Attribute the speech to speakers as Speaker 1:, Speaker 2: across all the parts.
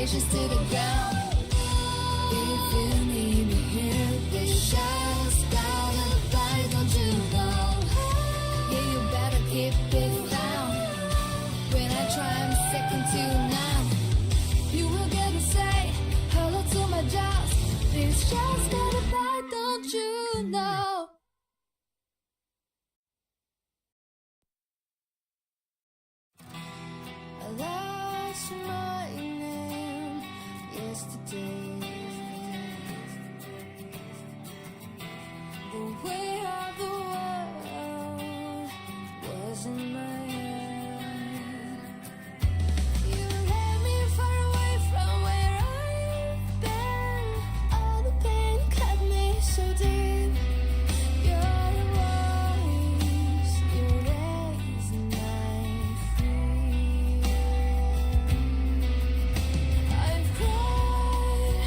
Speaker 1: expectations to the ground. If you need me here, the shadows down and the light, don't you know? Yeah, you better keep it down. When I try, I'm second to none. You will get to say hello to my jaws. This show's gonna die, don't you know? I lost my name yesterday. The way of the world was in my hand. You led me far away from where I've been. All the pain cut me so deep. Your voice, you raise my fear. I've cried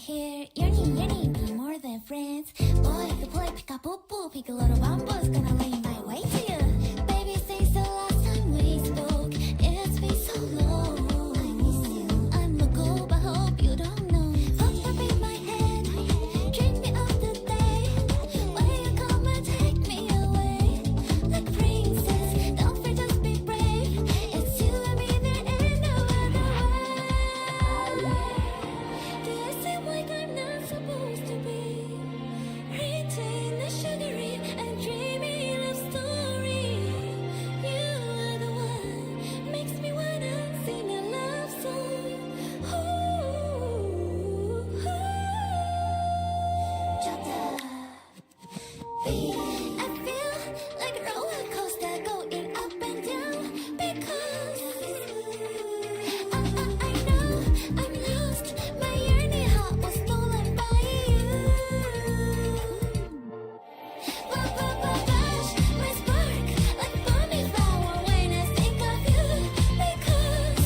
Speaker 1: hair. Yearning, be more than friends. Boy, the boy, pick up, boo, boo, pick a little bamboo's gonna lay my way to you. Baby, since the last time we spoke, it's been so long. I miss you. I'm a go, but hope you don't know. Fucked up in my head, dream me of the day when you come and take me away. Like princess, don't fear, just be brave. It's you and me, there ain't no other way. Do I seem like I'm not supposed to be? Retain the sugary and dreamy love story. You are the one, makes me wanna sing a love song. Ooh, Chata. I feel like a roller coaster going up and down because I know I'm lost. My yearning heart was stolen by you. Gosh, my spark like bunny flower when I think of you because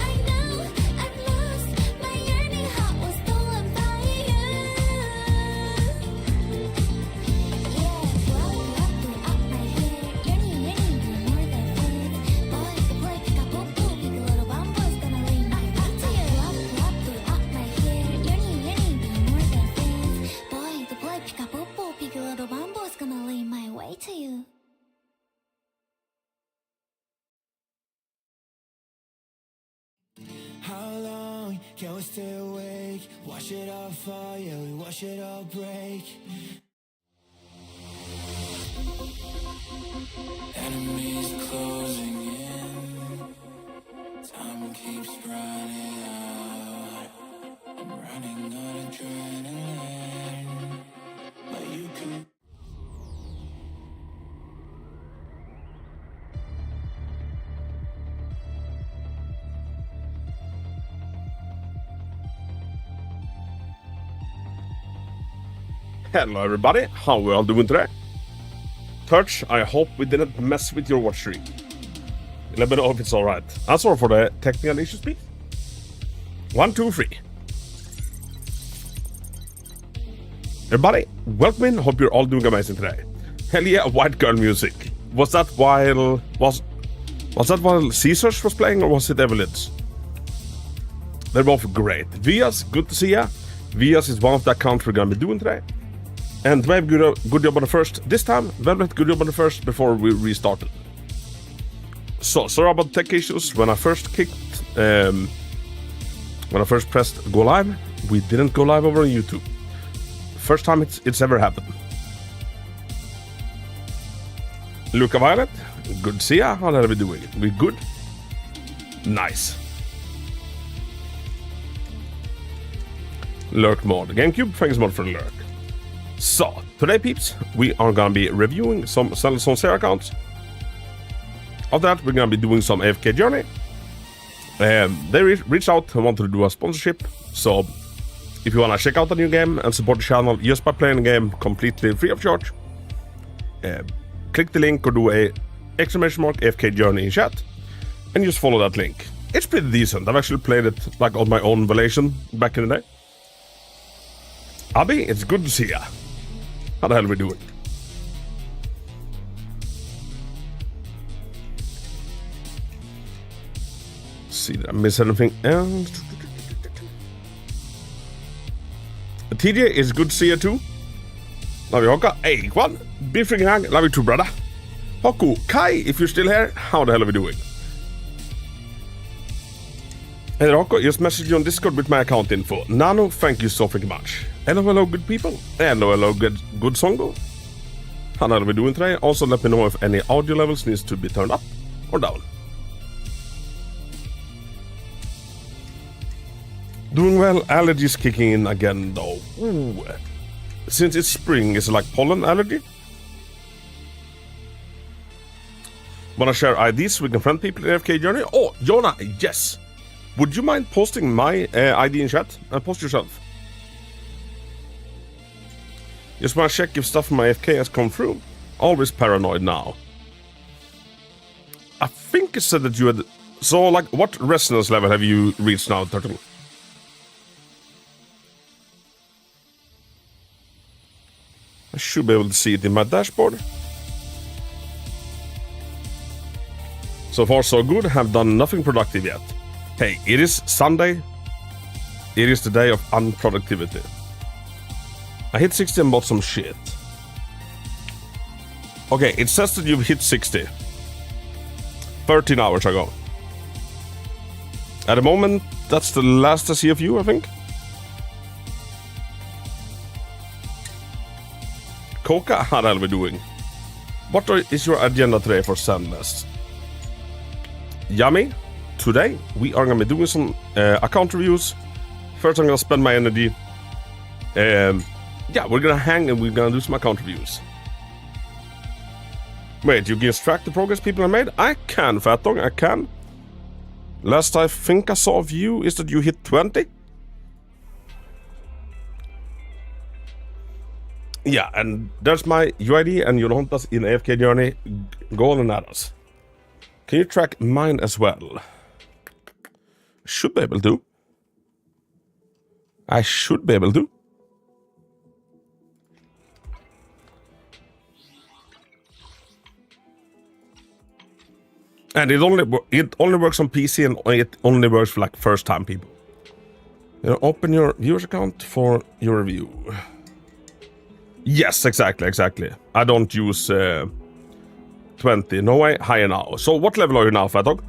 Speaker 1: I know I'm lost. My yearning heart was stolen by you. Yeah, blow up to up my hair. Yearning, be more than friends. Boy, the boy, pick up, boo, boo, pick a little bamboo's gonna lay my way to you. Blow up to up my hair. Yearning, be more than friends. Boy, the boy, pick up, boo, boo, pick a little bamboo's gonna lay my way to you.
Speaker 2: How long can we stay awake? Wash it all fall, yeah, we wash it all break. Enemies closing in. Time keeps running out. I'm running on adrenaline. But you can.
Speaker 3: Hello everybody, how we all doing today? Touch, I hope we didn't mess with your watch stream. Let me know if it's alright. I'm sorry for the technical issues, please. 1, 2, 3. Everybody, welcome in, hope you're all doing amazing today. Hell yeah, white girl music. Was that while Caesars was playing or was it Evelyn's? They're both great. Vias, good to see ya. Vias is one of the accounts we're gonna be doing today. And Dwayne, good job on the first. This time, Velvet, good job on the first before we restarted. So, sorry about tech issues. When I first pressed go live, we didn't go live over on YouTube. First time it's ever happened. Luca Violet, good to see ya. How are we doing? We good? Nice. Lurk mode. GameCube, thanks mod for the lurk. So, today peeps, we are gonna be reviewing some Zenless Zone Zero accounts. After that, we're gonna be doing some AFK Journey. They reached out and wanted to do a sponsorship, so if you wanna check out the new game and support the channel just by playing the game completely free of charge, click the link or do a exclamation mark AFK Journey in chat, and just follow that link. It's pretty decent. I've actually played it like on my own volition back in the day. Abby, it's good to see ya. How the hell are we doing? See, did I miss anything else? TJ, it's good to see you too. Love you, Hoka. Hey, Kwan. Be freaking hang. Love you too, brother. Hoku, Kai, if you're still here, how the hell are we doing? Hey, Hoku, just messaged you on Discord with my account info. Nano, thank you so freaking much. Hello, good people. Hello, good Songo. How are we doing today? Also, let me know if any audio levels needs to be turned up or down. Doing well. Allergies kicking in again, though. Ooh. Since it's spring, is it like pollen allergy? Wanna share IDs so we can friend people in AFK Journey? Oh, Jonah, yes. Would you mind posting my ID in chat and post yourself? Just wanna check if stuff from my AFK has come through. Always paranoid now. I think it said that you had... So, like, what resonance level have you reached now, Turtle? I should be able to see it in my dashboard. So far so good, have done nothing productive yet. Hey, it is Sunday. It is the day of unproductivity. I hit 60 and bought some shit. Okay, it says that you've hit 60. 13 hours ago. At the moment, that's the last I see of you, I think. Coca, how the hell are we doing? What is your agenda today for Zenless? Yummy. Today, we are going to be doing some account reviews. First, I'm going to spend my energy. Yeah, we're going to hang and we're going to do some account reviews. Wait, you can extract the progress people have made? I can, Fat Dog, I can. Last I think I saw of you is that you hit 20. Yeah, and there's my UID, and you don't us in AFK Journey. Go on and add us. Can you track mine as well? Should be able to. I should be able to. And it only works on PC, and it only works for like first time people. You know, open your viewers account for your review. Yes, exactly. I don't use 20. No way, higher now. So what level are you now, Fat Dog?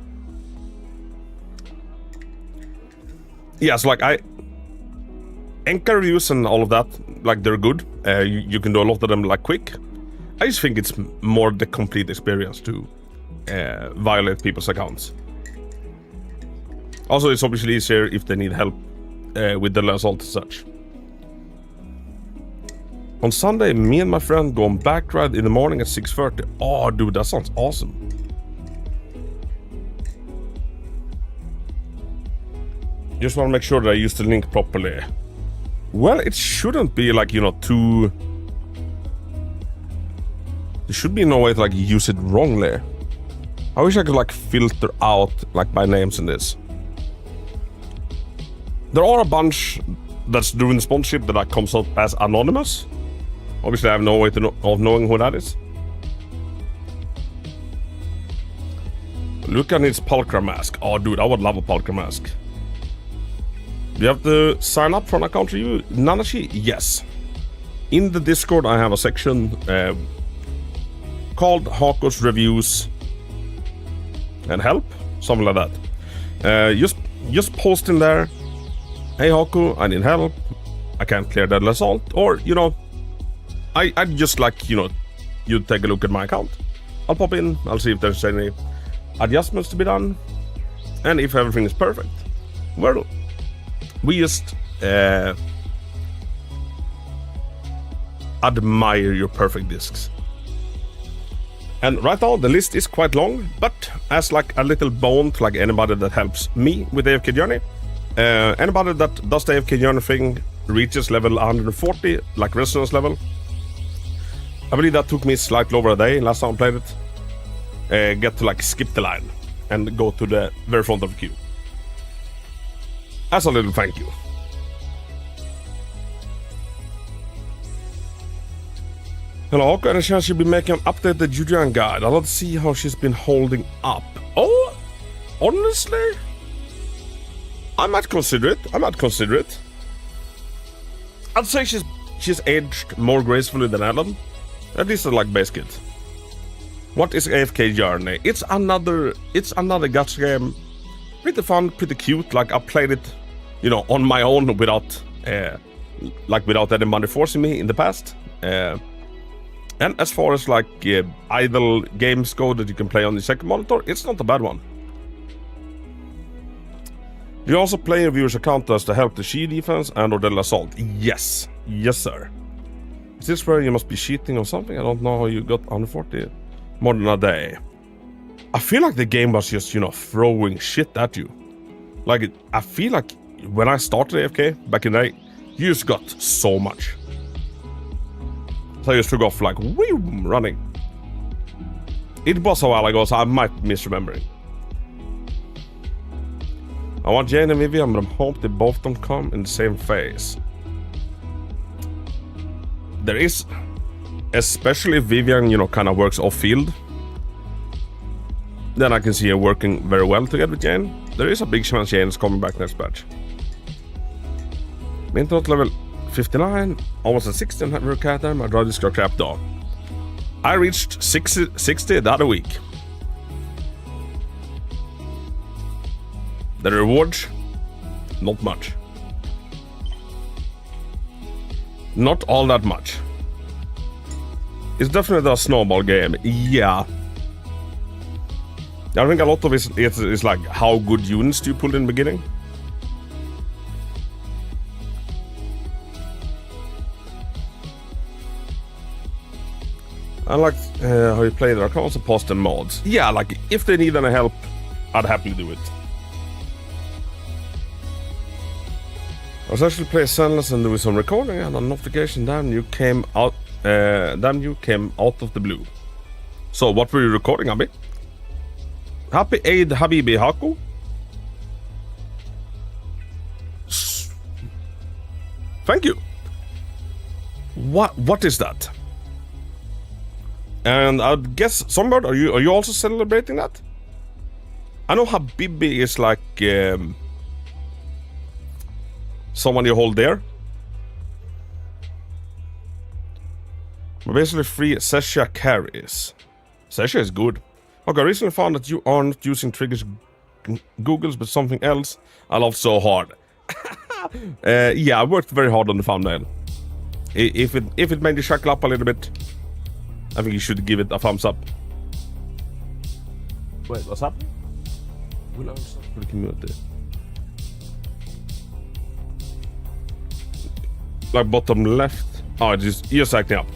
Speaker 3: Yes, like Enka reviews and all of that, like they're good. You can do a lot of them like quick. I just think it's more the complete experience to violate people's accounts. Also, it's obviously easier if they need help with the assault and such. On Sunday, me and my friend go on back ride in the morning at 6:30. Oh, dude, that sounds awesome. Just want to make sure that I use the link properly. Well, it shouldn't be like, you know, too... There should be no way to like use it wrongly. I wish I could like filter out like my names in this. There are a bunch that's doing sponsorship that like comes up as anonymous. Obviously I have no way of knowing who that is. Luca needs Pulchra mask. Oh dude, I would love a Pulchra mask. Do you have to sign up for an account review? Nanashi? Yes. In the Discord I have a section called Hako's Reviews and Help, something like that. Just post in there, hey Haku, I need help, I can't clear that assault, or you know, I just like, you know, you take a look at my account. I'll pop in, I'll see if there's any adjustments to be done, and if everything is perfect, well, we just admire your perfect discs. And right now the list is quite long, but as like a little bone to like anybody that helps me with AFK Journey, anybody that does the AFK Journey thing reaches level 140, like resonance level. I believe that took me slightly over a day last time I played it. Get to like skip the line and go to the very front of the queue. As a little thank you. Hello, Hawk, any chance she'll be making an updated Jujuan guide? I'd love to see how she's been holding up. Oh, honestly, I might consider it. I'd say she's aged more gracefully than Adam. At least I like base kit. What is AFK Journey? It's another gacha game. Pretty fun, pretty cute. Like I played it, you know, on my own without anybody forcing me in the past. And as far as like idle games go that you can play on the second monitor, it's not a bad one. Do you also play a viewer's account as to help the Shi defense and or the assault? Yes, sir. Is this where you must be cheating or something? I don't know how you got 140 more than a day. I feel like the game was just, you know, throwing shit at you. Like, I feel like when I started AFK back in the day, you just got so much. So I just took off like, whee, running. It was a while ago, so I might misremembering. I want Jane and Vivian, but I hope they both don't come in the same phase. There is especially if Vivian, you know, kind of works off-field, then I can see her working very well together with Jane. There is a big chance Jane is coming back next batch. Maintenance level 59, almost at 60 on her character. My draw just got crap though. I reached 60 the other week. The rewards, not much. Not all that much. It's definitely a snowball game, yeah. I think a lot of it is like how good units do you pull in the beginning. I like how you play there. I can also post the mods. Yeah, like if they need any help, I'd happily do it. I was actually playing Zenless and doing some recording, and a notification, damn you came out of the blue. So what were you recording, Abi? Happy Eid Habibi Haku? Thank you. What is that? And I guess Songbird, are you also celebrating that? I know Habibi is like someone you hold there. But basically free Sesha carries. Sesha is good. Okay, I recently found that you aren't using triggers Googles but something else I love so hard. Yeah, I worked very hard on the thumbnail. If it made you shackle up a little bit, I think you should give it a thumbs up. Wait, what's happening? Will I start for the community? Like bottom left. Oh, it's just acting up.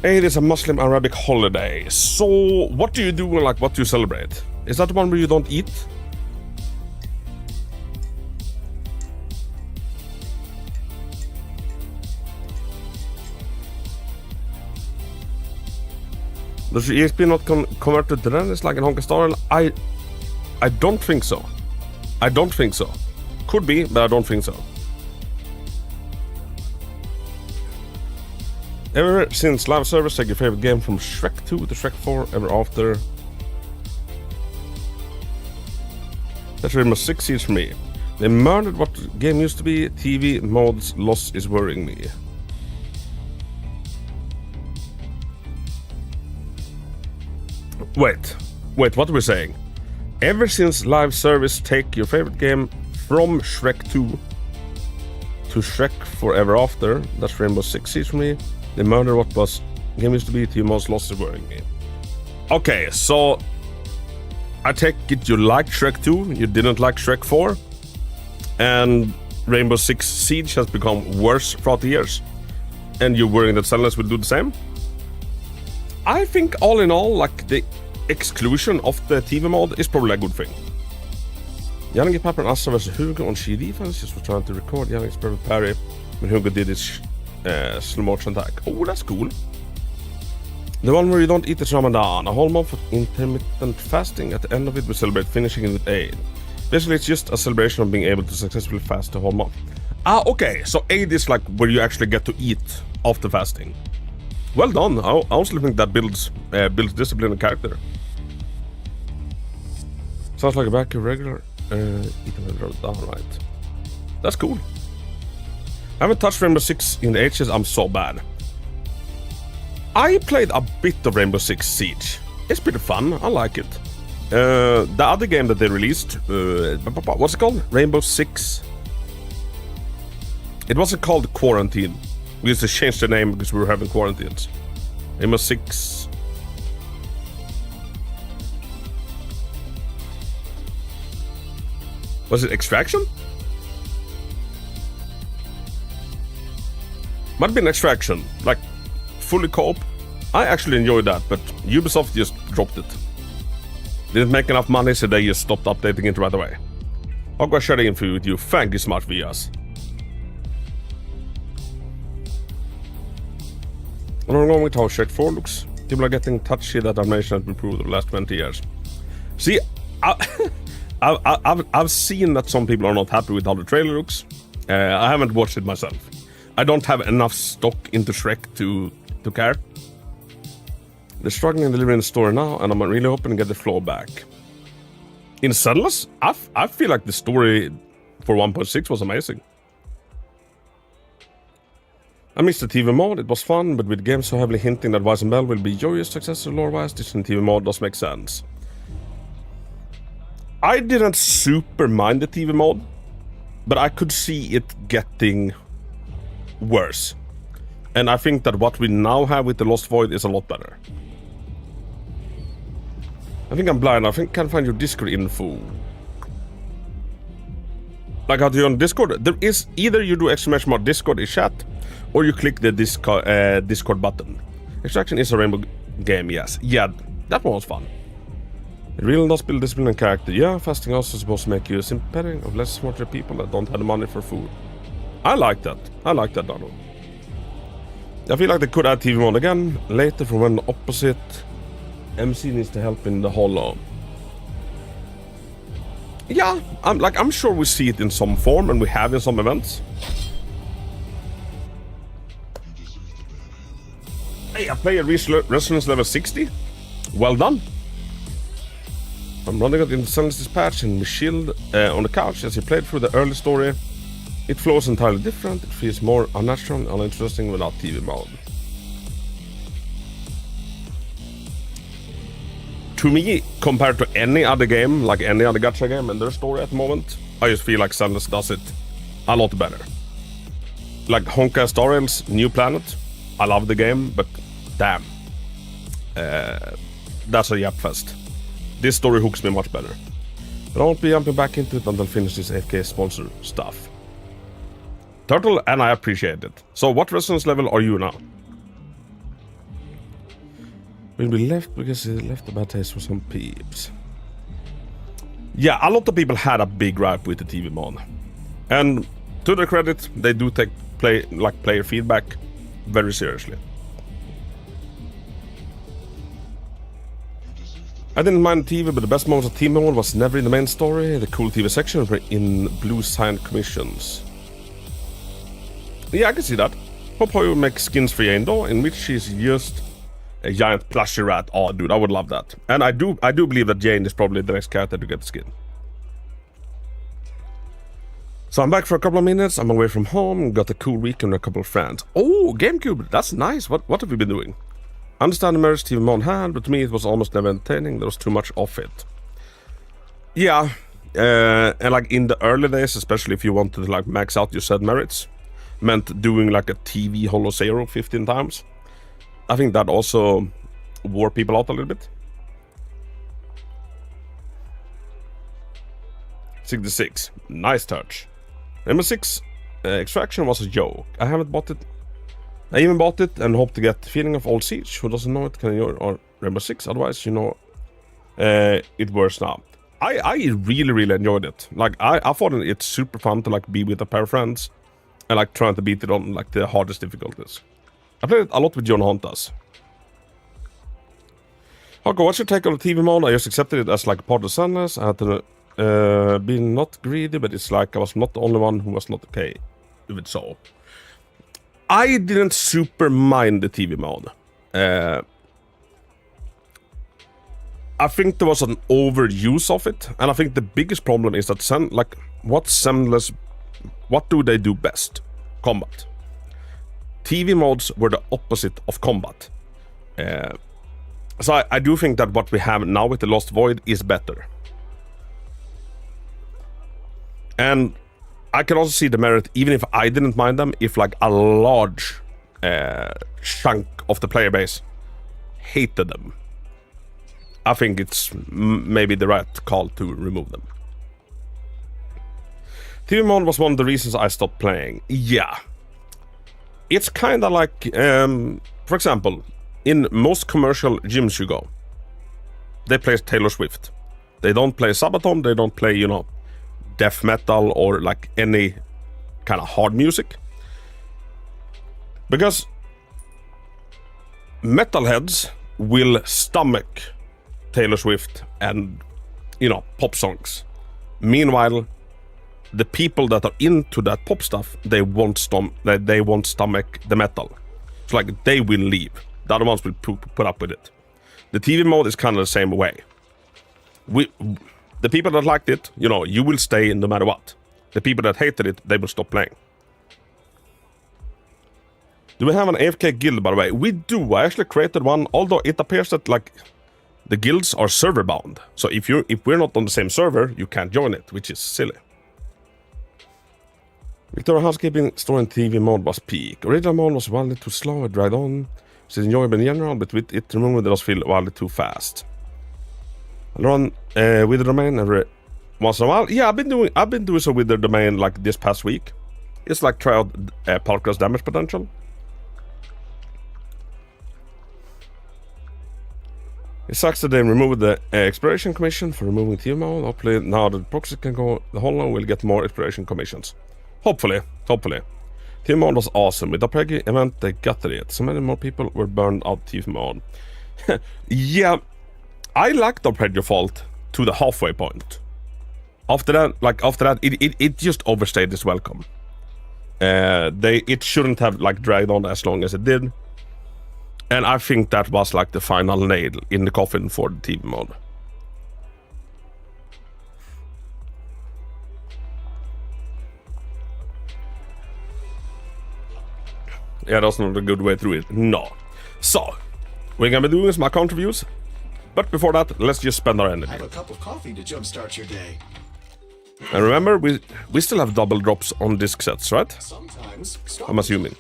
Speaker 3: It is a Muslim Arabic holiday. So, what do you do and like what do you celebrate? Is that the one where you don't eat? Does your EXP not convert to Drennis like in Honka Star? I don't think so. I don't think so. Could be, but I don't think so. Ever since live service, take your favorite game from Shrek 2 to Shrek 4, ever after. That's Rainbow Six Siege for me. They murdered what the game used to be. TV mods loss is worrying me. Wait, what are we saying? Ever since live service, take your favorite game from Shrek 2 to Shrek 4 ever after. That's Rainbow Six Siege for me. They murder what was game used to be. TV mods lost is worrying me. Okay, so I take it you liked Shrek 2, you didn't like Shrek 4, and Rainbow Six Siege has become worse throughout the years, and you're worrying that Zenless will do the same? I think all in all, like the exclusion of the TV mod is probably a good thing. Yannick Papper and Assa vs Hugo on She Defense just was trying to record Yannick's perfect parry when Hugo did his slow motion attack. Oh, that's cool. The one where you don't eat the Ramadan, a whole month of intermittent fasting. At the end of it, we celebrate finishing it with Eid. Basically, it's just a celebration of being able to successfully fast the whole month. Ah, okay. So Eid is like where you actually get to eat after fasting. Well done. I also think that builds discipline and character. Sounds like a back regular eating a Ramadan, right? That's cool. I haven't touched Rainbow Six in the ages. I'm so bad. I played a bit of Rainbow Six Siege. It's pretty fun. I like it. The other game that they released, what's it called? Rainbow Six. It wasn't called Quarantine. We used to change the name because we were having quarantines. Rainbow Six. Was it Extraction? Might have been Extraction, like fully co-op. I actually enjoyed that, but Ubisoft just dropped it. Didn't make enough money, so they just stopped updating it right away. I'll go share the info with you. Thank you so much, Vias. I don't know with how Shrek 4 looks. People are getting touchy that animation has improved over the last 20 years. See, I've seen that some people are not happy with how the trailer looks. I haven't watched it myself. I don't have enough stock into Shrek to care. They're struggling delivering the story now, and I'm really hoping to get the flow back. In Zenless, I feel like the story for 1.6 was amazing. I missed the TV mode, it was fun, but with games so heavily hinting that Wise and Bell will be joyous successor lore-wise, this in TV mode does make sense. I didn't super mind the TV mode, but I could see it getting worse. And I think that what we now have with the Lost Void is a lot better. I think I'm blind. I think I can find your Discord info. Like how to join Discord? There is either you do exclamation Discord is chat, or you click the Discord button. Extraction is a rainbow game, yes. Yeah, that one was fun. It really does build discipline and character. Yeah, fasting also supposed to make you sympathetic of less smarter people that don't have the money for food. I like that. I like that, Donald. I feel like they could add TV mode again later for when the opposite MC needs to help in the hollow. Yeah, I'm sure we see it in some form, and we have in some events. Hey, I play a resonance level 60. Well done. I'm running out in the Zenless dispatch and we chilled on the couch as he played through the early story. It flows entirely different. It feels more unnatural and uninteresting without TV mode. To me, compared to any other game, like any other gacha game and their story at the moment, I just feel like Zenless does it a lot better. Like Honkai Star Rail's New Planet, I love the game, but damn. That's a yap fest. This story hooks me much better. But I won't be jumping back into it until I finish this AFK sponsor stuff. Turtle, and I appreciate it. So what resonance level are you now? Will be left because it left a bad taste for some peeps. Yeah, a lot of people had a big gripe with the TV mode. And to their credit, they do take player feedback very seriously. I didn't mind TV, but the best moments of TV mode was never in the main story. The cool TV section were in blue signed commissions. Yeah, I can see that. Hope how you make skins for Jane though, in which she's just a giant plushy rat. Oh, dude, I would love that. And I do believe that Jane is probably the next character to get the skin. So I'm back for a couple of minutes. I'm away from home. Got a cool weekend with a couple of friends. Oh, GameCube. That's nice. What have we been doing? I understand the merits TV mode had, but to me it was almost never entertaining. There was too much of it. Yeah, and like in the early days, especially if you wanted to like max out your said merits, meant doing like a TV Holo Zero 15 times. I think that also wore people out a little bit. 66, nice touch. Number 6, Extraction was a joke. I haven't bought it. I even bought it and hope to get the feeling of Old Siege. Who doesn't know it can enjoy or Rainbow Six. Otherwise, you know, it works now. I really enjoyed it. Like I thought it's super fun to like be with a pair of friends and like trying to beat it on like the hardest difficulties. I played it a lot with John Hontas. Okay, what's your take on the TV mode? I just accepted it as like part of Zenless. I had to be not greedy, but it's like I was not the only one who was not okay with it. So I didn't super mind the TV mode. I think there was an overuse of it, and I think the biggest problem is that what do they do best? Combat. TV modes were the opposite of combat. So I do think that what we have now with the Lost Void is better. And I can also see the merit, even if I didn't mind them, if like a large chunk of the player base hated them. I think it's maybe the right call to remove them. TV mode was one of the reasons I stopped playing. Yeah. It's kind of like, for example, in most commercial gyms you go, they play Taylor Swift. They don't play Sabaton, they don't play, you know, death metal or like any kind of hard music. Because metalheads will stomach Taylor Swift and, you know, pop songs. Meanwhile, the people that are into that pop stuff, they won't stomach the metal. So like they will leave. The other ones will put up with it. The TV mode is kind of the same way. The people that liked it, you know, you will stay no matter what. The people that hated it, they will stop playing. Do we have an AFK guild, by the way? We do. I actually created one, although it appears that like the guilds are server bound. So if we're not on the same server, you can't join it, which is silly. Victoria Housekeeping Store and TV mode was peak. Original mode was wildly too slow, it dragged on. It's enjoyable in general, but with it removed, it does feel wildly too fast. I run with the domain every once in a while. Yeah, I've been doing so with the domain like this past week. It's like try out Parker's damage potential. It sucks that they removed the exploration commission for removing TV mode. Hopefully now that proxy can go the whole long, we'll get more exploration commissions. Hopefully. TV mode was awesome. With the Peggy event, they gutted it. So many more people were burned out TV mode. Yeah, I liked the Arpeggio Fault to the halfway point. After that, it just overstayed its welcome. It shouldn't have like dragged on as long as it did. And I think that was like the final nail in the coffin for the TV mode. Yeah, that's not a good way through it. No. So, we're gonna be doing some account reviews. But before that, let's just spend our energy.
Speaker 4: Have a cup of coffee to jumpstart your day.
Speaker 3: And remember, we still have double drops on disc sets, right?
Speaker 4: Sometimes.
Speaker 3: I'm assuming.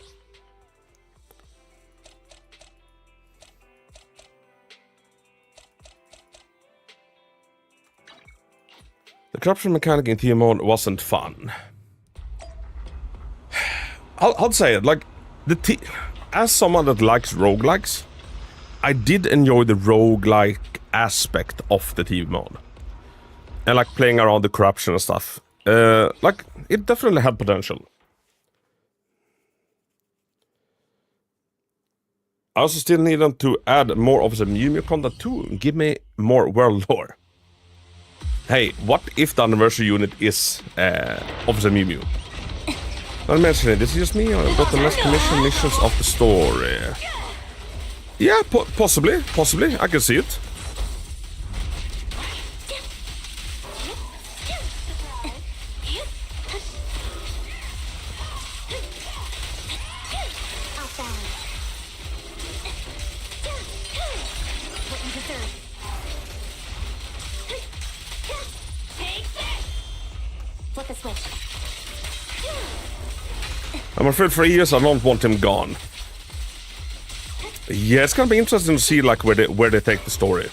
Speaker 3: The corruption mechanic in TV mode wasn't fun. I'll say it, like, as someone that likes roguelikes, I did enjoy the roguelike aspect of the TV mode. And like playing around the corruption and stuff. Like, it definitely had potential. I also still need them to add more of the Mew content too. Give me more world lore. Hey, what if the anniversary unit is Officer Mew Mew? Not mentioning this is just me, or I've got the less commission missions of the story. Yeah, possibly, I can see it.
Speaker 1: Flip a switch.
Speaker 3: I'm afraid for years I don't want him gone. Yeah, it's gonna be interesting to see like where they take the story.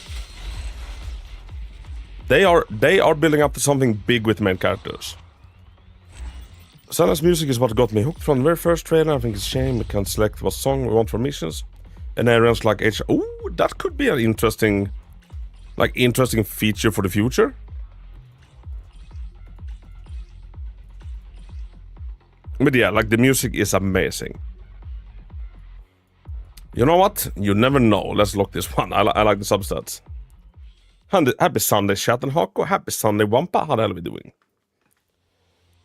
Speaker 3: They are building up to something big with main characters. Zenless music is what got me hooked from the very first trailer. I think it's a shame we can't select what song we want for missions. And areas like H. Oh, that could be an interesting feature for the future. But yeah, like the music is amazing. You know what? You never know. Let's look this one. I like the substats. Happy Sunday, Chat and Hako. Happy Sunday, Wampa. How the hell are we doing?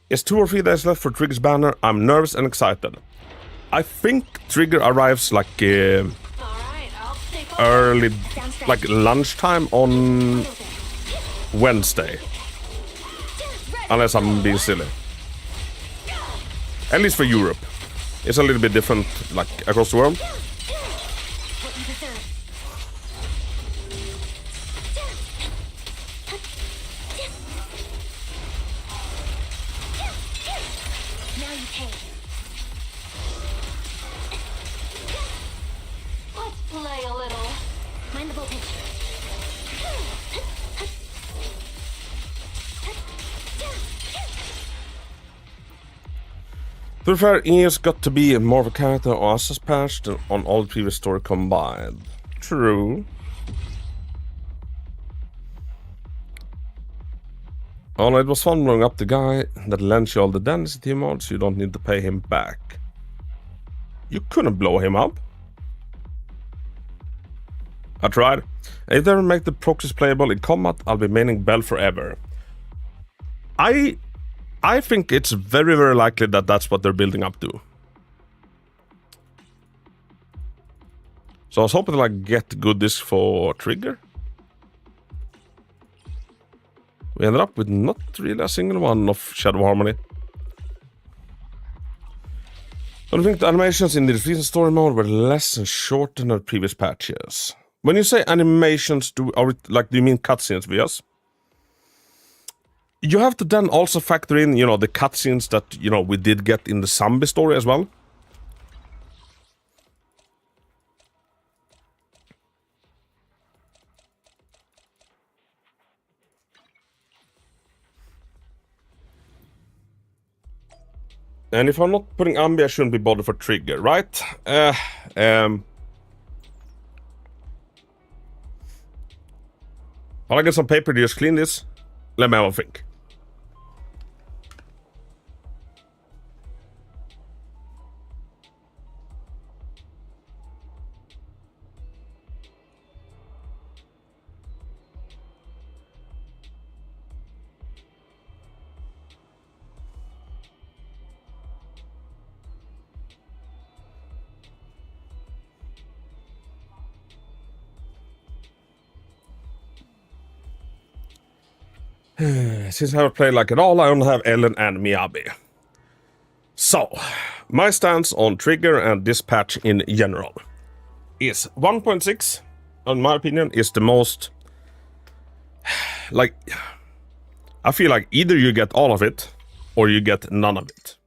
Speaker 3: It's 2 or 3 days left for Trigger's banner. I'm nervous and excited. I think Trigger arrives like early, like lunchtime on Wednesday. Unless I'm being silly. At least for Europe. It's a little bit different, like, across the world.
Speaker 1: Now you pay. Let's play a little. Mind the voltage.
Speaker 3: To be fair, Ian's got to be more of a character or as patched than on all the previous story combined. True. Oh, it was fun blowing up the guy that lends you all the density mods, so you don't need to pay him back. You couldn't blow him up. I tried. If they ever make the proxies playable in combat, I'll be maining Bell forever. I I think it's very, very likely that that's what they're building up to. So I was hoping to like get goodies for Trigger. We ended up with not really a single one of Shadow Harmony. But I think the animations in the recent story mode were less and shorter than previous patches. When you say animations, do you mean cutscenes, Vias? You have to then also factor in, you know, the cutscenes that, you know, we did get in the zombie story as well. And if I'm not putting Ambi, I shouldn't be bothered for Trigger, right? I'll get some paper to just clean this. Let me have a think. Since I haven't played like it all, I only have Ellen and Miyabi. So, my stance on Trigger and this patch in general is 1.6, in my opinion, is the most... Like, I feel like either you get all of it, or you get none of it.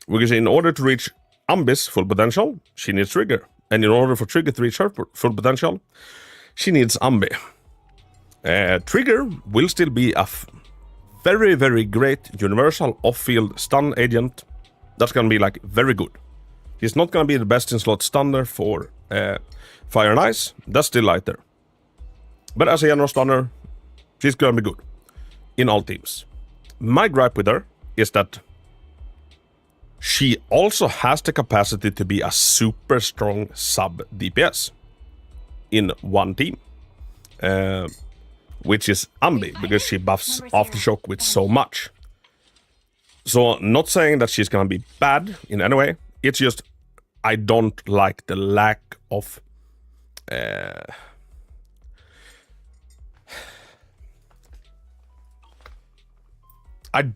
Speaker 3: Because in order to reach Ambi's full potential, she needs Trigger. And in order for Trigger to reach her full potential, she needs Ambi. Trigger will still be a very, very great universal off-field stun agent. That's gonna be like very good. He's not gonna be the best in slot stunner for Fire and Ice. That's still lighter. But as a general stunner, she's gonna be good in all teams. My gripe with her is that she also has the capacity to be a super strong sub-DPS in one team. Which is Ambi, because she buffs Aftershock with so much. So, not saying that she's gonna be bad in any way, it's just I don't like the lack of... I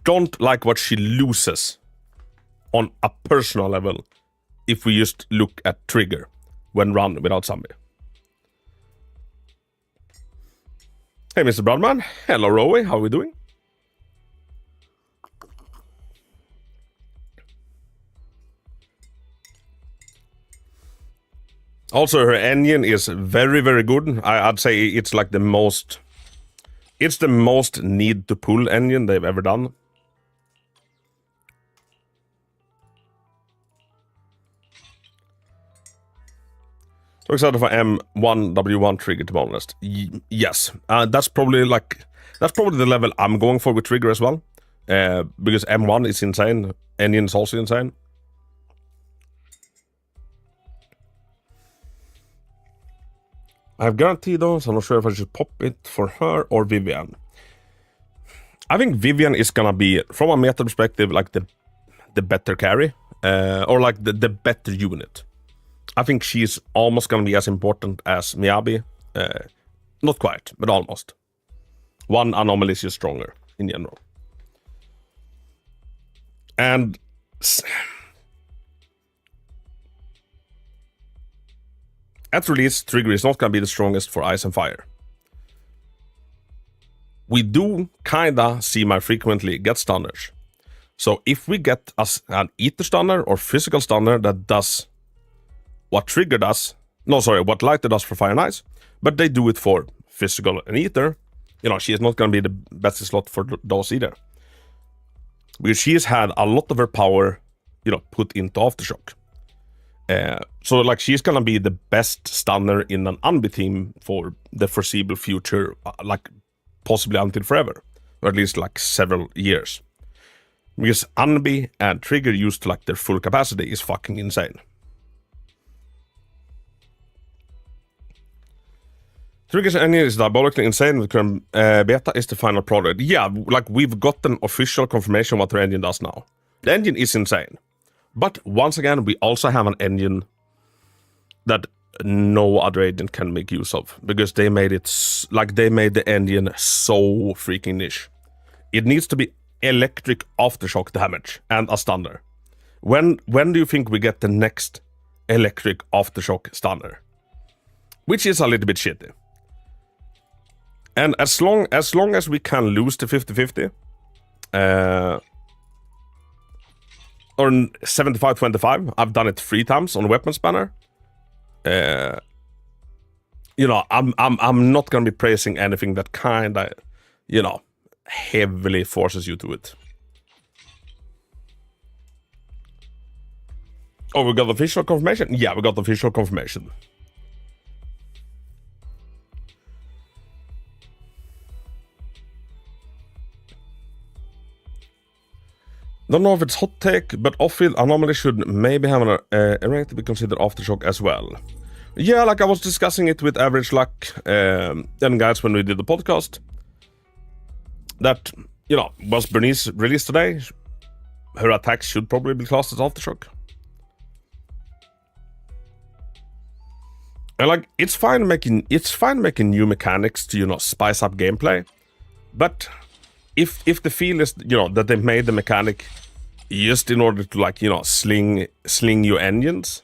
Speaker 3: don't like what she loses on a personal level if we just look at Trigger when run without zombie. Hey, Mr. Broadman. Hello, Rowie. How are we doing? Also, her engine is very, very good. I'd say it's like the most... It's the most need to pull engine they've ever done. So excited for M1W1 Trigger, to be honest. Yes, that's probably the level I'm going for with Trigger as well. Because M1 is insane, engine is also insane. I have guarantee though, so I'm not sure if I should pop it for her or Vivian. I think Vivian is gonna be, from a meta perspective, like the better carry, or like the better unit. I think she's almost gonna be as important as Miyabi. Not quite, but almost. One anomaly is just stronger in general. And at release, Trigger is not gonna be the strongest for Ice and Fire. We do kinda see my frequently get stunners. So if we get us an Ether stunner or physical stunner that does what Trigger does, what Lighter does for Fire and Ice, but they do it for physical and Ether, you know, she is not going to be the best slot for those either. Because she has had a lot of her power, you know, put into Aftershock. So, like, she's going to be the best stunner in an Unbi team for the foreseeable future, like, possibly until forever. Or at least, like, several years. Because Unbi and Trigger used to, like, their full capacity is fucking insane. Trigger's engine is diabolically insane with current beta is the final product. Yeah, like we've gotten official confirmation what their engine does now. The engine is insane. But once again, we also have an engine that no other agent can make use of. Because they made it, they made the engine so freaking niche. It needs to be electric aftershock damage and a stunner. When do you think we get the next electric aftershock stunner? Which is a little bit shitty. And as long as we can lose the 50-50, or 75-25, I've done it 3 times on weapons banner. You know, I'm not gonna be praising anything that kinda, you know, heavily forces you to it. Oh, we got official confirmation? Yeah, we got official confirmation. Don't know if it's hot take, but off-field anomaly should maybe have an array to be considered aftershock as well. Yeah, like I was discussing it with Average Luck and guys when we did the podcast. That, you know, was Bernice released today? Her attacks should probably be classed as aftershock. And like, it's fine making new mechanics to, you know, spice up gameplay, but if the feel is, you know, that they made the mechanic just in order to, like, you know, sling your engines,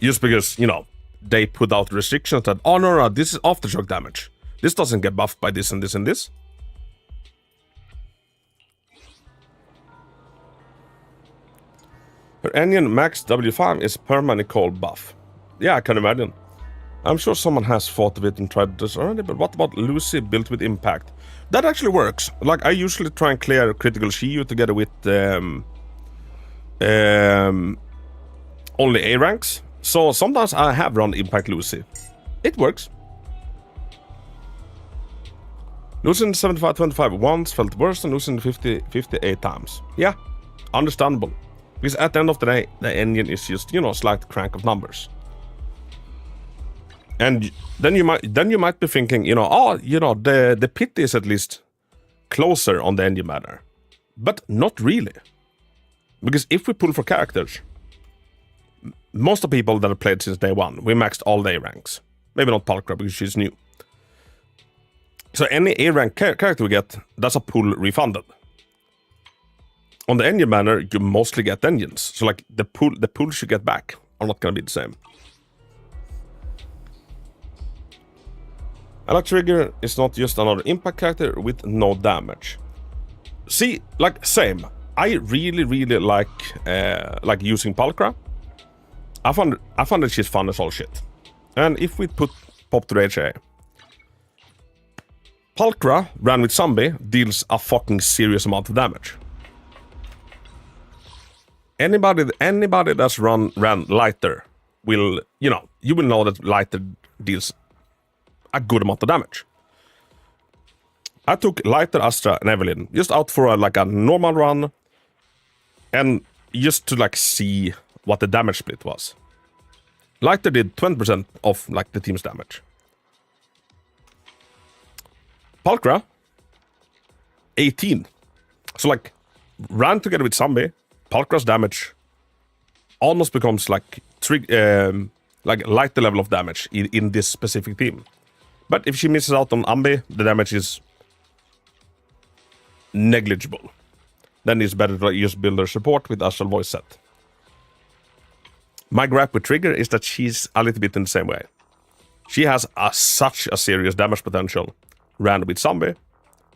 Speaker 3: just because, you know, they put out restrictions that, oh no, this is aftershock damage, this doesn't get buffed by this and this and this. Her engine max W5 is permanently called buff. Yeah, I can imagine. I'm sure someone has thought of it and tried this already, but what about Lucy built with impact? That actually works. Like, I usually try and clear critical Shiyu together with only A ranks. So sometimes I have run impact Lucy. It works. Losing 75-25 once felt worse than losing 58 times. Yeah, understandable. Because at the end of the day, the engine is just, you know, a slight crank of numbers. And then you might be thinking, you know, oh, you know, the pit is at least closer on the engine banner. But not really. Because if we pull for characters, most of the people that have played since day one, we maxed all the A ranks. Maybe not Palkra because she's new. So any A rank character we get, that's a pull refunded. On the engine banner, you mostly get engines. So like the pulls you get back are not gonna be the same. I like Trigger is not just another impact character with no damage. See, like, same. I really like using Palkra. I found that she's fun as all shit. And if we pop to the HA, Palkra ran with zombie deals a fucking serious amount of damage. Anybody that's ran lighter will, you will know that lighter deals a good amount of damage. I took lighter, Astra, and Evelyn just out for a normal run, and just to like see what the damage split was. Lighter did 20% of like the team's damage. Palkra 18. So like ran together with zombie, Palkra's damage almost becomes like lighter level of damage in this specific team. But if she misses out on Ambi, the damage is negligible. Then it's better to just build her support with Astral Voice set. My gripe with Trigger is that she's a little bit in the same way. She has such a serious damage potential. Ran with zombie.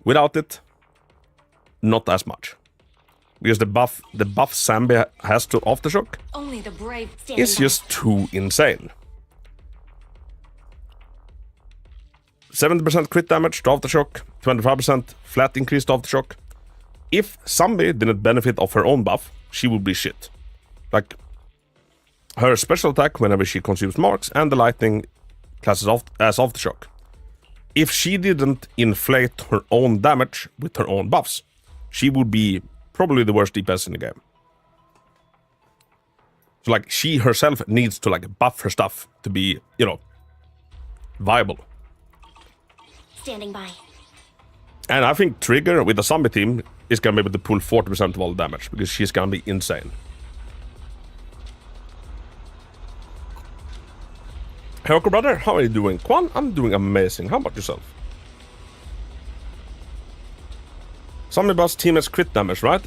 Speaker 3: Without it, not as much. Because the buff zombie has to Aftershock
Speaker 5: Only the brave
Speaker 3: is just too insane. 70% crit damage to Aftershock, 25% flat increase to Aftershock. If zombie didn't benefit of her own buff, she would be shit. Like, her special attack whenever she consumes marks, and the lightning classes as Aftershock. If she didn't inflate her own damage with her own buffs, she would be probably the worst DPS in the game. So like she herself needs to like buff her stuff to be, you know, viable.
Speaker 5: Standing by.
Speaker 3: And I think Trigger with the zombie team is gonna be able to pull 40% of all the damage because she's gonna be insane. Hey, Oko brother, how are you doing? Quan, I'm doing amazing. How about yourself? Zombie boss team has crit damage, right?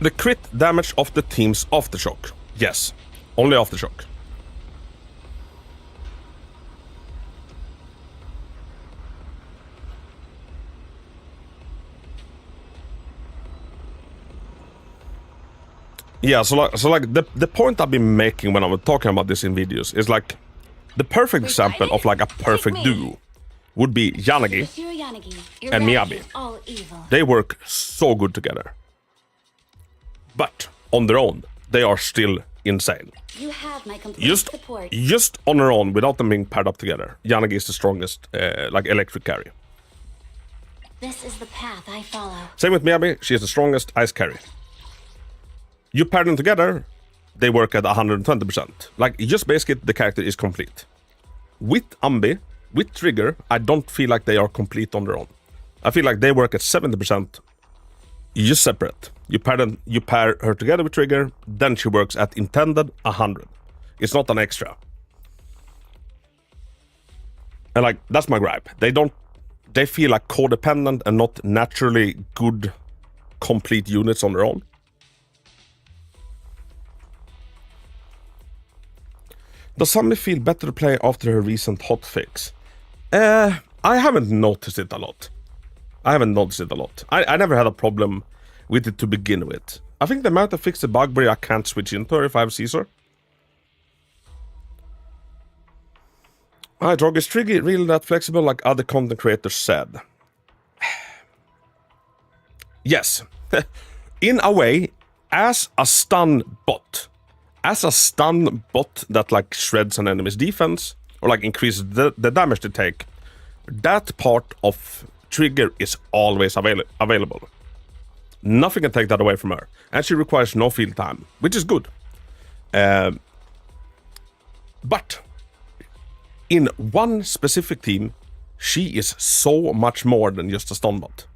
Speaker 3: The crit damage of the team's Aftershock. Yes, only Aftershock. Yeah, so like the point I've been making when I'm talking about this in videos is like the perfect example of like a perfect duo would be Yanagi
Speaker 5: Monsieur Yanagi,
Speaker 3: and
Speaker 5: eradicating
Speaker 3: Miyabi.
Speaker 5: all evil.
Speaker 3: They work so good together. But on their own, they are still insane.
Speaker 5: You have my complete support.
Speaker 3: Just on their own, without them being paired up together, Yanagi is the strongest like electric carry.
Speaker 5: This is the path I follow.
Speaker 3: Same with Miyabi, she is the strongest ice carry. You pair them together, they work at 120%. Like, just basically the character is complete. With Ambi, with Trigger, I don't feel like they are complete on their own. I feel like they work at 70%. You just separate. You pair her together with Trigger, then she works at intended 100. It's not an extra. And like, that's my gripe. They feel like codependent and not naturally good, complete units on their own. Does Sammy feel better to play after her recent hotfix? I haven't noticed it a lot. I never had a problem with it to begin with. I think they might have fixed the bug where I can't switch into her if I have Caesar. Alright, Drog, is Trigger really that flexible like other content creators said? Yes. In a way, as a stun bot that like shreds an enemy's defense or like increases the damage they take, that part of Trigger is always available. Nothing can take that away from her, and she requires no field time, which is good. But in one specific team, she is so much more than just a stun bot.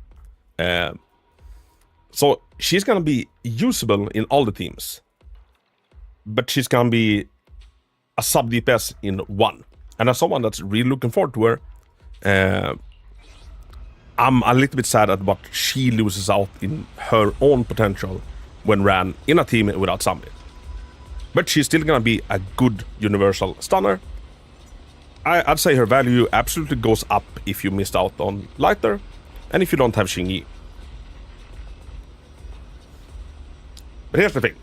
Speaker 3: So she's gonna be usable in all the teams. But she's gonna be a sub-DPS in one. And as someone that's really looking forward to her, I'm a little bit sad at what she loses out in her own potential when ran in a team without zombie. But she's still gonna be a good universal stunner. I'd say her value absolutely goes up if you missed out on Lighter and if you don't have Xingyi. But here's the thing.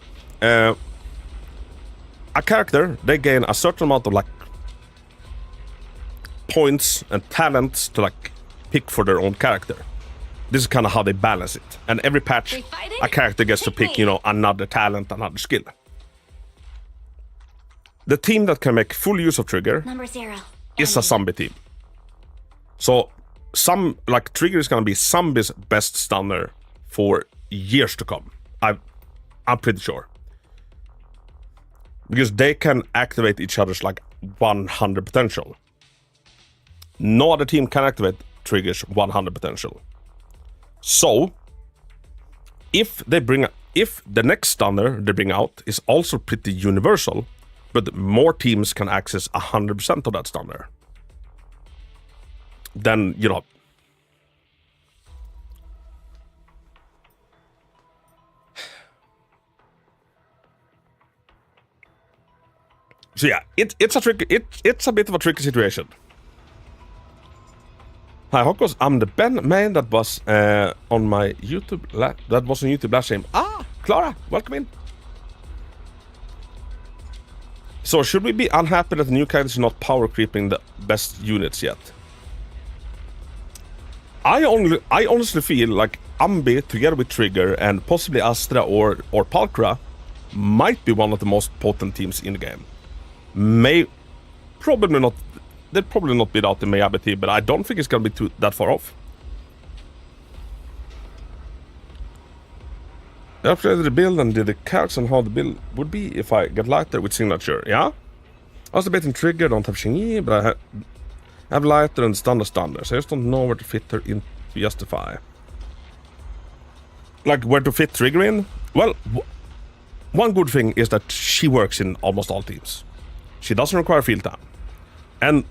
Speaker 3: A character, they gain a certain amount of like points and talents to like pick for their own character. This is kind of how they balance it. And every patch, a character gets to pick, you know, another talent, another skill. The team that can make full use of Trigger
Speaker 5: Number 0.
Speaker 3: is a zombie team. So like Trigger is gonna be Zombie's best stunner for years to come. I'm pretty sure. Because they can activate each other's like 100 potential. No other team can activate Trigger's 100 potential. So, if the next stunner they bring out is also pretty universal, but more teams can access 100% of that stunner, then, you know, so yeah, it's a bit of a tricky situation. Hi Hokos, I'm the Ben man that was on my YouTube last stream. Clara, welcome in. So should we be unhappy that the new characters are not power creeping the best units yet? I honestly feel like Ambi together with Trigger and possibly Astra or Palkra might be one of the most potent teams in the game. They'll probably not beat out the Miyabi team, but I don't think it's gonna be that far off. I upgraded the build and did the calcs on how the build would be if I get lighter with signature. Yeah? I was debating trigger, don't have Shingi, but I have lighter and standard, so I just don't know where to fit her in to justify. Like, where to fit trigger in? Well, one good thing is that she works in almost all teams. She doesn't require field time. And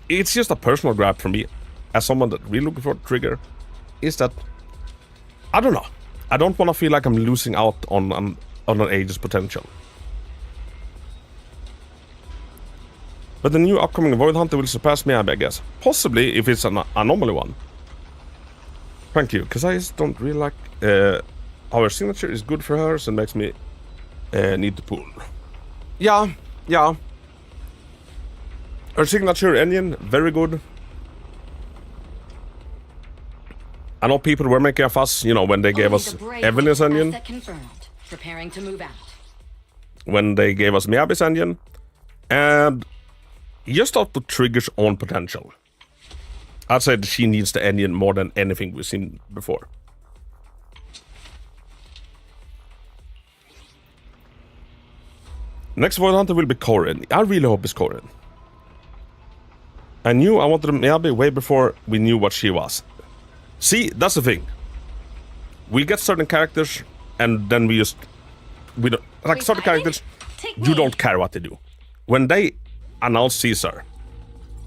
Speaker 3: it's just a personal grab for me, as someone that really looking for trigger, is that, I don't know. I don't want to feel like I'm losing out on an Aegis potential. But the new upcoming Void Hunter will surpass me, I guess. Possibly, if it's an anomaly one. Thank you, because I just don't really like... our signature is good for her, so it makes me need to pull. Yeah. Her signature engine, very good. I know people were making a fuss, you know, when they gave us Evelyn's engine.
Speaker 6: Preparing to move out.
Speaker 3: When they gave us Miyabi's engine. And just out the trigger's own potential. I'd say that she needs the engine more than anything we've seen before. Next Void Hunter will be Corrin. I really hope it's Corrin. I knew I wanted Miyabi way before we knew what she was. See, that's the thing. We get certain characters, and then we don't like certain characters. You don't care what they do. When they announce Caesar,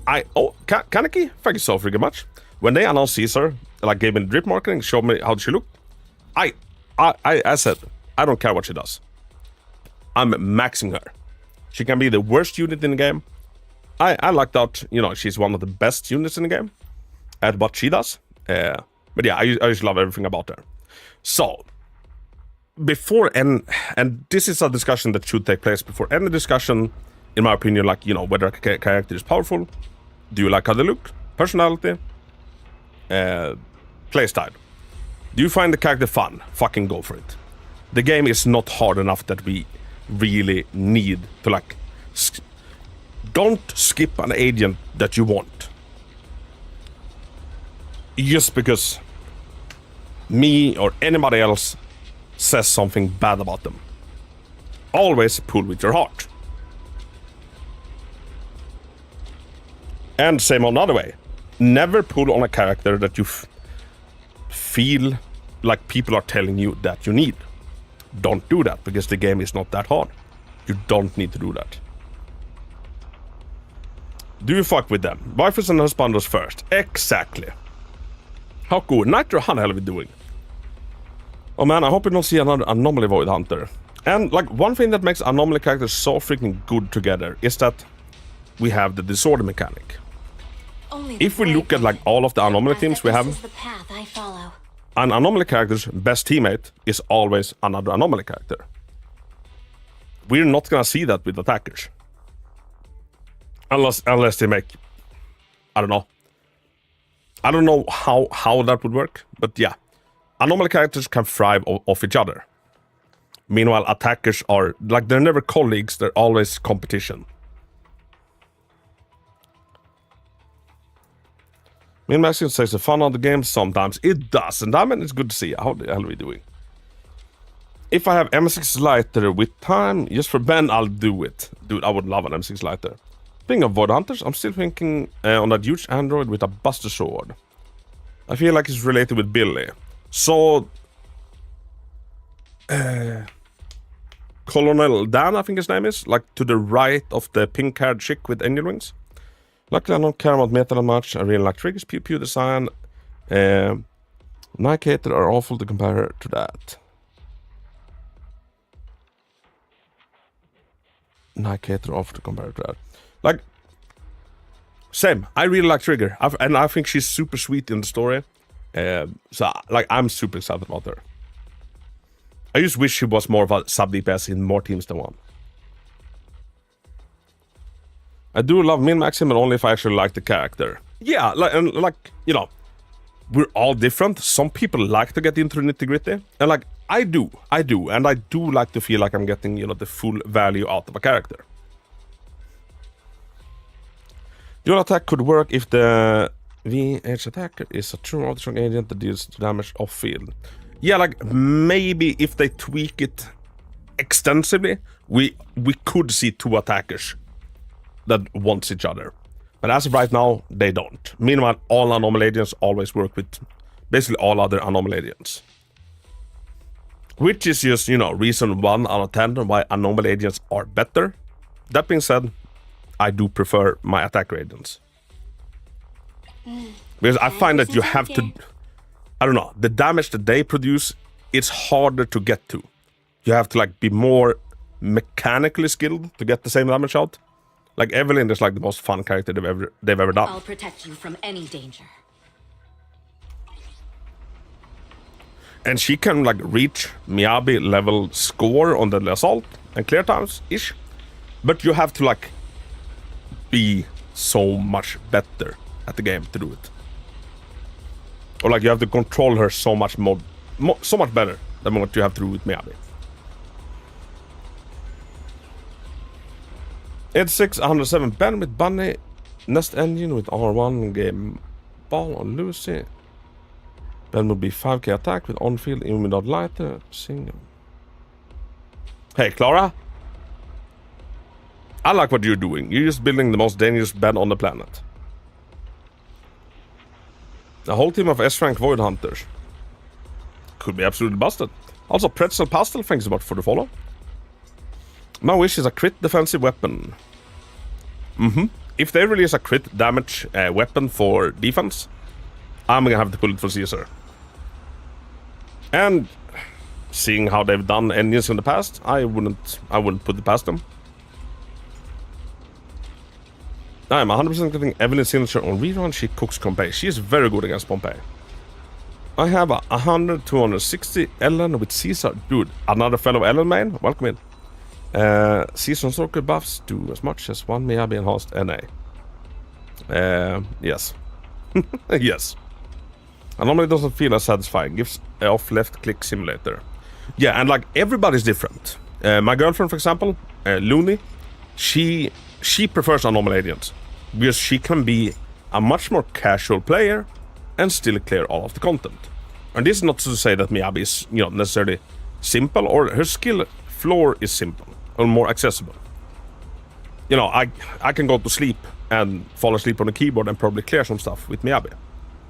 Speaker 3: Kaneki, thank you so freaking much. When they announced Caesar, like gave me drip marketing, showed me how she looked, I said, I don't care what she does. I'm maxing her. She can be the worst unit in the game. I like that, you know, she's one of the best units in the game at what she does. But yeah, I just love everything about her. So, before and this is a discussion that should take place before any discussion, in my opinion, like, you know, whether a character is powerful, do you like how they look, personality, playstyle. Do you find the character fun? Fucking go for it. The game is not hard enough that we really need to, like, don't skip an agent that you want. Just because me or anybody else says something bad about them. Always pull with your heart. And same on the other way. Never pull on a character that you feel like people are telling you that you need. Don't do that, because the game is not that hard. You don't need to do that. Do you fuck with them? Wifers and husbands first. Exactly. How cool. Nitro, how the hell are we doing? Oh man, I hope we don't see another Anomaly Void Hunter. And like, one thing that makes Anomaly characters so freaking good together is that we have the disorder mechanic. If we look at like all of the Anomaly teams we have, an Anomaly character's best teammate is always another Anomaly character. We're not gonna see that with attackers. Unless they make... I don't know. I don't know how that would work, but yeah. Anomaly characters can thrive off each other. Meanwhile, attackers are... like, they're never colleagues, they're always competition. Min-maxing says the fun of the game sometimes. It does, and I mean, it's good to see. How the hell are we doing? If I have M6 lighter with time, just for Ben, I'll do it. Dude, I would love an M6 lighter. Speaking of Void Hunters, I'm still thinking on that huge android with a buster sword. I feel like it's related with Billy. So... Colonel Dan, I think his name is, like to the right of the pink-haired chick with angel wings. Luckily, I don't care about meta that much. I really like Trigger's pew pew design. Nike-hater are awful to compare her to that. Nike-hater are awful to compare her to that. Like, same. I really like Trigger, and I think she's super sweet in the story. So, like, I'm super excited about her. I just wish she was more of a sub-DPS in more teams than one. I do love min-maxing, but only if I actually like the character. Yeah, like, you know, we're all different. Some people like to get into the nitty-gritty, and like, I do, and I do like to feel like I'm getting, you know, the full value out of a character. Dual attack could work if the VH attacker is a true Aftershock agent that deals damage off field. Yeah, like maybe if they tweak it extensively, we could see two attackers that wants each other. But as of right now, they don't. Meanwhile, all Anomaly Agents always work with basically all other Anomaly Agents. Which is just, you know, reason 1 out of 10 why Anomaly Agents are better. That being said, I do prefer my attacker agents. Because I find that you have to... I don't know, the damage that they produce, it's harder to get to. You have to like be more mechanically skilled to get the same damage out. Like Evelyn is like the most fun character they've ever done.
Speaker 6: I'll protect you from any danger.
Speaker 3: And she can like reach Miyabi level score on the assault and clear times-ish. But you have to like be so much better at the game to do it. Or like you have to control her so much more so much better than what you have to do with Miyabi. It's 107 Ben with Bunny, Nest Engine with R1, Game Ball on Lucy. Ben would be 5k attack with on-field, even without lighter, single. Hey, Clara. I like what you're doing. You're just building the most dangerous bed on the planet. A whole team of S-rank Void Hunters. Could be absolutely busted. Also, Pretzel Pastel, thanks a lot for the follow. My wish is a crit defensive weapon. If they release a crit damage weapon for defense, I'm gonna have to pull it for Caesar. And seeing how they've done engines in the past, I wouldn't put it past them. I'm 100% getting Evelyn's signature on rerun. She cooks Pompeii. She is very good against Pompeii. I have a 100, 260 Ellen with Caesar. Dude, another fellow Ellen main. Welcome in. Season Stalker buffs do as much as 1 Miyabi enhanced NA. Yes. Yes. Anomaly doesn't feel as satisfying. Gives off left click simulator. Yeah, and like everybody's different. My girlfriend, for example, Looney, she prefers Anomaly Agents because she can be a much more casual player and still clear all of the content. And this is not to say that Miyabi is, you know, necessarily simple, or her skill floor is simple or more accessible. You know, I can go to sleep and fall asleep on the keyboard and probably clear some stuff with Miyabi.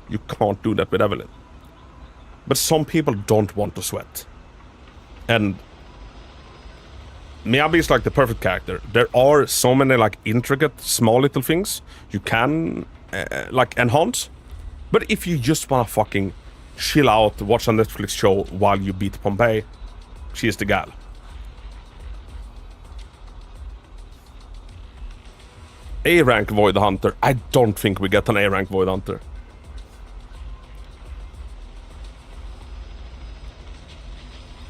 Speaker 3: You can't do that with Evelyn. But some people don't want to sweat. And Miyabi is like the perfect character. There are so many like intricate, small little things you can like enhance. But if you just wanna fucking chill out, watch a Netflix show while you beat Pompeii, she is the gal. A-rank Void Hunter. I don't think we get an A-rank Void Hunter.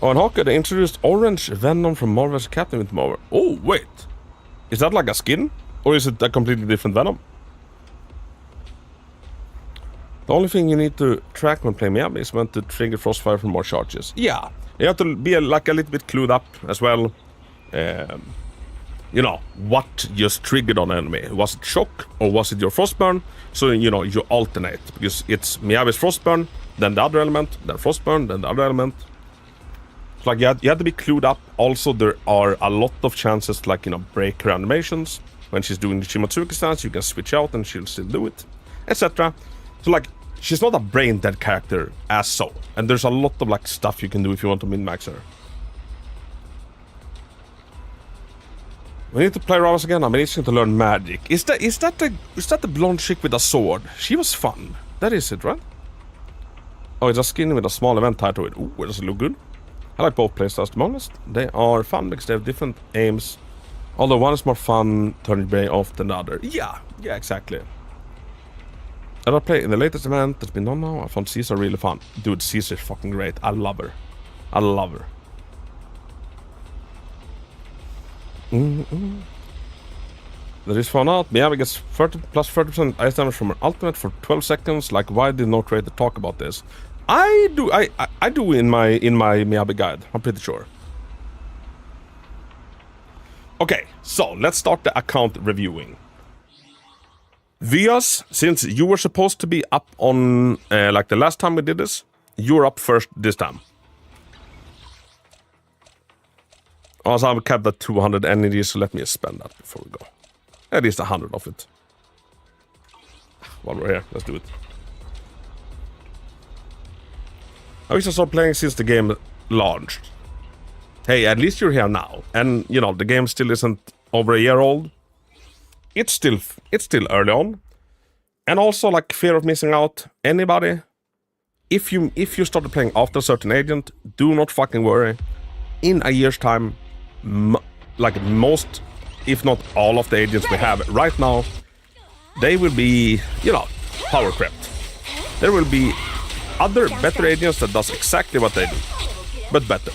Speaker 3: Oh, and Hawker, they introduced Orange Venom from Marvel's Captain with Marvel. Oh, wait. Is that like a skin? Or is it a completely different Venom? The only thing you need to track when playing Miyabi is when to trigger Frostfire for more charges. Yeah, you have to be like a little bit clued up as well. You know, what just triggered on enemy. Was it shock or was it your Frostburn? So, you know, you alternate. Because it's Miyabi's Frostburn, then the other element, then Frostburn, then the other element. So, like, you have to be clued up. Also, there are a lot of chances to, like, you know, break her animations. When she's doing the Shimatsuki stance, you can switch out and she'll still do it, etc. So, like, she's not a brain-dead character as so. And there's a lot of, like, stuff you can do if you want to min-max her. We need to play Ravas again. I'm itching to learn magic. Is that the blonde chick with a sword? She was fun. That is it, right? Oh, it's a skin with a small event tied to it. Ooh, does it look good? I like both playstyles, to be honest. They are fun because they have different aims. Although one is more fun, turning brain off than the other. Yeah, exactly. And I play in the latest event that's been done now. I found Caesar really fun. Dude, Caesar's fucking great. I love her. I love her. There is found out Miyabi gets 30 plus 30% ice damage from her ultimate for 12 seconds. Like, why did no creator talk about this? I do in my Miyabi guide. I'm pretty sure. Okay, so let's start the account reviewing. Vias, since you were supposed to be up on like the last time we did this, you're up first this time. Also, I've kept that 200 energy, so let me spend that before we go. At least 100 of it. While we're here, let's do it. I wish I started playing since the game launched. Hey, at least you're here now. And, you know, the game still isn't over a year old. It's still early on. And also, like, fear of missing out. Anybody, if you started playing after a certain agent, do not fucking worry. In a year's time, like most, if not all of the agents we have right now, they will be, you know, power crept. There will be other better agents that does exactly what they do, but better.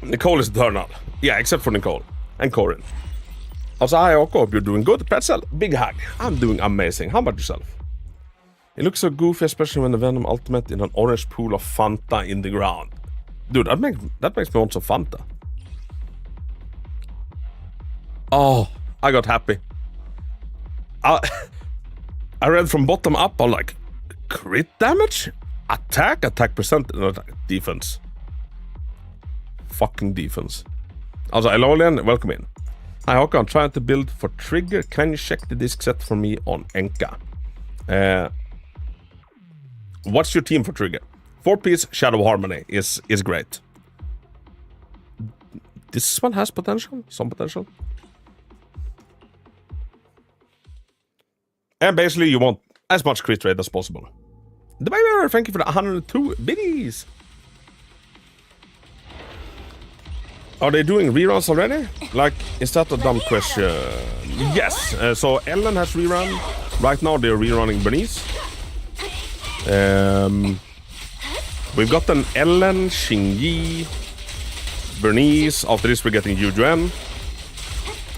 Speaker 3: Nicole is eternal. Yeah, except for Nicole. And Corin. Also, hi, Oko. Hope you're doing good. Pretzel, big hug. I'm doing amazing. How about yourself? It looks so goofy, especially when the Venom Ultimate in an orange pool of Fanta in the ground. Dude, that makes me want some Fanta. Oh, I got happy. I read from bottom up. I'm like, crit damage? Attack percent, no, defense. Fucking defense. Also, Elolian, welcome in. Hi, Håkan, I'm trying to build for Trigger. Can you check the disc set for me on Enka? What's your team for Trigger? 4-piece Shadow Harmony is great. This one has potential, some potential. And basically, you want as much crit rate as possible. The Baby, thank you for the 102 biddies. Are they doing reruns already? Like, is that a dumb question? Yes. So Ellen has rerun. Right now they're rerunning Bernice. We've got an Ellen, Xingyi, Bernice. After this we're getting Yu Juan.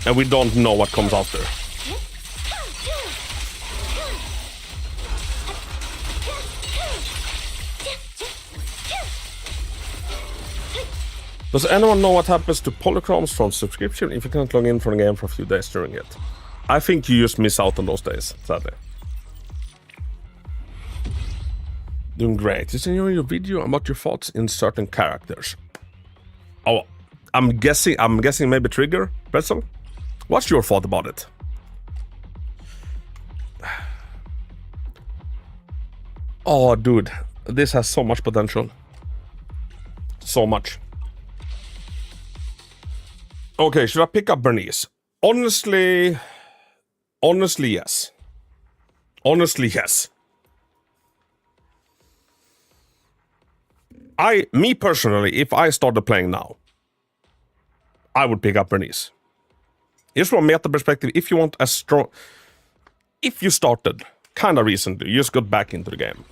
Speaker 3: And we don't know what comes after. Does anyone know what happens to polychromes from subscription if you can't log in from the game for a few days during it? I think you just miss out on those days, sadly. Doing great. Just enjoy your video about your thoughts in certain characters. Oh, I'm guessing maybe Trigger, Pretzel? What's your thought about it? Oh, dude, this has so much potential. So much. Okay, should I pick up Bernice? Honestly, yes. Honestly, yes. Me personally, if I started playing now, I would pick up Bernice. Just from a meta perspective, if you want a strong... If you started kind of recently, you just got back into the game.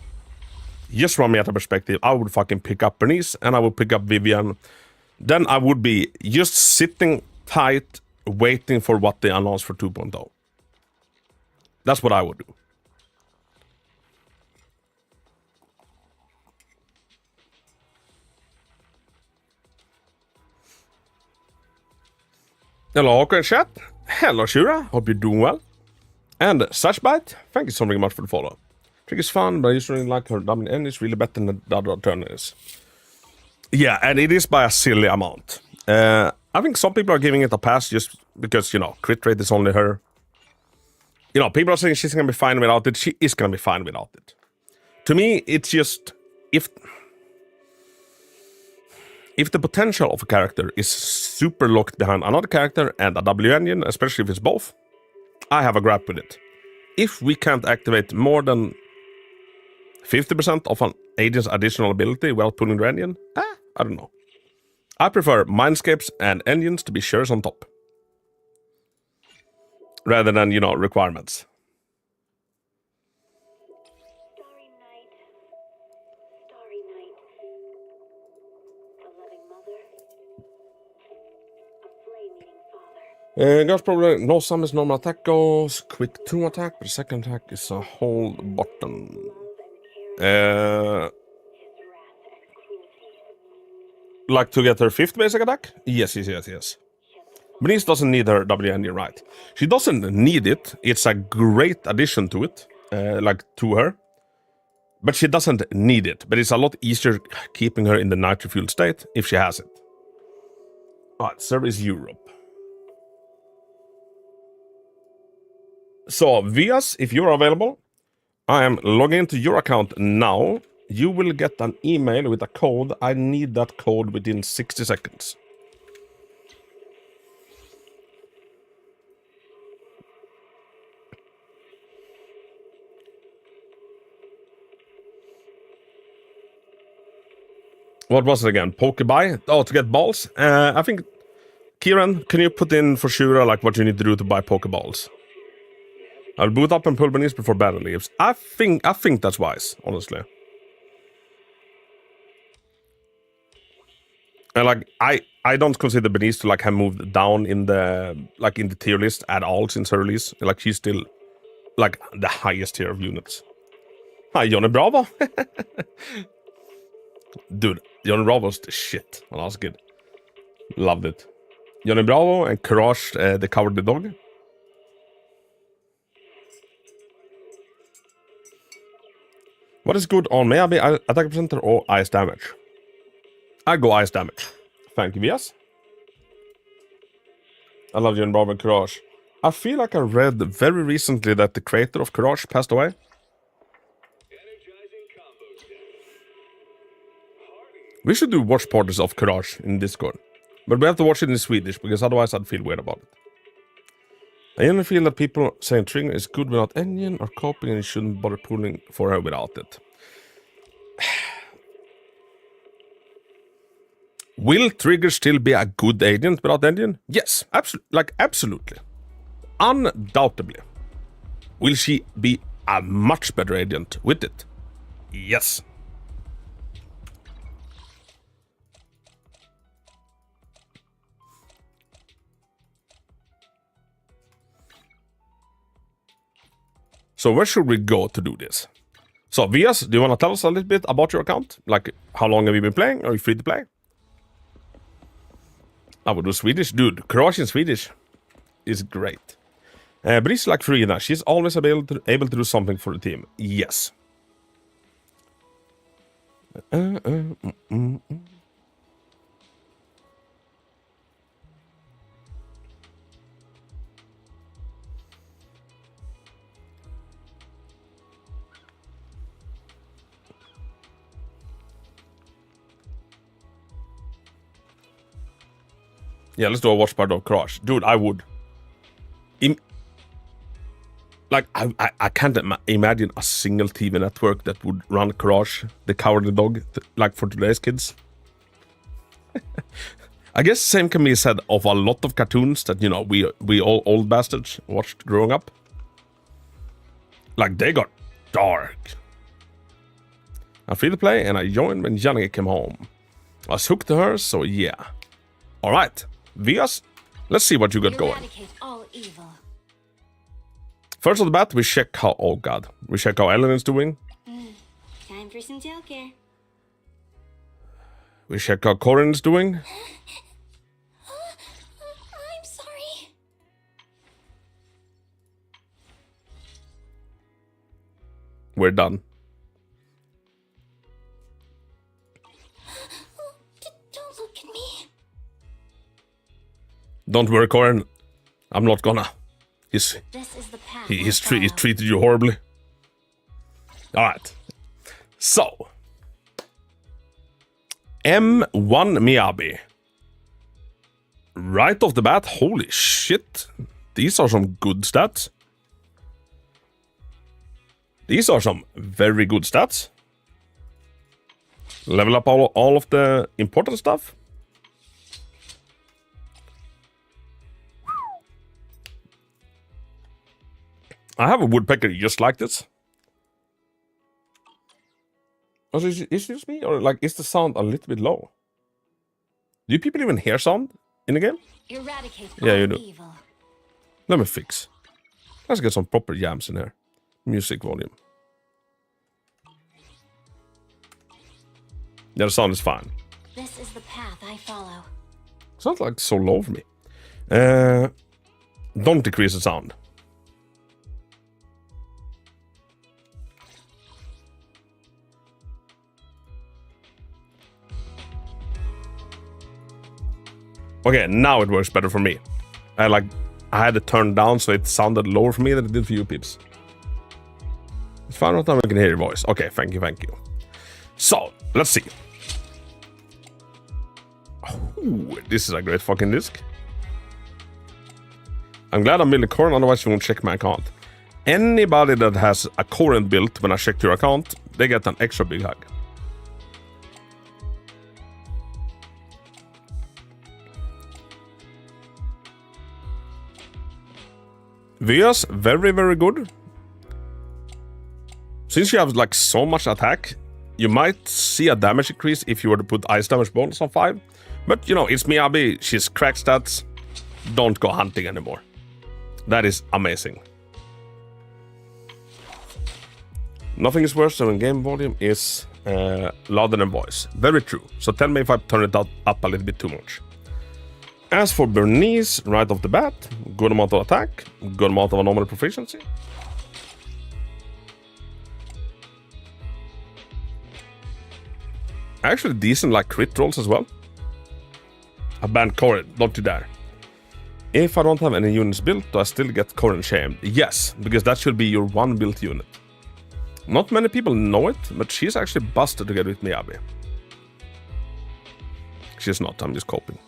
Speaker 3: Just from a meta perspective, I would fucking pick up Bernice and I would pick up Vivian. Then I would be just sitting tight, waiting for what they announce for 2.0. That's what I would do. Hello, Håkan chat. Hello, Shura. Hope you're doing well. And Sashbite, thank you so very much for the follow. Trick is fun, but I just really like her dubbing and it's really better than the other alternatives. Yeah, and it is by a silly amount. I think some people are giving it a pass just because, you know, crit rate is only her. You know, people are saying she's going to be fine without it. She is going to be fine without it. To me, it's just... If the potential of a character is super locked behind another character and a W engine, especially if it's both, I have a grab with it. If we can't activate more than 50% of an agent's additional ability while pulling their engine, I don't know. I prefer mindscapes and engines to be shares on top. Rather than, you know, requirements.
Speaker 5: Starry night. Starry night. The loving mother. A flame-eating father.
Speaker 3: Guys, probably no summons, normal attack goes, quick 2 attack, but the second attack is a hold button. Like to get her 5th basic attack? Yes. Bernice doesn't need her WND, right? She doesn't need it. It's a great addition to it, like to her. But she doesn't need it. But it's a lot easier keeping her in the nitro fuel state if she has it. Alright, Service Europe. So, Vias, if you're available, I am logging into your account now. You will get an email with a code. I need that code within 60 seconds. What was it again? Pokebuy? Oh, to get balls? I think... Kieran, can you put in for sure like what you need to do to buy Pokeballs? I'll boot up and pull Bernice before battle leaves. I think that's wise, honestly. And like I don't consider Bernice to like have moved down in the tier list at all since her release. Like she's still like the highest tier of units. Hi, Johnny Bravo. Dude, Johnny Bravo's the shit. Well, that was good. Loved it. Johnny Bravo and Courage, the Cowardly Dog. What is good on maybe attack percenter or ice damage? I go ice damage. Thank you, yes. I love Johnny Bravo and Courage. I feel like I read very recently that the creator of Courage passed away. We should do watch parties of Courage in Discord. But we have to watch it in Swedish, because otherwise I'd feel weird about it. I only feel that people saying Trigger is good without engine or coping and you shouldn't bother pulling for her without it. Will Trigger still be a good agent without engine? Yes, absolutely. Undoubtedly. Will she be a much better agent with it? Yes. So where should we go to do this? So Vias, do you want to tell us a little bit about your account? Like, how long have you been playing? Are you free to play? I would do Swedish. Dude, Croatian Swedish is great. But it's like Frida. She's always able to do something for the team. Yes. Yeah, let's do a watch party of Crash. Dude, I would. I can't imagine a single TV network that would run Crash, the Cowardly Dog, like for today's kids. I guess same can be said of a lot of cartoons that, you know, we all old bastards watched growing up. Like, they got dark. I'm free to play, and I joined when Johnny came home. I was hooked to her, so yeah. Alright. Vias, let's see what you got going.
Speaker 5: All evil.
Speaker 3: First of the bat, we check how... Oh god. We check how Ellen is doing.
Speaker 5: Time for some tailcare.
Speaker 3: We check how Corin is doing.
Speaker 5: I'm sorry.
Speaker 3: We're done.
Speaker 5: Don't look at me.
Speaker 3: Don't worry, Corin. I'm not gonna.
Speaker 5: This is the path.
Speaker 3: He's treated you horribly. Alright. So. M1 Miyabi. Right off the bat, holy shit. These are some good stats. These are some very good stats. Level up all of the important stuff. I have a woodpecker just like this. Oh, is it just me? Or like, is the sound a little bit low? Do people even hear sound in the game?
Speaker 5: Eradicate
Speaker 3: Yeah,
Speaker 5: all
Speaker 3: you do.
Speaker 5: evil.
Speaker 3: Let me fix. Let's get some proper jams in here. Music volume. Yeah, the sound is fine.
Speaker 5: This is the path I follow.
Speaker 3: It's not like so low for me. Don't decrease the sound. Okay, now it works better for me. I had it turned down so it sounded lower for me than it did for you peeps. It's fine right now we can hear your voice. Okay, thank you. So, let's see. Ooh, this is a great fucking disc. I'm glad I'm building Corin, otherwise you won't check my account. Anybody that has a Corin built when I check your account, they get an extra big hug. Vias, very, very good. Since you have like so much attack, you might see a damage increase if you were to put ice damage bonus on 5. But you know, it's Miyabi, she's crack stats. Don't go hunting anymore. That is amazing. Nothing is worse than when game volume is louder than voice. Very true. So tell me if I turn it up a little bit too much. As for Bernice, right off the bat, good amount of attack, good amount of anomaly proficiency. Actually decent like crit rolls as well. I banned Corin, don't you dare. If I don't have any units built, do I still get Corin shamed? Yes, because that should be your one built unit. Not many people know it, but she's actually busted to get with Miyabi. She's not, I'm just coping.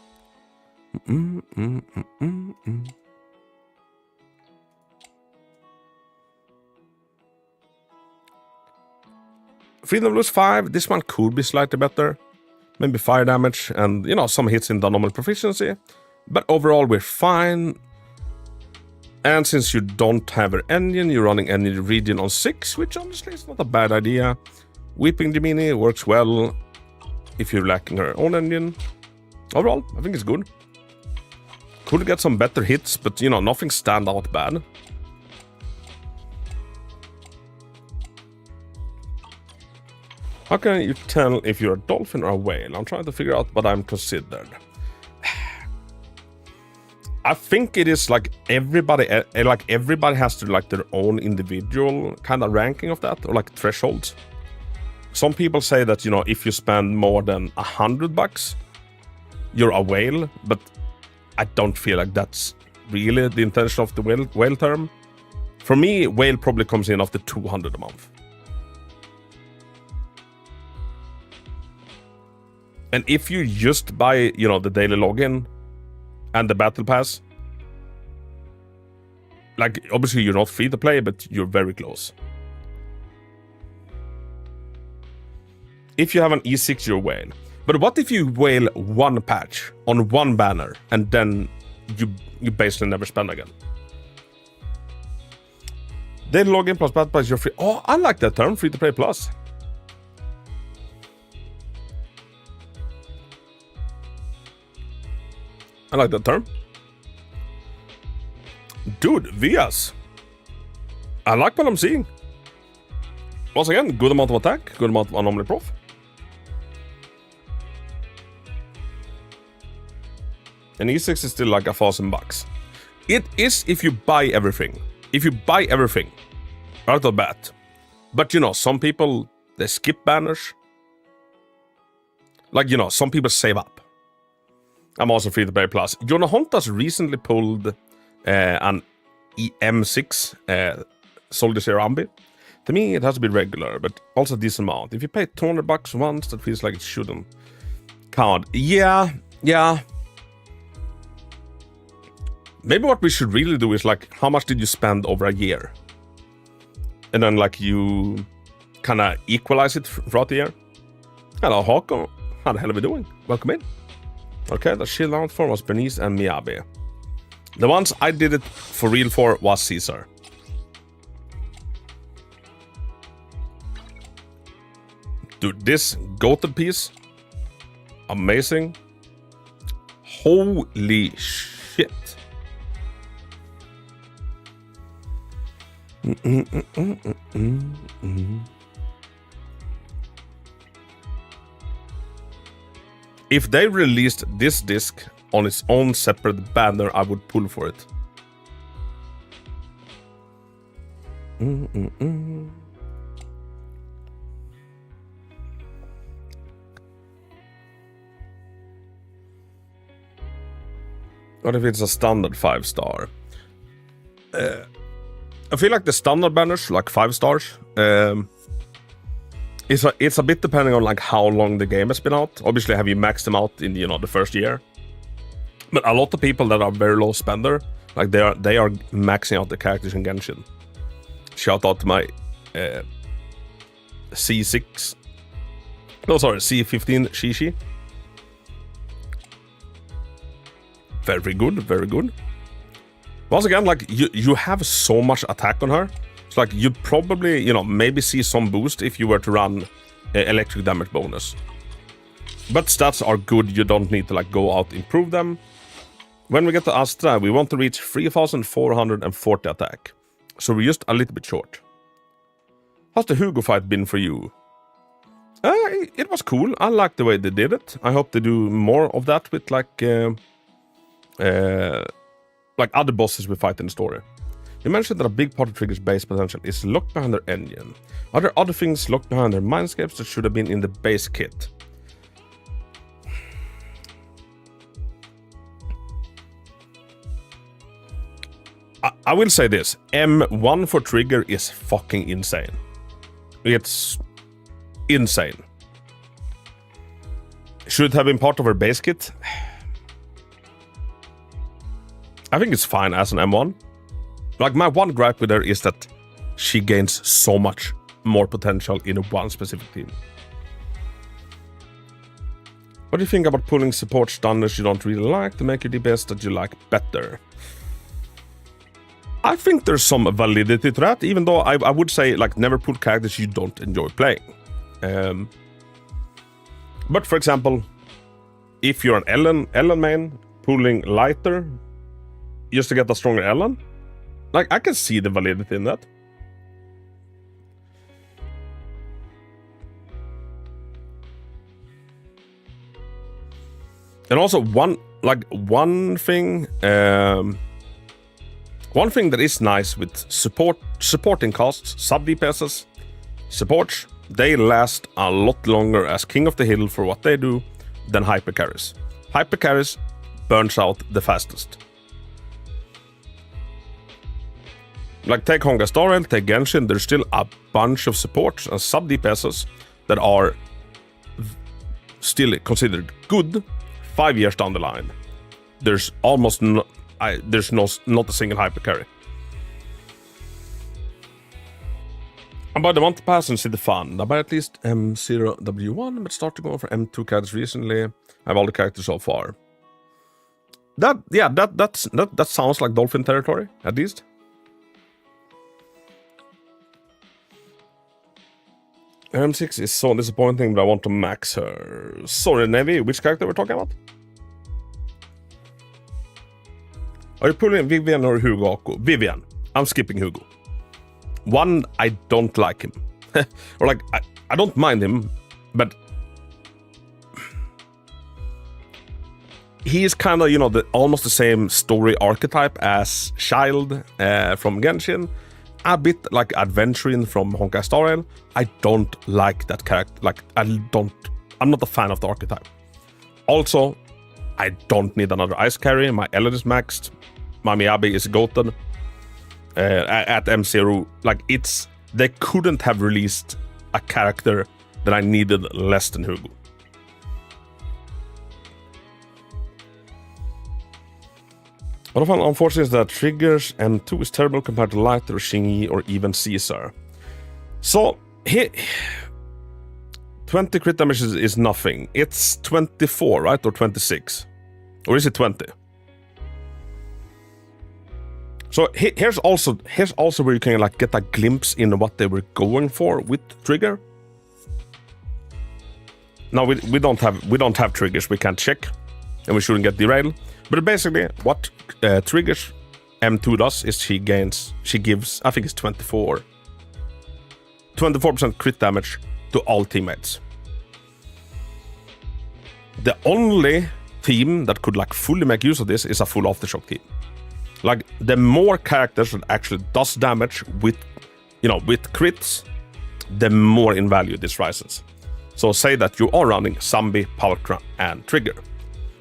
Speaker 3: Freedom lose 5, this one could be slightly better. Maybe fire damage and, you know, some hits in the normal proficiency. But overall we're fine. And since you don't have an engine, you're running energy region on 6, which honestly is not a bad idea. Weeping Gemini works well if you're lacking her own engine. Overall, I think it's good. Could get some better hits, but you know, nothing stand out bad. How can you tell if you're a dolphin or a whale? I'm trying to figure out what I'm considered. I think it is like everybody has to like their own individual kind of ranking of that, or like thresholds. Some people say that, you know, if you spend more than $100, you're a whale, but I don't feel like that's really the intention of the whale term. For me, whale probably comes in after 200 a month. And if you just buy, you know, the daily login and the battle pass, like obviously you're not free to play, but you're very close. If you have an E6, you're whale. But what if you whale one patch on one banner and then you basically never spend again? Daily login plus battle pass, you're free. Oh, I like that term, free to play plus. I like that term. Dude, Vias. I like what I'm seeing. Once again, good amount of attack, good amount of anomaly prof. And E6 is still like $1,000. It is if you buy everything. If you buy everything right off the bat. But you know, some people, they skip banners. Like, you know, some people save up. I'm also free to play plus. Jonah Hontas recently pulled an M6 Soldier Zero Ambi. To me, it has to be regular, but also a decent amount. If you pay $200 once, that feels like it shouldn't count. Yeah. Maybe what we should really do is like, how much did you spend over a year? And then like you kind of equalize it throughout the year. Hello, Håkon. How the hell are we doing? Welcome in. Okay, the shield out for was Bernice and Miyabi. The ones I did it for real for was Caesar. Dude, this goated piece, amazing. Holy shit. If they released this disc on its own separate banner, I would pull for it. What if it's a standard 5-star? I feel like the standard banners, like 5 stars, it's a bit depending on like how long the game has been out. Obviously, have you maxed them out in the first year? But a lot of people that are very low spender, like they are maxing out the characters in Genshin. Shout out to my C15 Shishi. Very good, very good. Once again, like you have so much attack on her. It's like you probably, maybe see some boost if you were to run electric damage bonus. But stats are good, you don't need to like go out and improve them. When we get to Astra, we want to reach 3,440 attack. So we're just a little bit short. How's the Hugo fight been for you? It was cool. I like the way they did it. I hope they do more of that with like other bosses we fight in the story. You mentioned that a big part of Trigger's base potential is locked behind their engine. Are there other things locked behind their mindscapes that should have been in the base kit? I will say this. M1 for Trigger is fucking insane. It's insane. Should it have been part of her base kit? I think it's fine as an M1. Like, my one gripe with her is that she gains so much more potential in one specific team. What do you think about pulling support stunners you don't really like to make your DPS that you like better? I think there's some validity to that, even though I would say, like, never pull characters you don't enjoy playing. But for example, if you're an Ellen main, pulling lighter just to get a stronger Ellen, like, I can see the validity in that. And also one thing that is nice with supporting costs, sub-DPSs, supports, they last a lot longer as King of the Hill for what they do than hyper carries. Hyper carries burns out the fastest. Like, take Honga Star Rail, take Genshin, there's still a bunch of supports and sub-DPSs that are still considered good 5 years down the line. There's almost not a single hyper carry. I bought the Monty Pass and City Fun. I buy at least M0W1, but started going for M2 characters recently. I have all the characters so far. That sounds like Dolphin territory, at least. M6 is so disappointing, but I want to max her. Sorry, Navy, which character we're talking about? Are you pulling Vivian or Hugo Aku? Vivian. I'm skipping Hugo. One, I don't like him. Or like, I don't mind him, but he is kind of, almost the same story archetype as Child from Genshin. A bit like Adventuring from Honkai Star Rail. I don't like that character. Like, I'm not a fan of the archetype. Also, I don't need another ice carry. My Ellen is maxed. My Miyabi is goated. At M0, like, they couldn't have released a character that I needed less than Hugo. What I find unfortunate is that Triggers M2 is terrible compared to Lighter, Shingy, or even Caesar. So, 20 crit damage is nothing. It's 24, right? Or 26? Or is it 20? So here's also where you can like get a glimpse in what they were going for with Trigger. Now we don't have triggers, we can't check, and we shouldn't get derailed. But basically, what Triggers M2 does is she gives, I think it's 24% crit damage to all teammates. The only team that could like fully make use of this is a full Aftershock team. Like the more characters that actually does damage with, with crits, the more in value this rises. So say that you are running Zombie, Power Crown, and Trigger.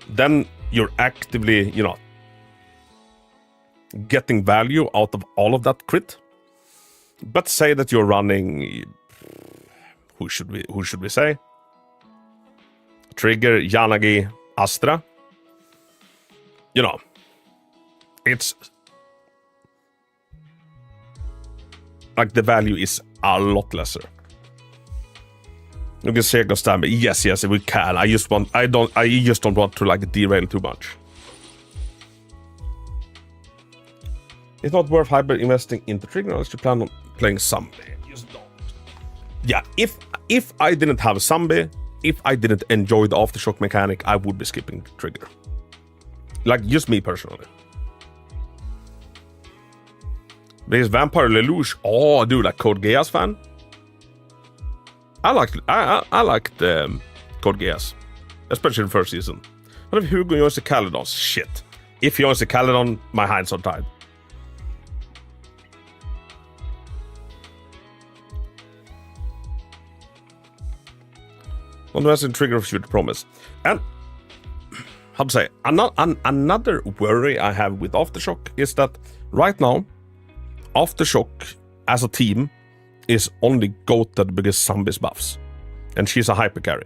Speaker 3: Then you're actively, getting value out of all of that crit. But say that you're running, who should we say? Trigger, Yanagi, Astra. It's like the value is a lot lesser. You can say stand, but yes, we can. I just don't want to like derail too much. It's not worth hyper investing into Trigger unless you plan on playing Zombie. Just don't. Yeah, if I didn't have Zombie, if I didn't enjoy the Aftershock mechanic, I would be skipping Trigger. Like just me personally. There's Vampire Lelouch. Oh, dude, like Code Geass fan. I liked Code Geass, especially the first season. What if Hugo joins the Caledon? Shit. If he joins the Caledon, my hands are tied. On the Western Trigger of Future Promise. And how to say, another worry I have with Aftershock is that right now, Aftershock as a team is only goated because Zombies buffs. And she's a hyper carry.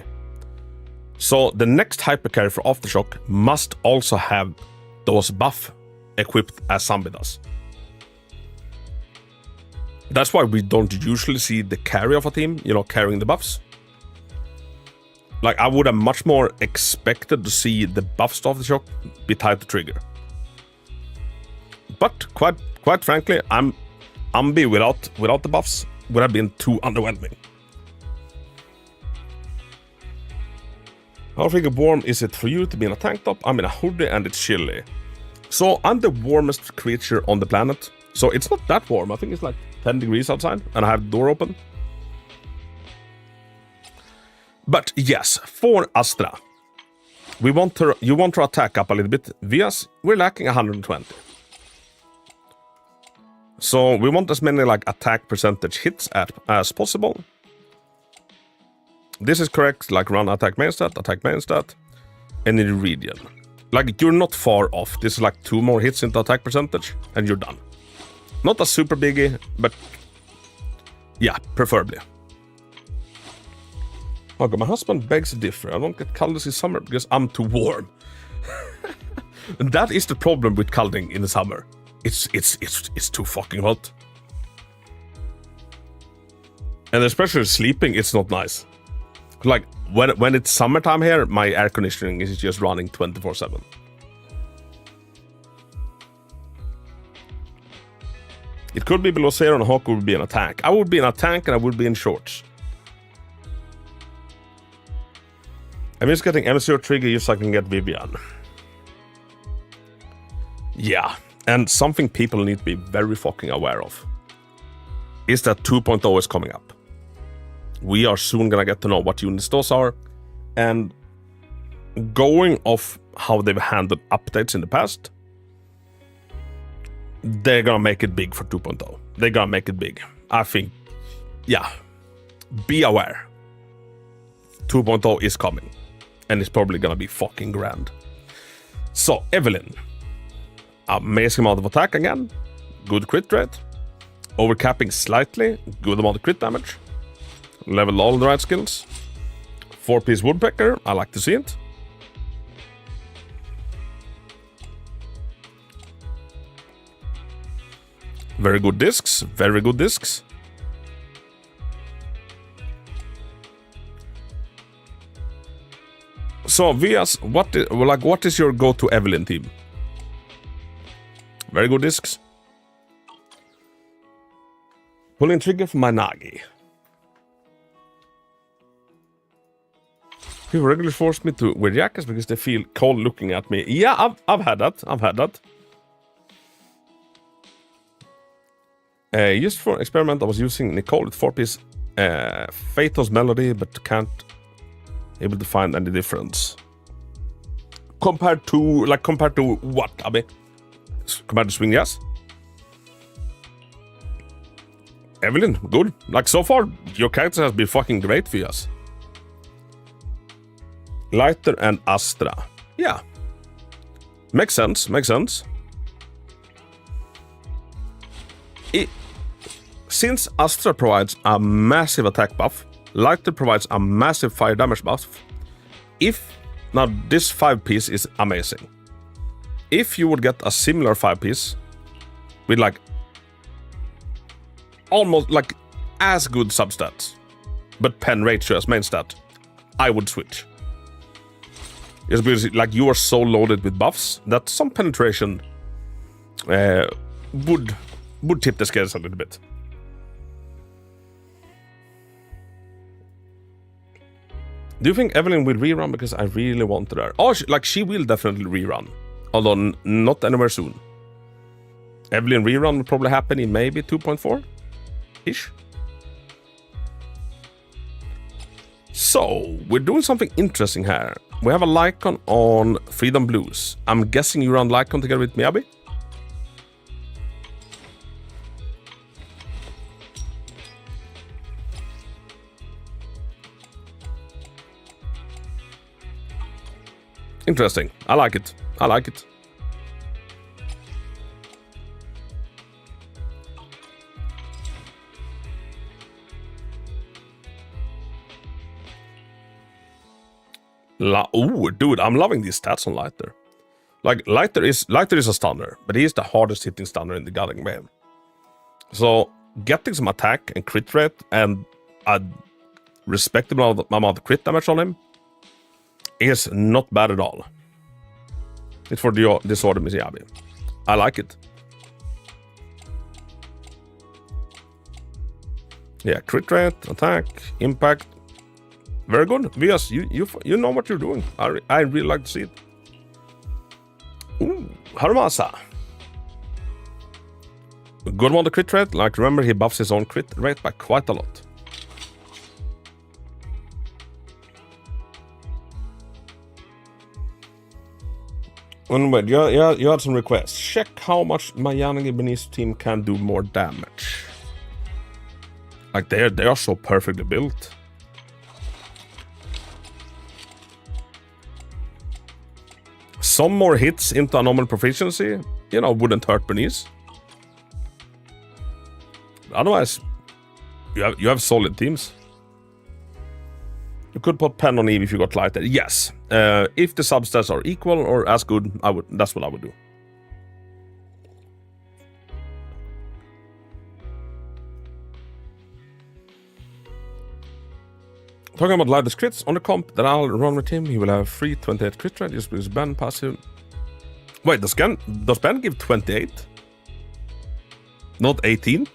Speaker 3: So the next hyper carry for Aftershock must also have those buff equipped as Zombie does. That's why we don't usually see the carry of a team, carrying the buffs. Like, I would have much more expected to see the buffs to Aftershock be tied to Trigger. But quite frankly, Ambi without the buffs would have been too underwhelming. How freaking warm is it for you to be in a tank top? I'm in a hoodie and it's chilly. So I'm the warmest creature on the planet. So it's not that warm. I think it's like 10 degrees outside and I have the door open. But yes, for Astra, you want to attack up a little bit. Vias, we're lacking 120. So we want as many like attack percentage hits as possible. This is correct, like run attack main stat, and in the region. Like you're not far off. This is like 2 more hits into attack percentage and you're done. Not a super biggie, but yeah, preferably. Okay, my husband begs to differ. I don't get cuddles in summer because I'm too warm. And that is the problem with cuddling in the summer. It's too fucking hot. And especially sleeping, it's not nice. Like, when it's summertime here, my air conditioning is just running 24/7. It could be below 0 and Hawk would be in a tank. I would be in a tank and I would be in shorts. I'm just getting M0 Trigger just so I can get Vivian. Yeah. And something people need to be very fucking aware of is that 2.0 is coming up. We are soon gonna get to know what units those are, and going off how they've handled updates in the past, they're gonna make it big for 2.0. They're gonna make it big. I think, yeah, be aware. 2.0 is coming, and it's probably gonna be fucking grand. So, Evelyn. Amazing amount of attack again. Good crit rate. Overcapping slightly. Good amount of crit damage. Level all the right skills. 4-piece woodpecker. I like to see it. Very good discs. Very good discs. So, Vias, what is your go-to Evelyn team? Very good discs. Pulling trigger for my Nagi. People regularly force me to wear jackets because they feel cold looking at me. Yeah, I've had that. Just for experiment, I was using Nicole with 4-piece Phaetos melody, but can't able to find any difference. Compared to what, Abby? Compared to swing, yes. Evelyn, good. Like so far, your character has been fucking great for us. Lighter and Astra. Yeah. Makes sense, makes sense. Since Astra provides a massive attack buff, Lighter provides a massive fire damage buff. Now this 5-piece is amazing. If you would get a similar 5-piece with like almost like as good substats, but pen ratio as main stat, I would switch. It's because like you are so loaded with buffs that some penetration would tip the scales a little bit. Do you think Evelyn will rerun? Because I really wanted her. Oh, she will definitely rerun. Although not anywhere soon. Evelyn rerun will probably happen in maybe 2.4-ish. So, we're doing something interesting here. We have a Lycon on Freedom Blues. I'm guessing you run Lycon together with me, Abby? Interesting. I like it. I like it. Ooh, dude, I'm loving these stats on Lighter. Like, Lighter is a stunner, but he is the hardest hitting stunner in the Guiding Wave. So, getting some attack and crit rate and a respectable amount of crit damage on him is not bad at all. It's for the Disorder Miyabi. I like it. Yeah, crit rate, attack, impact. Very good. Vias, you know what you're doing. I really like to see it. Ooh, Harumasa. Good one, the crit rate. Like, remember, he buffs his own crit rate by quite a lot. Anyway, you had some requests. Check how much my Yanagi Benice team can do more damage. Like, they are so perfectly built. Some more hits into a normal proficiency, wouldn't hurt Benice. Otherwise, you have solid teams. You could put pen on Eve if you got Lighter. Yes. If the substats are equal or as good, that's what I would do. Talking about Lighter's crits, on the comp that I'll run with him, he will have free 28 crit rate just with his ban passive. Wait, does Ben give 28? Not 18?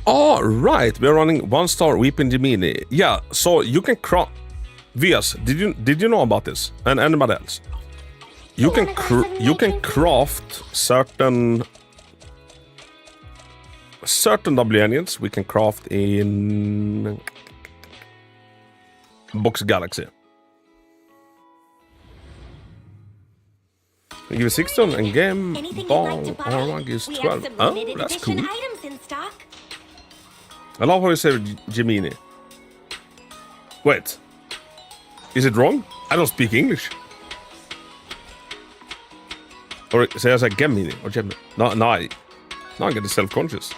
Speaker 3: Oh, right. We're running 1-star Weeping Gemini. Yeah, so you can craft... Vias, did you know about this? And anybody else? You can craft certain W engines we can craft in Box Galaxy. I give 16 and game ball armor gives 12. Oh, that's cool. I love how you say Gemini. Wait. Is it wrong? I don't speak English. Or say I say Gemini or Gemini. No, now I'm getting self-conscious.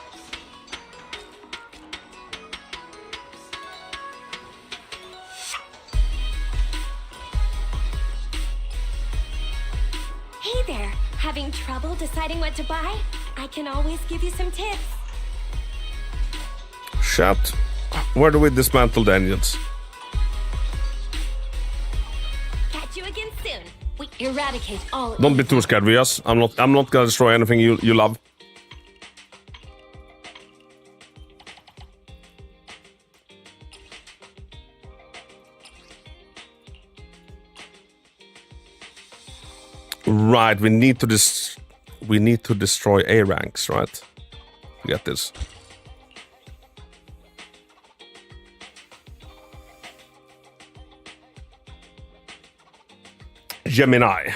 Speaker 5: Hey there, having trouble deciding what to buy? I can always give you some tips.
Speaker 3: Chat. Where do we dismantle the engines?
Speaker 5: Catch you again soon. We eradicate all.
Speaker 3: Don't be too scared, Vias. I'm not gonna destroy anything you love. Right, we need to destroy A ranks, right? Get this. Gemini.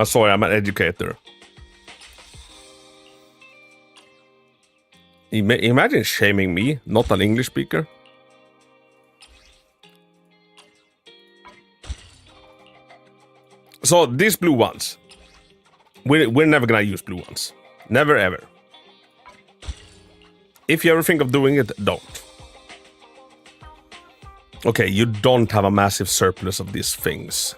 Speaker 3: Sorry, I'm an educator. Imagine shaming me, not an English speaker. So these blue ones, we're never gonna use blue ones. Never ever. If you ever think of doing it, don't. Okay, you don't have a massive surplus of these things.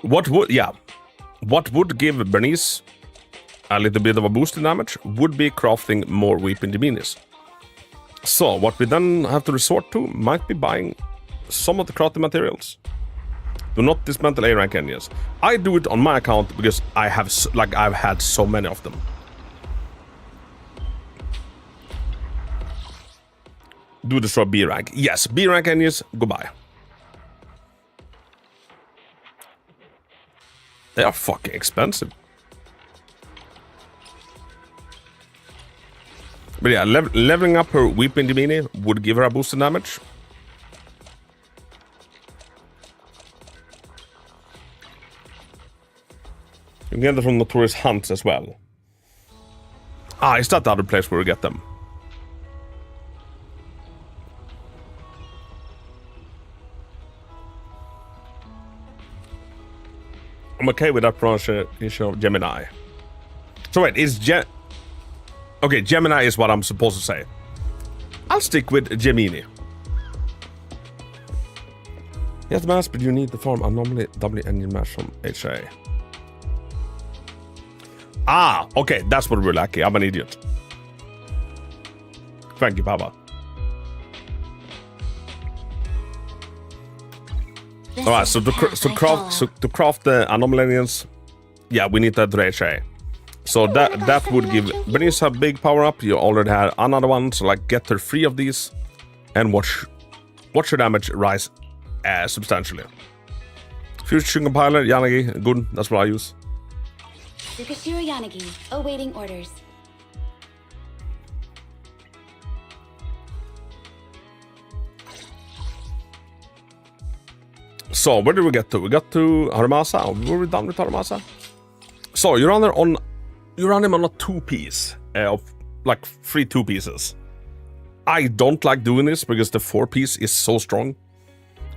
Speaker 3: What would give Bernice a little bit of a boost in damage would be crafting more weeping diminis. So what we then have to resort to might be buying some of the crafting materials. Do not dismantle A rank engines. I do it on my account because I have I've had so many of them. Do destroy B rank. Yes, B rank engines, goodbye. They are fucking expensive. But yeah, leveling up her Weeping Dimini would give her a boost in damage. You can get them from Notorious Hunts as well. Ah, is that the other place where we get them? I'm okay with that pronunciation of Gemini. So wait, okay, Gemini is what I'm supposed to say. I'll stick with Gemini. Yes, mass, but you need to farm anomaly W engine mash from HA. Ah, okay, that's what we're lacking. I'm an idiot. Thank you, Papa. Alright, so to craft the anomaly engines, yeah, we need that to HA. So that would give Bernice a big power up. You already had another one, so like get her 3 of these and watch your damage rise substantially. Future compiler, Yanagi, good, that's what I use.
Speaker 5: Sukashiro Yanagi, awaiting orders.
Speaker 3: So where did we get to? We got to Haramasa. Were we done with Haramasa? So you run him on a 2-piece of like 3 2-pieces. I don't like doing this because the 4-piece is so strong.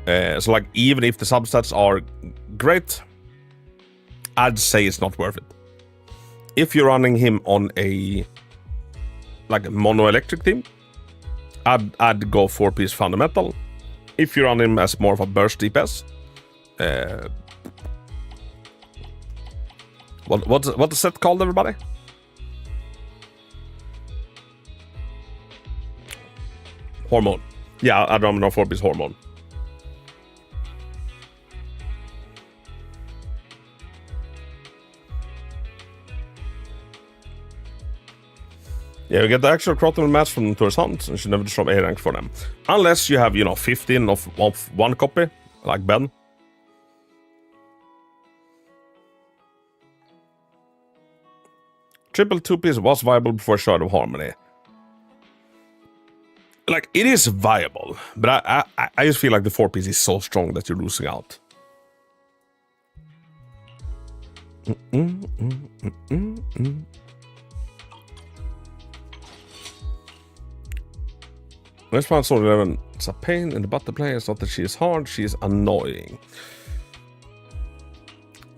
Speaker 3: So like even if the substats are great, I'd say it's not worth it. If you're running him on a like mono electric team, I'd go 4-piece fundamental. If you run him as more of a burst DPS, what's the set called, everybody? Hormone. Yeah, I'd run him on 4-piece hormone. Yeah, you get the actual crafting mats from Notorious Hunt, and you should never destroy A rank for them. Unless you have, 15 of one copy, like Ben. Triple 2-piece was viable before Shard of Harmony. Like, it is viable, but I just feel like the 4-piece is so strong that you're losing out. Next one, Sword 11. It's a pain in the butt to play. It's not that she is hard, she is annoying.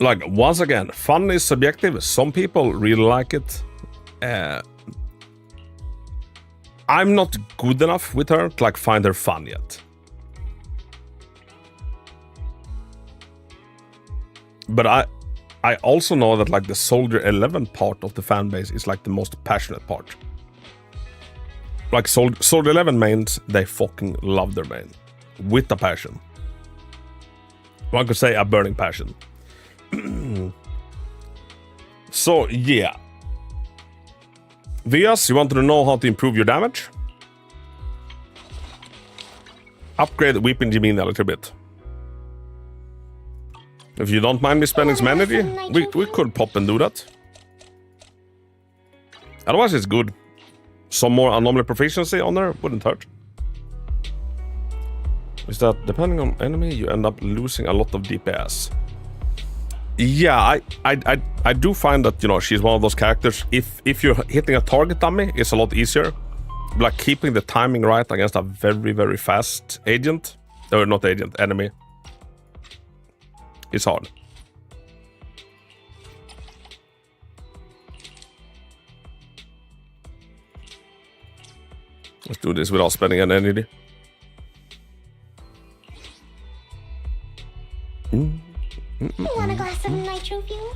Speaker 3: Like, once again, fun is subjective. Some people really like it. I'm not good enough with her to like find her fun yet. But I also know that like the Soldier 11 part of the fan base is like the most passionate part. Like Soldier 11 mains, they fucking love their main. With a passion. One could say a burning passion. So, yeah. Vias, you wanted to know how to improve your damage? upgrade Weeping Jimmy a little bit. If you don't mind me spending some energy, we could pop and do that. Otherwise, it's good. Some more anomaly proficiency on there wouldn't hurt. Is that depending on enemy, you end up losing a lot of DPS? Yeah, I do find that, you know, she's one of those characters. If you're hitting a target dummy, it's a lot easier. Like keeping the timing right against a very, very fast agent, or not agent, enemy, it's hard. Let's do this without spending an energy.
Speaker 5: You want a glass of nitro fuel?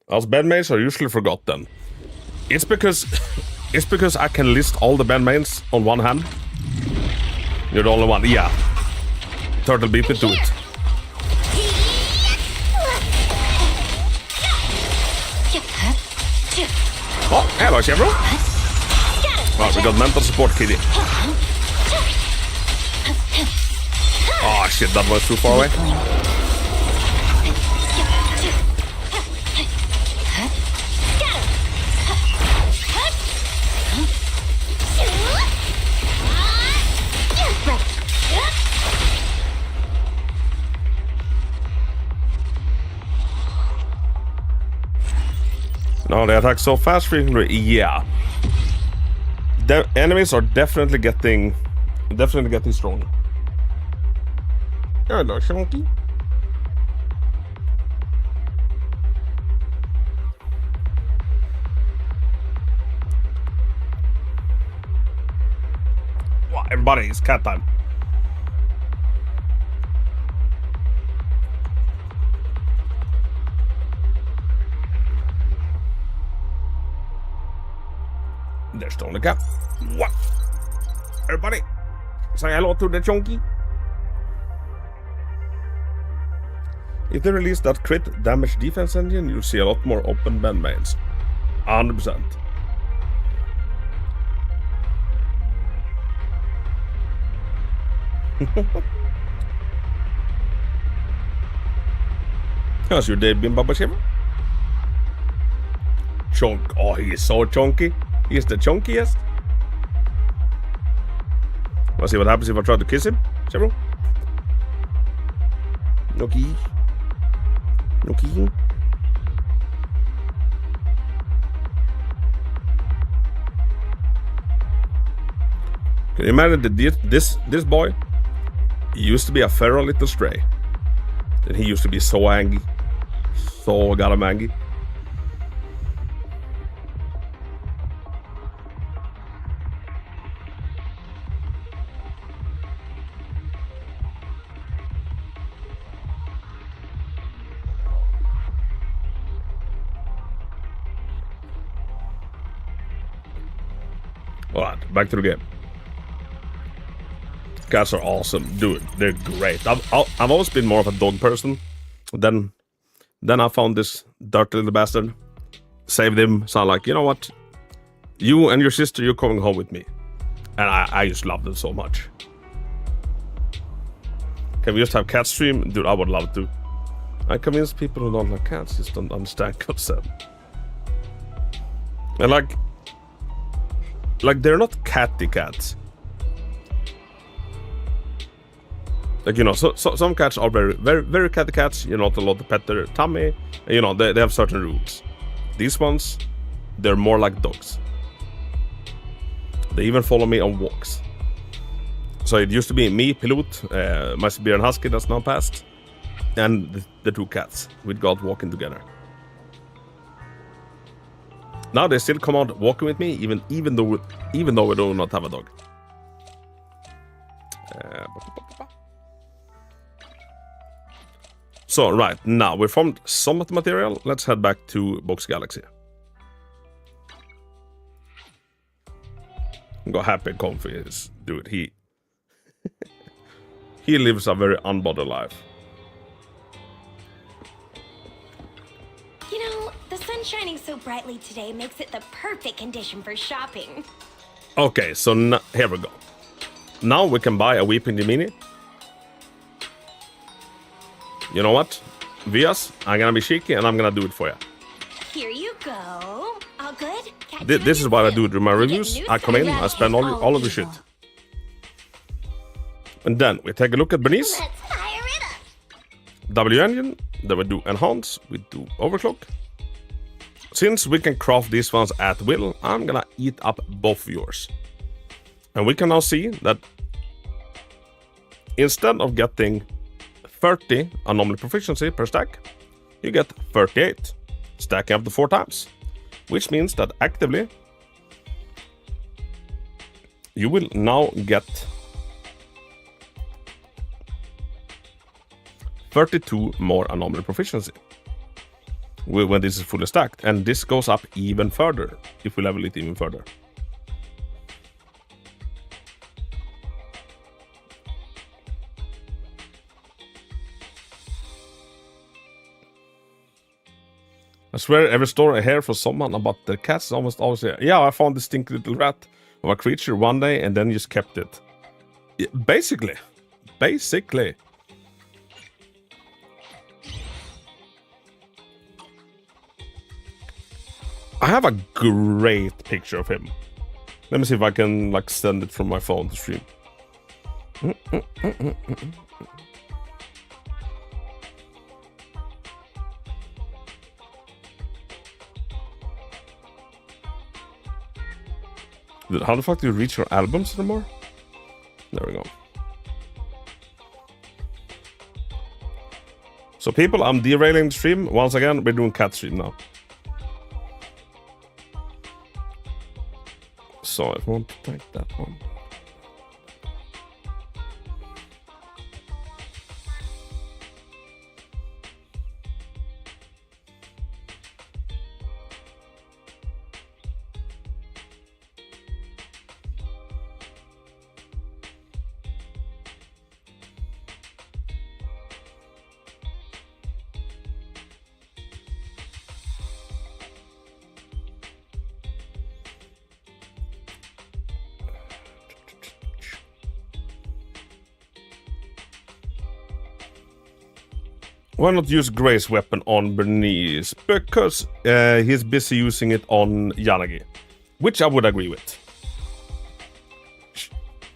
Speaker 3: Us band mains are usually forgotten. It's because I can list all the band mains on one hand. You're the only one. Yeah. Turtle beat me to it. Oh, hello, Chevron. Right, we got mental support, kitty. Oh shit, that was too far away. No, they attack so fast frequently. Yeah. The enemies are definitely getting stronger. Hello, Shonky. Wow, everybody, it's cat time. There's the only cat. What? Everybody, say hello to the chunky. If they release that crit damage defense engine, you'll see a lot more open band mains. 100%. How's your day been, Baba Shiva? Chunk. Oh, he is so chunky. He is the chunkiest. Let's see what happens if I try to kiss him, Shiva. Noki. Noki. Can you imagine that this boy? He used to be a feral little stray. And he used to be so angry. So goddamn angry. Alright, back to the game. Cats are awesome, dude. They're great. I've always been more of a dog person. Then I found this dirty little bastard. Saved him. So I'm like, you know what? You and your sister, you're coming home with me. And I just love them so much. Can we just have cat stream? Dude, I would love to. I convince people who don't like cats just don't understand concept. And like they're not catty cats. Like, you know, so some cats are very, very, very catty cats. You're not allowed to pet their tummy. And, you know, they have certain rules. These ones, they're more like dogs. They even follow me on walks. So it used to be me, Pilot, my Siberian Husky that's now passed, and the two cats. We'd go out walking together. Now they still come out walking with me, even though we do not have a dog. So right now we found some of the material. Let's head back to Box Galaxy. Got happy, comfy, dude. He lives a very unbothered life.
Speaker 5: You know, the sun sun shining so brightly today makes it the perfect condition for shopping.
Speaker 3: Okay, so here we go. Now we can buy a Weeping Gemini. You know what? Vias, I'm gonna be cheeky and I'm gonna do it for you.
Speaker 5: Here you go. All good?
Speaker 3: This is what I do with my reviews. I come in, I spend all of the shit. And then we take a look at Bernice.
Speaker 5: Let's fire it up.
Speaker 3: W engine, then we do enhance, we do overclock. Since we can craft these ones at will, I'm gonna eat up both yours. And we can now see that instead of getting 30 anomaly proficiency per stack, you get 38, stacking up to 4 times. Which means that actively, you will now get 32 more anomaly proficiency when this is fully stacked, and this goes up even further if we level it even further. I swear every story I hear from someone about their cats is almost always here. Yeah, I found this stinky little rat of a creature one day and then just kept it. Yeah, basically. I have a great picture of him. Let me see if I can like send it from my phone to stream. How the fuck do you reach your albums anymore? There we go. So people, I'm derailing the stream. Once again, we're doing cat stream now. So I want to take that one. Why not use Gray's weapon on Bernice? Because he's busy using it on Yanagi. Which I would agree with.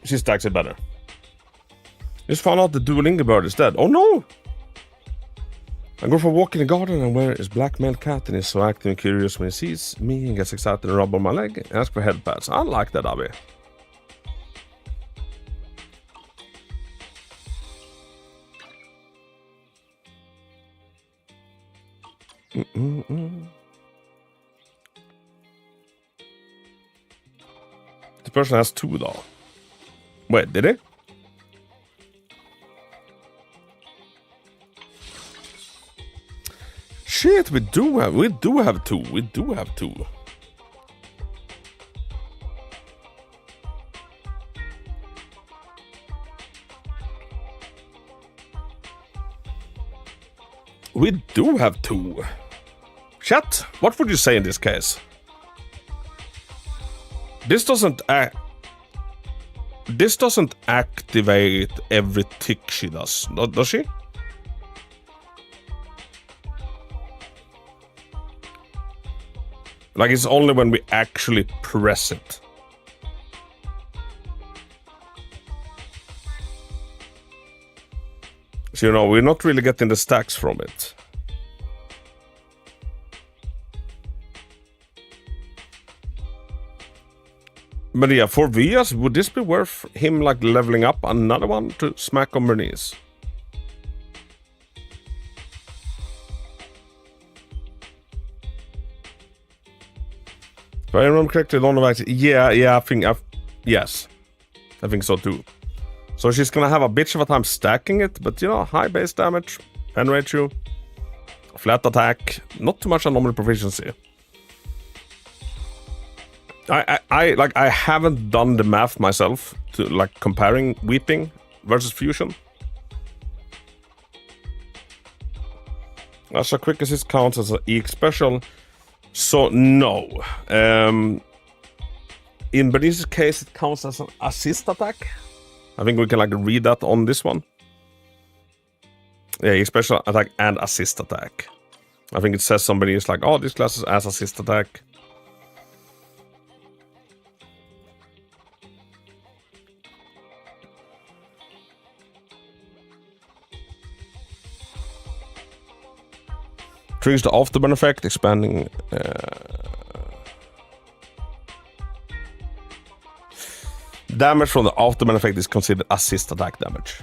Speaker 3: She stacks it better. Just found out the dueling bird is dead. Oh no! I go for a walk in the garden and where is black male cat and he's so active and curious when he sees me and gets excited and rub on my leg and asks for head pats. I like that, Abby. The person has 2 though. Wait, did he? Shit, we do have 2. We do have 2. We do have 2. Chat, what would you say in this case? This doesn't activate every tick she does, does she? Like it's only when we actually press it. So, you know, we're not really getting the stacks from it. But yeah, for Vias, would this be worth him like leveling up another one to smack on Bernice? If I remember correctly, I think yes. I think so too. So she's gonna have a bitch of a time stacking it, but you know, high base damage, pen ratio, flat attack, not too much anomaly proficiency. I haven't done the math myself to like comparing Weeping versus Fusion. As a quick assist counts as an EX special. So no. In Bernice's case, it counts as an assist attack. I think we can like read that on this one. Yeah, special attack and assist attack. I think it says somebody is like, oh, this class is as assist attack. Triggers the afterburn effect, expanding. Damage from the afterburn effect is considered assist attack damage.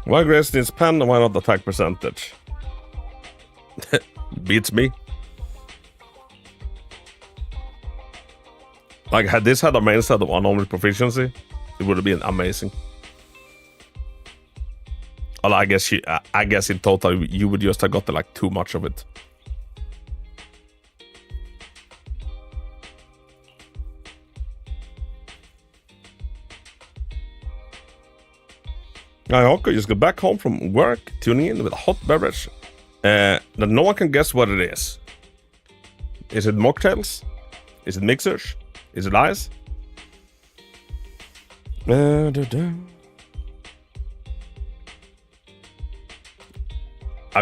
Speaker 3: Why grace this pen and why not attack percentage? Beats me. Like, had this had a main set of unarmed proficiency, it would have been amazing. Well, I guess in total you would just have got like too much of it. I hope you just got back home from work, tuning in with a hot beverage that no one can guess what it is. Is it mocktails? Is it mixers? Is it ice? I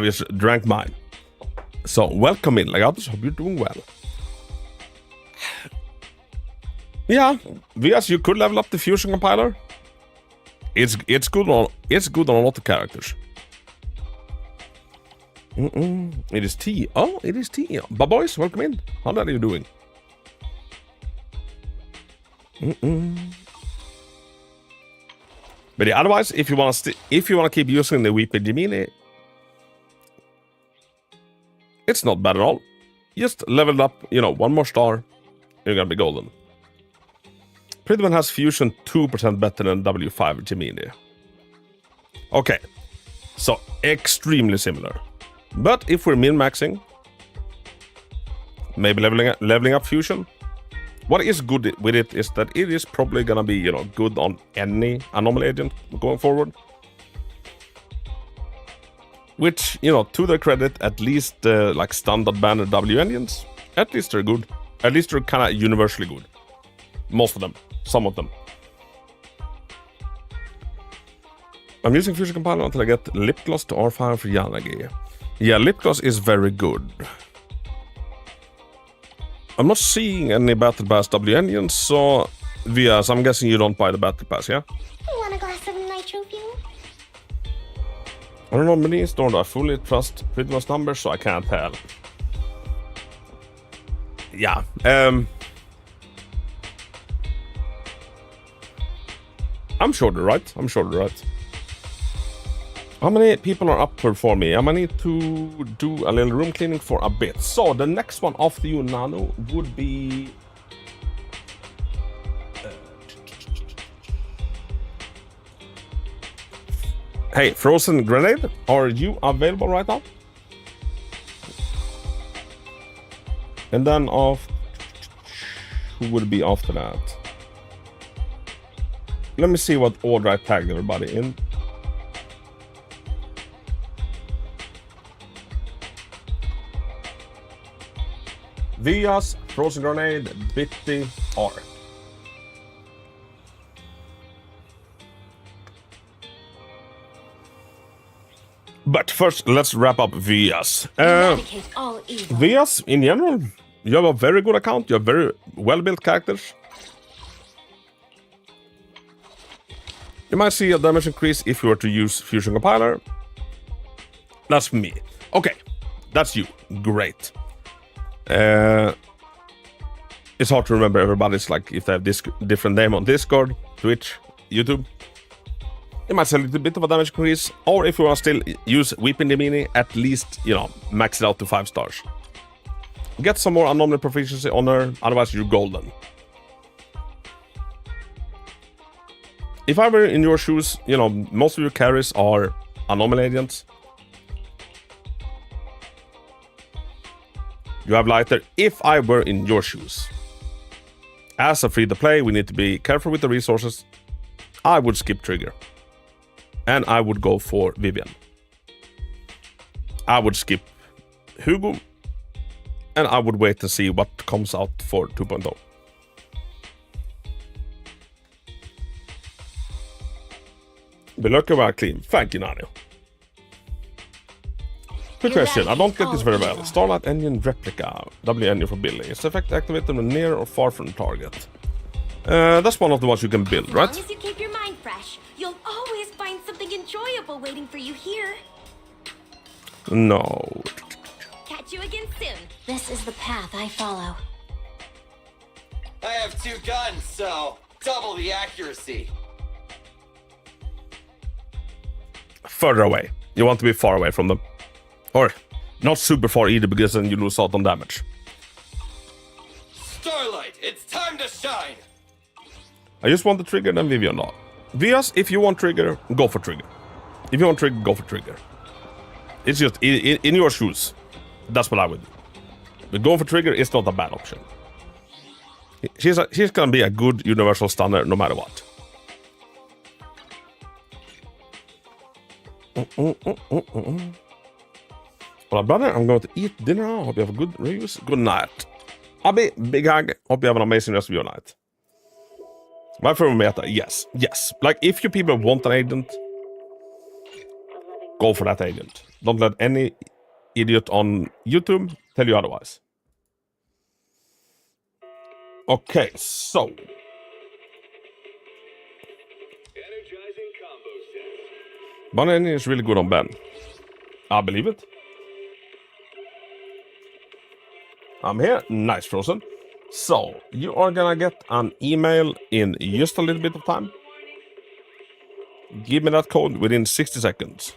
Speaker 3: just drank mine. So welcome in, Legatus. Hope you're doing well. Yeah, Vias, you could level up the fusion compiler. It's good on a lot of characters. It is tea. Oh, it is tea. But boys, welcome in. How are you doing? But yeah, otherwise, if you wanna keep using the Weeping Gemini, it's not bad at all. Just level up, one more star, you're gonna be golden. Pretty one has fusion 2% better than W5 Gemini. Okay, so extremely similar. But if we're min-maxing, maybe leveling up fusion. What is good with it is that it is probably gonna be, good on any anomaly agent going forward. Which, to their credit, at least like standard banner W engines, at least they're good. At least they're kind of universally good. Most of them. Some of them. I'm using Fusion Compiler until I get Lip Gloss to R5 for Yanagi. Yeah, Lip Gloss is very good. I'm not seeing any Battle Pass W engines, so Vias, I'm guessing you don't buy the Battle Pass, yeah?
Speaker 5: Want a glass of nitro fuel?
Speaker 3: I don't know, Benice, nor do I fully trust Pridman's numbers, so I can't tell. Yeah, I'm sure they're right. How many people are up for me? I might need to do a little room cleaning for a bit. So the next one after you, Nano, would be... Hey, Frozen Grenade, are you available right now? And then who would be after that? Let me see what order I tagged everybody in. Vias, Frozen Grenade, Bitty, R. But first, let's wrap up Vias.
Speaker 6: Eradicate all evil.
Speaker 3: Vias, in general, you have a very good account. You have very well-built characters. You might see a damage increase if you were to use Fusion Compiler. That's me. Okay, that's you. Great. It's hard to remember everybody's, like, if they have this different name on Discord, Twitch, YouTube. You might see a little bit of a damage increase, or if you want to still use Weeping Gemini, at least, max it out to 5 stars. Get some more anomaly proficiency on her, otherwise you're golden. If I were in your shoes, most of your carries are anomaly agents. You have lighter. If I were in your shoes, as a free-to-play, we need to be careful with the resources. I would skip Trigger. And I would go for Vivian. I would skip Hugo. And I would wait to see what comes out for 2.0. Be lucky about clean. Thank you, Nano. Quick question. I don't get this very well. Starlight Engine Replica. W engine for building. Is the effect activated when near or far from the target? That's one of the ones you can build, right?
Speaker 5: As long as you keep your mind fresh, you'll always find something enjoyable waiting for you here.
Speaker 3: No.
Speaker 5: Catch you again soon.
Speaker 6: This is the path I follow.
Speaker 7: I have 2 guns, so double the accuracy.
Speaker 3: Further away. You want to be far away from them. Or not super far either, because then you lose out on damage.
Speaker 7: Starlight, it's time to shine!
Speaker 3: I just want the Trigger, then Vivian not. Vias, if you want Trigger, go for Trigger. If you want Trigger, go for Trigger. It's just in your shoes. That's what I would do. But going for Trigger is not a bad option. She's gonna be a good universal stunner no matter what. Well, brother, I'm going to eat dinner now. Hope you have a good reviews. Good night. Abby, big hug. Hope you have an amazing rest of your night. My favorite meta, yes. Yes. Like, if you people want an agent, go for that agent. Don't let any idiot on YouTube tell you otherwise. Okay, so. Bunny is really good on Ben. I believe it. I'm here. Nice, Frozen. So, you are gonna get an email in just a little bit of time. Give me that code within 60 seconds.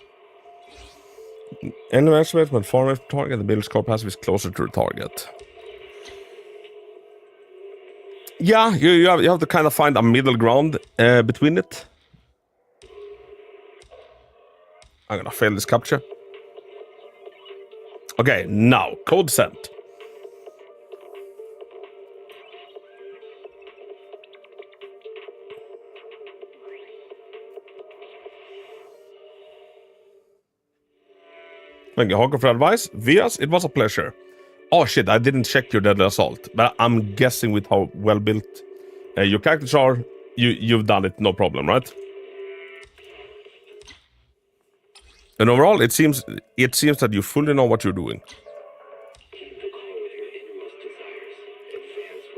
Speaker 3: Any estimate when far away from target, the build score passive is closer to the target. Yeah, you have to kind of find a middle ground between it. I'm gonna fail this capture. Okay, now, code sent. Thank you, Hawker, for advice. Vias, it was a pleasure. Oh shit, I didn't check your Deadly Assault, but I'm guessing with how well built your characters are, you've done it no problem, right? And overall, it seems that you fully know what you're doing.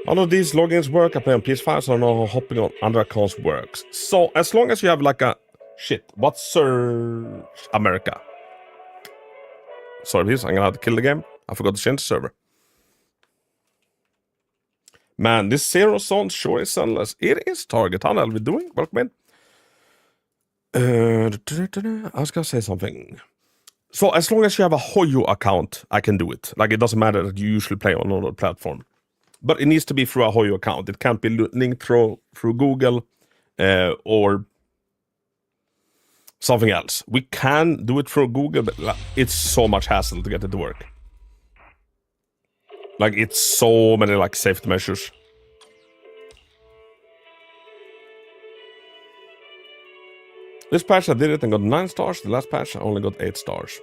Speaker 3: All of these logins work. I play on PS5, so I know how hopping on other accounts works. So as long as you have like a shit, what's Sir America? Sorry, please. I'm gonna have to kill the game. I forgot to change the server. Man, this Zero Zone sure is Zenless. It is Target. How are we doing? Welcome in. I was gonna say something. So as long as you have a Hoyo account, I can do it. Like, it doesn't matter that you usually play on another platform, but it needs to be through a Hoyo account. It can't be linked through Google or something else. We can do it through Google, but it's so much hassle to get it to work. Like, it's so many like safety measures. This patch I did it and got 9 stars. The last patch I only got 8 stars.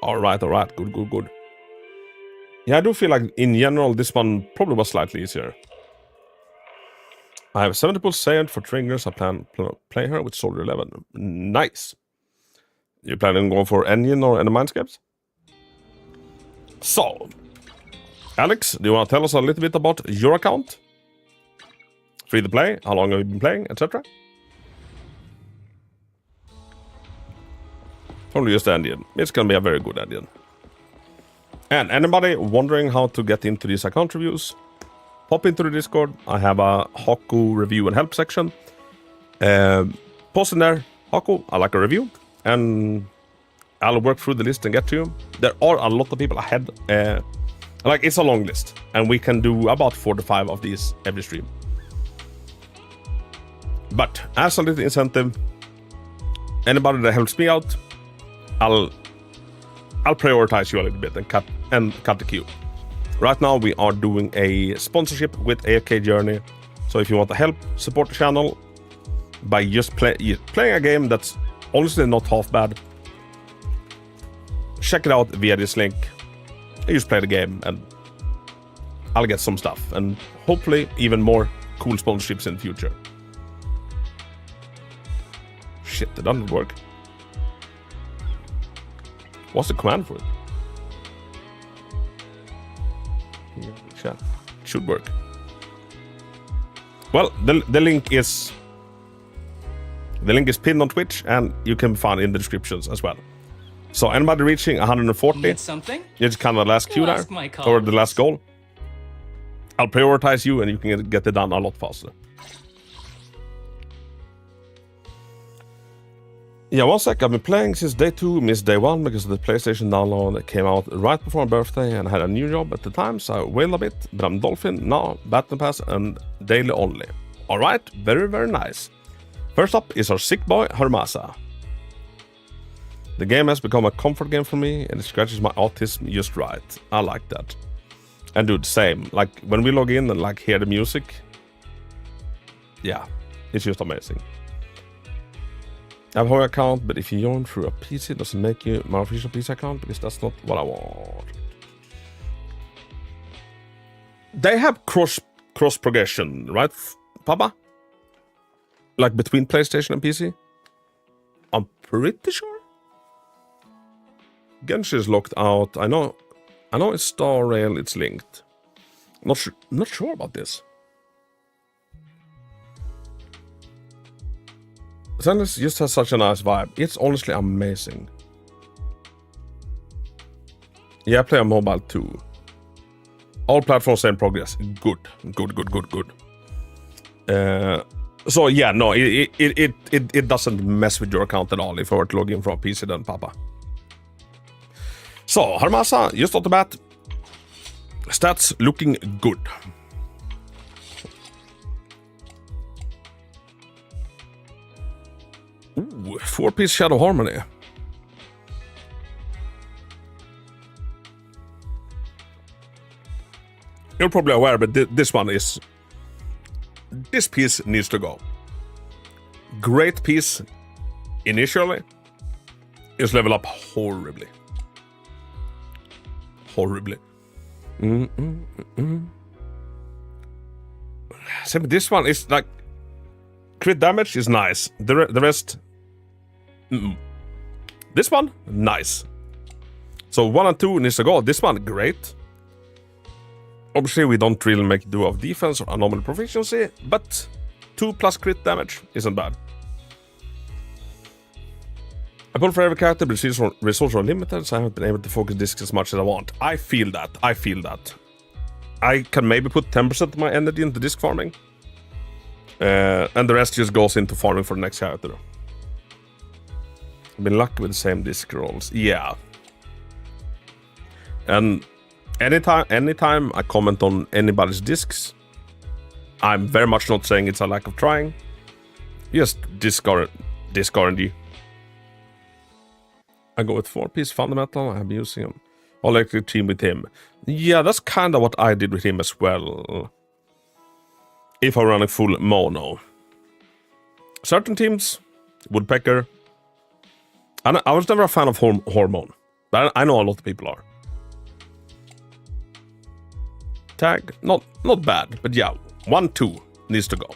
Speaker 3: Alright. Good. Yeah, I do feel like in general this one probably was slightly easier. I have 70% for triggers. I plan play her with Soldier 11. Nice. You planning on going for engine or any mindscapes? So, Alex, do you want to tell us a little bit about your account? Free to play, how long have you been playing, etc.? Probably just the engine. It's gonna be a very good engine. And anybody wondering how to get into these account reviews, pop into the Discord. I have a Haku review and help section. Post in there, Haku, I like a review, and I'll work through the list and get to you. There are a lot of people ahead. Like, it's a long list, and we can do about 4 to 5 of these every stream. But as a little incentive, anybody that helps me out, I'll prioritize you a little bit and cut the queue. Right now we are doing a sponsorship with AFK Journey. So if you want to help support the channel by just playing a game that's honestly not half bad, check it out via this link. You just play the game and I'll get some stuff and hopefully even more cool sponsorships in the future. Shit, that doesn't work. What's the command for it? Yeah, should work. Well, the link is pinned on Twitch and you can find it in the descriptions as well. So anybody reaching 140,
Speaker 8: Need something?
Speaker 3: it's kind of the last queue there,
Speaker 8: Ask my
Speaker 3: or the last
Speaker 8: colleagues.
Speaker 3: goal. I'll prioritize you and you can get it done a lot faster. Yeah, one sec. I've been playing since day 2, missed day 1 because of the PlayStation download that came out right before my birthday and I had a new job at the time, so I wailed a bit, but I'm Dolphin now, Battle Pass and daily only. Alright, very, very nice. First up is our sick boy, Harmasa. The game has become a comfort game for me and it scratches my autism just right. I like that. And dude, same. Like, when we log in and like hear the music, yeah, it's just amazing. I have a Hoy account, but if you join through a PC, it doesn't make you my official PC account because that's not what I want. They have cross progression, right, Papa? Like between PlayStation and PC? I'm pretty sure. Genshin is locked out. I know it's Star Rail, it's linked. Not sure about this. Zenless just has such a nice vibe. It's honestly amazing. Yeah, I play on mobile too. All platforms are in progress. Good. So yeah, no, it doesn't mess with your account at all if I were to log in from a PC then, Papa. So, Harmasa, just off the bat, stats looking good. Ooh, 4-piece Shadow Harmony. You're probably aware, but this piece needs to go. Great piece initially is level up horribly. So this one is like crit damage is nice. The rest. This one nice. So 1 and 2 needs to go. This one great. Obviously we don't really make do of defense or anomaly proficiency, but 2 plus crit damage isn't bad. I pull for every character, but resources are limited, so I haven't been able to focus discs as much as I want. I feel that. I can maybe put 10% of my energy into disc farming. And the rest just goes into farming for the next character. I've been lucky with the same disc rolls. Yeah. And anytime I comment on anybody's discs, I'm very much not saying it's a lack of trying. Just disc RNG. I go with 4-piece fundamental. I'm using him. All electric team with him. Yeah, that's kind of what I did with him as well. If I'm running full mono. Certain teams, Woodpecker. I was never a fan of Hormone, but I know a lot of people are. Tag, not bad, but yeah, 1-2 needs to go.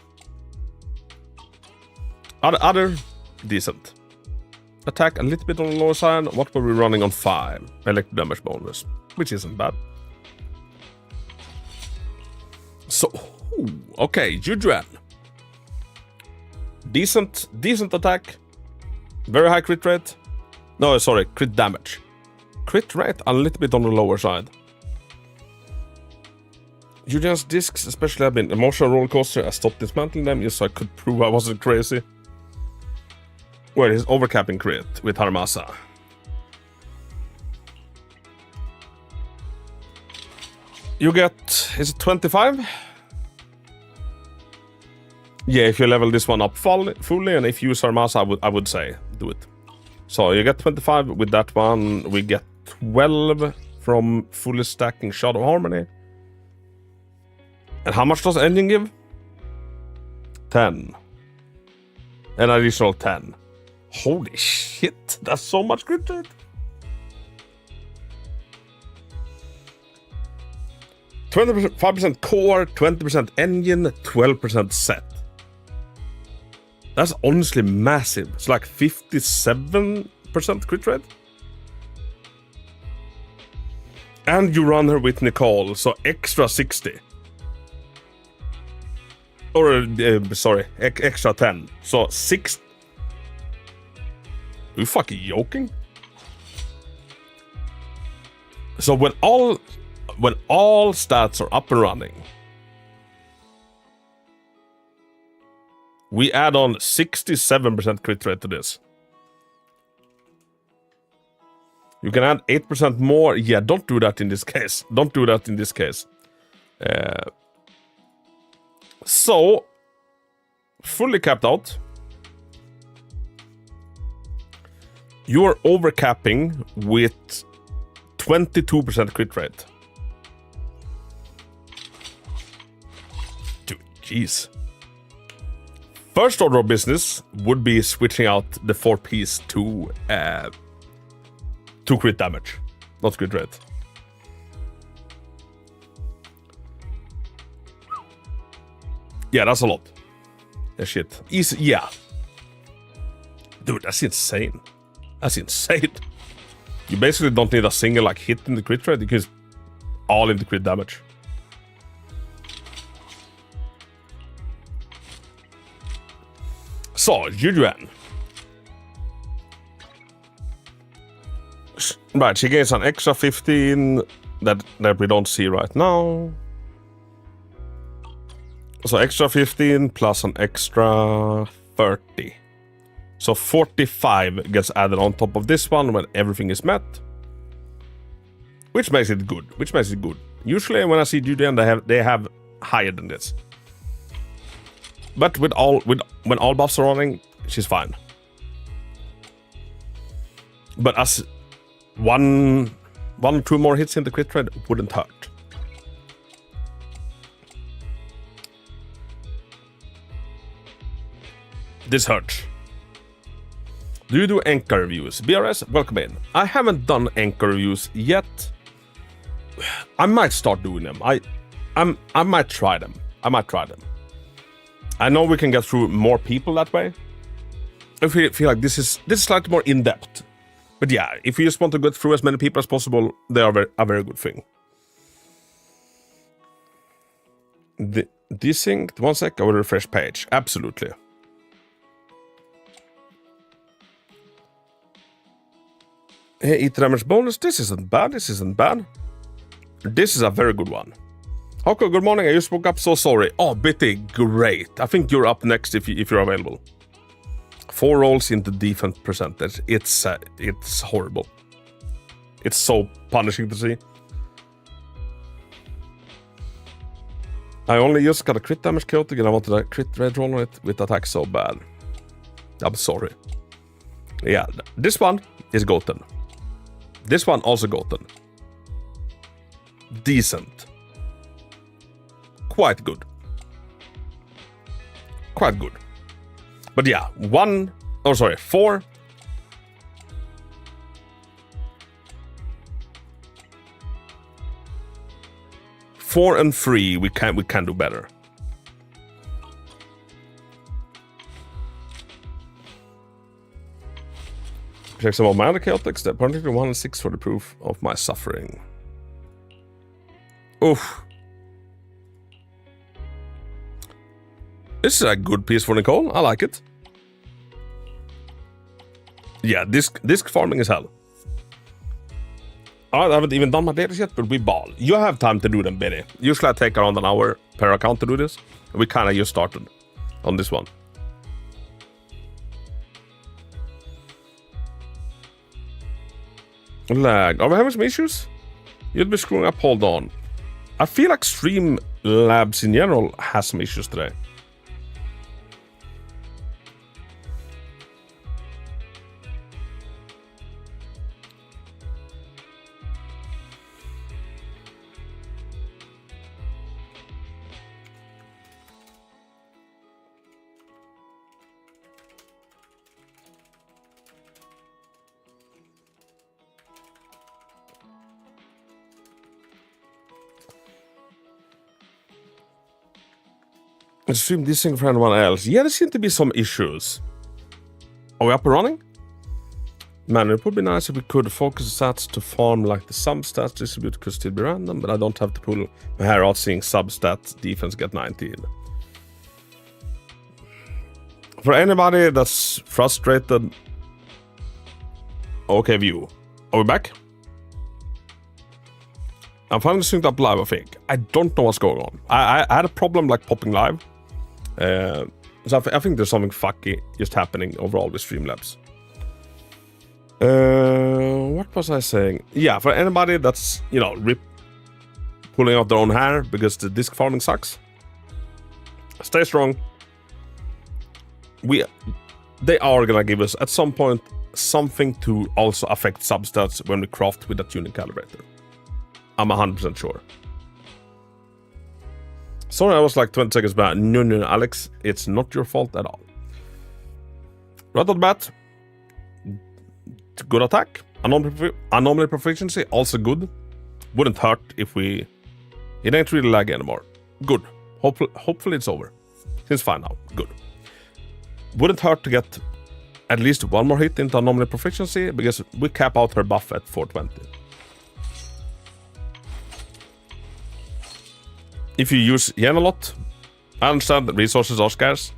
Speaker 3: Other decent. Attack a little bit on the lower side. What were we running on 5? Electric damage bonus, which isn't bad. So, okay, Jujuan. Decent attack. Very high crit rate. No, sorry, crit damage. Crit rate a little bit on the lower side. Jujuan's discs, especially have been emotional roller coaster. I stopped dismantling them just so I could prove I wasn't crazy. Where is overcapping crit with Harmasa? You get, is it 25? Yeah, if you level this one up fully, and if you use Harmasa, I would say do it. So you get 25 with that one. We get 12 from fully stacking Shot of Harmony. And how much does engine give? 10. An additional 10. Holy shit, that's so much crit rate. $5% core, 20% engine, 12% set. That's honestly massive. It's like 57% crit rate. And you run her with Nicole, so extra 60. Or, sorry, extra 10. So 6. Are you fucking joking? So when all stats are up and running, we add on 67% crit rate to this. You can add 8% more. Yeah, don't do that in this case. Don't do that in this case. So, fully capped out. You're overcapping with 22% crit rate. Dude, jeez. First order of business would be switching out the 4-piece to crit damage, not crit rate. Yeah, that's a lot. Yeah, shit. Easy, yeah. Dude, that's insane. That's insane. You basically don't need a single like hit in the crit rate because all in the crit damage. So, Yujuan. Right, she gains an extra 15 that we don't see right now. So extra 15 plus an extra 30. So 45 gets added on top of this one when everything is met. Which makes it good. Usually when I see Julian, they have higher than this. But when all buffs are running, she's fine. But as one or two more hits in the crit rate wouldn't hurt. This hurts. Do you do anchor reviews? BRS, welcome in. I haven't done anchor reviews yet. I might start doing them. I might try them. I know we can get through more people that way. I feel like this is slightly more in depth. But yeah, if you just want to get through as many people as possible, they are a very good thing. Desynced, 1 sec, I will refresh page. Absolutely. Hey, eat damage bonus. This isn't bad. This is a very good one. Okay, good morning. I just woke up, so sorry. Oh, Bitty, great. I think you're up next if you're available. 4 rolls into defense percentage. It's horrible. It's so punishing to see. I only just got a crit damage chaotic and I wanted a crit red roll on it with attack so bad. I'm sorry. Yeah, this one is gotten. This one also gotten. Decent. Quite good. But yeah, 4. 4 and 3, we can do better. Check some of my other chaotics. That particularly 1 and 6 for the proof of my suffering. Oof. This is a good piece for Nicole. I like it. Yeah, disc farming is hell. I haven't even done my datas yet, but we ball. You have time to do them, Benny. Usually I take around an hour per account to do this. We kind of just started on this one. Lag. Are we having some issues? You'll be screwing up. Hold on. I feel like Streamlabs in general has some issues today. Stream this thing for anyone else. Yeah, there seem to be some issues. Are we up and running? Man, it would be nice if we could focus stats to farm like the sub stats distribute could still be random, but I don't have to pull my hair out seeing sub stats defense get 19. For anybody that's frustrated, okay, view. Are we back? I'm finally synced up live, I think. I don't know what's going on. I had a problem like popping live. So I think there's something fucky just happening overall with Streamlabs. What was I saying? Yeah, for anybody that's, you know, pulling out their own hair because the disc farming sucks, stay strong. They are gonna give us at some point something to also affect substats when we craft with a tuning calibrator. I'm 100% sure. Sorry, I was like 20 seconds back. No, Alex, it's not your fault at all. Right off the bat, good attack. Anomaly proficiency, also good. Wouldn't hurt if we... It ain't really lag anymore. Good. Hopefully it's over. It's fine now. Good. Wouldn't hurt to get at least one more hit into anomaly proficiency, because we cap out her buff at 420. If you use Yen a lot, I understand that resources are scarce.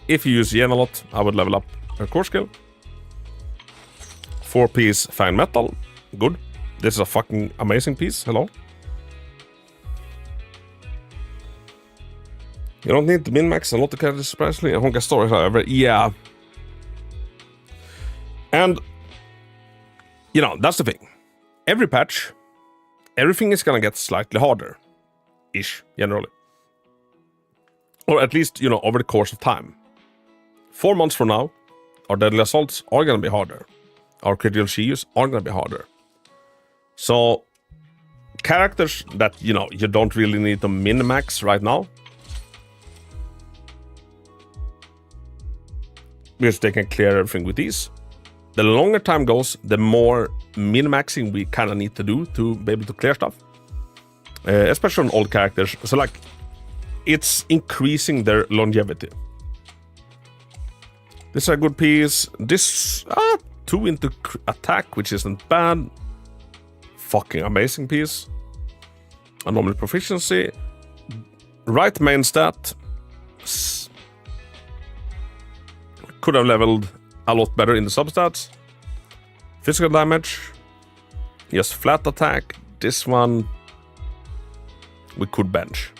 Speaker 3: If you use Yen a lot, I would level up her core skill. 4-piece fine metal. Good. This is a fucking amazing piece. Hello. You don't need to min-max a lot of characters, surprisingly. A Honka story, however. Yeah. And, you know, that's the thing. Every patch, everything is gonna get slightly harder. Ish, generally. Or at least, you know, over the course of time. 4 months from now, our deadly assaults are gonna be harder. Our critical shields are gonna be harder. So, characters that, you know, you don't really need to min-max right now, because they can clear everything with ease. The longer time goes, the more min-maxing we kind of need to do to be able to clear stuff. Especially on old characters. So, like, it's increasing their longevity. This is a good piece. This, 2 into attack, which isn't bad. Fucking amazing piece. Anomaly proficiency. Right main stat. Could have leveled a lot better in the substats. Physical damage. Yes, flat attack. This one we could bench.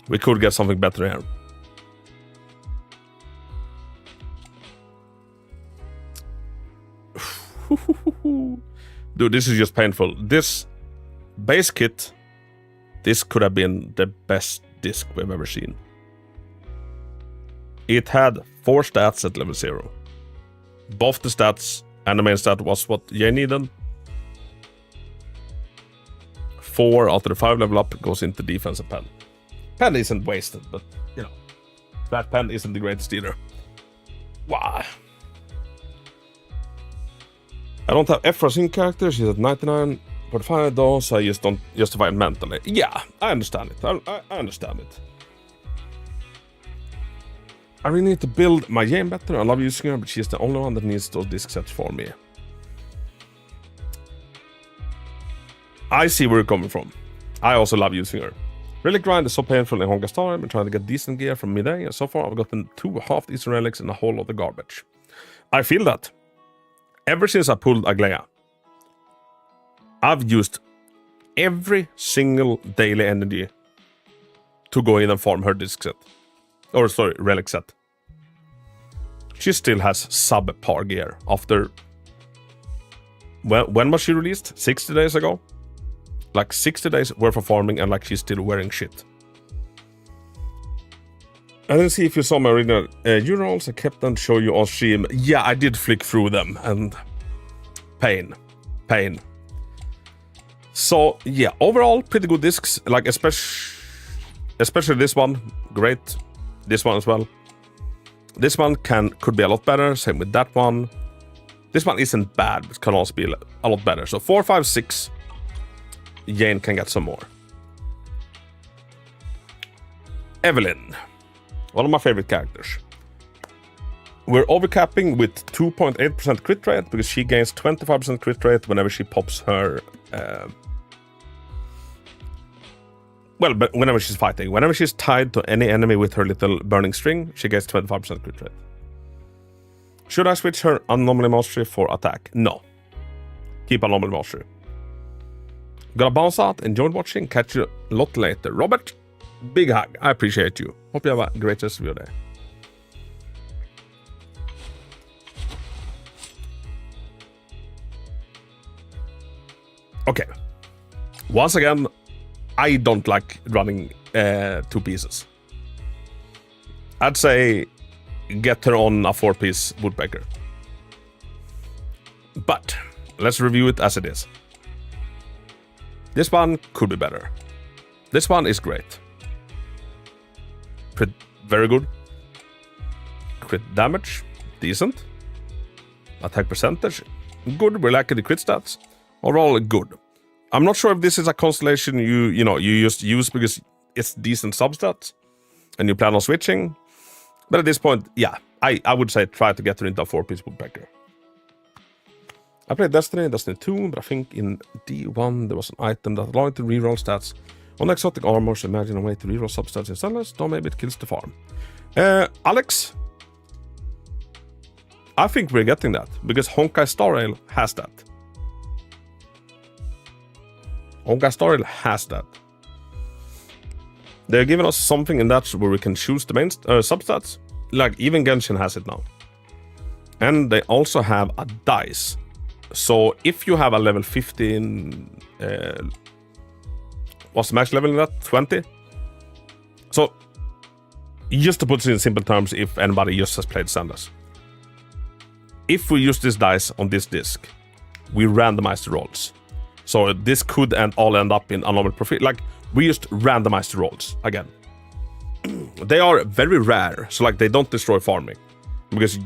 Speaker 3: We could get something better here. Dude, this is just painful. This base kit, this could have been the best disc we've ever seen. It had 4 stats at level 0. Both the stats and the main stat was what you needed. 4 out of the 5 level up goes into defense and pen. Pen isn't wasted, but, you know, that pen isn't the greatest either. Wow. I don't have Ephra's in character, she's at 99. But 5 though, so I just don't justify it mentally. Yeah, I understand it. I understand it. I really need to build my game better. I love using her, but she's the only one that needs those disc sets for me. I see where you're coming from. I also love using her. Relic grind is so painful in Honka Star. I've been trying to get decent gear from midday, and so far I've gotten 2 half Eastern relics and a whole lot of garbage. I feel that. Ever since I pulled Aglaya, I've used every single daily energy to go in and farm her disc set. Or sorry, relic set. She still has subpar gear after... Well, when was she released? 60 days ago? Like 60 days worth of farming, and like she's still wearing shit. I didn't see if you saw my original URLs. I kept them to show you on stream. Yeah, I did flick through them, and pain. So yeah, overall pretty good discs. Like especially this one, great. This one as well. This one could be a lot better. Same with that one. This one isn't bad, but can also be a lot better. So 4, 5, 6. Jane can get some more. Evelyn. One of my favorite characters. We're overcapping with 2.8% crit rate because she gains 25% crit rate whenever she pops her... but whenever she's fighting. Whenever she's tied to any enemy with her little burning string, she gets 25% crit rate. Should I switch her Anomaly Mastery for attack? No. Keep Anomaly Mastery. Gonna bounce out, enjoyed watching, catch you a lot later. Robert, big hug, I appreciate you. Hope you have a great rest of your day. Okay. Once again, I don't like running 2 pieces. I'd say get her on a 4-piece woodpecker. But let's review it as it is. This one could be better. This one is great. Crit, very good. Crit damage, decent. Attack percentage, good. We're lacking the crit stats. Overall, good. I'm not sure if this is a constellation you just use because it's decent substats and you plan on switching. But at this point, yeah, I would say try to get her into a 4-piece woodpecker. I played Destiny 2, but I think in D1 there was an item that allowed to reroll stats on exotic armors. Imagine a way to reroll substats in Zenless, though maybe it kills the farm. Alex, I think we're getting that because Honkai Star Rail has that. Honkai Star Rail has that. They're giving us something in that where we can choose the main substats. Like even Genshin has it now. And they also have a dice. So if you have a level 15, what's the max level in that? 20? So just to put it in simple terms, if anybody just has played Zenless. If we use this dice on this disc, we randomize the rolls. So this could all end up in anomaly profit. Like we just randomize the rolls again. They are very rare, so like they don't destroy farming because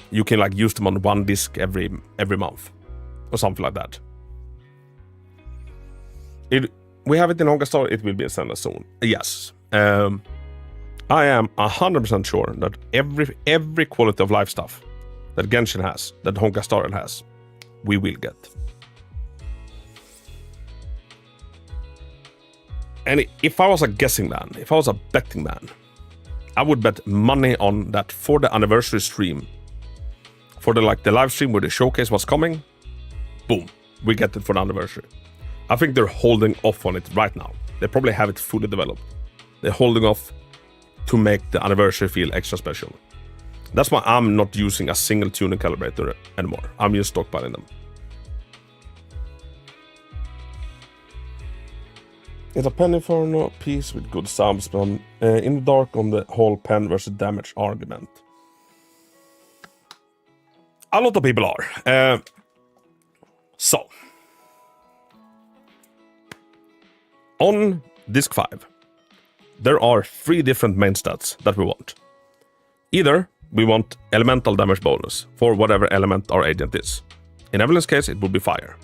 Speaker 3: you can like use them on one disc every month or something like that. We have it in Honkai Star. It will be in Zenless Zone. Yes. I am 100% sure that every quality of life stuff that Genshin has, that Honkai Star has, we will get. And if I was a guessing man, if I was a betting man, I would bet money on that for the anniversary stream, for the live stream where the showcase was coming, boom, we get it for the anniversary. I think they're holding off on it right now. They probably have it fully developed. They're holding off to make the anniversary feel extra special. That's why I'm not using a single tuning calibrator anymore. I'm just stockpiling them. It's a penny for no piece with good subs, but I'm in the dark on the whole pen versus damage argument. A lot of people are. So, on disc 5, there are 3 different main stats that we want. Either we want elemental damage bonus for whatever element our agent is. In Evelyn's case, it would be fire.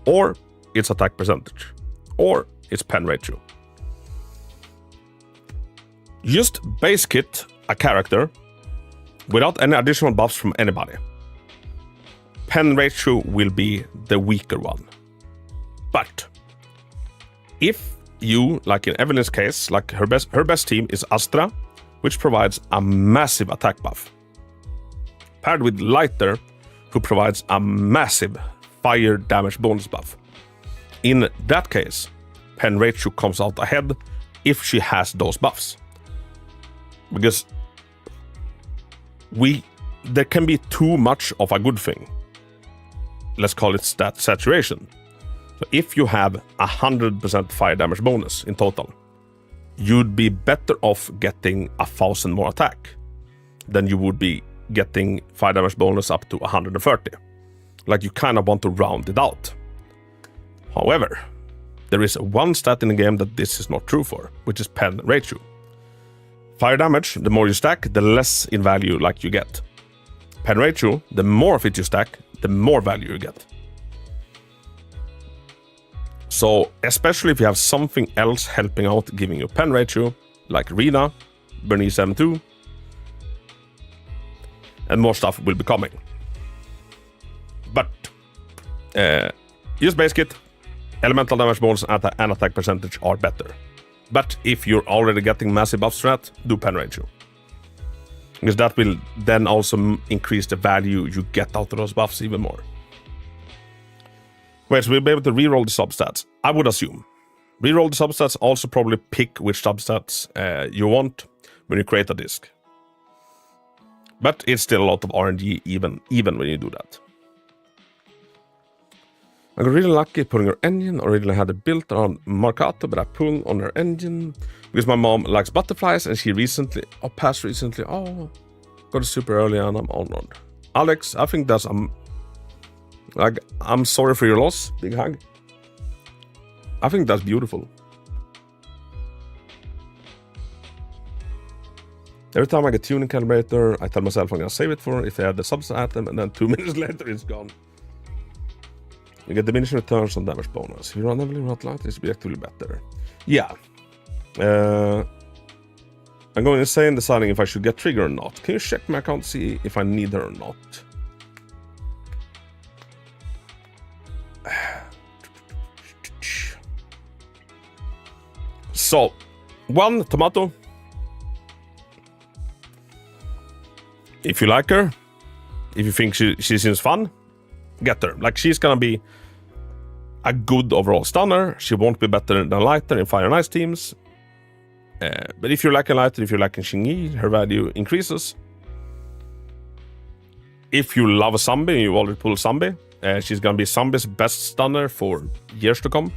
Speaker 3: Or its attack percentage. Or its pen ratio. Just base kit a character without any additional buffs from anybody. Pen ratio will be the weaker one. But if you, like in Evelyn's case, like her best team is Astra, which provides a massive attack buff, paired with Lighter, who provides a massive fire damage bonus buff. In that case, pen ratio comes out ahead if she has those buffs. Because there can be too much of a good thing. Let's call it stat saturation. So if you have 100% fire damage bonus in total, you'd be better off getting 1,000 more attack than you would be getting fire damage bonus up to 130. Like you kind of want to round it out. However, there is one stat in the game that this is not true for, which is pen ratio. Fire damage, the more you stack, the less in value like you get. Pen ratio, the more of it you stack, the more value you get. So, especially if you have something else helping out giving you pen ratio, like Rina, Bernice M2, and more stuff will be coming. But use base kit, elemental damage bonus and attack percentage are better. But if you're already getting massive buffs to that, do pen ratio. Because that will then also increase the value you get out of those buffs even more. Wait, so we'll be able to reroll the substats, I would assume. Reroll the substats, also probably pick which substats you want when you create a disc. But it's still a lot of RNG even when you do that. I got really lucky putting her engine. Originally had it built around Marcato, but I pulled on her engine because my mom likes butterflies and she passed recently. Oh, got it super early and I'm honored. Alex, I think that's I'm sorry for your loss. Big hug. I think that's beautiful. Every time I get tuning calibrator, I tell myself I'm gonna save it for if I add the substat item, and then 2 minutes later it's gone. You get diminishing returns on damage bonus. If you run heavily not like this, will be actively better. Yeah. I'm going insane deciding if I should get trigger or not. Can you check my account to see if I need her or not? So, 1 tomato. If you like her, if you think she seems fun, get her. Like, she's gonna be a good overall stunner. She won't be better than Lighter in Fire and Ice teams. But if you're liking Lighter, if you're liking Xingyi, her value increases. If you love a zombie, you already pull zombie, she's gonna be zombie's best stunner for years to come.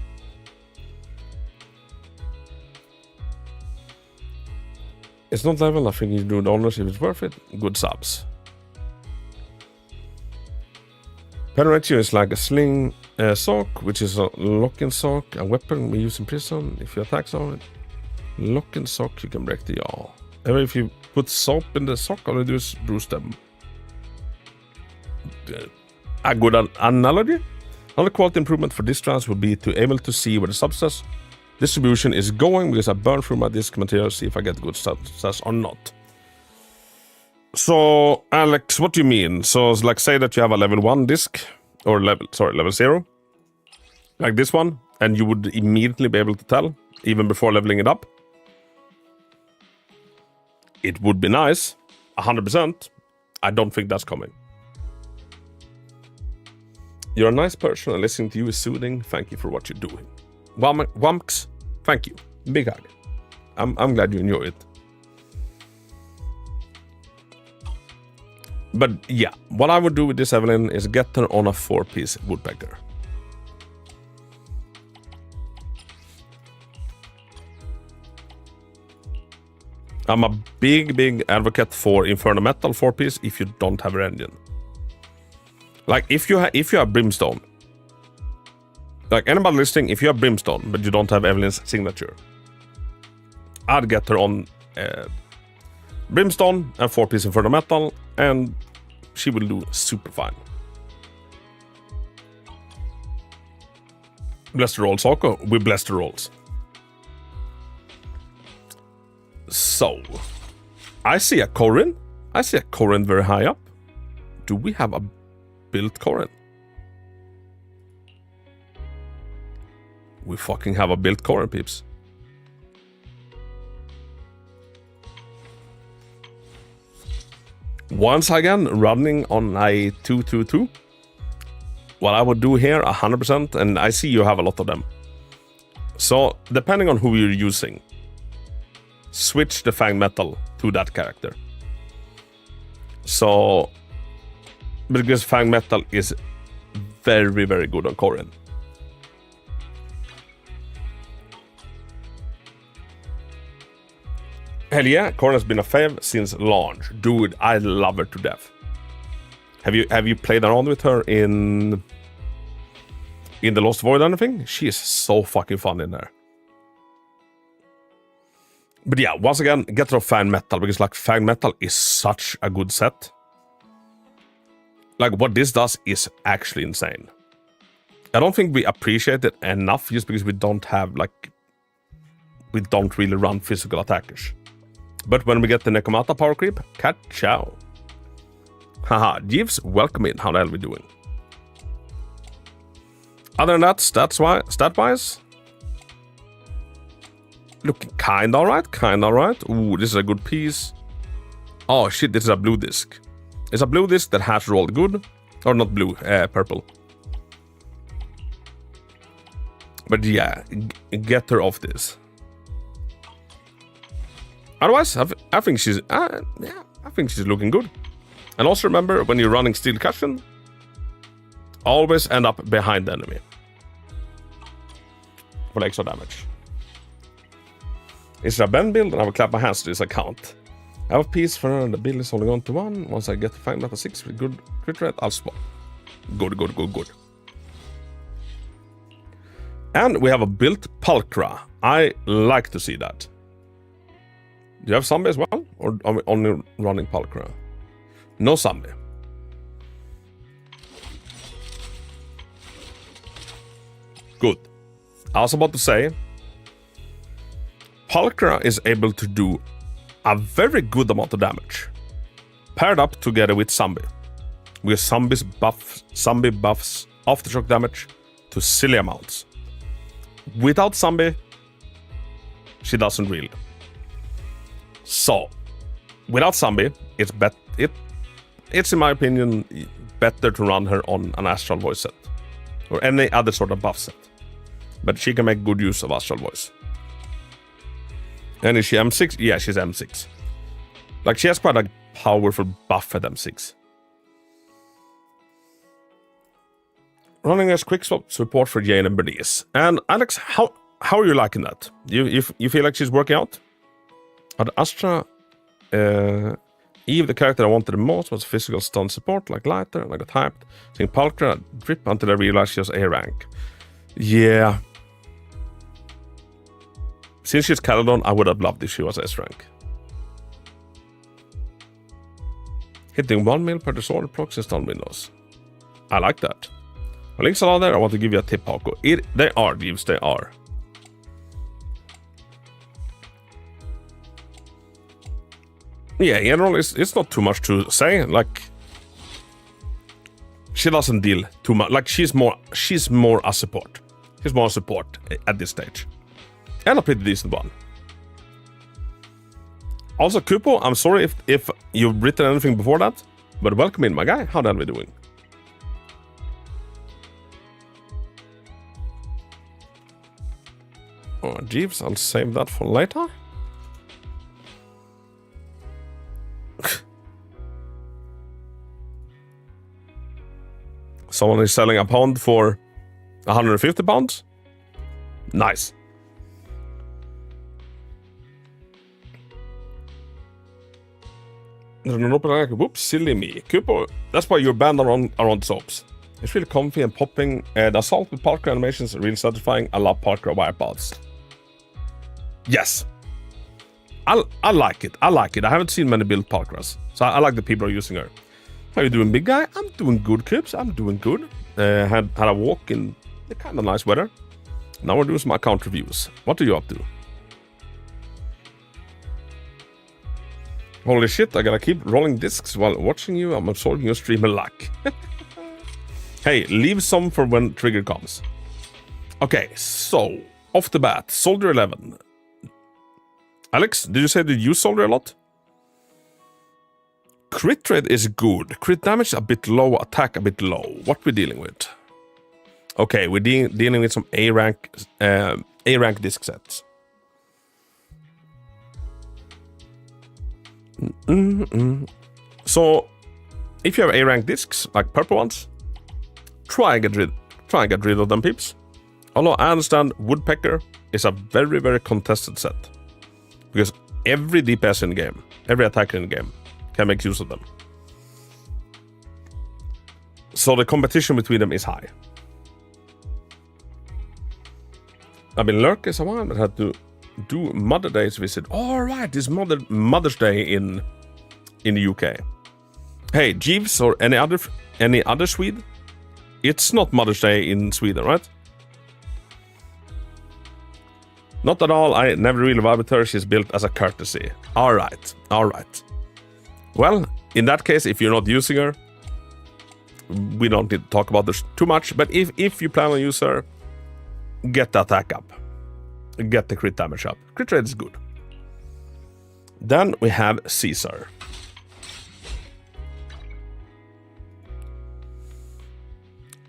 Speaker 3: It's not level, I think you do the honors if it's worth it. Good subs. Pen ratio is like a sling sock, which is a lock-in sock, a weapon we use in prison. If you attack someone, lock-in sock, you can break the jaw. And if you put soap in the sock, all you do is bruise them. A good analogy. Another quality improvement for this trans would be to able to see where the substats distribution is going, because I burn through my disk material to see if I get good stats or not. So, Alex, what do you mean? So, like, say that you have a level 1 disk, or level 0, like this one, and you would immediately be able to tell, even before leveling it up. It would be nice, 100%. I don't think that's coming. You're a nice person, and listening to you is soothing. Thank you for what you're doing. Wumks, thank you. Big hug. I'm glad you enjoy it. But yeah, what I would do with this Evelyn is get her on a 4-piece woodpecker. I'm a big advocate for Inferno Metal 4-piece if you don't have her engine. Like, if you have Brimstone, like anybody listening, if you have Brimstone but you don't have Evelyn's signature, I'd get her on Brimstone and 4-piece Inferno Metal, and she will do super fine. Bless the rolls, Oko. We bless the rolls. So, I see a Corrin. I see a Corrin very high up. Do we have a built Corrin? We fucking have a built Corrin, peeps. Once again, running on a 222. What I would do here, 100%, and I see you have a lot of them. So, depending on who you're using, switch the Fang Metal to that character. So, because Fang Metal is very good on Corrin. Hell yeah, Corrin has been a fave since launch. Dude, I love her to death. Have you played around with her in the Lost Void or anything? She is so fucking fun in there. But yeah, once again, get her off Fang Metal, because like Fang Metal is such a good set. Like, what this does is actually insane. I don't think we appreciate it enough just because we don't have like we don't really run physical attackers. But when we get the Nekomata power creep, ka-chow. Haha, Jeeves, welcome in. How the hell are we doing? Other than that, stat-wise, looking kinda alright. Ooh, this is a good piece. Oh shit, this is a blue disc. It's a blue disc that has rolled good. Or not blue, purple. But yeah, get her off this. Otherwise, I think she's looking good. And also remember, when you're running Steel Cushion, always end up behind the enemy for the extra damage. Is there a bend build? And I will clap my hands to this account. I have a piece for the build is holding on to 1. Once I get to 5 out of 6 with good crit rate, I'll spot. Good. And we have a built Pulchra. I like to see that. Do you have zombie as well? Or are we only running Pulchra? No zombie. Good. I was about to say, Pulchra is able to do a very good amount of damage, paired up together with zombie. Where zombie buffs aftershock damage to silly amounts. Without zombie, she doesn't really. So, without zombie, it's in my opinion better to run her on an Astral Voice set or any other sort of buff set. But she can make good use of Astral Voice. And is she M6? Yeah, she's M6. Like, she has quite a powerful buff at M6. Running as quick swap support for Jane and Bernice. And Alex, how are you liking that? You feel like she's working out? At Astra, Eve, the character I wanted the most, was physical stun support, like Lighter, and I got hyped. Seeing Pulchra drip until I realized she was A rank. Yeah. Since she's Caledon, I would have loved if she was S rank. Hitting 1 mil per disorder procs and stun windows. I like that. My links are all there. I want to give you a tip, Hako. They are, Jeeves, they are. Yeah, in general, it's not too much to say. Like, she doesn't deal too much. Like, she's more a support. She's more a support at this stage. And a pretty decent one. Also, Kupo, I'm sorry if you've written anything before that, but welcome in, my guy. How the hell are we doing? Oh, Jeeves, I'll save that for later. Someone is selling a pound for 150 pounds? Nice. Whoops, silly me. Kupo, that's why you're banned around soaps. It's really comfy and popping. The assault with Pulchra animations are really satisfying. I love Pulchra wipeouts. Yes. I like it. I haven't seen many build Pulchras, so I like the people are using her. How you doing, big guy? I'm doing good, Clips. I'm doing good. Had a walk in the kind of nice weather. Now we're doing some account reviews. What are you up to? Holy shit, I gotta keep rolling discs while watching you. I'm absorbing your streamer luck. Hey, leave some for when trigger comes. Okay, so, off the bat, Soldier 11. Alex, did you say that you use Soldier a lot? Crit rate is good. Crit damage a bit low, attack a bit low. What we dealing with? Okay, we're dealing with some A rank disc sets. So, if you have A rank discs, like purple ones, try and get rid of them, peeps. Although I understand Woodpecker is a very, very contested set. Because every DPS in the game, every attacker in the game, can make use of them. So the competition between them is high. I've been lurking a while, but had to do Mother Day's visit. Alright, this Mother's Day in the UK. Hey, Jeeves or any other Swede? It's not Mother's Day in Sweden, right? Not at all, I never really vibe with her, she's built as a courtesy. Alright. Well, in that case, if you're not using her, we don't need to talk about this too much, but if you plan on using her, get the attack up. Get the crit damage up. Crit rate is good. Then we have Caesar.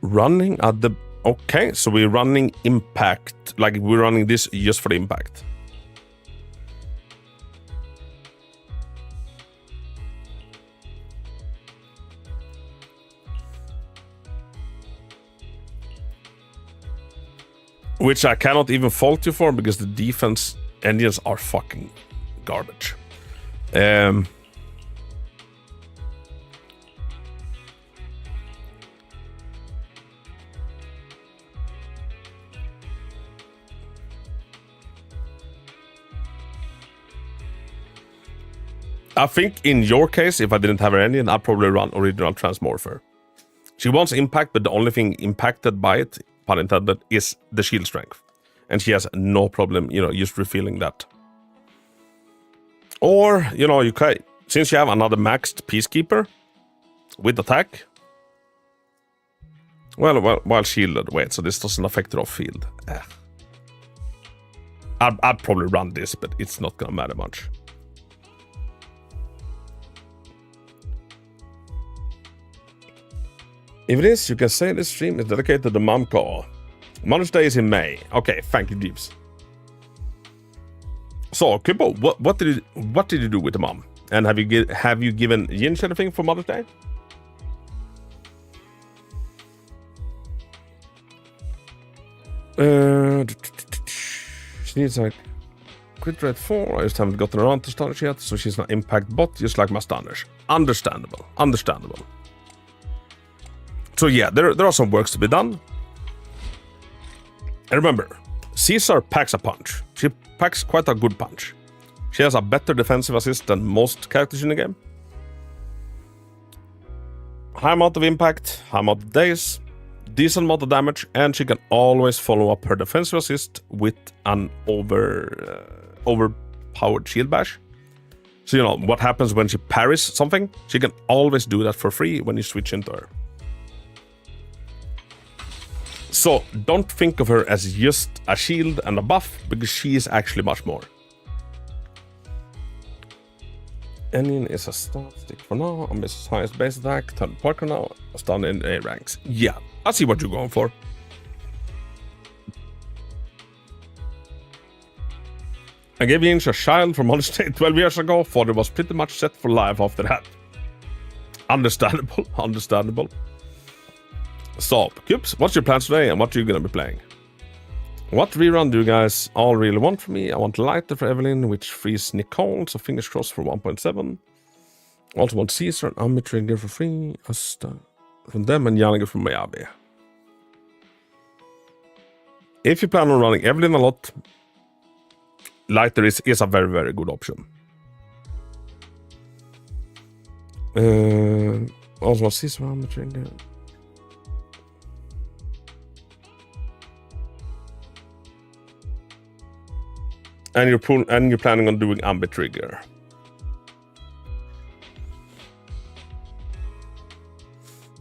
Speaker 3: Running at the... Okay, so we're running impact. Like, we're running this just for the impact. Which I cannot even fault you for, because the defense engines are fucking garbage. I think in your case, if I didn't have her engine, I'd probably run original Transmorpher. She wants impact, but the only thing impacted by it, pun intended, is the shield strength. And she has no problem, just refilling that. Or, you can, since you have another maxed Peacekeeper with attack, well shielded, wait, so this doesn't affect her off field. I'd probably run this, but it's not gonna matter much. If it is, you can say this stream is dedicated to the mom call. Mother's Day is in May. Okay, thank you, Jeeves. So, Kubo, what did you do with the mom? And have you given Yinch anything for Mother's Day? She needs like crit rate 4. I just haven't gotten around to stun yet, so she's not impact bot, just like my stunners. Understandable. So yeah, there are some works to be done. And remember, Caesar packs a punch. She packs quite a good punch. She has a better defensive assist than most characters in the game. High amount of impact, high amount of days, decent amount of damage, and she can always follow up her defensive assist with an overpowered shield bash. So what happens when she parries something? She can always do that for free when you switch into her. So don't think of her as just a shield and a buff, because she is actually much more. Engine is a start stick for now. I'm his highest base attack. 10 Parker now. Stun in A ranks. Yeah, I see what you're going for. I gave Yinch a child from Mother's Day 12 years ago. Father was pretty much set for life after that. Understandable. So, Cubes, what's your plans today and what are you gonna be playing? What rerun do you guys all really want from me? I want Lighter for Evelyn, which frees Nicole, so fingers crossed for 1.7. Also want Caesar and Ambi Trigger for free. Asta from them and Janiger from Miyabi. If you plan on running Evelyn a lot, Lighter is a very, very good option. Also want Caesar and Ambi Trigger. And you're planning on doing Ambi Trigger.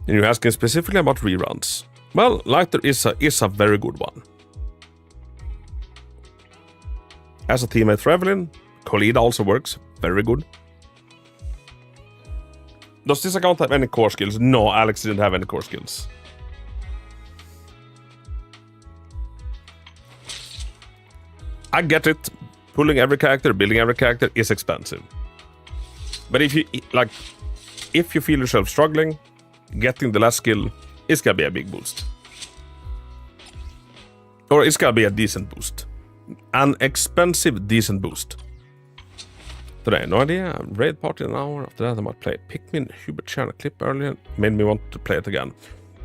Speaker 3: And you're asking specifically about reruns. Well, Lighter is a very good one. As a teammate for Evelyn, Khalid also works. Very good. Does this account have any core skills? No, Alex didn't have any core skills. I get it. Pulling every character, building every character is expensive. But if you feel yourself struggling, getting the last skill is gonna be a big boost. Or it's gonna be a decent boost. An expensive, decent boost. Today, no idea. Raid party in an hour. After that, I might play Pikmin. Hubert shared a clip earlier. Made me want to play it again.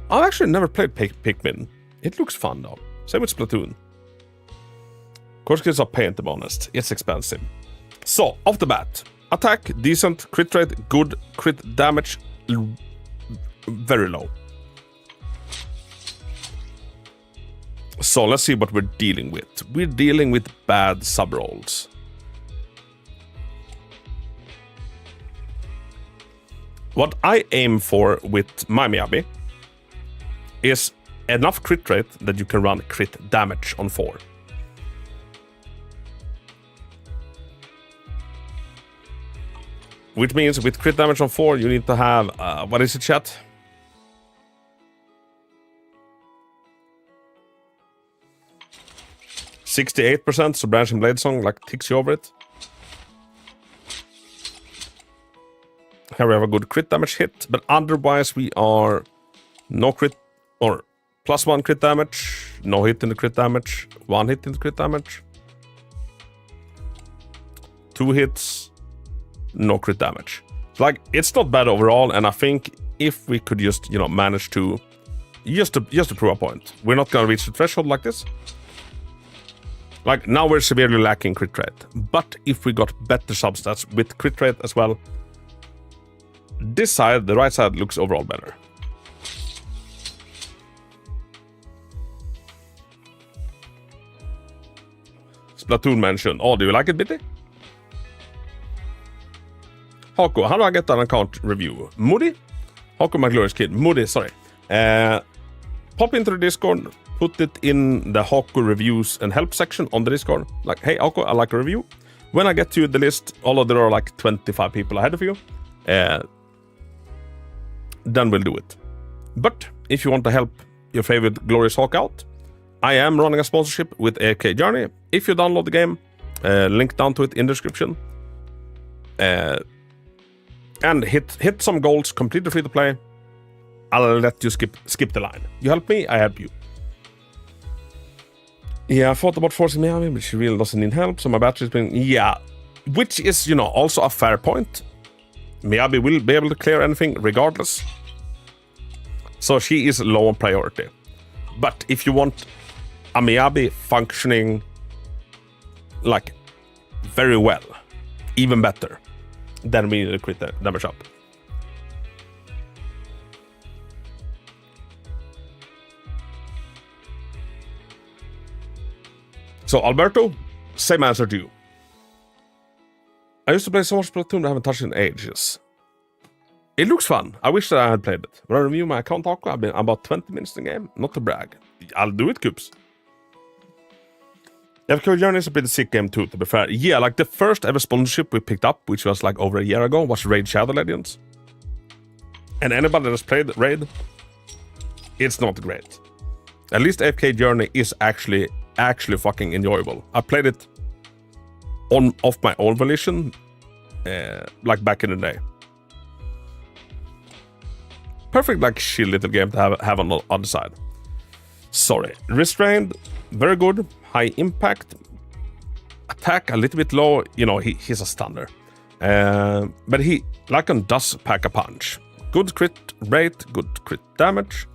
Speaker 3: I've actually never played Pikmin. It looks fun though. Same with Splatoon. Core skills are pain, to be honest. It's expensive. So, off the bat. Attack, decent. Crit rate, good. Crit damage, very low. So let's see what we're dealing with. We're dealing with bad sub rolls. What I aim for with my Miyabi is enough crit rate that you can run crit damage on 4. Which means with crit damage on 4, you need to have, what is it, chat? %68%, so Branching Blade Song like ticks you over it. Here we have a good crit damage hit, but otherwise we are no crit, or +1 crit damage, no hit in the crit damage, 1 hit in the crit damage, 2 hits, no crit damage. So like, it's not bad overall, and I think if we could just, you know, manage to just to prove a point, we're not gonna reach the threshold like this. Like, now we're severely lacking crit rate, but if we got better substats with crit rate as well, this side, the right side, looks overall better. Splatoon mentioned. Oh, do you like it, Bitty? Hako, how do I get an account review? Moody? Hako, my glorious kid. Moody, sorry. Pop into the Discord, put it in the Hako reviews and help section on the Discord. Like, hey, Hako, I like a review. When I get to the list, although there are like 25 people ahead of you, then we'll do it. But if you want to help your favorite glorious Hawk out, I am running a sponsorship with AFK Journey. If you download the game, link down to it in the description. And hit some goals, completely free to play. I'll let you skip the line. You help me, I help you. Yeah, I thought about forcing Miyabi, but she really doesn't need help, so my battery's been... Yeah, which is, you know, also a fair point. Miyabi will be able to clear anything regardless. So she is low on priority. But if you want a Miyabi functioning, like, very well, even better, then we need to crit damage up. So, Alberto, same answer to you. I used to play so much Splatoon I haven't touched it in ages. It looks fun. I wish that I had played it. When I review my account, I've been about 20 minutes in the game. Not to brag. I'll do it, Coops. AFK Journey is a pretty sick game too, to be fair. Yeah, like the first ever sponsorship we picked up, which was like over a year ago, was Raid Shadow Legends. And anybody that has played Raid, it's not great. At least AFK Journey is actually fucking enjoyable. I played it off my own volition, like back in the day. Perfect, like, chill little game to have on the other side. Sorry. Restrained, very good. High impact. Attack a little bit low. You know, he's a stunner. But he, Lycan, does pack a punch. Good crit rate, good crit damage.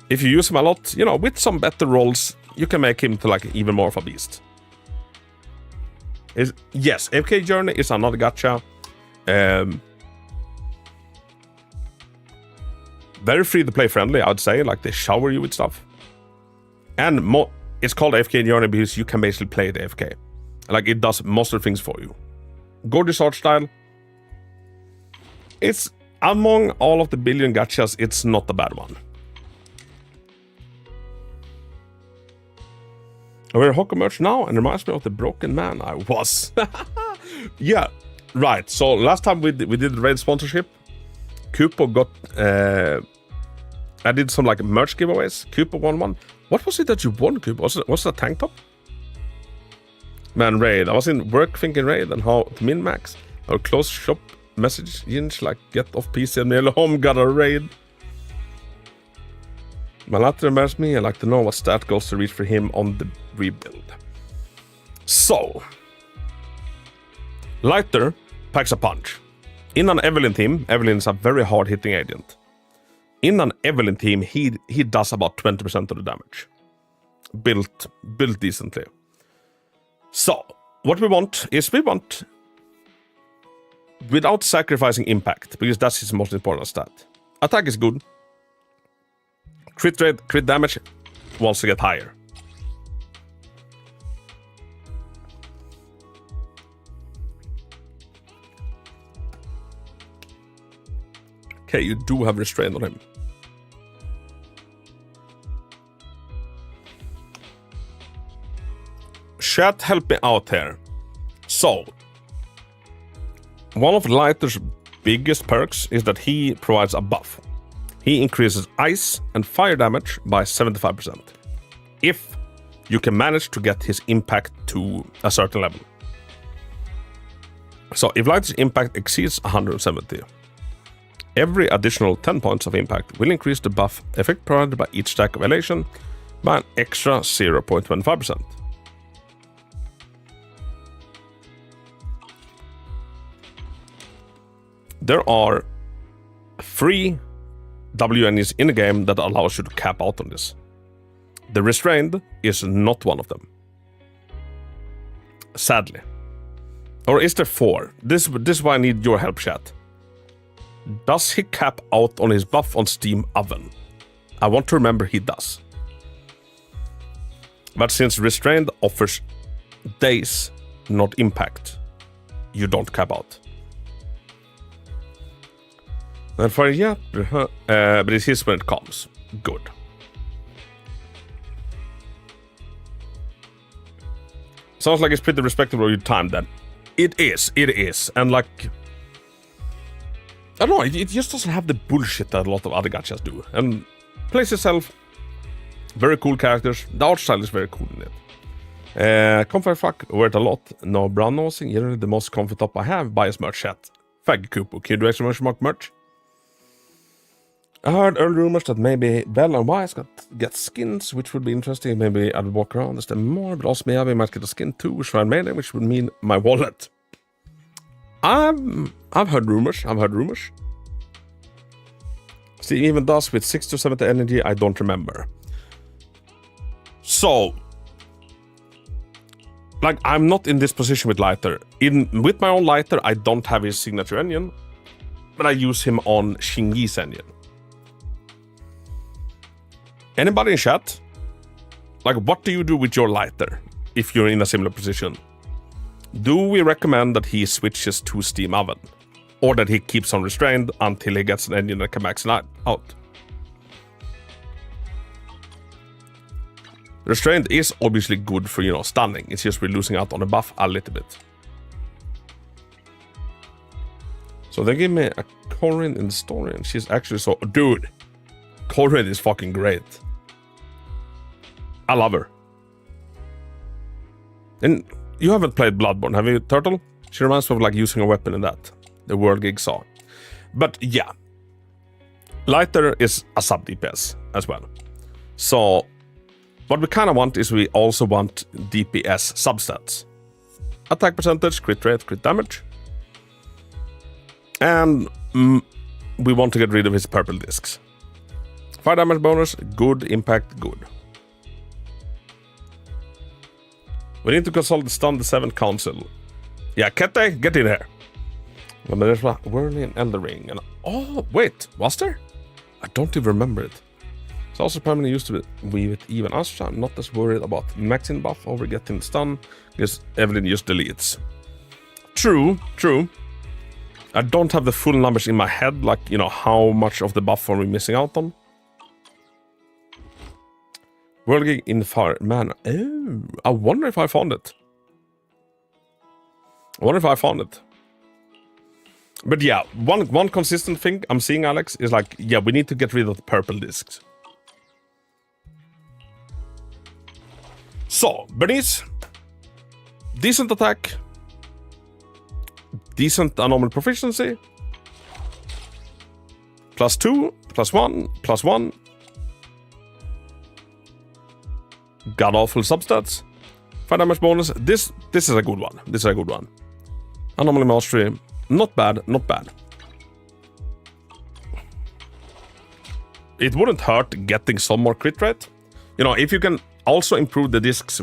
Speaker 3: If you use him a lot, you know, with some better rolls, you can make him to like even more of a beast. Yes, AFK Journey is another gacha. Very free to play friendly, I would say. Like, they shower you with stuff. And it's called AFK Journey because you can basically play the AFK. Like, it does most of the things for you. Gorgeous art style. It's, among all of the billion gachas, it's not a bad one. I wear Hoko merch now and reminds me of the broken man I was. Yeah, right. So last time we did the raid sponsorship, Kupo got... I did some like merch giveaways. Kupo won one. What was it that you won, Kupo? Was it a tank top? Man, raid. I was in work thinking raid and how to min-max. Our close shop message hinge like get off PC and me alone got a raid. Malater embarrassed me. I'd like to know what stat goals to reach for him on the rebuild. So, Lighter packs a punch. In an Evelyn team, Evelyn is a very hard-hitting agent. In an Evelyn team, he does about 20% of the damage. Built decently. So, what we want is without sacrificing impact, because that's his most important stat. Attack is good. Crit rate, crit damage will also get higher. Okay, you do have restraint on him. Chat, help me out here. So, one of Lighter's biggest perks is that he provides a buff. He increases ice and fire damage by 75%. If you can manage to get his impact to a certain level. So, if Lighter's impact exceeds 170, every additional 10 points of impact will increase the buff effect provided by each stack of elation by an extra 0.25%. There are 3 WNEs in the game that allows you to cap out on this. The Restrained is not one of them. Sadly. Or is there 4? This is why I need your help, chat. Does he cap out on his buff on Steam Oven? I want to remember he does. But since Restrained offers days, not impact, you don't cap out. And for but it's his when it comes. Good. Sounds like it's pretty respectable of your time then. It is. And like, I don't know, it just doesn't have the bullshit that a lot of other gachas do. And plays itself, very cool characters. The art style is very cool in it. Comfy fuck, wear it a lot. No brown nosing, generally the most comfy top I have. Buy his merch chat. Fag Kupo, can you do exclamation mark merch? I heard early rumors that maybe Bell and Wise get skins, which would be interesting. Maybe I'd walk around and more, but also maybe I might get a skin too, Shrine Maiden, which would mean my wallet. I've heard rumors. Steve even does with 6 to 70 energy, I don't remember. So, like, I'm not in this position with Lighter. With my own Lighter, I don't have his signature engine, but I use him on Shingi's engine. Anybody in chat? Like, what do you do with your Lighter if you're in a similar position? Do we recommend that he switches to Steam Oven? Or that he keeps on Restrained until he gets an engine that can max it out? Restrained is obviously good for, stunning. It's just we're losing out on the buff a little bit. So they give me a Corin in the story, and she's actually so... Dude! Corin is fucking great. I love her. And you haven't played Bloodborne, have you, Turtle? She reminds me of like using a weapon in that. The World Gig saw. But yeah. Lighter is a sub-DPS as well. So what we kind of want is we also want DPS substats. Attack percentage, crit rate, crit damage. And we want to get rid of his purple discs. Fire damage bonus, good. Impact, good. We need to consult the stun the 7th council. Yeah, Kete, get in here. But there's a Whirly and Elder Ring. And oh, wait, was there? I don't even remember it. It's also primarily used to be with even Astra. I'm not as worried about maxing buff over getting stun, because Evelyn just deletes. True. I don't have the full numbers in my head, like, how much of the buff are we missing out on? World Gig in Fire. Man, oh, I wonder if I found it. But yeah, one consistent thing I'm seeing, Alex, is like, yeah, we need to get rid of the purple discs. So, Bernice, decent attack, decent anomaly proficiency, +2, +1, god awful substats, fire damage bonus. This is a good one. Anomaly mastery, not bad. It wouldn't hurt getting some more crit rate. If you can also improve the discs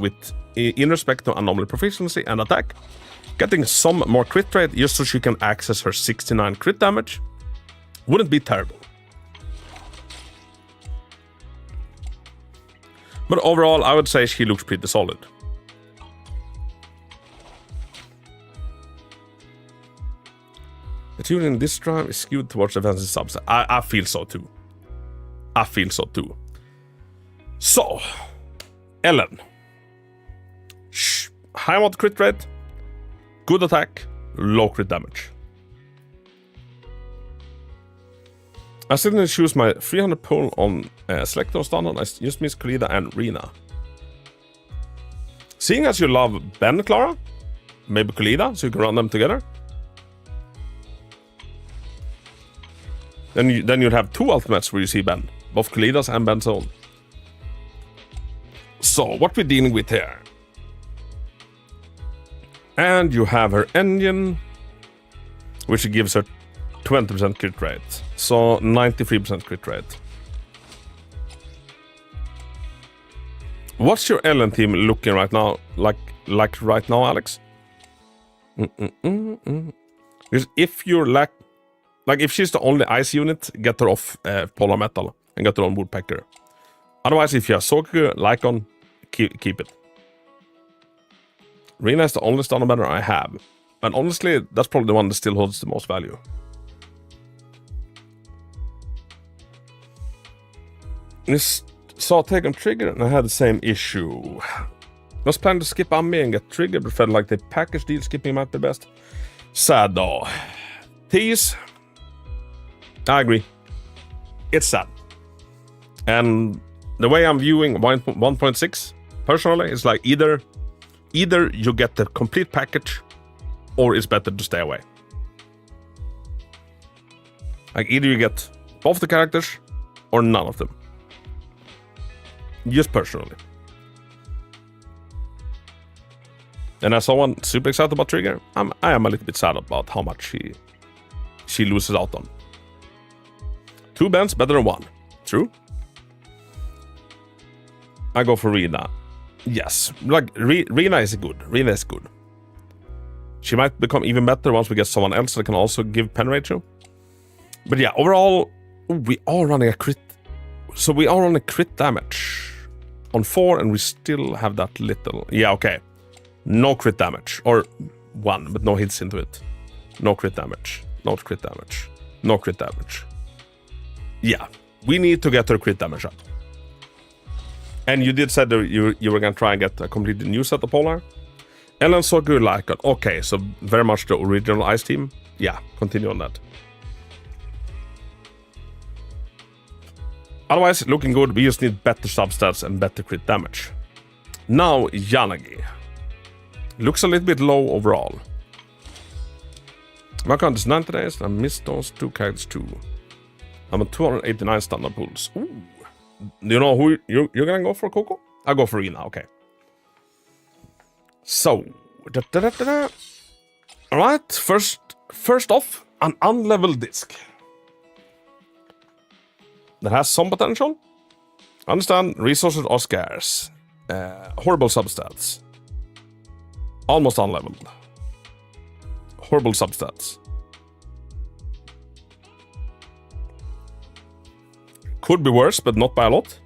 Speaker 3: in respect to anomaly proficiency and attack, getting some more crit rate just so she can access her 69 crit damage wouldn't be terrible. But overall, I would say she looks pretty solid. The tune in this drive is skewed towards defensive subs. I feel so too. I feel so too. So, Ellen. High amount crit rate, good attack, low crit damage. I still need to choose my 300 pull on Selector Standard. I just miss Kalida and Rina. Seeing as you love Ben, Clara, maybe Kalida, so you can run them together. Then you'd have two ultimates where you see Ben, both Kalida's and Ben's own. So, what we're dealing with here. And you have her engine, which gives her 20% crit rate. So 93% crit rate. What's your Ellen team looking right now? Like right now, Alex? Because if you're like if she's the only ice unit, get her off Polar Metal and get her on Woodpecker. Otherwise, if you have Soku, Lycon, keep it. Rina is the only stunner banner I have. And honestly, that's probably the one that still holds the most value. This saw take on Trigger and I had the same issue. I was planning to skip Ami and get Trigger, but felt like the package deal skipping might be best. Sad though. Tease. I agree. It's sad. And the way I'm viewing 1.6, personally, is like either you get the complete package or it's better to stay away. Like either you get both the characters or none of them. Just personally. And as someone super excited about Trigger, I am a little bit sad about how much she loses out on. 2 bands better than 1. True. I go for Rina. Yes, like Rina is good. Rina is good. She might become even better once we get someone else that can also give pen ratio. But yeah, overall, we are running a crit. So we are on a crit damage on 4, and we still have that little. Yeah, okay. No crit damage, or 1, but no hits into it. No crit damage. No crit damage. No crit damage. Yeah, we need to get her crit damage up. And you did say that you were gonna try and get a completely new set of Polar. Ellen so good like it. Okay, so very much the original Ice team. Yeah, continue on that. Otherwise, looking good. We just need better substats and better crit damage. Now, Yanagi. Looks a little bit low overall. My count is 90 days, and I missed those 2 characters too. I'm at 289 standard pulls. Ooh. Do you know who you're gonna go for, Coco? I'll go for Rina, okay. So, alright, first off, an unleveled disc. That has some potential. Understand, resources are scarce. Horrible substats. Almost unleveled. Horrible substats. Could be worse, but not by a lot.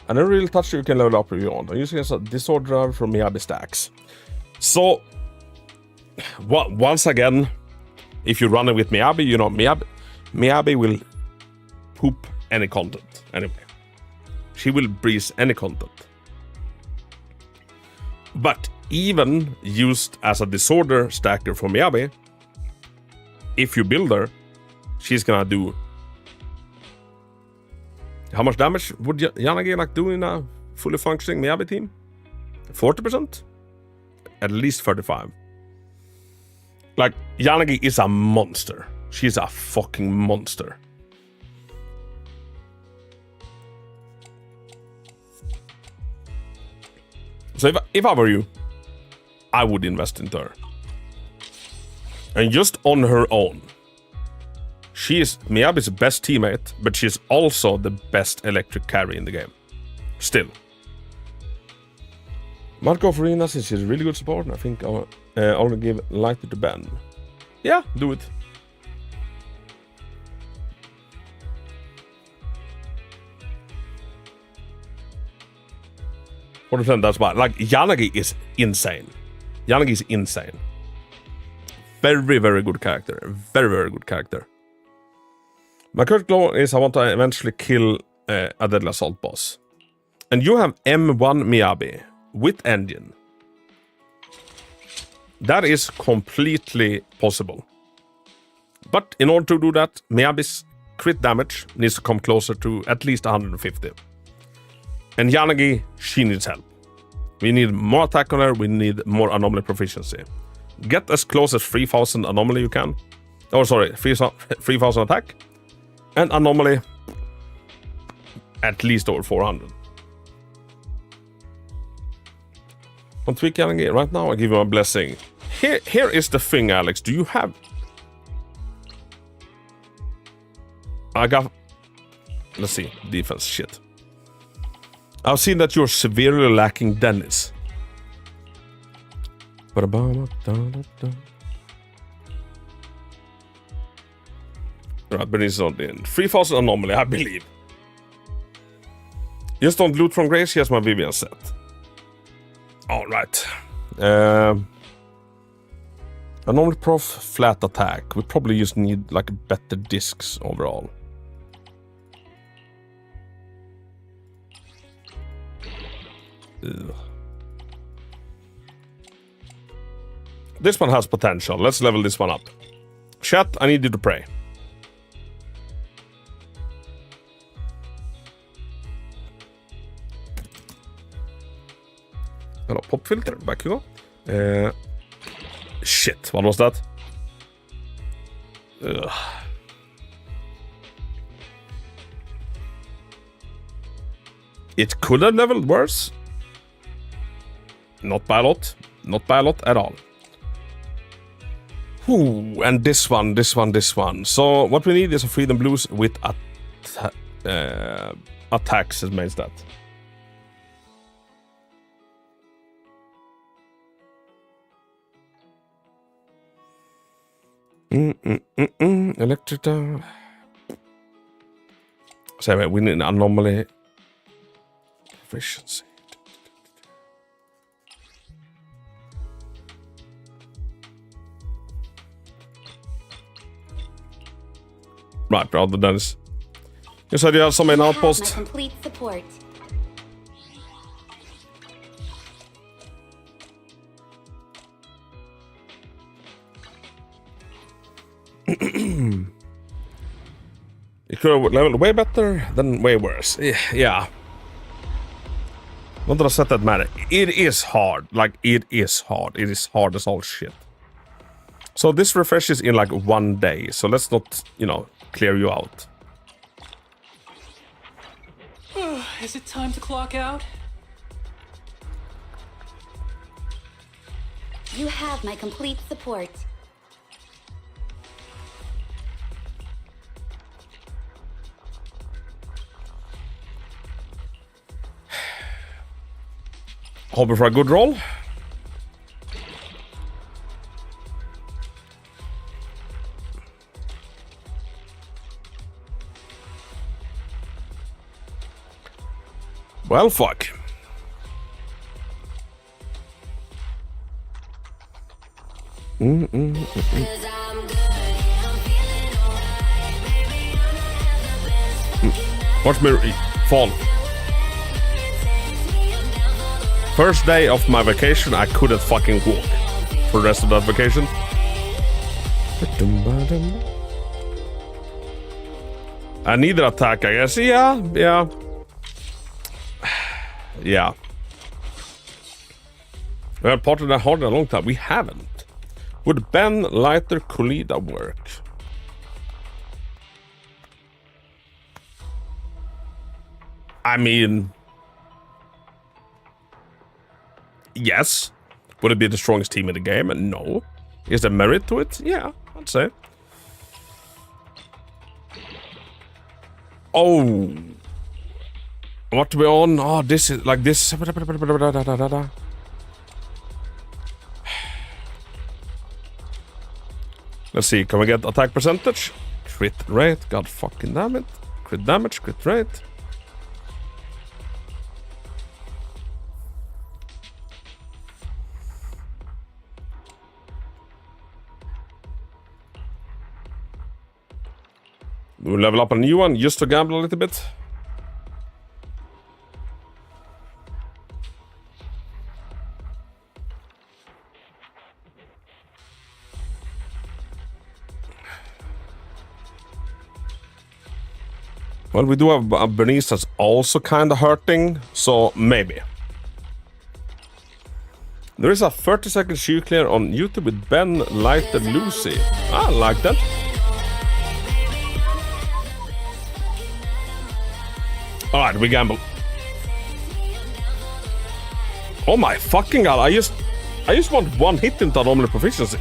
Speaker 3: And a real touch you can level up if you want. I'm using as a disorder driver from Miyabi stacks. So, once again, if you're running with Miyabi, you know, Miyabi will poop any content anyway. She will breeze any content. But even used as a disorder stacker for Miyabi, if you build her, she's gonna do... How much damage would Yanagi like do in a fully functioning Miyabi team? 40%? At least 35%. Like, Yanagi is a monster. She's a fucking monster. So if I were you, I would invest into her. And just on her own. She is Miyabi's best teammate, but she's also the best electric carry in the game. Still. Might go for Rina since she's a really good support. And I think I'll only give Lighter to Ben. Yeah, do it. That's why. Like, Yanagi is insane. Yanagi is insane. Very, very good character. Very, very good character. My current goal is I want to eventually kill a Deadly Assault boss. And you have M1 Miyabi with engine. That is completely possible. But in order to do that, Miyabi's crit damage needs to come closer to at least 150. And Yanagi, she needs help. We need more attack on her, we need more anomaly proficiency. Get as close as 3000 anomaly you can. Oh, sorry, 3000 attack. And anomaly at least over 400. On tweak Yanagi, right now I give you a blessing. Here is the thing, Alex. Do you have... I got... Let's see. Defense. Shit. I've seen that you're severely lacking Dennis. Right, but it's not in. 3000 anomaly, I believe. Just don't loot from Grace. Here's my Vivian set. Alright. Anomaly prof, flat attack. We probably just need like better discs overall. Ugh. This one has potential. Let's level this one up. Chat, I need you to pray. Hello, pop filter. Back you go. Shit, what was that? Ugh. It could have leveled worse. Not by a lot. Not by a lot at all. Ooh, and this one. So what we need is a Freedom Blues with attacks as main stat. Electrita. So we need an anomaly. Proficiency. Right, rather than this. You said you have some in outpost.
Speaker 6: My complete support.
Speaker 3: You could have leveled way better than way worse. Yeah. Not that I said that matter. It is hard. Like, it is hard. It is hard as all shit. So this refreshes in like 1 day. So let's not, clear you out.
Speaker 8: Is it time to clock out?
Speaker 6: You have my complete support.
Speaker 3: Hoping for a good roll. Well, fuck. Watch me fall. First day of my vacation, I couldn't fucking walk for the rest of that vacation. I need an attack, I guess. Yeah. Yeah. We have part of that hard in a long time. We haven't. Would Ben Lighter Colida work? I mean... Yes. Would it be the strongest team in the game? No. Is there merit to it? Yeah, I'd say. Oh. What are we on? Oh, this is like this. Let's see, can we get attack percentage? Crit rate, god fucking damn it. Crit damage, crit rate. We'll level up a new one just to gamble a little bit. Well, we do have a Bernice that's also kind of hurting, so maybe. There is a 30-second shoe clear on YouTube with Ben, Light, and Lucy. I like that. Alright, we gamble. Oh my fucking god, I just want one hit into anomaly proficiency.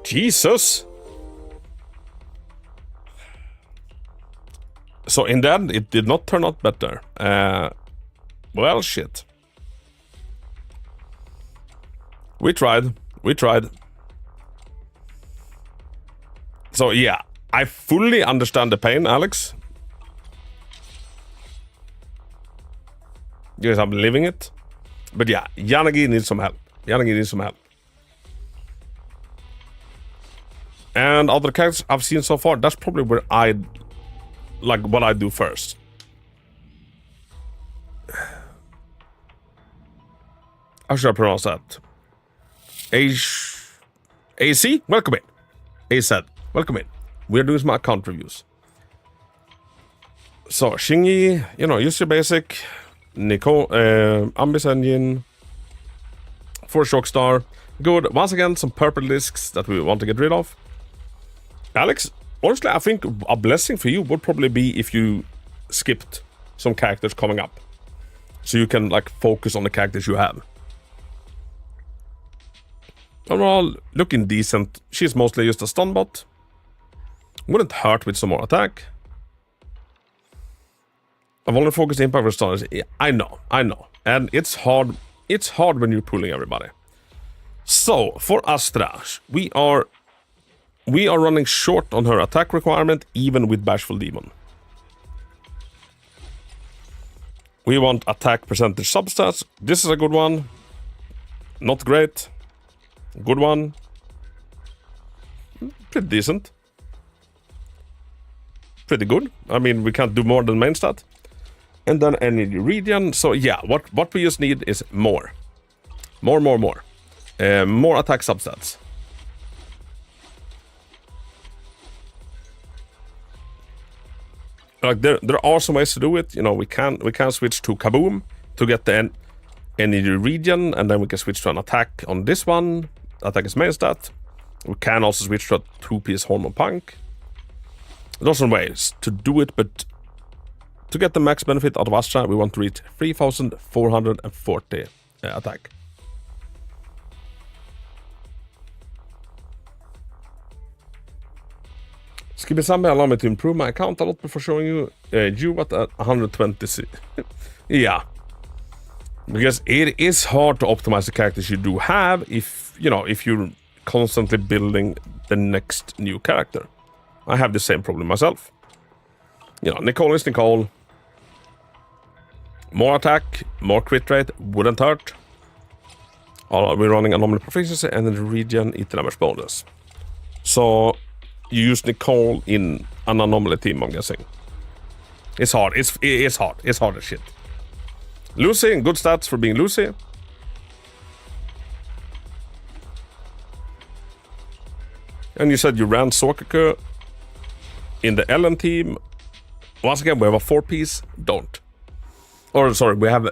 Speaker 3: Jesus. So in the end, it did not turn out better. Well, shit. We tried. So yeah, I fully understand the pain, Alex. Yes, I'm living it. But yeah, Yanagi needs some help. And other characters I've seen so far, that's probably where what I do first. How should I pronounce that? AC? Welcome in. AZ. Welcome in. We're doing some account reviews. So, Shingy, use your basic. Nicole, Ambis Engine. 4 Shock Star. Good. Once again, some purple discs that we want to get rid of. Alex, honestly, I think a blessing for you would probably be if you skipped some characters coming up. So you can, focus on the characters you have. Overall, looking decent. She's mostly just a stun bot. Wouldn't hurt with some more attack. I've only focused impact for stunners. I know. And it's hard when you're pulling everybody. So, for Astra, we are running short on her attack requirement, even with Bashful Demon. We want attack percentage substats. This is a good one. Not great. Good one. Pretty decent. Pretty good. I mean, we can't do more than main stat. And then energy regen. So yeah, what we just need is more. More attack substats. There are some ways to do it. We can switch to Kaboom to get the energy regen, and then we can switch to an attack on this one. Attack is main stat. We can also switch to a 2-piece Hormone Punk. There are some ways to do it, but to get the max benefit out of Astra, we want to reach 3,440 attack. Skibisame allow me to improve my account a lot before showing you what 120. Yeah. Because it is hard to optimize the characters you do have if you're constantly building the next new character. I have the same problem myself. Nicole is Nicole. More attack, more crit rate, wouldn't hurt. We're running anomaly proficiency and then regen eat damage bonus. So you use Nicole in an anomaly team, I'm guessing. It's hard. It's hard. It's hard as shit. Lucy, good stats for being Lucy. And you said you ran Sokaku in the LM team. Once again, we have a 4-piece. Don't. Or sorry, we have.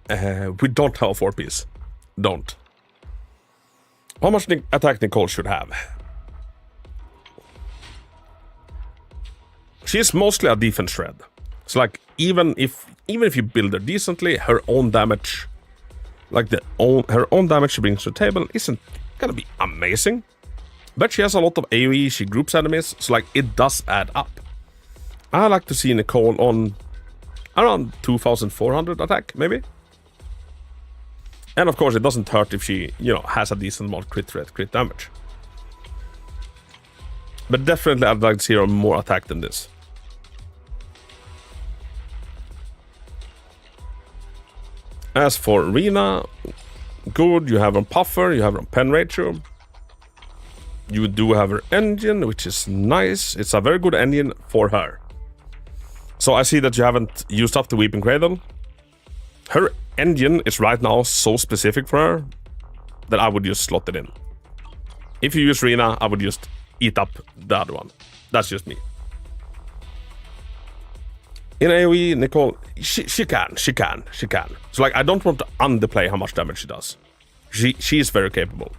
Speaker 3: We don't have a 4-piece. Don't. How much attack Nicole should have? She's mostly a defense shred. It's even if you build her decently, her own damage, her own damage she brings to the table isn't gonna be amazing. But she has a lot of AoE, she groups enemies, so it does add up. I like to see Nicole on around 2,400 attack, maybe. And of course, it doesn't hurt if she, you know, has a decent amount of crit rate, crit damage. But definitely I'd like to see her more attack than this. As for Rena, good, you have her puffer, you have her pen ratio. You do have her engine, which is nice. It's a very good engine for her. So I see that you haven't used up the Weeping Cradle. Her engine is right now so specific for her that I would just slot it in. If you use Rena, I would just eat up the other one. That's just me. In AoE, Nicole, she can. So like, I don't want to underplay how much damage she does. She is very capable.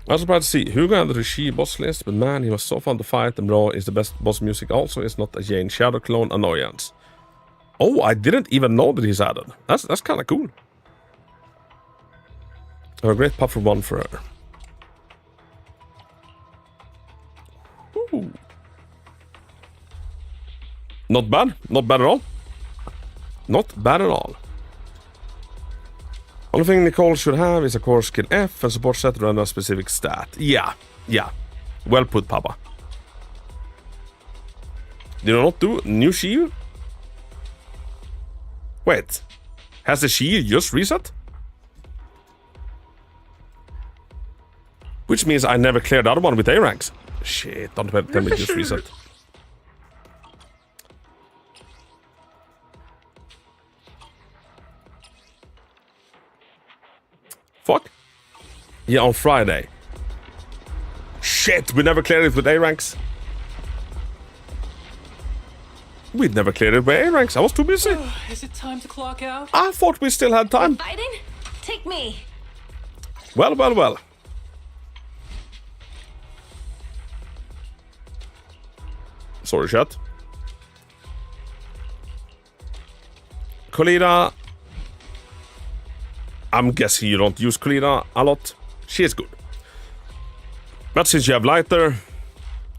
Speaker 3: I was surprised to see Hugo had the Rishi boss list, but man, he was so fun to fight, and Raw is the best boss music also. It's not a Jane Shadow clone annoyance. Oh, I didn't even know that he's added. That's kind of cool. A great puffer one for her. Ooh. Not bad. Not bad at all. Not bad at all. Only thing Nicole should have is a core skill F and support set around a specific stat. Yeah. Well put, Papa. Did I not do new shield? Wait. Has the shield just reset? Which means I never cleared the other one with A ranks. Shit, don't tell me just reset. Fuck. Yeah, on Friday. Shit, we never cleared it with A ranks. We'd never cleared it with A ranks. I was too busy.
Speaker 8: Is it time to clock out?
Speaker 3: I thought we still had time.
Speaker 5: Fighting? Take me.
Speaker 3: Well. Sorry, chat. Colida. I'm guessing you don't use Colida a lot. She is good. But since you have lighter,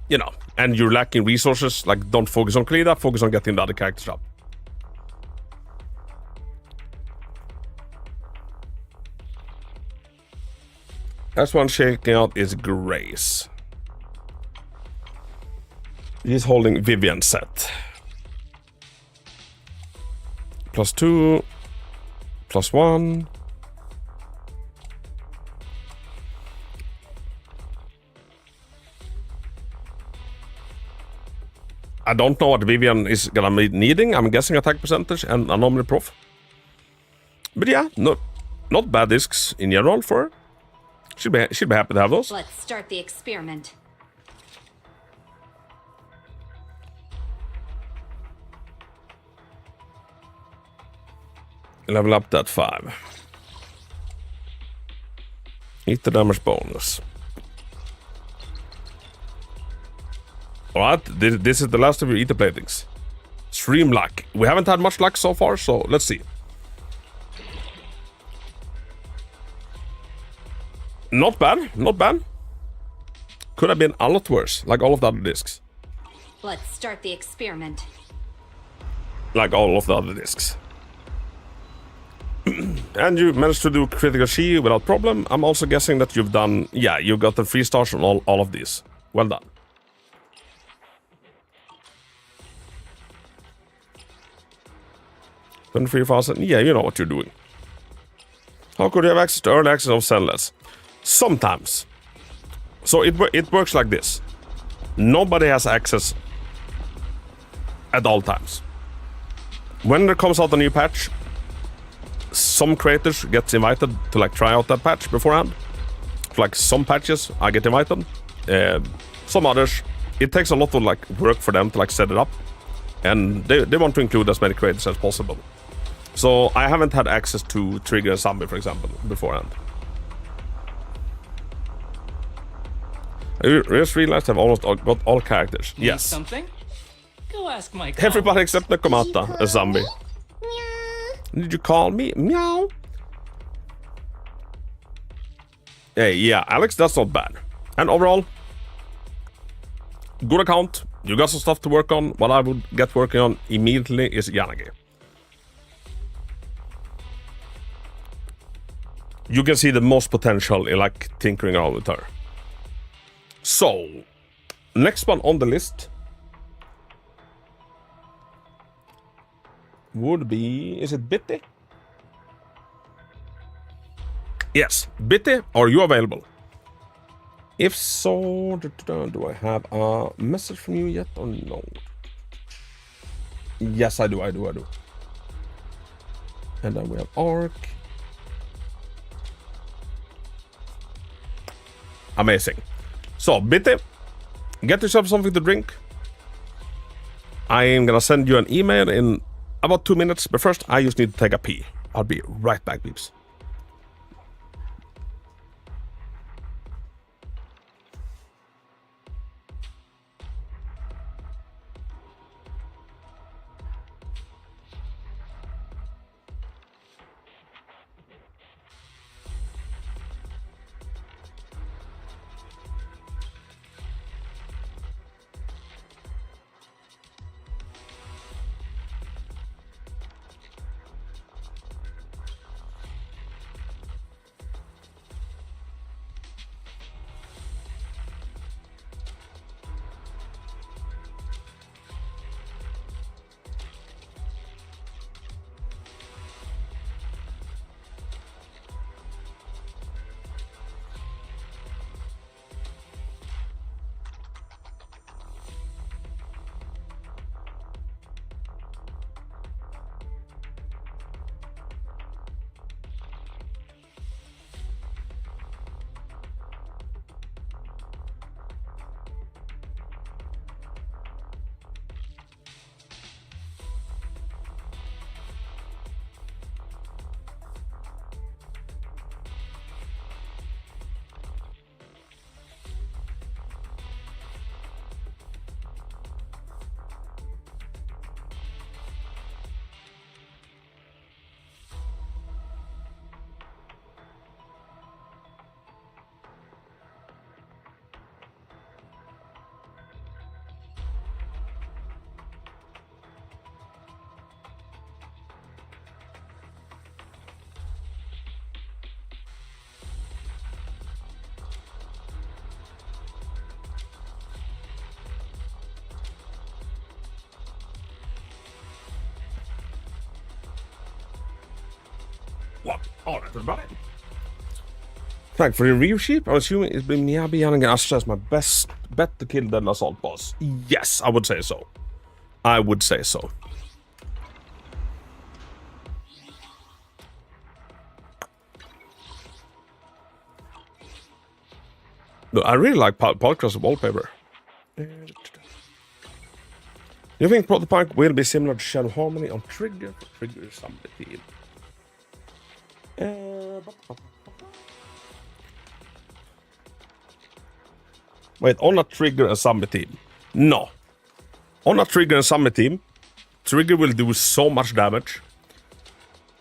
Speaker 3: you know, and you're lacking resources, like, don't focus on Colida, focus on getting the other characters up. Last one shaking out is Grace. He's holding Vivian set. +2, +1. I don't know what Vivian is gonna be needing. I'm guessing attack percentage and anomaly prof. But yeah, not bad discs in general for her. She'll be happy to have those.
Speaker 6: Let's start the experiment.
Speaker 3: Level up that 5. Eat the damage bonus. Alright, this is the last of your ether platings. Stream luck. We haven't had much luck so far, so let's see. Not bad. Could have been a lot worse, like all of the other discs.
Speaker 6: Let's start the experiment.
Speaker 3: Like all of the other discs. And you managed to do critical Shi without problem. I'm also guessing that you've done... Yeah, you've got the 3 stars on all of these. Well done. $23,000. Yeah, you know what you're doing. How could you have access to early access of Zenless? Sometimes. So it works like this. Nobody has access at all times. When there comes out a new patch, some creators get invited to like try out that patch beforehand. For like some patches, I get invited. Some others, it takes a lot of like work for them to like set it up, and they want to include as many creators as possible. So I haven't had access to Trigger and Zombie, for example, beforehand. I just realized I've almost got all characters.
Speaker 8: Need
Speaker 3: Yes.
Speaker 8: something? Go ask my
Speaker 3: Everybody
Speaker 8: colleagues.
Speaker 3: except Nakamata, a zombie. Did you call me? Meow. Hey, yeah, Alex, that's not bad. And overall, good account. You got some stuff to work on. What I would get working on immediately is Yanagi. you can see the most potential in like tinkering around with her. So, next one on the list would be, is it Bitty? Yes, Bitty, are you available? If so, do I have a message from you yet or no? Yes, I do. And then we have Ark. Amazing. So, Bitty, get yourself something to drink. I am gonna send you an email in about 2 minutes, but first I just need to take a pee. I'll be right back, peeps. What? Alright, everybody. Thank for the review sheep. I'm assuming it's been Miyabi and Astra as my best bet to kill the assault boss. Yes, I would say so. I would say so. No, I really like Podcast wallpaper. You think Protopunk will be similar to Shadow Harmony on Trigger? Trigger is somebody. Wait, on a Trigger and Zombie team? No. On a Trigger and Zombie team, Trigger will do so much damage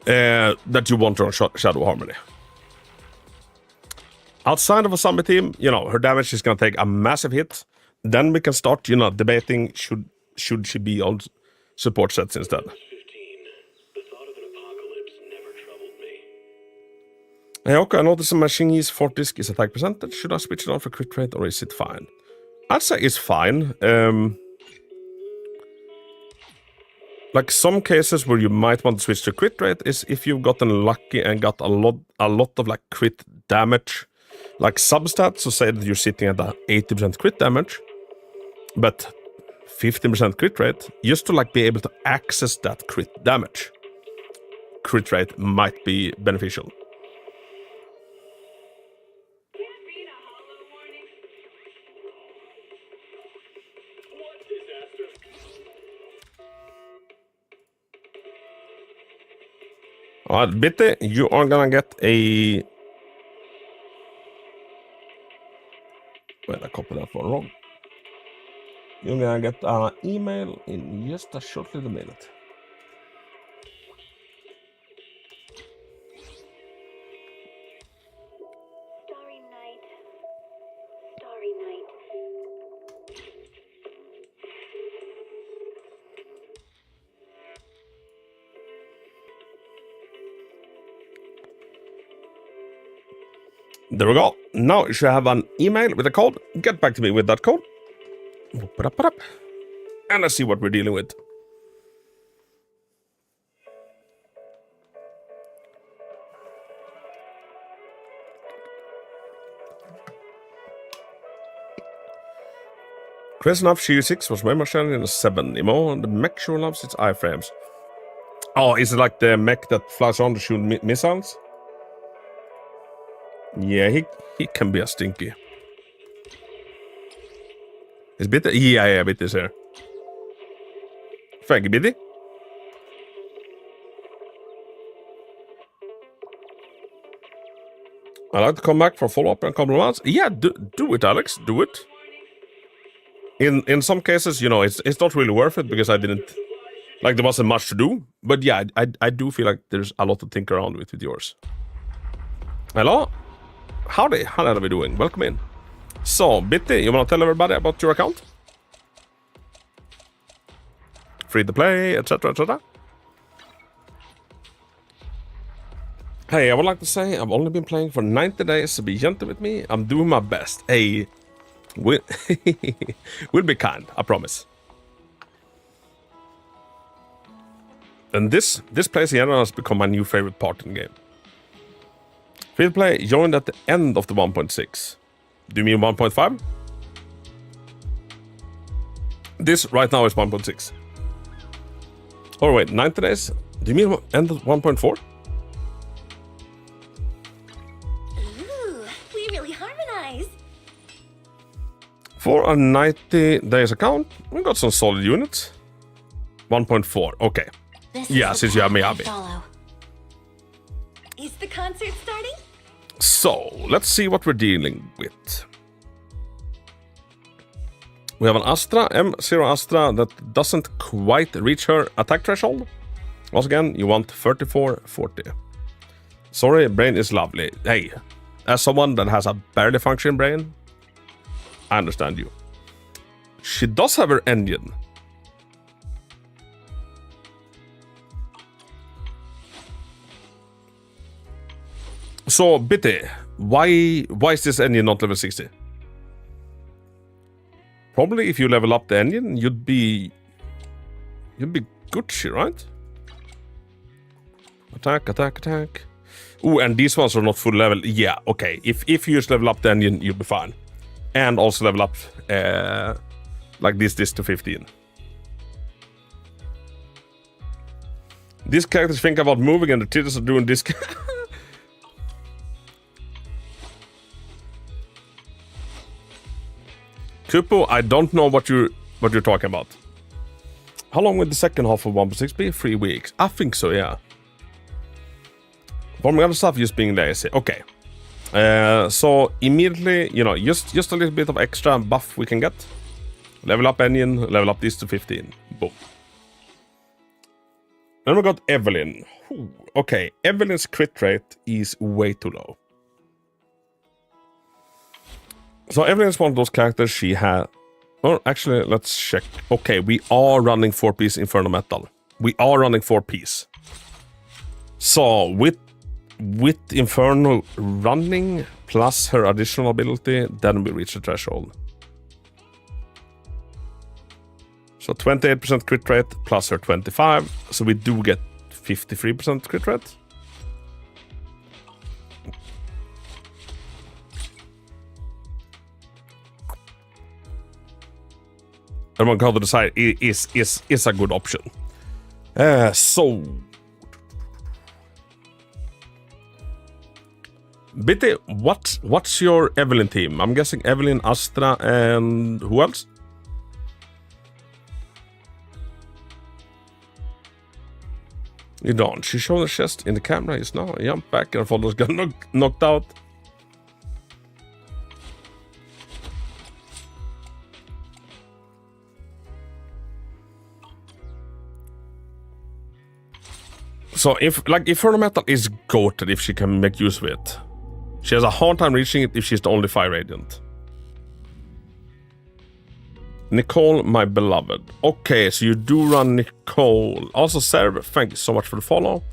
Speaker 3: that you want her on Shadow Harmony. Outside of a Zombie team, you know, her damage is going to take a massive hit. Then we can start, you know, debating should she be on support sets instead. Hey, okay, I noticed the machine's fort disc is attack percentage. Should I switch it on for crit rate or is it fine? I'd say it's fine. Like some cases where you might want to switch to crit rate is if you've gotten lucky and got a lot of like crit damage, like substats. So say that you're sitting at a 80% crit damage, but 15% crit rate, just to like be able to access that crit damage. Crit rate might be beneficial. Alright, Bitty, you are gonna get a... Wait, I copied that one wrong. You're gonna get an email in just a short little minute.
Speaker 5: Starry night. Starry night.
Speaker 3: There we go. Now you should have an email with a code. Get back to me with that code. And let's see what we're dealing with. Chris enough Shield 6 was very much in a 7 emo, and the mech sure loves its iframes. Oh, is it like the mech that flies on to shoot missiles? Yeah, he can be a stinky. Is Bitty? Yeah, Bitty's here. Thank you, Bitty. I'd like to come back for follow-up and compliments. Yeah, do it, Alex. Do it. In some cases, you know, it's not really worth it because I didn't... Like, there wasn't much to do. But yeah, I do feel like there's a lot to think around with yours. Hello? Howdy. How are we doing? Welcome in. So, Bitty, you want to tell everybody about your account? Free to play, etc., etc. Hey, I would like to say I've only been playing for 90 days, so be gentle with me. I'm doing my best. Hey, we'll be kind, I promise. And this place here has become my new favorite part in the game. Free to play joined at the end of the 1.6. Do you mean 1.5? This right now is 1.6. Oh wait, 90 days? Do you mean end of 1.4?
Speaker 5: Ooh, we really harmonize.
Speaker 3: For a 90 days account, we got some solid units. 1.4, okay. Yeah, since you have Miyabi.
Speaker 5: Is the concert starting?
Speaker 3: So, let's see what we're dealing with. We have an Astra, M0 Astra, that doesn't quite reach her attack threshold. Once again, you want 3440. Sorry, brain is lovely. Hey, as someone that has a barely functioning brain, I understand you. She does have her engine. So, Bitty, why is this engine not level 60? Probably if you level up the engine, you'd be Gucci, right? Attack, attack, attack. Ooh, and these ones are not full level. Yeah, okay. If you just level up the engine, you'll be fine. And also level up like this to 15. These characters think about moving and the titties are doing this. Kupo, I don't know what you're talking about. How long will the second half of 1.6 be? 3 weeks. I think so, yeah. For my other stuff, just being lazy. Okay. So immediately, you know, just a little bit of extra buff we can get. Level up engine, level up this to 15. Boom. Then we got Evelyn. Ooh, okay, Evelyn's crit rate is way too low. So Evelyn's one of those characters she had... Oh, actually, let's check. Okay, we are running 4-piece Inferno Metal. We are running 4-piece. So, with Inferno running, plus her additional ability, then we reach the threshold. So 28% crit rate, plus her 25. So we do get 53% crit rate. And one card to decide is a good option. So Bitty, what's your Evelyn team? I'm guessing Evelyn, Astra, and who else? You don't. She showed her chest in the camera just now. I jumped back and her followers got knocked out. So if her metal is goated, if she can make use of it, she has a hard time reaching it if she's the only fire radiant. Nicole, my beloved. Okay, so you do run Nicole. Also, Sarah, thank you so much for the follow.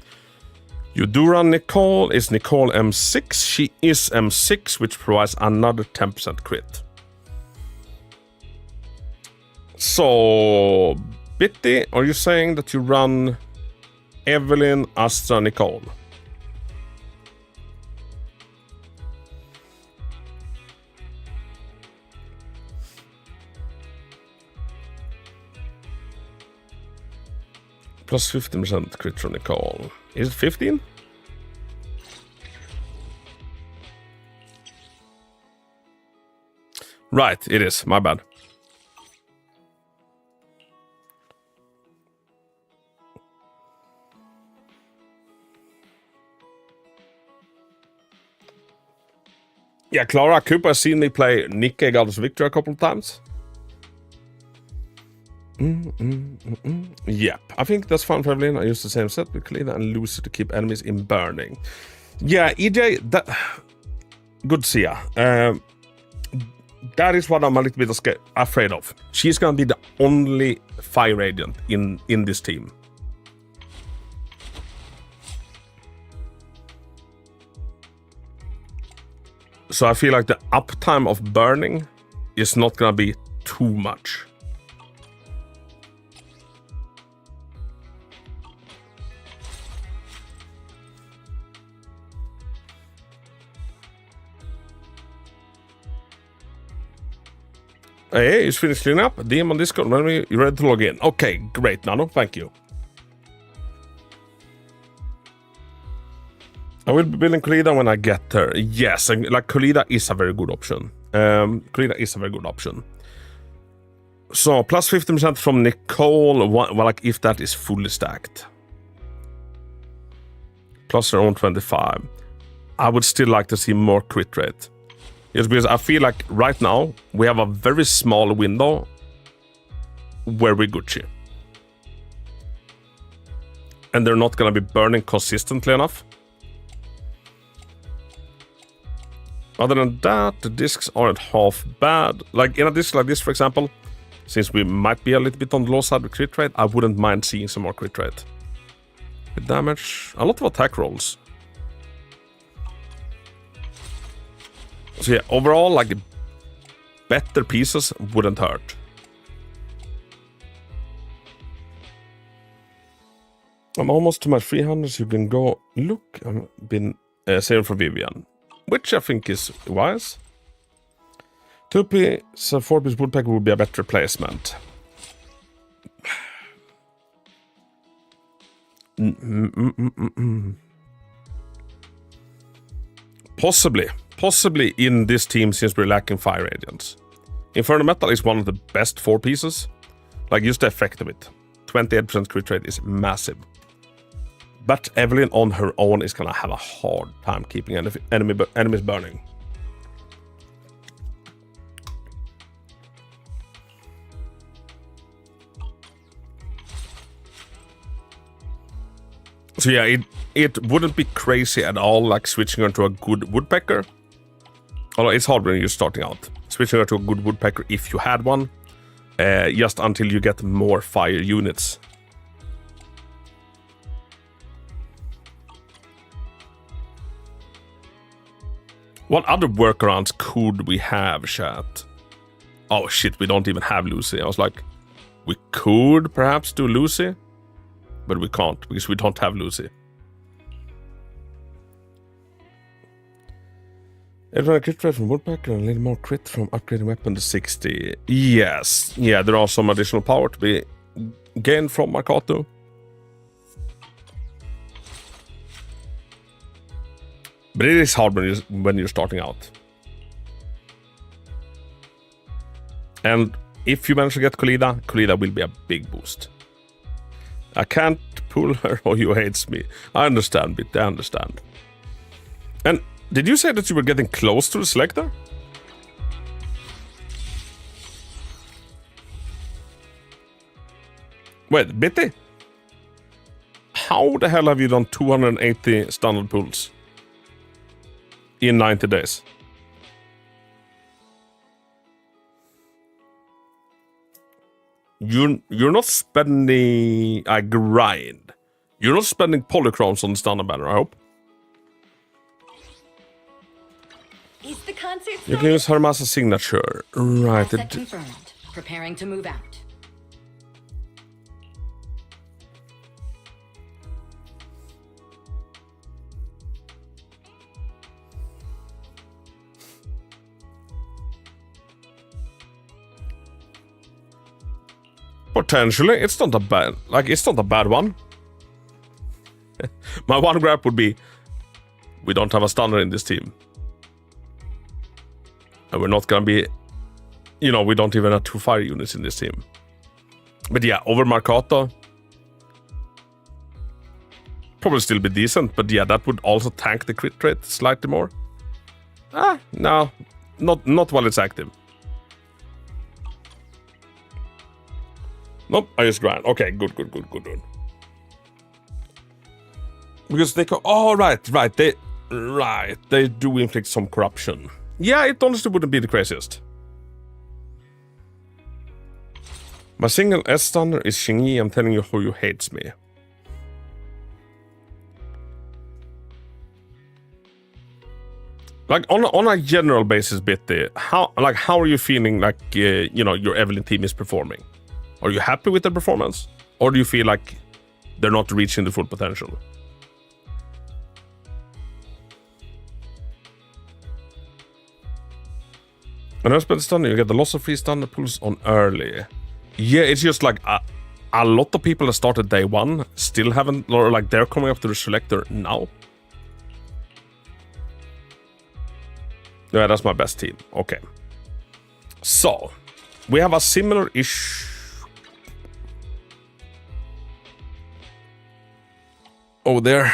Speaker 3: You do run Nicole. Is Nicole M6? She is M6, which provides another 10% crit. So, Bitty, are you saying that you run Evelyn, Astra, Nicole? Plus 15% crit from Nicole. Is it 15? Right, it is. My bad. Yeah, Clara Cooper has seen me play Nikke Goddess Victory a couple of times. Yep, I think that's fun for Evelyn. I use the same set with Kalina and Lucy to keep enemies in burning. Yeah, EJ, that... Good to see ya. That is what I'm a little bit afraid of. She's gonna be the only fire agent in this team. So I feel like the uptime of burning is not gonna be too much. Hey, it's finished cleaning up. DM on Discord. You're ready to log in. Okay, great, Nano. Thank you. I will be building Kolida when I get her. Yes, like Kolida is a very good option. Kolida is a very good option. So, plus 15% from Nicole, well, like if that is fully stacked. Plus her own 25. I would still like to see more crit rate. Just because I feel like right now we have a very small window where we're Gucci. And they're not gonna be burning consistently enough. Other than that, the discs aren't half bad. Like in a disc like this, for example, since we might be a little bit on the low side with crit rate, I wouldn't mind seeing some more crit rate. With damage, a lot of attack rolls. So yeah, overall, like, better pieces wouldn't hurt. I'm almost to my 300s. You can go look. I've been saving for Vivian, which I think is wise. 2-piece, 4-piece woodpecker would be a better replacement. Possibly in this team since we're lacking fire agents. Inferno Metal is one of the best 4 pieces. Like, just the effect of it. 28% crit rate is massive. But Evelyn on her own is gonna have a hard time keeping enemies burning. So yeah, it wouldn't be crazy at all, like switching her to a good woodpecker. Although it's hard when you're starting out. Switching her to a good woodpecker if you had one, just until you get more fire units. What other workarounds could we have, chat? Oh shit, we don't even have Lucy. I was like, we could perhaps do Lucy, but we can't because we don't have Lucy. Everyone crit rate from woodpecker and a little more crit from upgrading weapon to 60. Yes, yeah, there are some additional power to be gained from Makato. But it is hard when you're starting out. And if you manage to get Kolida will be a big boost. I can't pull her or you hates me. I understand, Bit, I understand. And did you say that you were getting close to the selector? Wait, Bitty? How the hell have you done 280 standard pulls in 90 days? You're not spending a grind. You're not spending polychromes on the stunner banner, I hope.
Speaker 5: Is the concert
Speaker 3: You can use Hermasa's signature. Right.
Speaker 6: Asset confirmed. Preparing to move out.
Speaker 3: Potentially, it's not a bad, like, it's not a bad one. My one grab would be, we don't have a stunner in this team. And we're not gonna be, you know, we don't even have 2 fire units in this team. But yeah, over Marcato, probably still be decent, but yeah, that would also tank the crit rate slightly more. No, not while it's active. Nope, I just grind. Okay, good. Because they go, oh, right, they do inflict some corruption. Yeah, it honestly wouldn't be the craziest. My single S stunner is Xingyi. I'm telling you how you hates me. Like on a general basis, Bitty, how are you feeling like you know, your Evelyn team is performing? Are you happy with their performance, or do you feel like they're not reaching the full potential? When I spend stun, you get the loss of free stun pulls on early. Yeah, it's just like a lot of people that started day 1 still haven't, or like they're coming up to the selector now. Yeah, that's my best team. Okay. So, we have a similar-ish... Oh, there.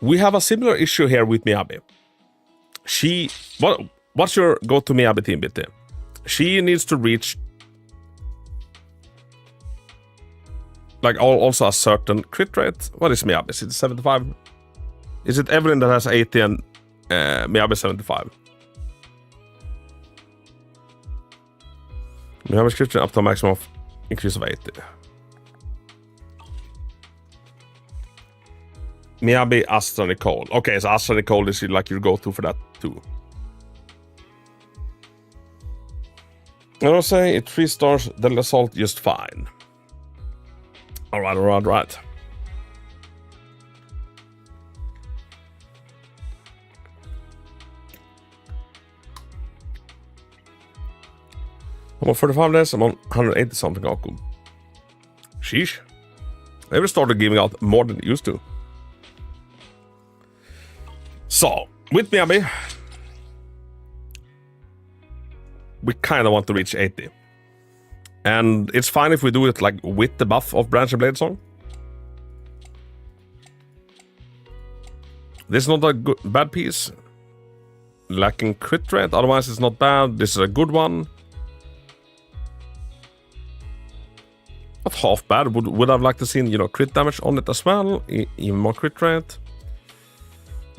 Speaker 3: We have a similar issue here with Miyabi. What's your go-to Miyabi team, Bitty? She needs to reach like also a certain crit rate. What is Miyabi? Is it 75? Is it Evelyn that has 80 and Miyabi 75? Miyabi's crit rate up to a maximum of increase of 80. Miyabi, Astra, Nicole. Okay, so Astra, Nicole is like your go-to for that too. I will say it 3 stars, the assault just fine. Alright. I'm on 45 days, I'm on 180 something Aku. Sheesh. They ever started giving out more than they used to. So, with Miyabi, we kind of want to reach 80. And it's fine if we do it like with the buff of Branch and Blade Song. This is not a bad piece. Lacking crit rate, otherwise it's not bad. This is a good one. Not half bad. Would have liked to see, you know, crit damage on it as well. Even more crit rate.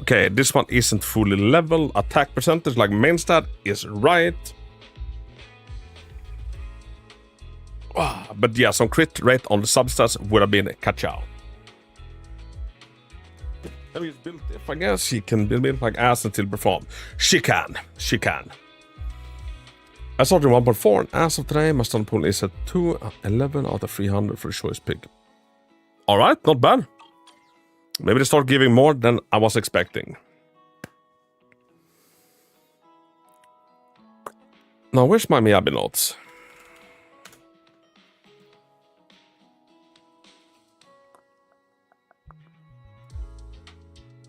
Speaker 3: Okay, this one isn't fully level. Attack percentage, like main stat, is right. But yeah, some crit rate on the substats would have been ka-chow. Have you built if I guess she can build like ass until perform. She can. I started 1.4 and as of today my stun pool is at 211 out of 300 for the choice pick. Alright, not bad. Maybe they start giving more than I was expecting. Now, where's my Miyabi notes?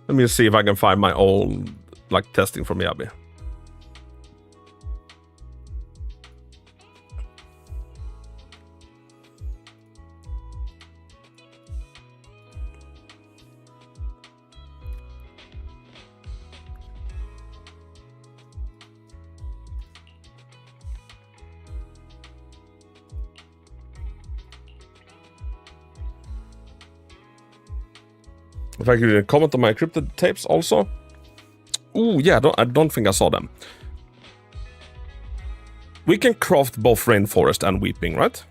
Speaker 3: Let me see if I can find my own, like, testing for Miyabi. If I could comment on my encrypted tapes also. Ooh, Oh yeah, I don't think I saw them. We can craft both Rainforest and Weeping, right?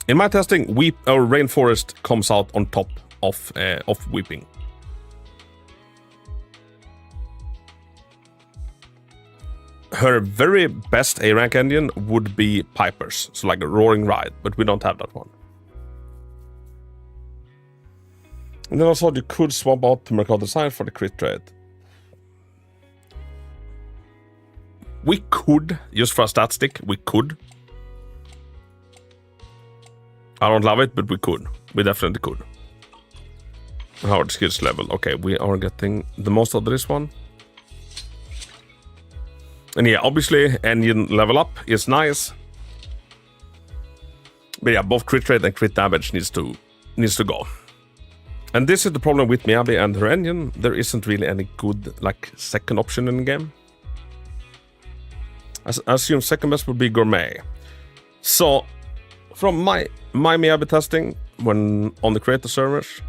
Speaker 3: In my testing, Rainforest comes out on top of Weeping. Her very best A rank engine would be Piper's, so like a Roaring Ride, but we don't have that one. And then also you could swap out to Mercado Design for the crit rate. We could, just for a stat stick, we could. I don't love it, but we could. We definitely could. Hard skills level. Okay, we are getting the most out of this one. And yeah, obviously, engine level up is nice. But yeah, both crit rate and crit damage needs to go. And this is the problem with Miyabi and her engine. There isn't really any good, like, second option in the game. I assume second best would be Gourmet. So, from my Miyabi testing, when on the creator servers,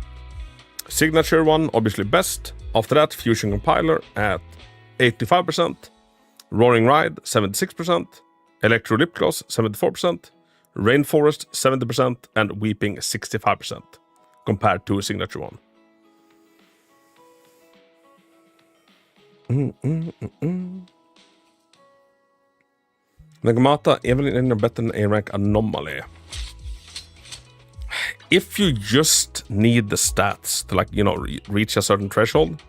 Speaker 3: Signature one, obviously best. After that, Fusion Compiler at 85%. Roaring Ride, 76%. Electro Lip Gloss, 74%. Rainforest, 70%. And Weeping, 65%. Compared to Signature one. Nagamata, even in a better than A-rank anomaly. If you just need the stats to, like, you know, reach a certain threshold,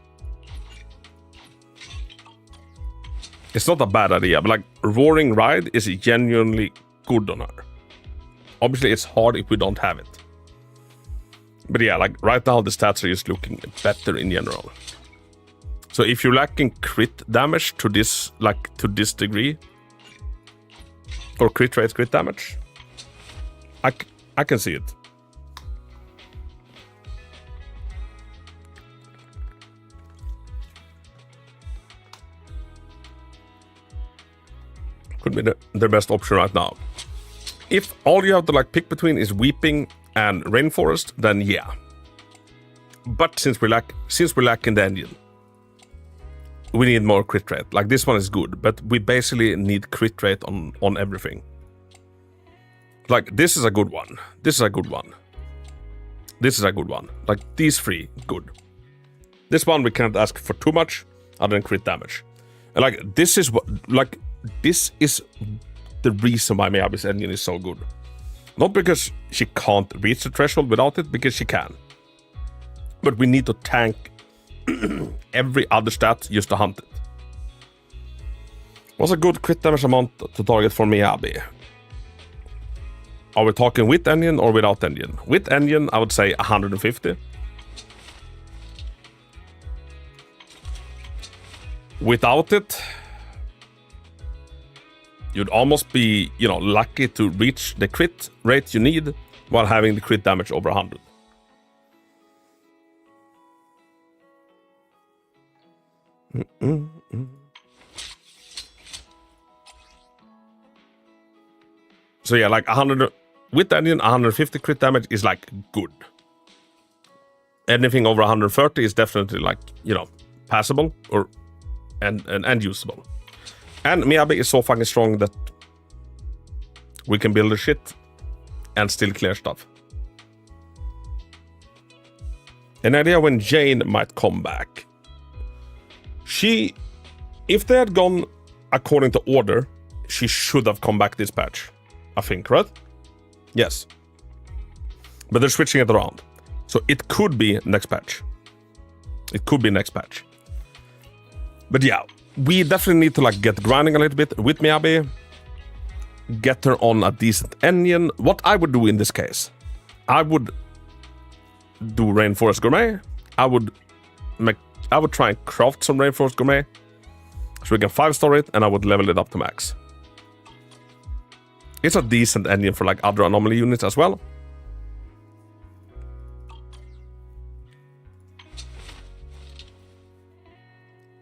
Speaker 3: it's not a bad idea, but like Roaring Ride is genuinely good on her. Obviously, it's hard if we don't have it. But yeah, like right now the stats are just looking better in general. So if you're lacking crit damage to this, like to this degree, or crit rate, crit damage, I can see it. Could be their best option right now. If all you have to like pick between is Weeping and Rainforest, then yeah. But since we're lacking the engine, we need more crit rate. Like this one is good, but we basically need crit rate on everything. Like this is a good one. This is a good one. This is a good one. Like these three, good. This one we can't ask for too much other than crit damage. And like this is what, like this is the reason why Miyabi's engine is so good. Not because she can't reach the threshold without it, because she can. But we need to tank every other stat just to hunt it. What's a good crit damage amount to target for Miyabi? Are we talking with engine or without engine? With engine, I would say 150. Without it, you'd almost be, you know, lucky to reach the crit rate you need while having the crit damage over 100. So yeah, like 100 with engine, 150 crit damage is like good. Anything over 130 is definitely like, you know, passable or and usable. And Miyabi is so fucking strong that we can build the shit and still clear stuff. An idea when Jane might come back. If they had gone according to order, she should have come back this patch. I think, right? Yes. But they're switching it around. So it could be next patch. It could be next patch. But yeah, we definitely need to like get grinding a little bit with Miyabi. Get her on a decent engine. What I would do in this case, I would do Rainforest Gourmet. I would try and craft some Rainforest Gourmet so we can 5-star it, and I would level it up to max. It's a decent engine for like other anomaly units as well.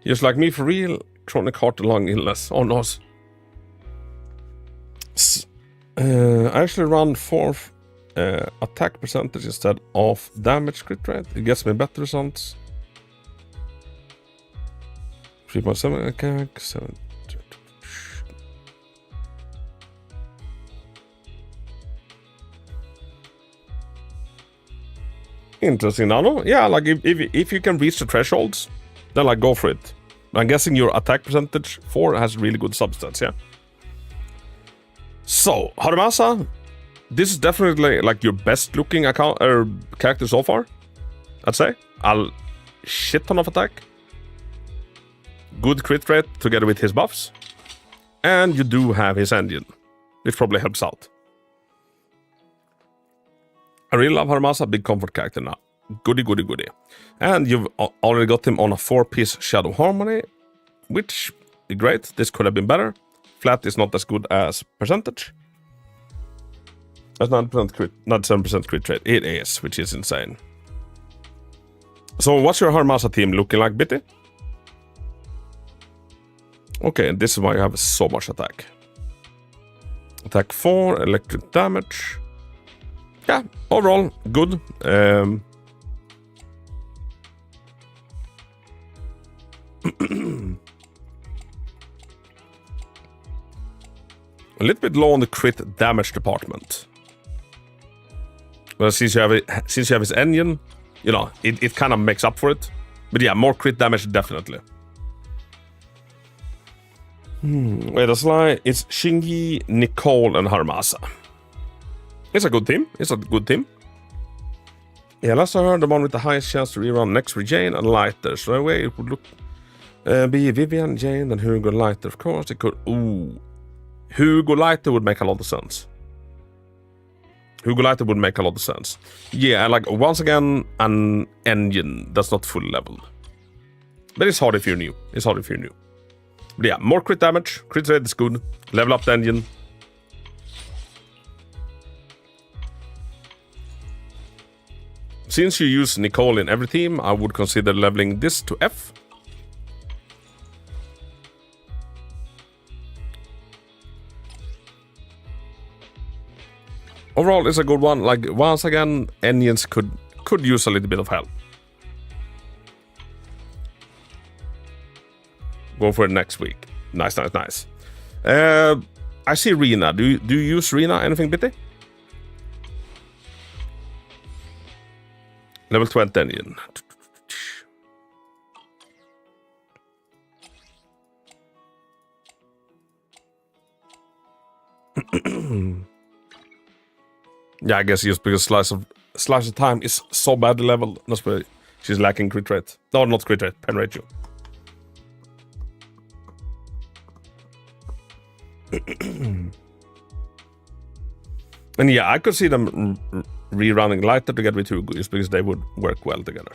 Speaker 3: Just like me for real, chronic heart lung illness. Oh no. I actually run 4th attack percentage instead of damage crit rate. It gets me better results. 3.7 attack, 7. Interesting, Nano. Yeah, like if you can reach the thresholds, then like go for it. I'm guessing your attack percentage 4 has really good substance, yeah? So, Harumasa, this is definitely like your best looking character so far, I'd say. A shit ton of attack. Good crit rate together with his buffs. And you do have his engine, which probably helps out. I really love Harumasa, big comfort character now. Goody, goody, goody. And you've already got him on a 4-piece Shadow Harmony, which is great. This could have been better. Flat is not as good as percentage. That's 9% crit, not 7% crit rate. It is, which is insane. So what's your Harumasa team looking like, Bitty? Okay, and this is why you have so much attack. Attack 4, electric damage. Yeah, overall, good. A little bit low on the crit damage department. Well, since you have his engine, you know, it kind of makes up for it. But yeah, more crit damage definitely. Wait a slide. It's Shingi, Nicole, and Harumasa. It's a good team. It's a good team. Yeah, last I heard, the one with the highest chance to rerun next with Jane and Lighter. So anyway, it would look be Vivian, Jane, and Hugo Lighter. Of course, it could. Ooh, Hugo Lighter would make a lot of sense. Hugo Lighter would make a lot of sense. Yeah, like once again, an engine that's not full leveled. But it's hard if you're new. It's hard if you're new. But yeah, more crit damage. Crit rate is good. Level up the engine. Since you use Nicole in every team, I would consider leveling this to F. Overall, it's a good one. Like, once again, engines could use a little bit of help. Go for it next week. Nice, nice, nice. I see Rena. Do you use Rena? Anything, Bitty? Level 20 engine. Yeah, I guess just because Slice of Time is so badly leveled. That's why she's lacking crit rate. No, not crit rate, pen ratio. And yeah, I could see them rerunning Lighter together with Hugo just because they would work well together.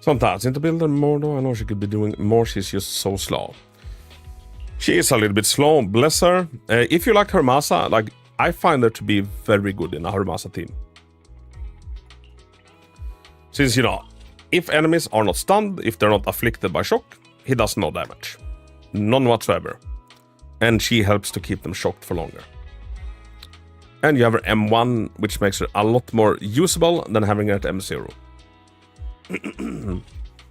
Speaker 3: Sometimes into building more though, I know she could be doing more, she's just so slow. She is a little bit slow, bless her. If you like Harumasa, like, I find her to be very good in a Harumasa team. Since, you know, if enemies are not stunned, if they're not afflicted by shock, he does no damage. None whatsoever. And she helps to keep them shocked for longer. And you have her M1, which makes her a lot more usable than having her at M0.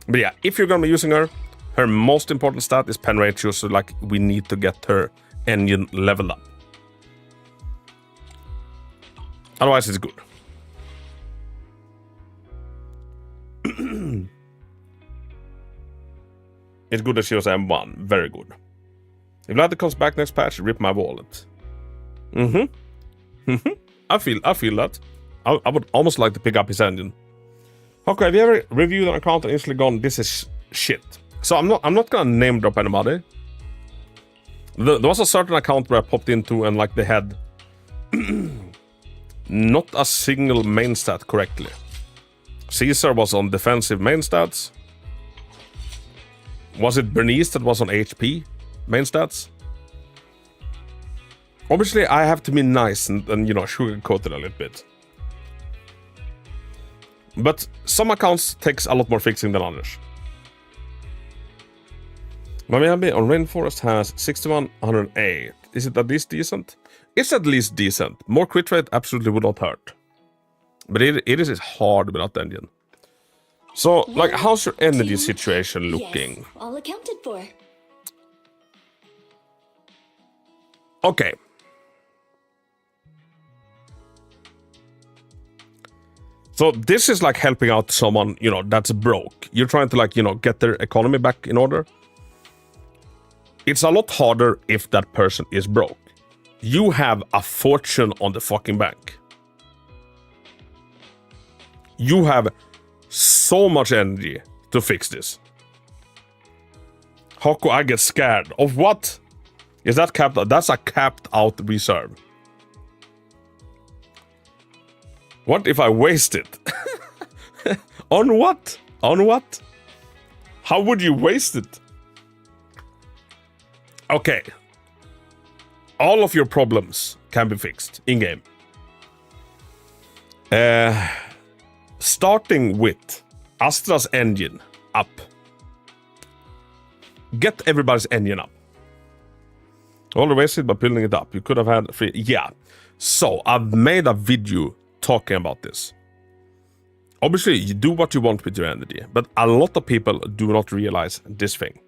Speaker 3: But yeah, if you're gonna be using her, her most important stat is pen ratio, so like we need to get her engine leveled up. Otherwise, it's good. It's good that she was M1. Very good. If Ladder comes back next patch, rip my wallet. I feel that. I would almost like to pick up his engine. Okay, have you ever reviewed an account and instantly gone, this is shit? So I'm not gonna name drop anybody. There was a certain account where I popped into and like they had not a single main stat correctly. Caesar was on defensive main stats. Was it Bernice that was on HP main stats? Obviously, I have to be nice and you know, sugarcoat it a little bit. But some accounts takes a lot more fixing than others. Miami on Rainforest has 61, 108. Is it at least decent? It's at least decent. More crit rate absolutely would not hurt. But it is hard without the engine. So, like, how's your energy situation looking?
Speaker 5: Yes, all accounted for.
Speaker 3: Okay. So this is like helping out someone, you know, that's broke. You're trying to, like, you know, get their economy back in order. It's a lot harder if that person is broke. You have a fortune on the fucking bank. You have so much energy to fix this. Hako, I get scared. Of what? Is that capped out? That's a capped out reserve. What if I waste it? On what? On what? How would you waste it? Okay. All of your problems can be fixed in-game. Starting with Astra's engine up. Get everybody's engine up. All the wasted by building it up. You could have had free. Yeah. So I've made a video talking about this. Obviously, you do what you want with your energy, but a lot of people do not realize this thing.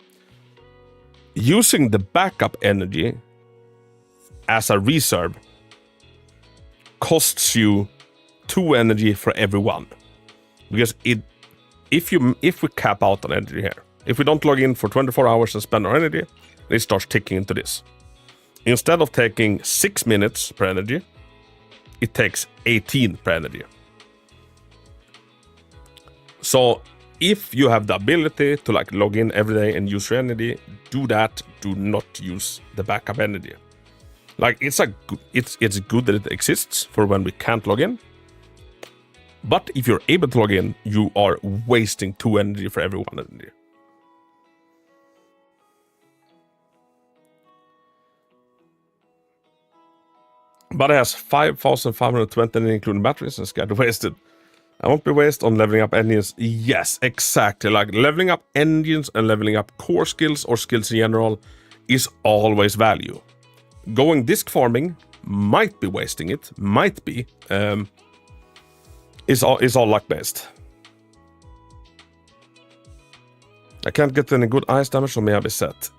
Speaker 3: Using the backup energy as a reserve costs you 2 energy for every 1. Because if we cap out on energy here, if we don't log in for 24 hours and spend our energy, it starts ticking into this. Instead of taking 6 minutes per energy, it takes 18 per energy. So if you have the ability to, like, log in every day and use your energy, do that. Do not use the backup energy. Like, it's good that it exists for when we can't log in. But if you're able to log in, you are wasting 2 energy for every 1 energy. But it has 5,520 energy including batteries and scared to waste it. I won't be wasted on leveling up engines. Yes, exactly. Like, leveling up engines and leveling up core skills or skills in general is always value. Going disc farming might be wasting it. Might be. Is all luck based. I can't get any good ice damage, so may I be set.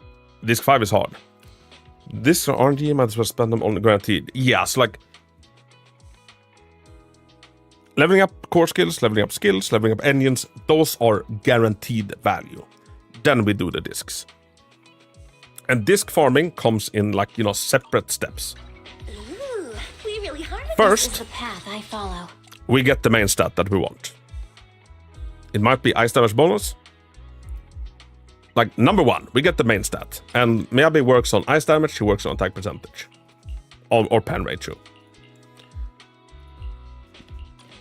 Speaker 3: Disc 5 is hard. This RNG might as well spend them on guaranteed. Yes, like leveling up core skills, leveling up engines, those are guaranteed value. Then we do the discs. And disc farming comes in, like, you know, separate steps.
Speaker 5: Ooh, we really harvest.
Speaker 3: First,
Speaker 5: This is the path I follow.
Speaker 3: we get the main stat that we want. It might be ice damage bonus. Like, number 1, we get the main stat. And Miyabi works on ice damage, he works on attack percentage. Or pen ratio.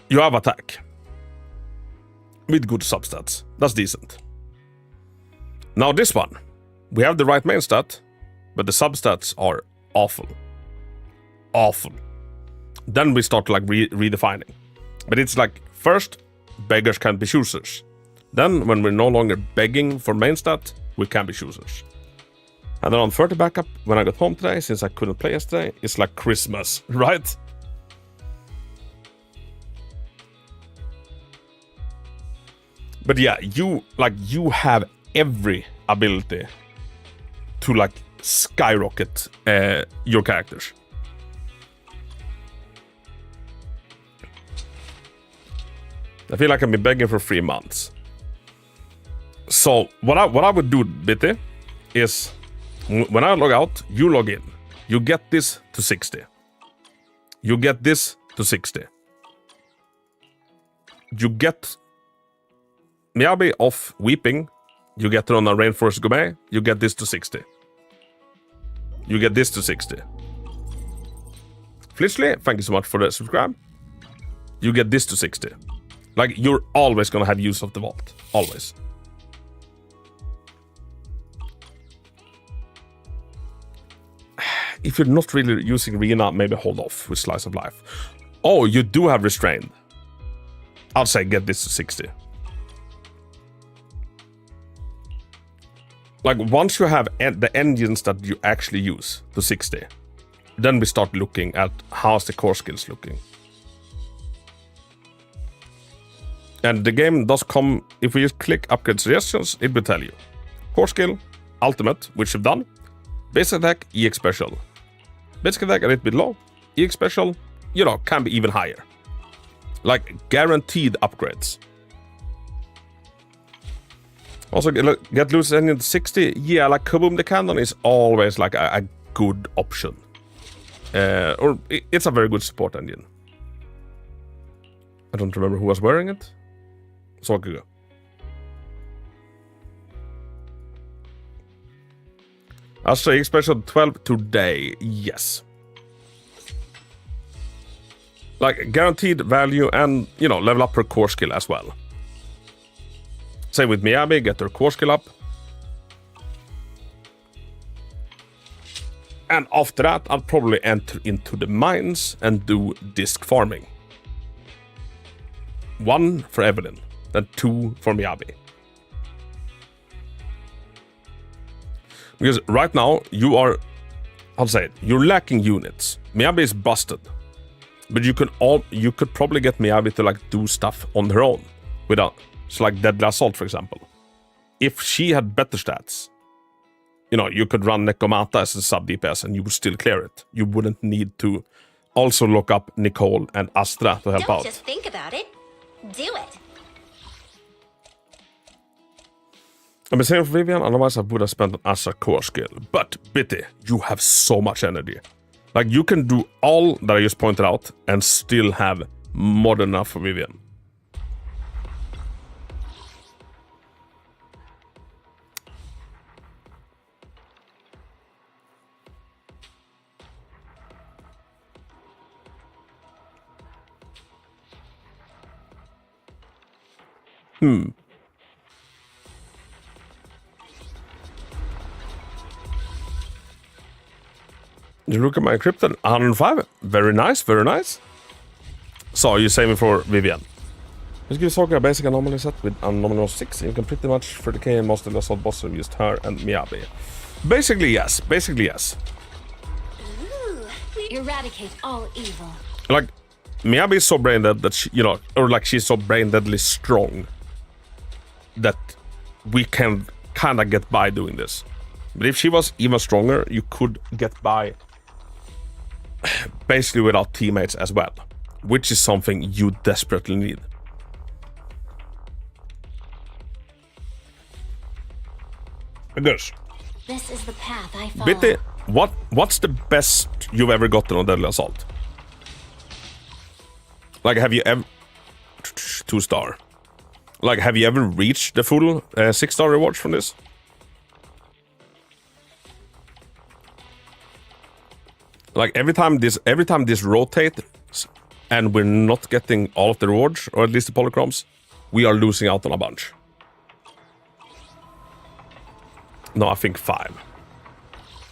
Speaker 3: You have attack. With good substats. That's decent. Now this one. We have the right main stat, but the substats are awful. Awful. Then we start, like, redefining. But it's like, first, beggars can't be choosers. Then, when we're no longer begging for main stat, we can be choosers. And then on 30 backup, when I got home today, since I couldn't play yesterday, it's like Christmas, right? But yeah, you have every ability to, like, skyrocket your characters. I feel like I've been begging for 3 months. So what I would do, Bitty, is when I log out, you log in. You get this to 60. You get this to 60. You get Miyabi off weeping. You get it on a Rainforest Gourmet. You get this to 60. You get this to 60. Flitchley, thank you so much for the subscribe. You get this to 60. Like, you're always gonna have use of the vault. Always. If you're not really using Rena, maybe hold off with Slice of Life. Oh, you do have Restrained. I'll say get this to 60. Like, once you have the engines that you actually use to 60, then we start looking at how's the core skills looking. And the game does come, if we just click upgrade suggestions, it will tell you. Core skill, ultimate, which we've done. Basic attack, EX special. Basic attack a little bit low. EX special, you know, can be even higher. Like guaranteed upgrades. Also, get loose engine to 60. Yeah, like Kaboom the Cannon is always like a good option. Or it's a very good support engine. I don't remember who was wearing it. So good. Astra EX special 12 today. Yes. Like guaranteed value and, you know, level up her core skill as well. Same with Miyabi, get her core skill up. And after that, I'll probably enter into the mines and do disc farming. 1 for Evelyn, then 2 for Miyabi. Because right now, you are, I'll say it, you're lacking units. Miyabi is busted. But you could probably get Miyabi to like do stuff on her own. Without, so like Deadly Assault, for example. If she had better stats, you know, you could run Nekomata as a sub-DPS and you would still clear it. You wouldn't need to also look up Nicole and Astra to help
Speaker 5: Don't
Speaker 3: out.
Speaker 5: just think about it. Do it.
Speaker 3: I'm the same for Vivian, otherwise I would have spent an Astra core skill. But Bitty, you have so much energy. Like you can do all that I just pointed out and still have more than enough for Vivian. You look at my encrypted 105. Very nice, very nice. So you save me for Vivian. Just give Soccer a basic anomaly set with anomaly 6. You can pretty much 30k and most of the assault boss have used her and Miyabi. Basically yes, basically yes.
Speaker 5: Eradicate all evil.
Speaker 3: Like Miyabi is so brain dead that she, you know, or like she's so brain deadly strong that we can kind of get by doing this. But if she was even stronger, you could get by basically without teammates as well, which is something you desperately need. Gosh.
Speaker 5: This is the path I follow.
Speaker 3: Bitty, what's the best you've ever gotten on Deadly Assault? Like, have you ever 2-star? Like, have you ever reached the full 6-star rewards from this? Like every time this rotates and we're not getting all of the rewards, or at least the polychromes, we are losing out on a bunch. No, I think 5.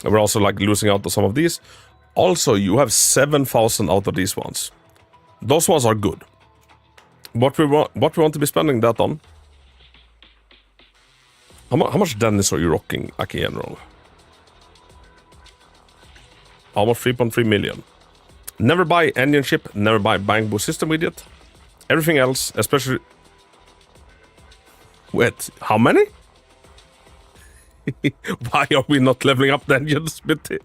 Speaker 3: And we're also like losing out on some of these. Also, you have 7,000 out of these ones. Those ones are good. What we want to be spending that on? How much Dennis are you rocking, like in general? Almost 3.3 million. Never buy engine ship, never buy bang boost system with it. Everything else, especially... Wait, how many? Why are we not leveling up the engines, Bitty?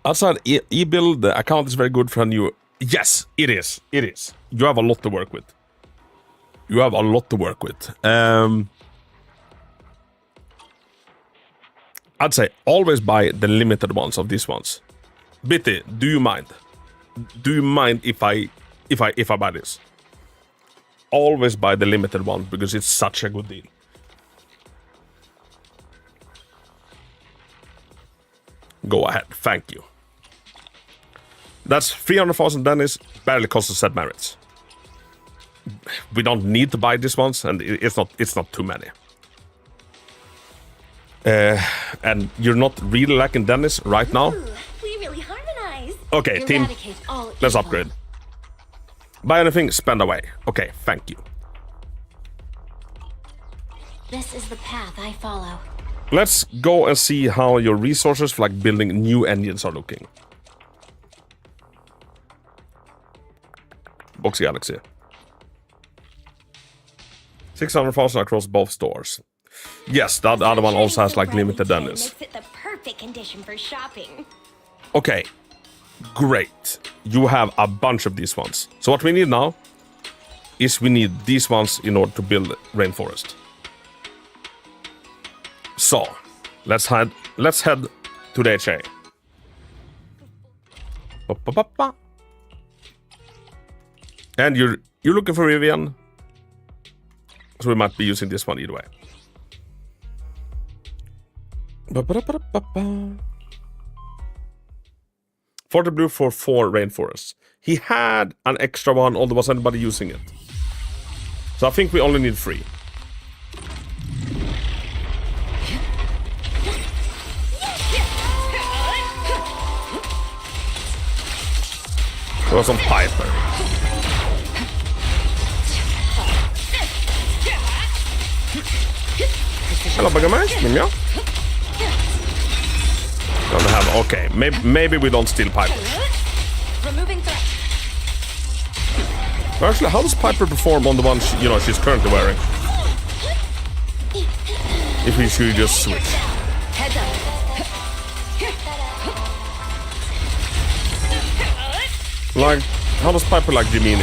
Speaker 3: Outside e-build, the account is very good for a new... Yes, it is. It is. You have a lot to work with. You have a lot to work with. I'd say always buy the limited ones of these ones. Bitty, do you mind? Do you mind if I buy this? Always buy the limited one because it's such a good deal. Go ahead, thank you. That's 300,000 Dennis, barely costs a set merits. We don't need to buy these ones, and it's not too many. And you're not really lacking Dennis right now.
Speaker 5: Ooh, we really harmonize.
Speaker 3: Okay, team,
Speaker 5: Eradicate all
Speaker 3: let's
Speaker 5: evil.
Speaker 3: upgrade. Buy anything, spend away. Okay, thank you.
Speaker 5: This is the path I follow.
Speaker 3: Let's go and see how your resources for like building new engines are looking. Xbox Galaxy. 600,000 across both stores. Yes, that other one also has like limited Dennis.
Speaker 5: Makes it the perfect condition for shopping.
Speaker 3: Okay, great. You have a bunch of these ones. So what we need now is we need these ones in order to build rainforest. So let's head to the HA. Ba-ba-ba-ba. And you're looking for Rivian, so we might be using this one either way. Ba-ba-da-ba-da-ba-ba. 40 blue for 4 rainforests. He had an extra one, although was anybody using it. So I think we only need 3. There was some Piper. Hello, Buggerman. Yeah. Don't have. Okay, maybe we don't steal Piper.
Speaker 5: Removing threat.
Speaker 3: Actually, how does Piper perform on the one she's currently wearing? If we should just switch.
Speaker 5: Heads up.
Speaker 3: Like, how does Piper like Jiminy?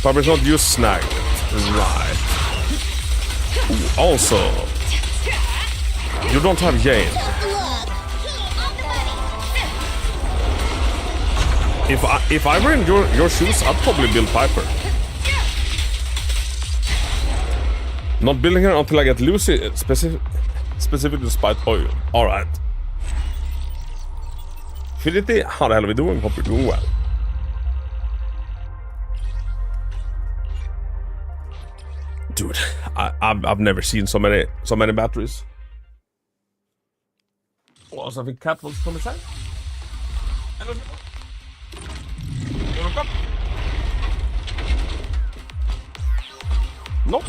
Speaker 3: Piper's not used snag. Right. Ooh, also, you don't have Jane. If I were in your shoes, I'd probably build Piper. Not building her until I get Lucy specifically despite oil. Alright. Finity, how the hell are we doing? Hope we're doing well. Dude, I've never seen so many batteries. What was I think Cat wants to come inside? Nope.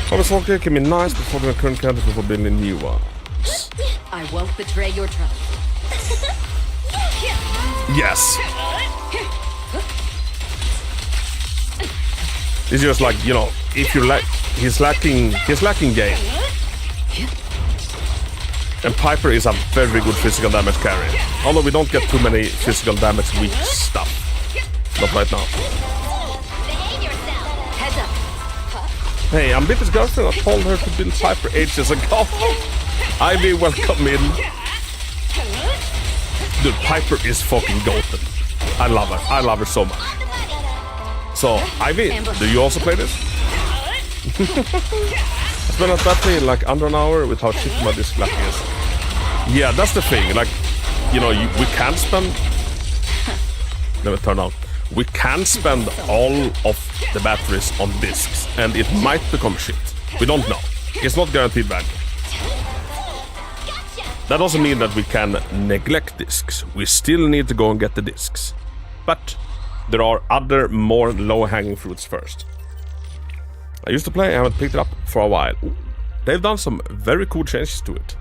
Speaker 3: Aftershock can be nice before the current candidate for building new ones.
Speaker 6: I won't betray your trust.
Speaker 3: Yes. It's just like, if you like, he's lacking game. And Piper is a very good physical damage carry. Although we don't get too many physical damage weak stuff. Not right now.
Speaker 5: Heads up.
Speaker 3: Hey, I'm Bitter's girlfriend. I told her to build Piper ages ago. Ivy, welcome in. Dude, Piper is fucking golden. I love her. I love her so much. So, Ivy, do you also play this? I spent a battery in like under an hour with how shitty my disc lacking is. Yeah, that's the thing. Like, we can spend... Let me turn on. We can spend all of the batteries on discs, and it might become shit. We don't know. It's not guaranteed value. That doesn't mean that we can neglect discs. We still need to go and get the discs. But there are other more low-hanging fruits first. I used to play, I haven't picked it up for a while. Ooh, they've done some very cool changes to it.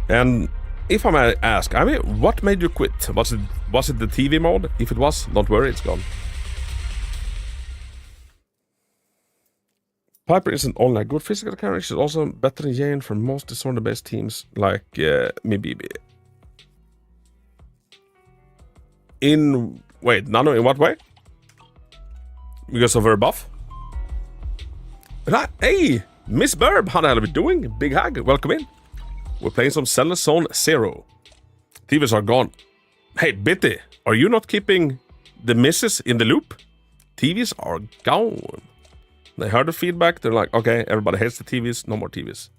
Speaker 3: And if I may ask, I mean, what made you quit? Was it the TV mode? If it was, don't worry, it's gone. Piper isn't only a good physical carry, she's also better than Jane for most disorder-based teams like Mibibi. Wait, Nano, in what way? Because of her buff? Hey, Miss Burb, how the hell are we doing? Big Hag, welcome in. We're playing some Zenless Zone Zero. TVs are gone. Hey, Bitty, are you not keeping the misses in the loop? TVs are gone. They heard the feedback, they're like, okay, everybody hates the TVs, no more TVs.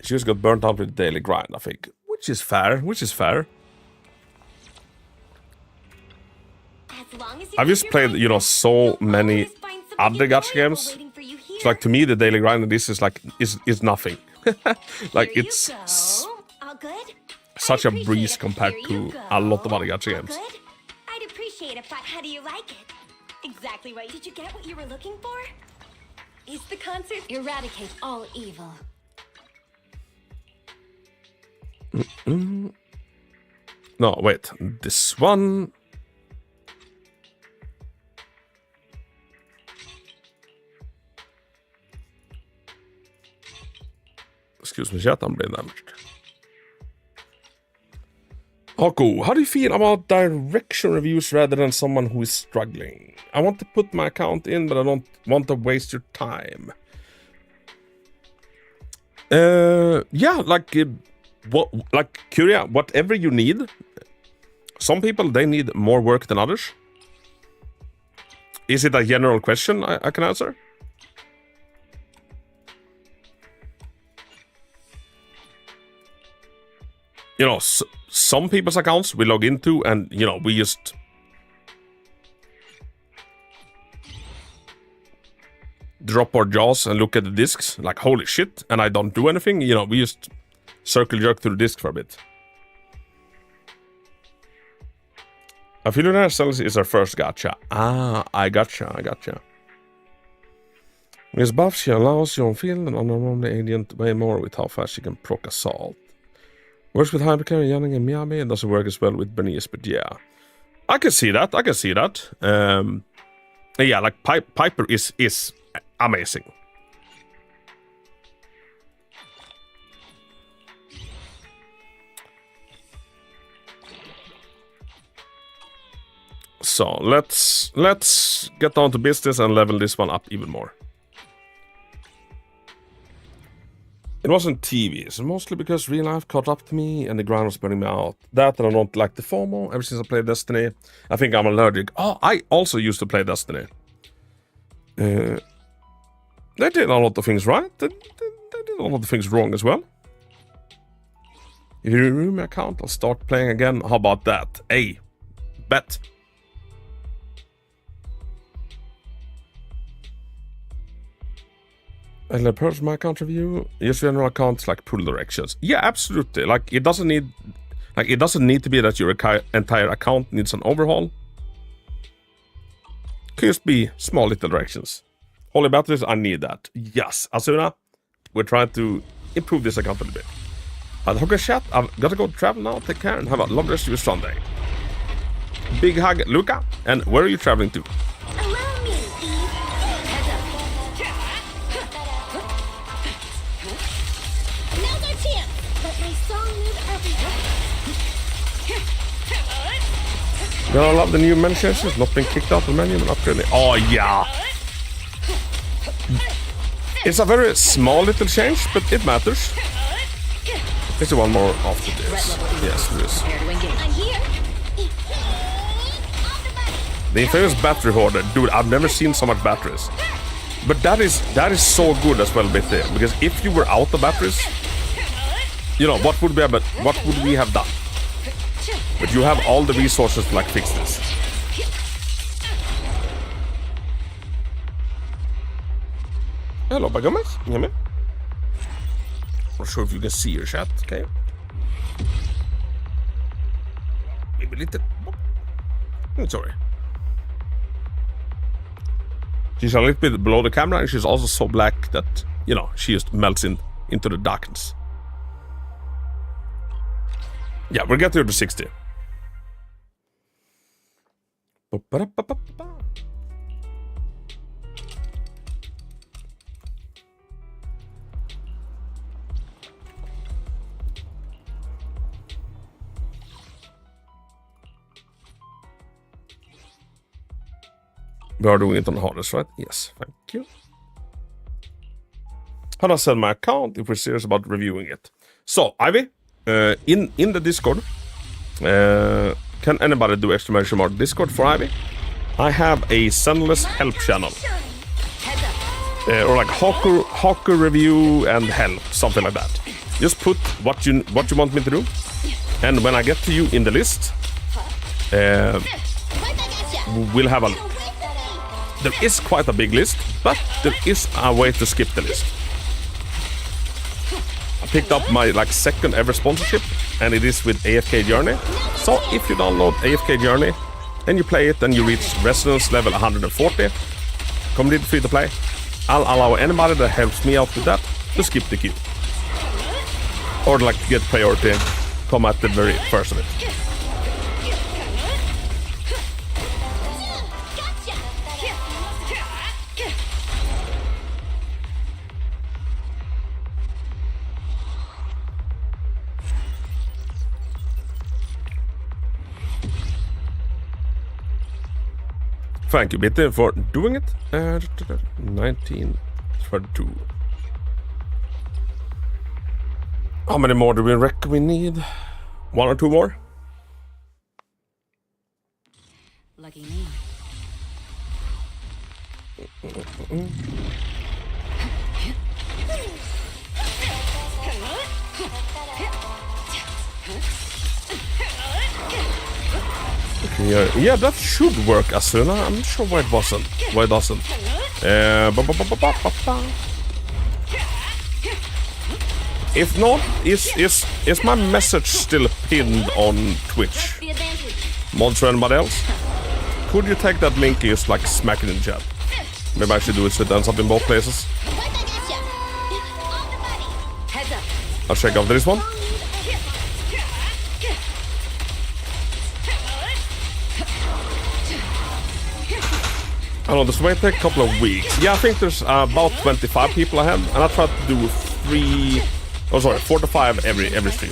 Speaker 3: She just got burnt out with the daily grind, I think. Which is fair. I've just played, so many other gacha games. It's like, to me, the daily grind of this is like, is nothing. Like, it's such a breeze compared to a lot of other gacha games.
Speaker 5: I'd appreciate it, but how do you like it? Exactly right. Did you get what you were looking for? Is the concert eradicate all evil?
Speaker 3: No, wait. This one. Excuse me, chat, I'm being damaged. Haku, how do you feel about direction reviews rather than someone who is struggling? I want to put my account in, but I don't want to waste your time. Yeah, like Curia, whatever you need. Some people, they need more work than others. Is it a general question I can answer? You know, some people's accounts we log into and, you know, we just drop our jaws and look at the discs like, holy shit, and I don't do anything. You know, we just circle jerk through the disc for a bit. A Fillionaire Cells is our first gacha. Ah, I gotcha. With buff, she allows you on field and on the agent way more with how fast she can proc assault. Works with Hypercare, Yanning, and Miyabi, and doesn't work as well with Bernice, but yeah. I can see that. Yeah, like Piper is amazing. So let's get down to business and level this one up even more. It wasn't TV, it's mostly because real life caught up to me and the grind was burning me out. That and I don't like the FOMO ever since I played Destiny. I think I'm allergic. Oh, I also used to play Destiny. They did a lot of things right. They did a lot of things wrong as well. If you remove my account, I'll start playing again. How about that? Hey, bet. And I purge my account review. Use general accounts like pull directions. Yeah, absolutely. Like it doesn't need to be that your entire account needs an overhaul. It can just be small little directions. Holy batteries, I need that. Yes, Asuna, we're trying to improve this account a little bit. Hooker chat, I've got to go travel now. Take care and have a lovely rest of your Sunday. Big hug, Luca. And where are you traveling to?
Speaker 5: Allow me, Eve. Now's our chance. Let my song move everywhere.
Speaker 3: Gonna love the new menu changes. Not been kicked out of the menu and upgraded. Oh yeah. It's a very small little change, but it matters. Is there one more after this? Yes, there is.
Speaker 5: I'm here.
Speaker 3: The infamous battery hoarder. Dude, I've never seen so much batteries. But that is so good as well, Bitty. Because if you were out of batteries, you know, what would we have done? But you have all the resources to like fix this. Hello, Bagamas. You hear me? Not sure if you can see your chat, okay? Maybe a little. Sorry. She's a little bit below the camera, and she's also so black that, you know, she just melts into the darkness. Yeah, we'll get her to 60. We are doing it on the hardest, right? Yes, thank you. How do I sell my account if we're serious about reviewing it? So, Ivy, in the Discord, can anybody do exclamation mark Discord for Ivy? I have a Zenless help channel. Or like Haku review and help, something like that. Just put what you want me to do. And when I get to you in the list, we'll have a... There is quite a big list, but there is a way to skip the list. I picked up my like second ever sponsorship, and it is with AFK Journey. So if you download AFK Journey and you play it and you reach resonance level 140, completely free to play, I'll allow anybody that helps me out with that to skip the queue. Or like get priority come at the very first of it. Thank you, Bitty, for doing it. 1932. How many more do we reckon we need? 1 or 2 more?
Speaker 6: Lucky me.
Speaker 3: Yeah, that should work, Asuna. I'm not sure why it wasn't. Why it doesn't. If not, is my message still pinned on Twitch?
Speaker 5: The advantage.
Speaker 3: Mods or anybody else? Could you take that link and just like smack it in the chat? Maybe I should do it so it ends up in both places.
Speaker 6: Heads up.
Speaker 3: I'll check out this one. I know this might take a couple of weeks. Yeah, I think there's about 25 people ahead, and I try to do 4 to 5 every stream.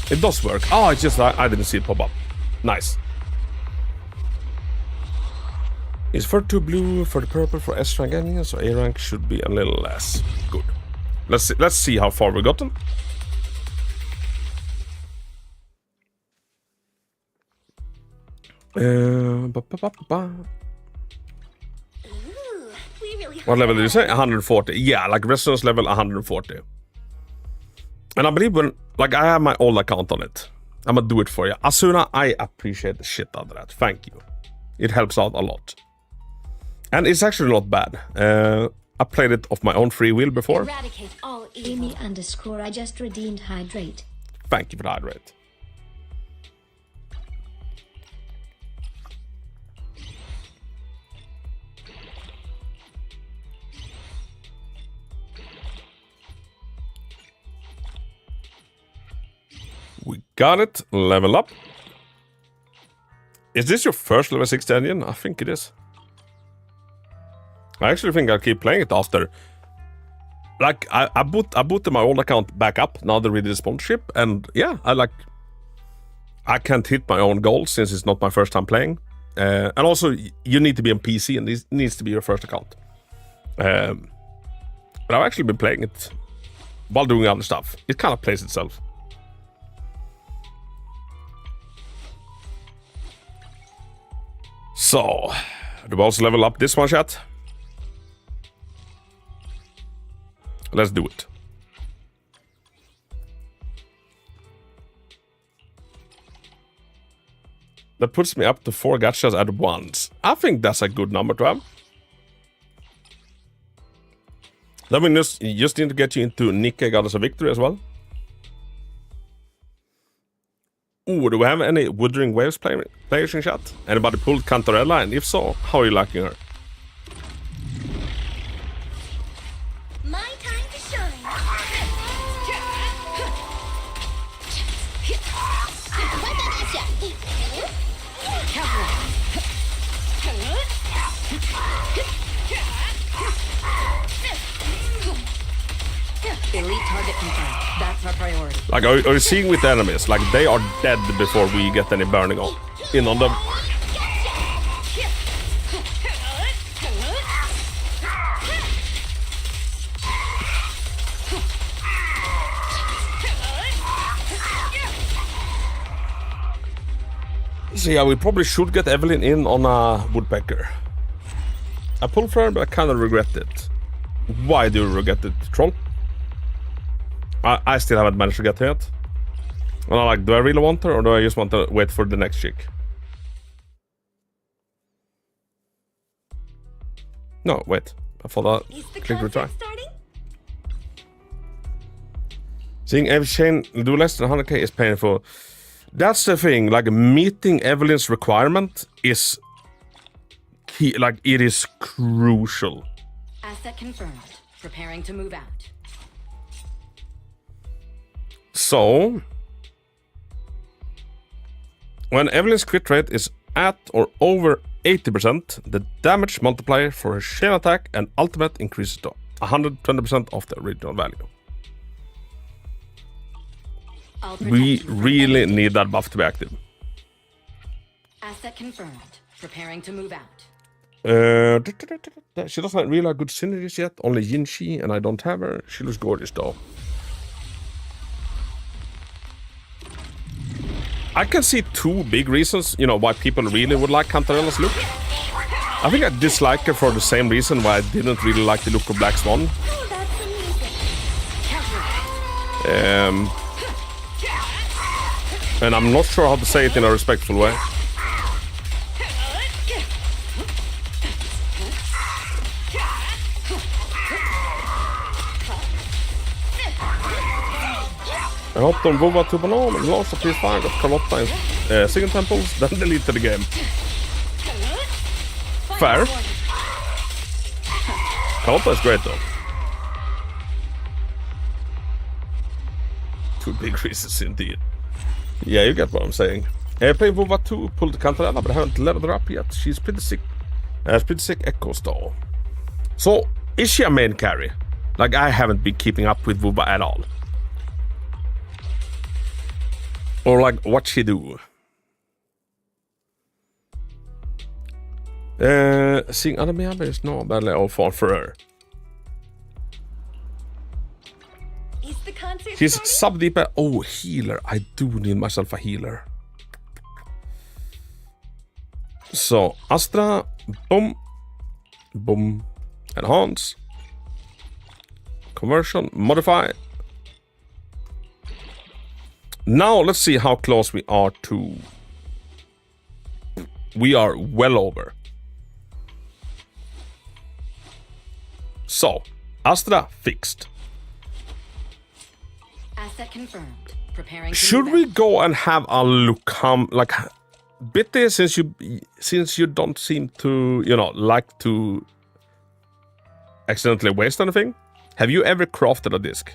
Speaker 3: It does work. Oh, it's just I didn't see it pop up. Nice. Is 42 blue, 40 purple for S rank ending, so A rank should be a little less. Good. Let's see how far we've gotten. What level did you say? 140. Yeah, like resonance level 140. And I believe when, like, I have my old account on it. I'm gonna do it for you. Asuna, I appreciate the shit out of that. Thank you. It helps out a lot. And it's actually not bad. I played it off my own free will before.
Speaker 5: Eradicate all evil.
Speaker 1: Amy _ I just redeemed hydrate.
Speaker 3: Thank you for the hydrate. We got it. Level up. Is this your first level 60 engine? I think it is. I actually think I'll keep playing it after. Like, I booted my old account back up now they really sponsorship, and yeah, I can't hit my own goals since it's not my first time playing. And also, you need to be on PC, and this needs to be your first account. But I've actually been playing it while doing other stuff. It kind of plays itself. So, do we also level up this one, chat? Let's do it. That puts me up to 4 gachas at once. I think that's a good number to have. Then we just need to get you into Nikke Goddess of Victory as well. Ooh, do we have any Wuthering Waves players in chat? Anybody pulled Cantarella? And if so, how are you liking her?
Speaker 5: My time to shine.
Speaker 6: Elite target confirmed. That's our priority.
Speaker 3: Like, are you seeing with the enemies? Like, they are dead before we get any burning in on them. So yeah, we probably should get Evelyn in on a Woodpecker. I pulled for her, but I kind of regret it. Why do you regret it, Troll? I still haven't managed to get her yet. And I'm like, do I really want her, or do I just want to wait for the next chick? No, wait. I thought I clicked retry. Seeing Ev Shane do less than 100k is painful. That's the thing. Like, meeting Evelyn's requirement is key. Like, it is crucial.
Speaker 6: Asset confirmed. Preparing to move out.
Speaker 3: So, when Evelyn's crit rate is at or over 80%, the damage multiplier for her chain attack and ultimate increases to 120% of the original value. We really need that buff to be active.
Speaker 6: Asset confirmed. Preparing to move out.
Speaker 3: She doesn't really have good synergies yet. Only Yin-Chi, and I don't have her. She looks gorgeous though. I can see two big reasons, you know, why people really would like Cantarella's look. I think I dislike her for the same reason why I didn't really like the look of Black Swan. And I'm not sure how to say it in a respectful way. I hopped on Vova to Banan, lost a PS5, got Carlotta in Second Temples, then deleted the game. Fair. Carlotta is great though. Two big reasons indeed. Yeah, you get what I'm saying. I played Vova 2, pulled the Cantarella, but I haven't leveled her up yet. She's pretty sick. Pretty sick echoes though. So, is she a main carry? Like, I haven't been keeping up with Vova at all. Or like, what she do? Seeing other members, no, badly all fall for her.
Speaker 5: Is the concert
Speaker 3: She's
Speaker 5: starting?
Speaker 3: Sub-DPS. Oh, healer. I do need myself a healer. So, Astra, boom, boom, enhance, conversion, modify. Now, let's see how close we are to... We are well over. So, Astra fixed.
Speaker 6: Asset confirmed. Preparing to
Speaker 3: Should
Speaker 6: move
Speaker 3: we
Speaker 6: out.
Speaker 3: go and have a look? Like, Bitty, since you don't seem to, you know, like to accidentally waste anything, have you ever crafted a disc?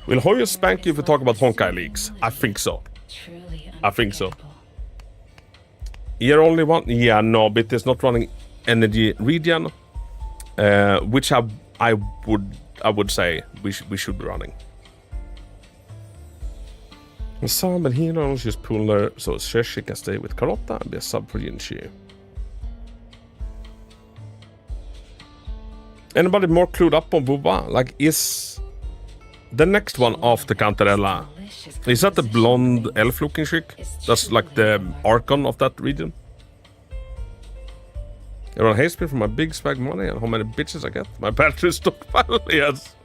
Speaker 3: Will Hoyo spank you if we talk about Honkai leaks? I think so.
Speaker 8: Truly
Speaker 3: I think so. You're only one? Yeah, no, Bitty's not running energy regen, which I would say we should be running. Sam and Hino just pull her so Sheshi can stay with Carlotta and be a sub for Yin-Chi. Anybody more clued up on Vova? Like, is the next one after Cantarella, is that the blonde elf-looking chick? That's like the Archon of that region? Everyone hates me for my big swag money and how many bitches I get. My battery stockpile, yes.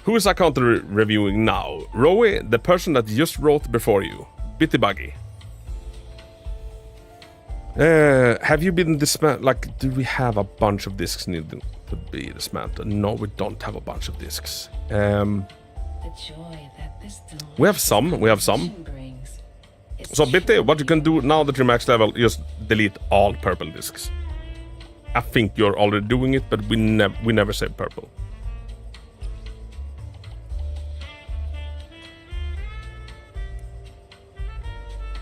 Speaker 3: Who is account reviewing now? Rowie, the person that just wrote before you. Bitty Buggy. Have you been dismantled? Like, do we have a bunch of discs needing to be dismantled? No, we don't have a bunch of discs. We have some. So, Bitty, what you can do now that you're max level, just delete all purple discs. I think you're already doing it, but we never say purple.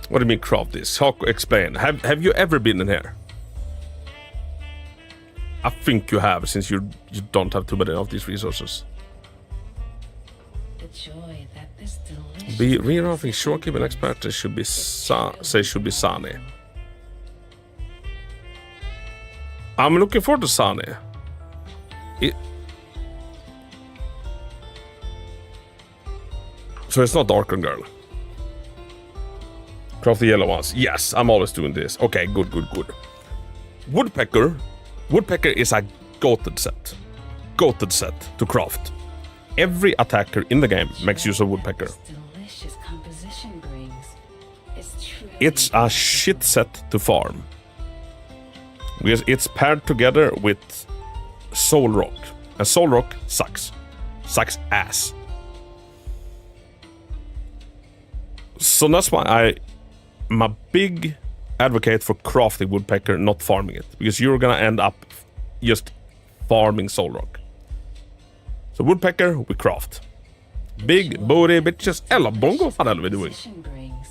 Speaker 3: What do you mean craft this? How explain? Have you ever been in here? I think you have, since you don't have too many of these resources. Be rerouting shorekeep and expert should be should be Sani. I'm looking forward to Sani. So it's not Darker Girl. Craft the yellow ones. Yes, I'm always doing this. Okay, good. Woodpecker is a goated set. Goated set to craft. Every attacker in the game makes use of Woodpecker. It's a shit set to farm. Because it's paired together with Soul Rock. And Soul Rock sucks. Sucks ass. So that's why I'm a big advocate for crafting Woodpecker, not farming it. Because you're gonna end up just farming Soul Rock. So woodpecker, we craft. Big booty bitches. Eller bongo, what are we doing?
Speaker 6: Position brings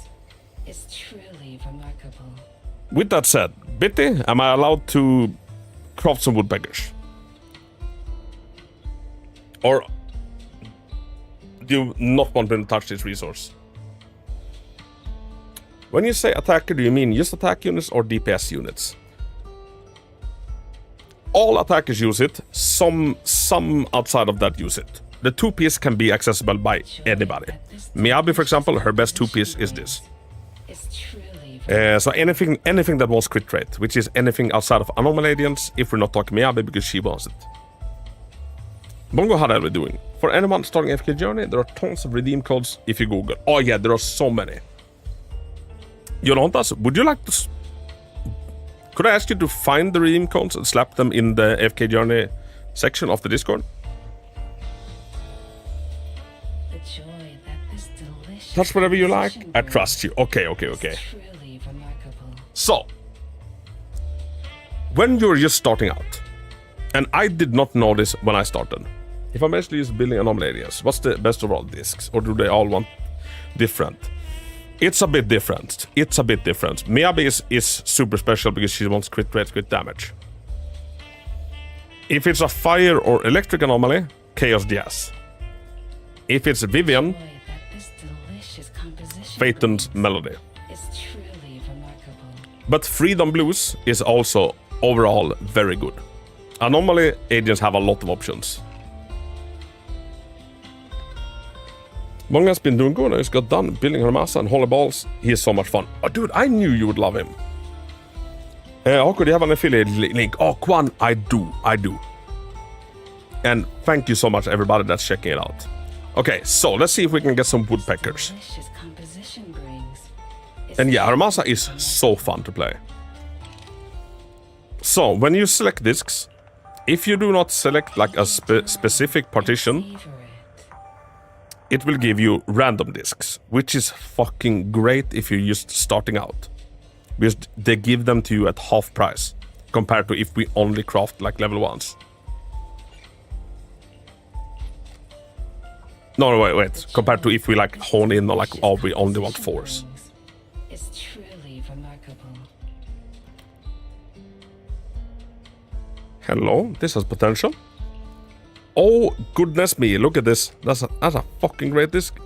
Speaker 6: is truly remarkable.
Speaker 3: With that said, Bitty, am I allowed to craft some woodpeckers? Or do you not want me to touch this resource? When you say attacker, do you mean just attack units or DPS units? All attackers use it, some outside of that use it. The 2-piece can be accessible by anybody. Miyabi, for example, her best 2-piece is this.
Speaker 6: Is truly
Speaker 3: So anything that was crit rate, which is anything outside of Anomaly Agents, if we're not talking Miyabi because she wants it. Bongo, how are we doing? For anyone starting AFK Journey, there are tons of redeem codes if you Google. Oh yeah, there are so many. Jonathan, would you like to... Could I ask you to find the redeem codes and slap them in the AFK Journey section of the Discord?
Speaker 6: the joy that this delicious.
Speaker 3: Touch whatever you like.
Speaker 6: position
Speaker 3: I
Speaker 6: brings
Speaker 3: trust you. Okay.
Speaker 6: is truly remarkable.
Speaker 3: So, when you're just starting out, and I did not know this when I started. If I'm actually just building anomaly areas, what's the best of all discs? Or do they all want different? It's a bit different. Miyabi is super special because she wants crit rate, crit damage. If it's a fire or electric anomaly, Chaos DS. If it's Vivian,
Speaker 6: Joy that this delicious composition
Speaker 3: Phaeton's
Speaker 6: brings
Speaker 3: Melody.
Speaker 6: is truly remarkable.
Speaker 3: But Freedom Blues is also overall very good. Anomaly agents have a lot of options. Monga has been doing good. I just got done building Hermasa and Holy Balls. He is so much fun. Oh, dude, I knew you would love him. Hako, do you have an affiliate link? Oh, Kwan, I do. And thank you so much, everybody that's checking it out. Okay, so let's see if we can get some woodpeckers.
Speaker 6: Delicious composition brings is
Speaker 3: And yeah, Hermasa is so fun to play. So, when you select discs, if you do not select like a specific partition,
Speaker 6: savor it.
Speaker 3: it will give you random discs, which is fucking great if you're just starting out. Because they give them to you at half price, compared to if we only craft like level 1s. No, wait. Compared to if we like hone in on like, oh, we only want 4s.
Speaker 6: Is truly remarkable.
Speaker 3: Hello, this has potential. Oh, goodness me, look at this. That's a fucking great disc.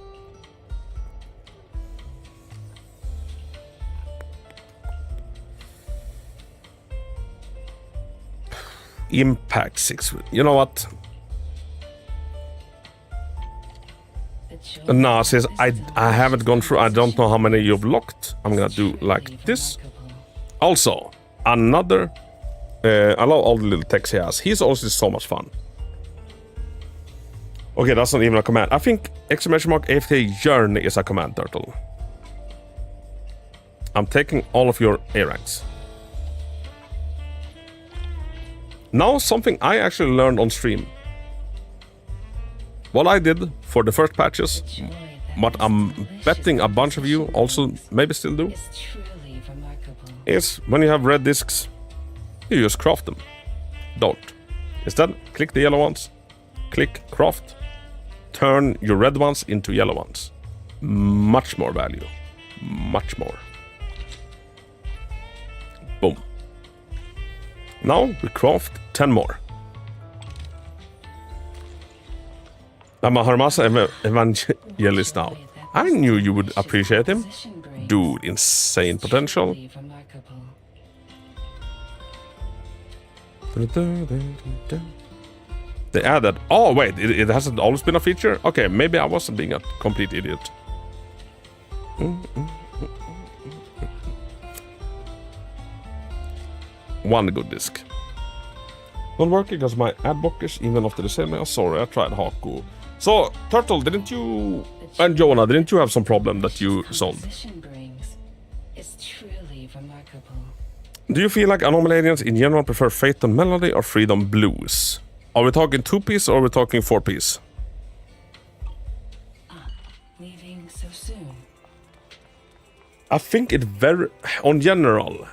Speaker 3: Impact 6. You know what?
Speaker 6: The joy
Speaker 3: No,
Speaker 6: that
Speaker 3: since
Speaker 6: this
Speaker 3: I haven't gone through, I don't know how many
Speaker 6: composition
Speaker 3: you've locked. I'm gonna do
Speaker 6: truly
Speaker 3: like this.
Speaker 6: remarkable.
Speaker 3: Also, another... I love all the little text he has. He's also so much fun. Okay, that's not even a command. I think exclamation mark AFK Journey is a command, Turtle. I'm taking all of your A ranks. Now, something I actually learned on stream. What I did for the first patches,
Speaker 6: Joy that
Speaker 3: what
Speaker 6: this
Speaker 3: I'm
Speaker 6: delicious
Speaker 3: betting a bunch of you
Speaker 6: composition
Speaker 3: also
Speaker 6: brings
Speaker 3: maybe still do,
Speaker 6: is truly remarkable.
Speaker 3: is when you have red discs, you just craft them. Don't. Instead, click the yellow ones, click craft, turn your red ones into yellow ones. Much more value. Much more. Boom. Now we craft 10 more. I'm a Harmasa evangelist now. I knew you would appreciate him. Dude, insane potential.
Speaker 6: Truly remarkable.
Speaker 3: They added... Oh, wait, it hasn't always been a feature? Okay, maybe I wasn't being a complete idiot. One good disc. Not working because my ad blockers even after the same. Oh, sorry, I tried Haku. So, Turtle, didn't you... And Jonah, didn't you have some problem that you solved?
Speaker 6: Composition brings is truly remarkable.
Speaker 3: Do you feel like anomaly aliens in general prefer Phaeton Melody or Freedom Blues? Are we talking 2-piece or are we talking 4-piece?
Speaker 6: Leaving so soon.
Speaker 3: I think it very... On general,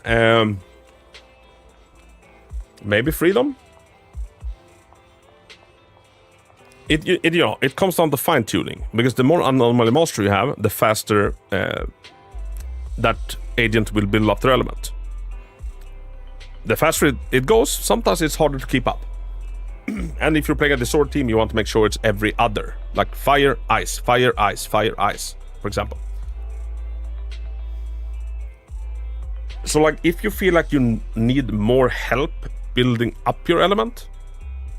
Speaker 3: maybe Freedom? it comes down to fine tuning, because the more anomaly mastery you have, the faster that agent will build up their element. The faster it goes, sometimes it's harder to keep up. And if you're playing a Discord team, you want to make sure it's every other, like fire, ice, fire, ice, fire, ice, for example. So like, if you feel like you need more help building up your element,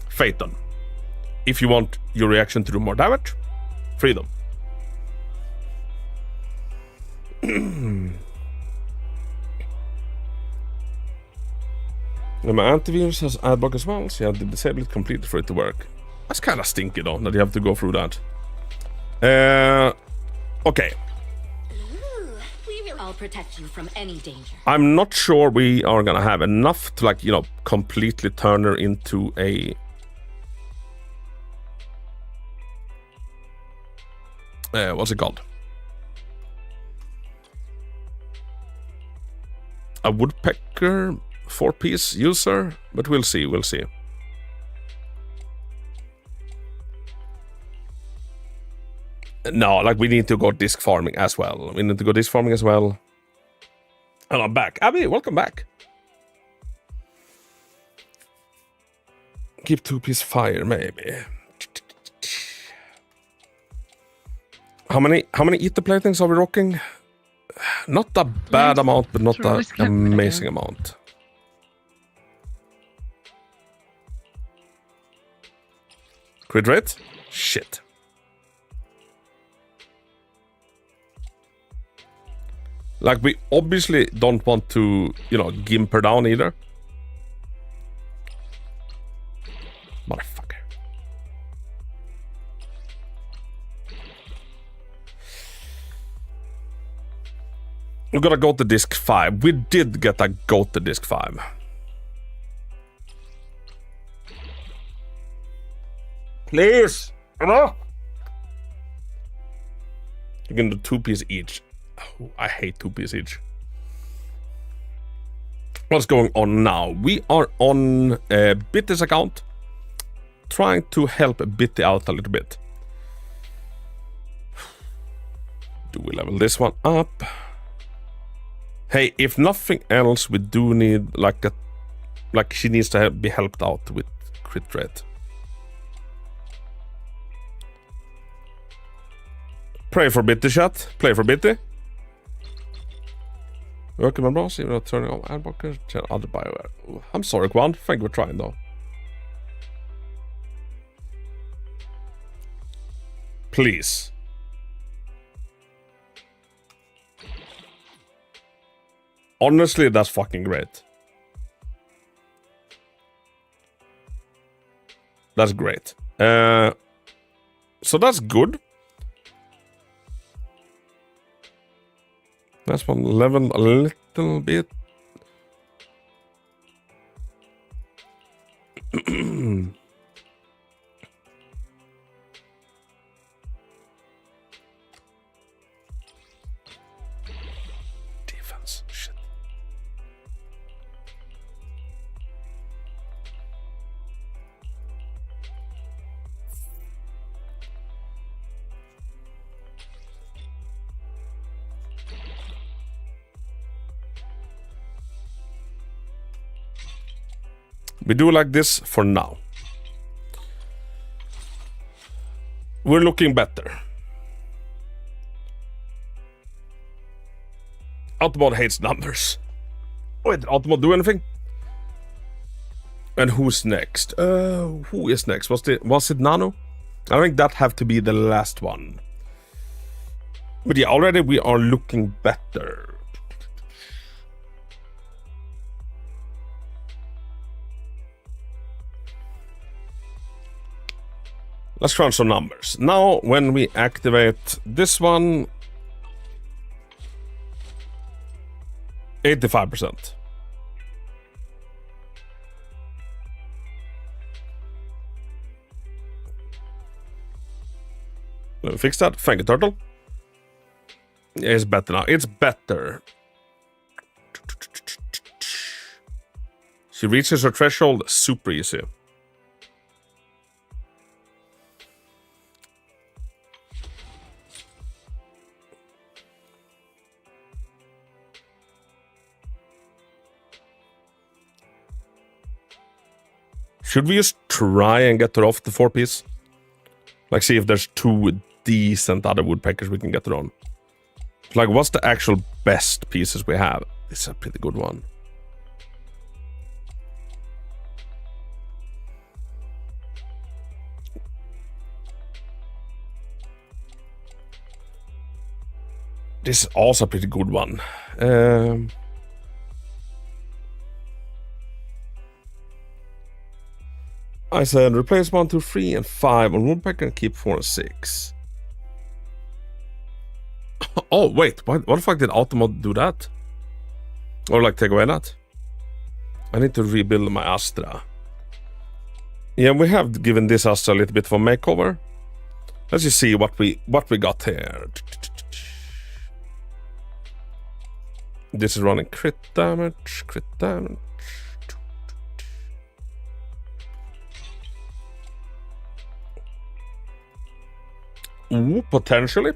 Speaker 3: Phaeton. If you want your reaction to do more damage, Freedom. And my antivirus has adblock as well, so you have to disable it completely for it to work. That's kind of stinky though, that you have to go through that. Okay.
Speaker 6: I'll protect you from any danger.
Speaker 3: I'm not sure we are gonna have enough to, like, you know, completely turn her into a... what's it called? A woodpecker 4-piece user, but we'll see, we'll see. No, like, we need to go disc farming as well. We need to go disc farming as well. And I'm back. Abby, welcome back. Keep 2-piece fire, maybe. How many ether playthings are we rocking? Not a bad amount, but not an amazing amount. Crit rate? Shit. Like, we obviously don't want to, you know, gimp her down either. Motherfucker. We gotta go to disc 5. We did get a go to disc 5. Please! You can do 2-piece each. Oh, I hate 2-piece each. What's going on now? We are on Bitty's account, trying to help Bitty out a little bit. Do we level this one up? Hey, if nothing else, we do need like she needs to be helped out with crit rate. Pray for Bitty, chat. Play for Bitty. Working on boss, even though turning on ad blockers, other bioware. Ooh, I'm sorry, Kwan. Thank you for trying, though. Please. Honestly, that's fucking great. That's great. So that's good. That's one level a little bit. Defense, shit. We do like this for now. We're looking better. Autobot hates numbers. Wait, did Autobot do anything? And who's next? Who is next? Was it Nano? I think that have to be the last one. But yeah, already we are looking better. Let's crunch some numbers. Now, when we activate this one, 85%. Let me fix that. Thank you, Turtle. Yeah, it's better now. It's better. She reaches her threshold super easy. Should we just try and get her off the 4-piece? Like, see if there's 2 decent other woodpeckers we can get her on. Like, what's the actual best pieces we have? This is a pretty good one. This is also a pretty good one. I said replace 1, 2, 3, and 5 on woodpecker and keep 4 and 6. Oh wait, what the fuck did Automod do that? Or like take away that? I need to rebuild my Astra. Yeah, we have given this Astra a little bit of a makeover. Let's just see what we got here. This is running crit damage. Ooh, potentially.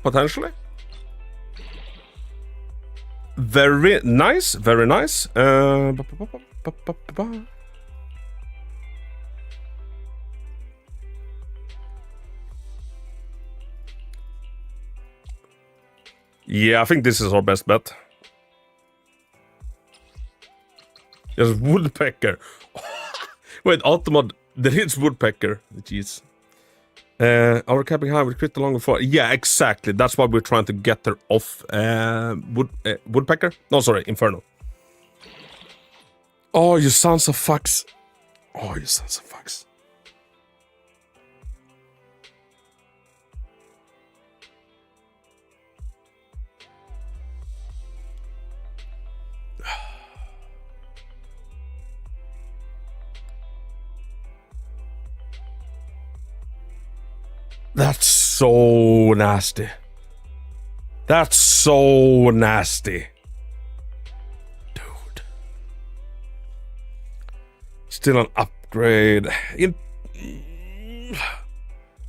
Speaker 3: Very nice. Yeah, I think this is our best bet. Yes, woodpecker. Wait, Automod, there is woodpecker. Jeez. Our capping high with crit along before. Yeah, exactly. That's why we're trying to get her off woodpecker. No, sorry, Inferno. Oh, you sons of fucks. That's so nasty. Dude. Still an upgrade.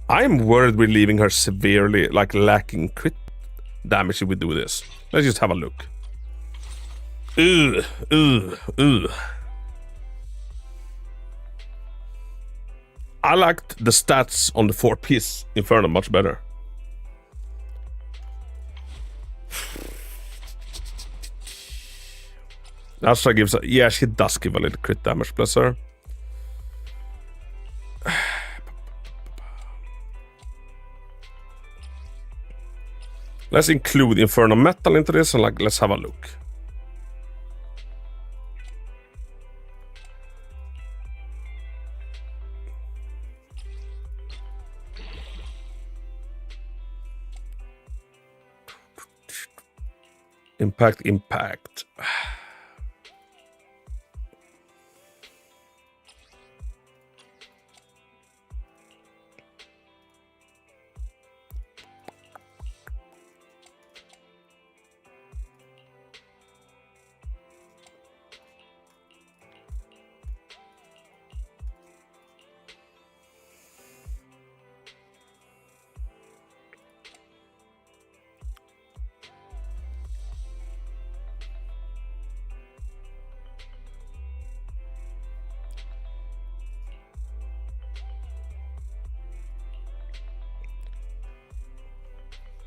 Speaker 3: I'm worried we're leaving her severely, like, lacking crit damage if we do this. Let's just have a look. Ugh. I liked the stats on the 4-piece Inferno much better. Astra gives a... Yeah, she does give a little crit damage, bless her. Let's include Inferno Metal into this and, like, let's have a look. Impact.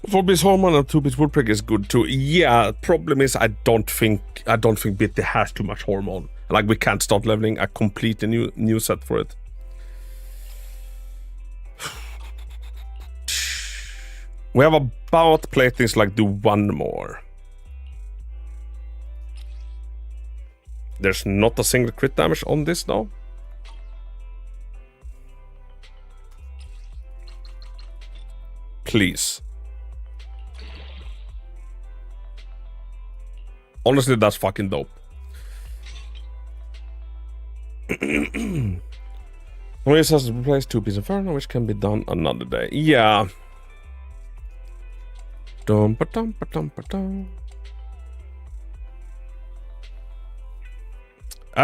Speaker 3: Four-piece Hormone and 2-piece Woodpecker is good too. Yeah, problem is I don't think Bitty has too much hormone. Like, we can't start leveling a complete new set for it. We have about played things like do 1 more. There's not a single crit damage on this though. Please. Honestly, that's fucking dope. Always has to replace 2-piece Inferno, which can be done another day. Yeah. I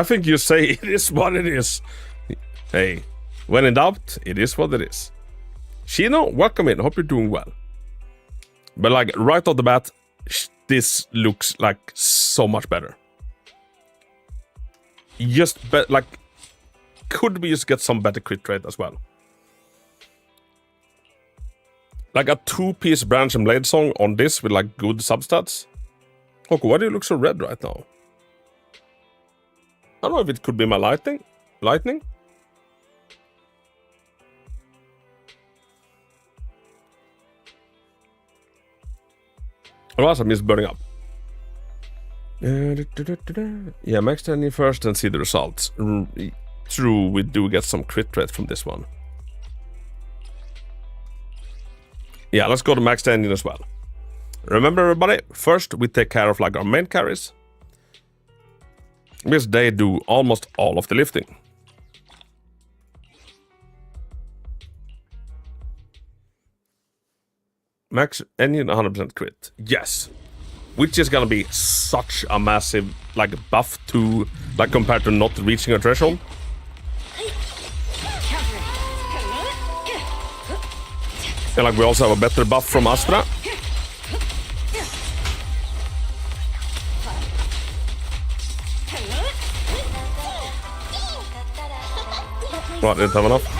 Speaker 3: think you say it is what it is. Hey, when in doubt, it is what it is. Shino, welcome in. Hope you're doing well. But like right off the bat, this looks like so much better. Just like could we just get some better crit rate as well? Like a 2-piece branch and blade song on this with like good substats. Hoko, why do you look so red right now? I don't know if it could be my lightning. Otherwise, I'm just burning up. Yeah, max 10 first and see the results. True, we do get some crit rate from this one. Yeah, let's go to max 10 as well. Remember, everybody, first we take care of like our main carries, because they do almost all of the lifting. Max engine 100% crit. Yes. Which is gonna be such a massive like buff to like compared to not reaching a threshold. And like we also have a better buff from Astra. What, didn't have enough?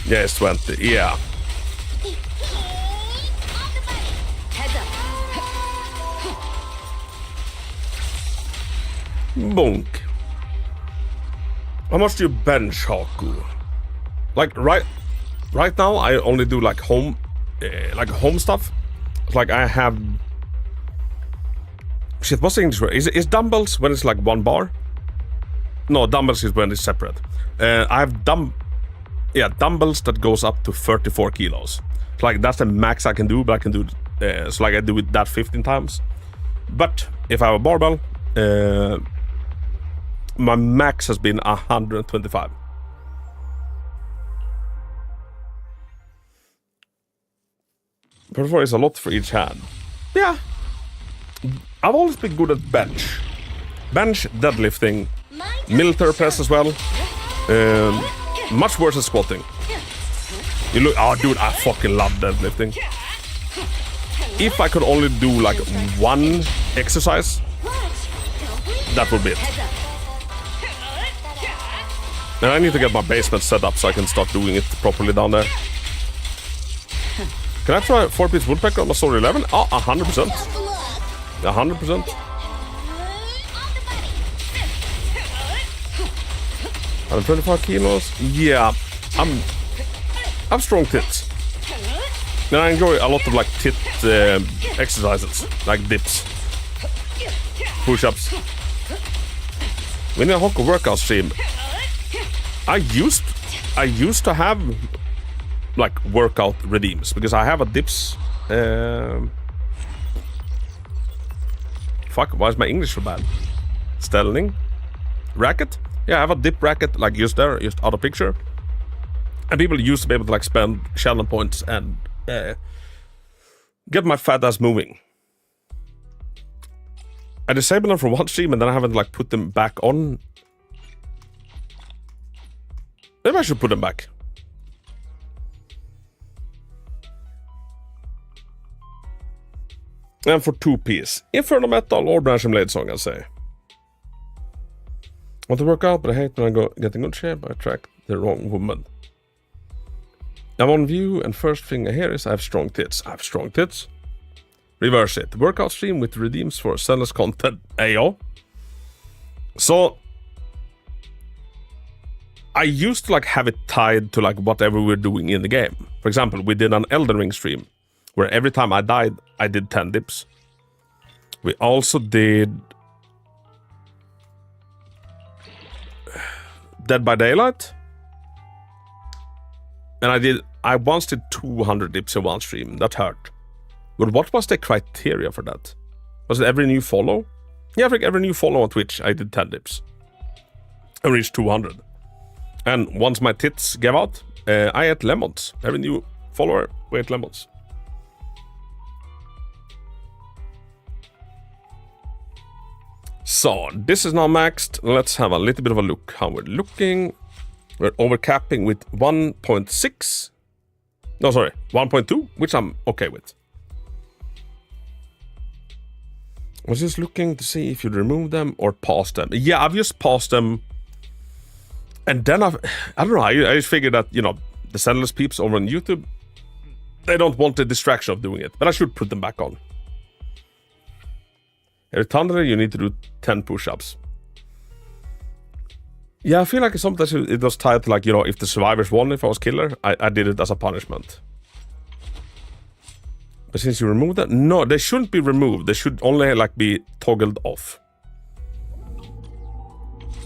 Speaker 3: Yeah, it's 20, yeah. Bonk. How much do you bench, Haku? Like right now, I only do like home stuff. Like I have. Shit, what's the English word? Is dumbbells when it's like 1 bar? No, dumbbells is when it's separate. I have dumbbells that goes up to 34 kilos. Like that's the max I can do, but I can do so like I do it that 15 times. But if I have a barbell, my max has been 125. Perform is a lot for each hand. Yeah. I've always been good at bench. Bench, deadlifting, military press as well. Much worse at squatting. You look, oh dude, I fucking love deadlifting. If I could only do like 1 exercise, that would be it. And I need to get my basement set up so I can start doing it properly down there. Can I try 4-piece woodpecker on my Sword 11? Oh, 100%. 100%. 125 kilos. Yeah, I'm strong tits. And I enjoy a lot of like tit exercises, like dips, push-ups. We need a Hoko workout stream. I used to have like workout redeems because I have a dips. Fuck, why is my English so bad? Stelling racket. Yeah, I have a dip racket like just there, just out of picture. And people used to be able to like spend challenge points and get my fat ass moving. I disabled them for 1 stream and then I haven't like put them back on. Maybe I should put them back. And for 2-piece, Inferno Metal or Branch and Blade song, I'll say. Want to work out, but I hate when I get in good shape. I attract the wrong woman. I'm on view, and first thing I hear is I have strong tits. I have strong tits. Reverse it. Workout stream with redeems for Zenless content. Ayo. So I used to like have it tied to like whatever we're doing in the game. For example, we did an Elden Ring stream where every time I died, I did 10 dips. We also did Dead by Daylight. And I once did 200 dips in 1 stream. That hurt. But what was the criteria for that? Was it every new follow? Yeah, I think every new follow on Twitch, I did 10 dips. I reached 200. And once my tits gave out, I ate lemons. Every new follower, we ate lemons. So, this is now maxed. Let's have a little bit of a look how we're looking. We're overcapping with 1.6. No, sorry, 1.2, which I'm okay with. I was just looking to see if you'd remove them or pause them. Yeah, I've just paused them. And then I don't know, I just figured that, you know, the Zenless peeps over on YouTube, they don't want the distraction of doing it. But I should put them back on. Every Thunder, you need to do 10 push-ups. Yeah, I feel like sometimes it was tied to, like, you know, if the survivors won if I was killer, I did it as a punishment. But since you removed that, no, they shouldn't be removed. They should only, like, be toggled off.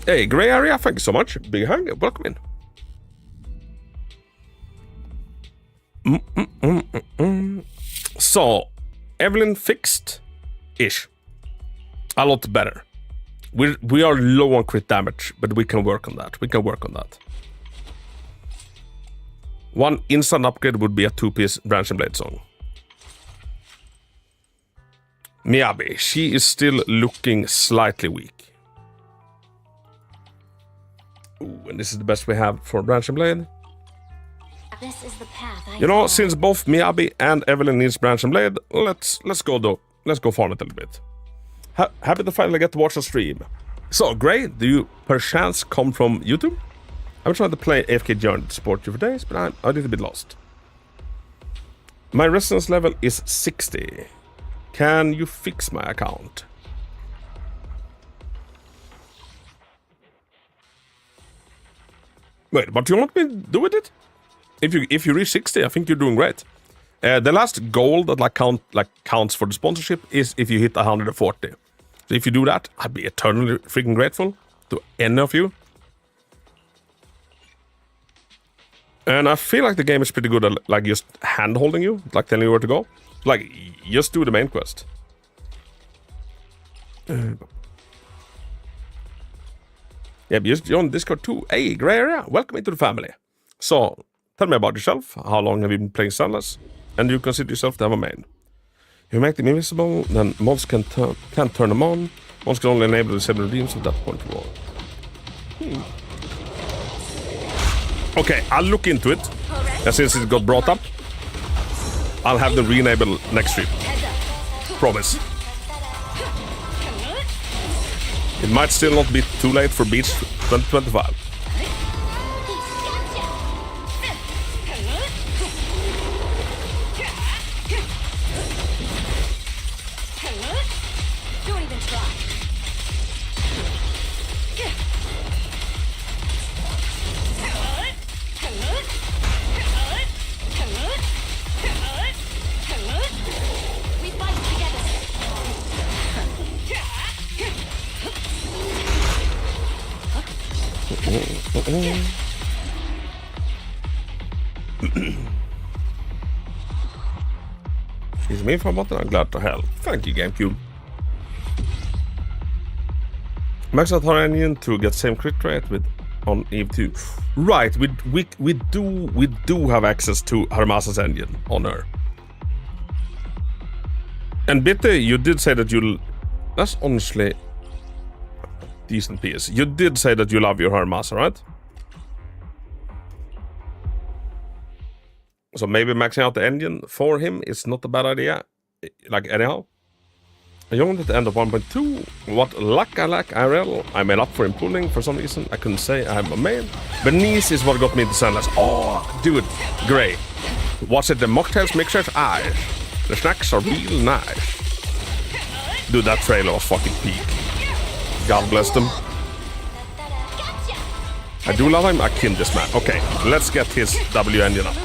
Speaker 3: Hey, Grey Area, thank you so much. Big hug, welcome in. So, Evelyn fixed-ish. A lot better. We are low on crit damage, but we can work on that. One instant upgrade would be a 2-piece Branch and Blade song. Miyabi, she is still looking slightly weak. Ooh, and this is the best we have for Branch and Blade.
Speaker 5: This is the path I
Speaker 3: You know,
Speaker 5: follow.
Speaker 3: since both Miyabi and Evelyn needs Branch and Blade, let's go though. Let's go farm it a little bit. Happy to finally get to watch the stream. So, Gray, do you perchance come from YouTube? I've tried to play AFK Journey to support you for days, but I'm a little bit lost. My resistance level is 60. Can you fix my account? Wait, what do you want me to do with it? If you reach 60, I think you're doing great. The last goal that counts for the sponsorship is if you hit 140. So if you do that, I'd be eternally freaking grateful to any of you. And I feel like the game is pretty good at, like, just hand-holding you, like telling you where to go. Like, just do the main quest. Yeah, but just join Discord too. Hey, Grey Area, welcome into the family. So, tell me about yourself. How long have you been playing Zenless? And do you consider yourself to have a main? If you make them invisible, then mods can't turn them on. Mods can only enable the 7 redeems at that point forward. Okay, I'll look into it. And since it got brought up, I'll have them re-enable next stream. Promise. It might still not be too late for Beach 2025.
Speaker 5: Don't even try. We fight together.
Speaker 3: Is me for button? I'm glad to help. Thank you, GameCube. Max out our engine to get same crit rate with on Eve 2. Right, we do have access to Harmasa's engine on her. And Bitte, you did say that you'll... That's honestly decent piece. You did say that you love your Harmasa, right? So maybe maxing out the engine for him is not a bad idea. Like, anyhow. I joined at the end of 1.2. What luck I lack, IRL. I made up for him pulling for some reason. I couldn't say I'm a man. Bernice is what got me to Zenless. Oh, dude. Great. Was it the mocktails mixers? Aye. The snacks are real nice. Dude, that trailer was fucking peak. God bless them. I do love him. I killed this man. Okay, let's get his W engine up.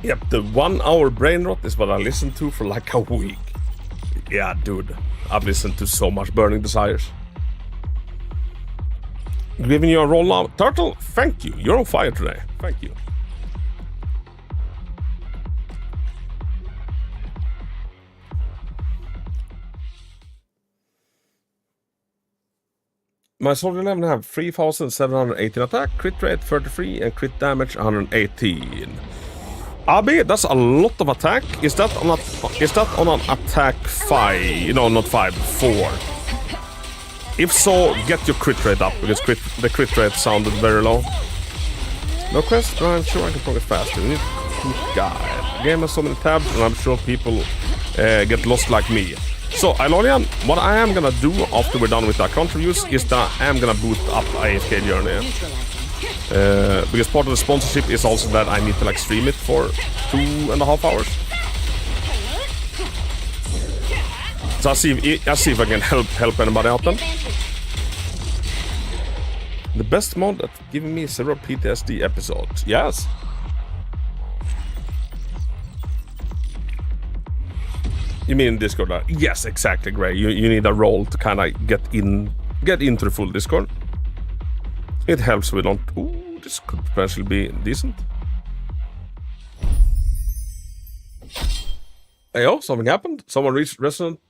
Speaker 3: Yep, the 1 hour brain rot is what I listened to for like a week. Yeah, dude, I've listened to so much Burning Desires. Giving you a roll now. Turtle, thank you. You're on fire today. Thank you. My Soldier 11 have 3,718 attack, crit rate 33, and crit damage 118. Abi, that's a lot of attack. Is that on an attack 5? No, not 5, 4. If so, get your crit rate up, because the crit rate sounded very low. No quest? No, I'm sure I can progress faster. We need a guide. The game has so many tabs, and I'm sure people get lost like me. So, Ilolian, what I am gonna do after we're done with our account reviews is that I am gonna boot up AFK Journey. Because part of the sponsorship is also that I need to like stream it for 2.5 hours. So I'll see if I can help anybody out then. The best mod at giving me several PTSD episodes. Yes. You mean Discord? Yes, exactly, Gray. You need a role to kind of get into the full Discord. It helps we don't. Ooh, this could potentially be decent. Hey, oh, something happened. Someone reached resident.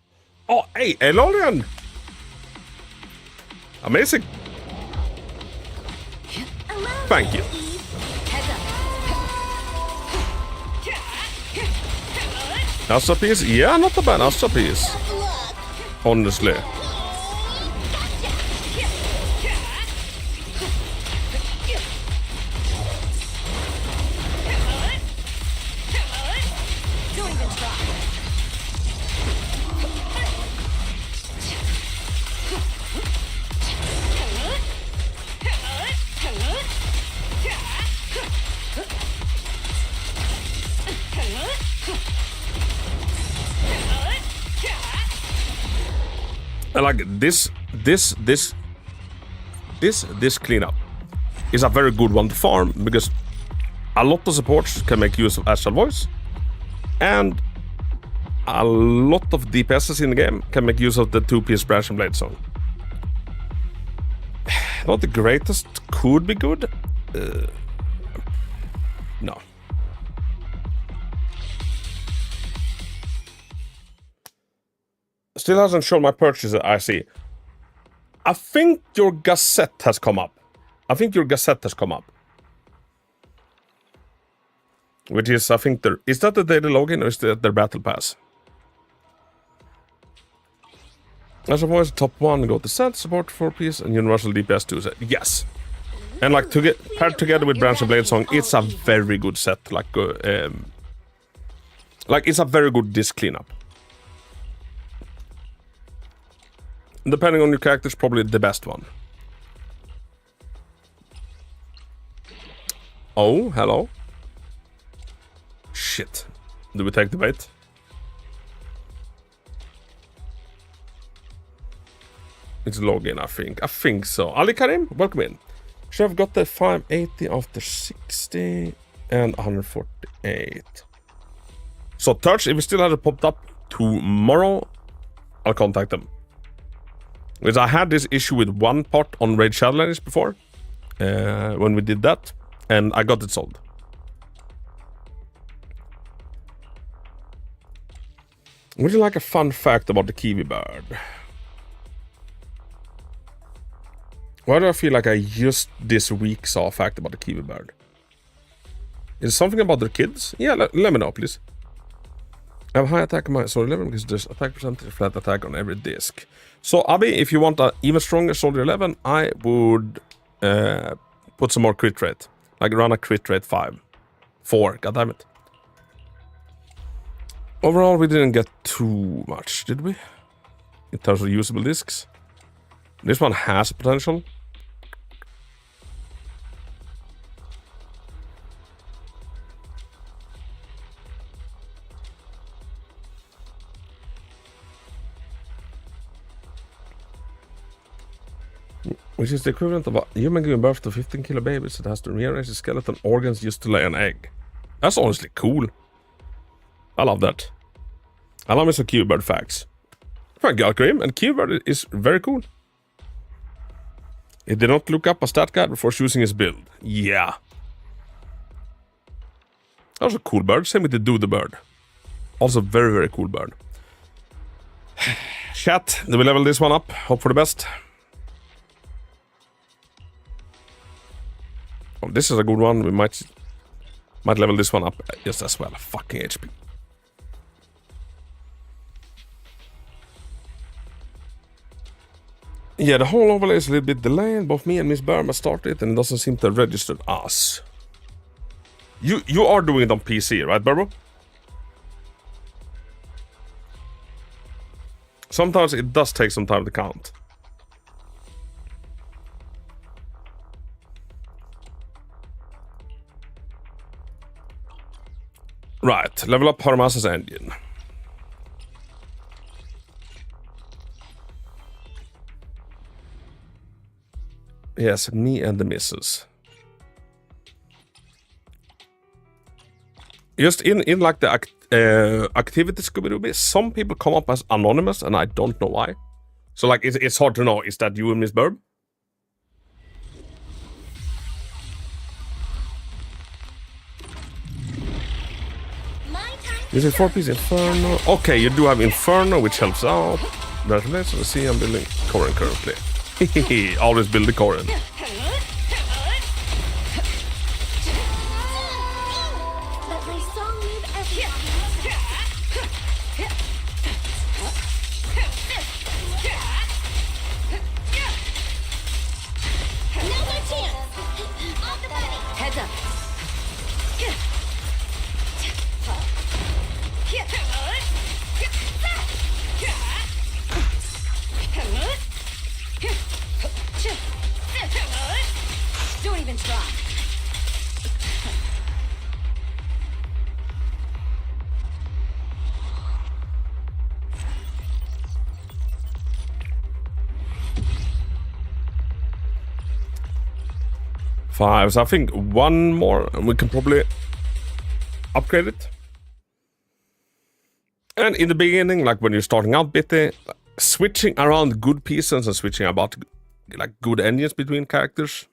Speaker 3: Oh, hey, Elolian! Amazing. Thank you. Astra piece? Yeah, not a bad Astra piece. Honestly. And like this cleanup is a very good one to farm because a lot of supports can make use of Astral Voice, and a lot of DPSs in the game can make use of the 2-piece Branch and Blade song. Not the greatest, could be good. No. Still hasn't shown my purchase, I see. I think your Gazette has come up. Which is, I think, is that the daily login or is that their battle pass? As a voice, top 1, go to set, support 4-piece, and universal DPS 2 set. Yes. And like, to get paired together with Branch and Blade song, it's a very good set. Like it's a very good disc cleanup. Depending on your character, it's probably the best one. Oh, hello. Shit. Do we take the bait? It's login, I think. I think so. Ali Karim, welcome in. Should have got the 580 after 60 and 148. So, Touch, if we still had it popped up tomorrow, I'll contact them. Because I had this issue with one part on Raid Shadowlands before, when we did that, and I got it solved. Would you like a fun fact about the kiwi bird? Why do I feel like I just this week saw a fact about the kiwi bird? Is it something about their kids? Yeah, let me know, please. I have high attack on my Soldier 11 because there's attack percentage flat attack on every disc. So, Abi, if you want an even stronger Soldier 11, I would put some more crit rate. Like run a crit rate 4, goddammit. Overall, we didn't get too much, did we? In terms of usable discs. This one has potential. Which is the equivalent of a human giving birth to 15 kilo babies that has to rearrange the skeleton organs just to lay an egg. That's honestly cool. I love that. I love me some Q-Bird facts. Thank you, Alkarim, and Q-Bird is very cool. He did not look up a stat guide before choosing his build. Yeah. That was a cool bird. Same with the Do the Bird. Also very, very cool bird. Chat, do we level this one up? Hope for the best. Oh, this is a good one. We might level this one up just as well. Fucking HP. Yeah, the whole overlay is a little bit delayed. Both me and Miss Burma started and it doesn't seem to have registered us. You are doing it on PC, right, Burbo? Sometimes it does take some time to count. Right, level up Haramasa's engine. Yes, me and the missus. Just in like the activity Scooby-Doo, some people come up as anonymous and I don't know why. So like it's hard to know, is that you and Miss Burb? This is 4-piece Inferno. Okay, you do have Inferno, which helps out. Congratulations, let's see, I'm building Corin currently. Always build the Corin.
Speaker 1: But my song made Now's our chance! Off the body!
Speaker 6: Heads up. Don't even try.
Speaker 3: Five, so I think one more and we can probably upgrade it. And in the beginning, like when you're starting out bitty, switching around good pieces and switching about like good engines between characters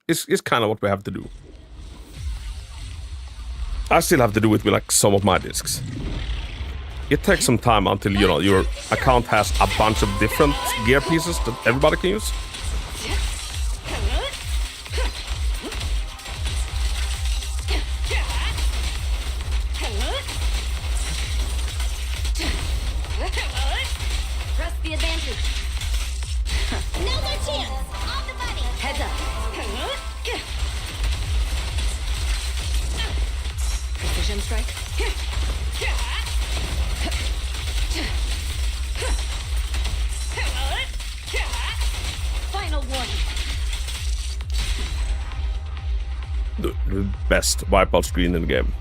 Speaker 3: is kind of what we have to do. I still have to do it with like some of my discs. It takes some time until, you know, your account has a bunch of different gear pieces that everybody can use.
Speaker 6: Press the advantage.
Speaker 1: Now's our chance! Off the body!
Speaker 6: Heads up. Precision strike. Final warning.
Speaker 3: The best wipeout screen in the game.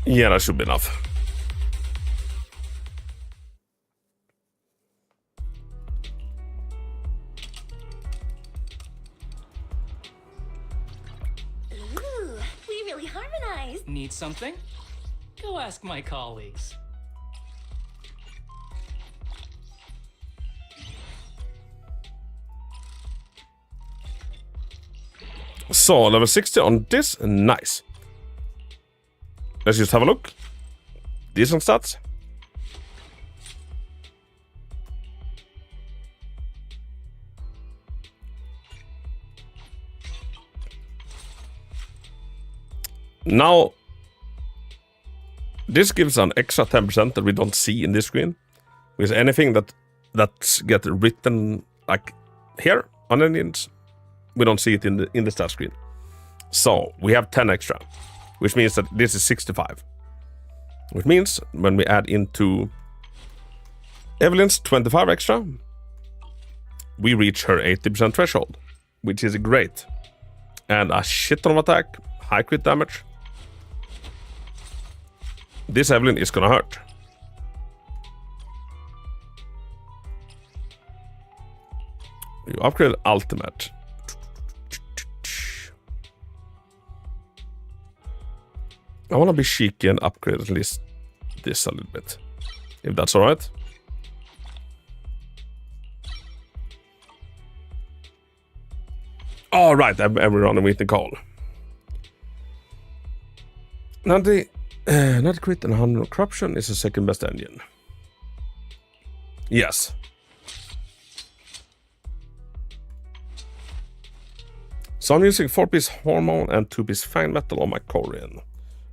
Speaker 3: Yeah, that should be enough.
Speaker 5: Ooh, we really harmonized.
Speaker 8: Need something? Go ask my colleagues.
Speaker 3: So, level 60 on this, nice. Let's just have a look. Decent stats. Now, this gives an extra 10% that we don't see in this screen. Because anything that get written like here on engines, we don't see it in the stat screen. So we have 10 extra, which means that this is 65. Which means when we add into Evelyn's 25 extra, we reach her 80% threshold, which is great. And a shit ton of attack, high crit damage. This Evelyn is gonna hurt. You upgrade ultimate. I want to be cheeky and upgrade at least this a little bit, if that's all right. All right, everyone, a meeting call. Now the crit and 100 corruption is the second best engine. Yes. So I'm using 4-piece hormone and 2-piece fang metal on my Korean.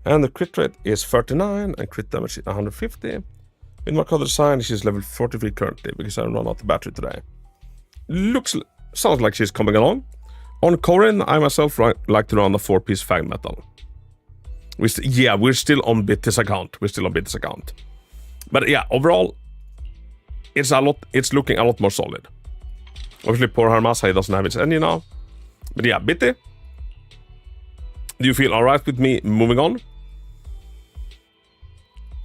Speaker 3: And the crit rate is 39 and crit damage is 150. With my color design, she's level 43 currently because I run out the battery today. Sounds like she's coming along. On Korean, I myself like to run a 4-piece fang metal. We're still on Bitty's account. But yeah, overall, it's looking a lot more solid. Obviously, poor Harmasa, he doesn't have his engine now. But yeah, Bitty, do you feel alright with me moving on?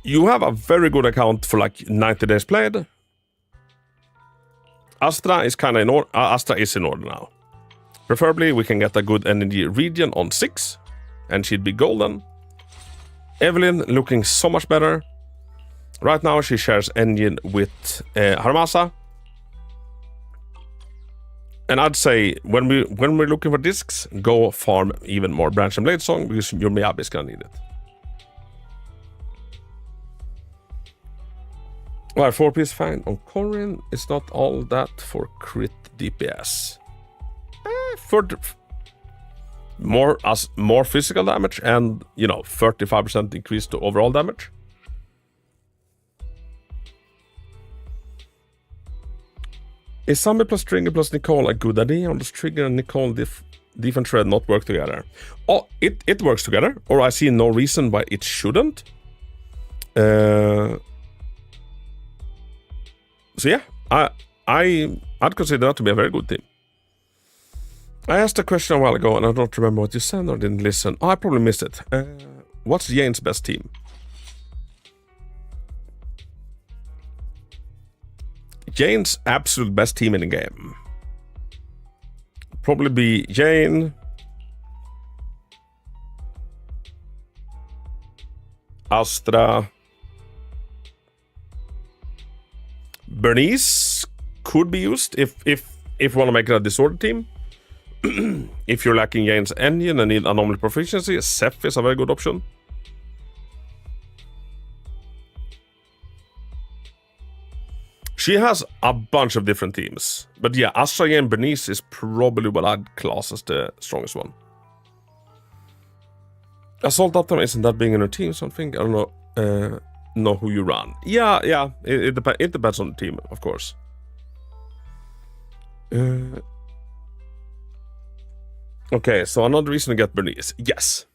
Speaker 3: You have a very good account for like 90 days played. Astra is in order now. Preferably, we can get a good energy region on 6, and she'd be golden. Evelyn looking so much better. Right now, she shares engine with Harmasa. And I'd say when we're looking for discs, go farm even more Branch and Blade Song because your Miyabi is gonna need it. Well, 4-piece fang on Corin is not all that for crit DPS. For more physical damage and 35% increase to overall damage. Is Zombie plus Trigger plus Nicole a good idea, or does Trigger and Nicole defense shred not work together? Oh, it works together, or I see no reason why it shouldn't. So yeah, I'd consider that to be a very good team. I asked a question a while ago and I don't remember what you said or didn't listen. Oh, I probably missed it. What's Jane's best team? Jane's absolute best team in the game. Probably be Jane, Astra, Bernice could be used if you want to make it a disorder team. If you're lacking Jane's engine and need anomaly proficiency, Seph is a very good option. She has a bunch of different teams. But yeah, Astra and Bernice is probably what I'd class as the strongest one. Assault Uptime isn't that being in her team, something. I don't know who you run. Yeah, it depends on the team, of course. Okay, so another reason to get Bernice. Yes.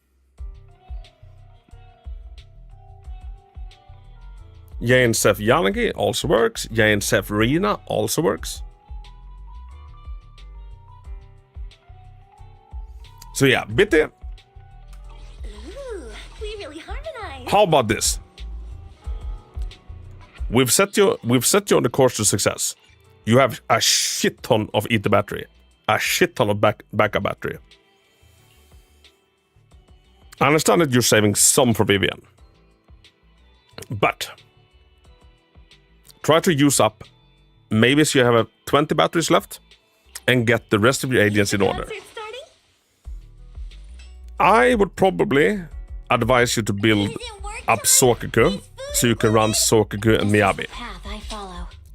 Speaker 3: Jane Seth Yanagi also works. Jane Seth Rina also works. So yeah, Bitty.
Speaker 5: Ooh, we really harmonize.
Speaker 3: How about this? We've set you on the course to success. You have a shit ton of ether battery. A shit ton of backup battery. I understand that you're saving some for Vivian. But try to use up, maybe so you have 20 batteries left, and get the rest of your agents in order. I would probably advise you to build up Sokaku, so you can run Sokaku and Miyabi.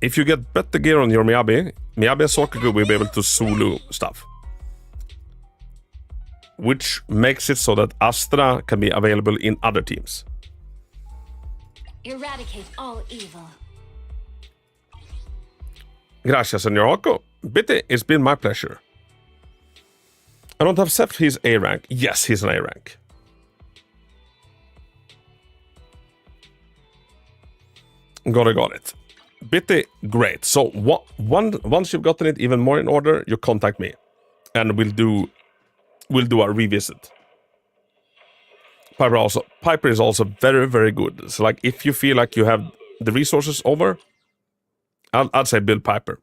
Speaker 3: If you get better gear on your Miyabi and Sokaku will be able to solo stuff. Which makes it so that Astra can be available in other teams.
Speaker 5: Eradicate all evil.
Speaker 3: Gracias, Senor Hako. Bitty, it's been my pleasure. I don't have Seth, he's A rank. Yes, he's an A rank. Got it. Bitty, great. So once you've gotten it even more in order, you contact me, and we'll do a revisit. Piper is also very, very good. So like, if you feel like you have the resources over, I'd say build Piper,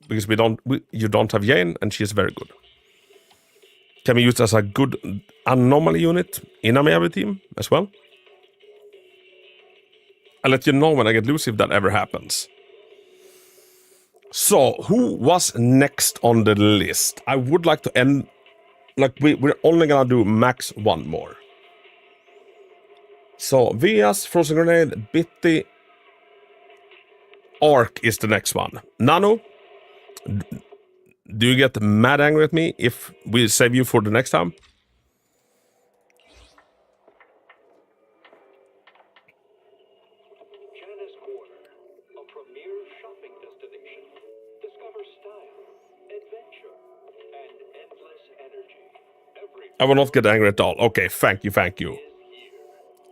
Speaker 3: because you don't have Jane, and she's very good. Can be used as a good anomaly unit in a Miyabi team as well. I'll let you know when I get loose if that ever happens. So, who was next on the list? I would like to end, like, we're only gonna do max one more. So, Vias, Frozen Grenade, Bitty, Ark is the next one. Nano, do you get mad angry at me if we save you for the next time?
Speaker 9: Janice Quarter, a premier shopping destination. Discover style, adventure, and endless energy. Every
Speaker 3: I will not get angry at all. Okay, thank you, thank you.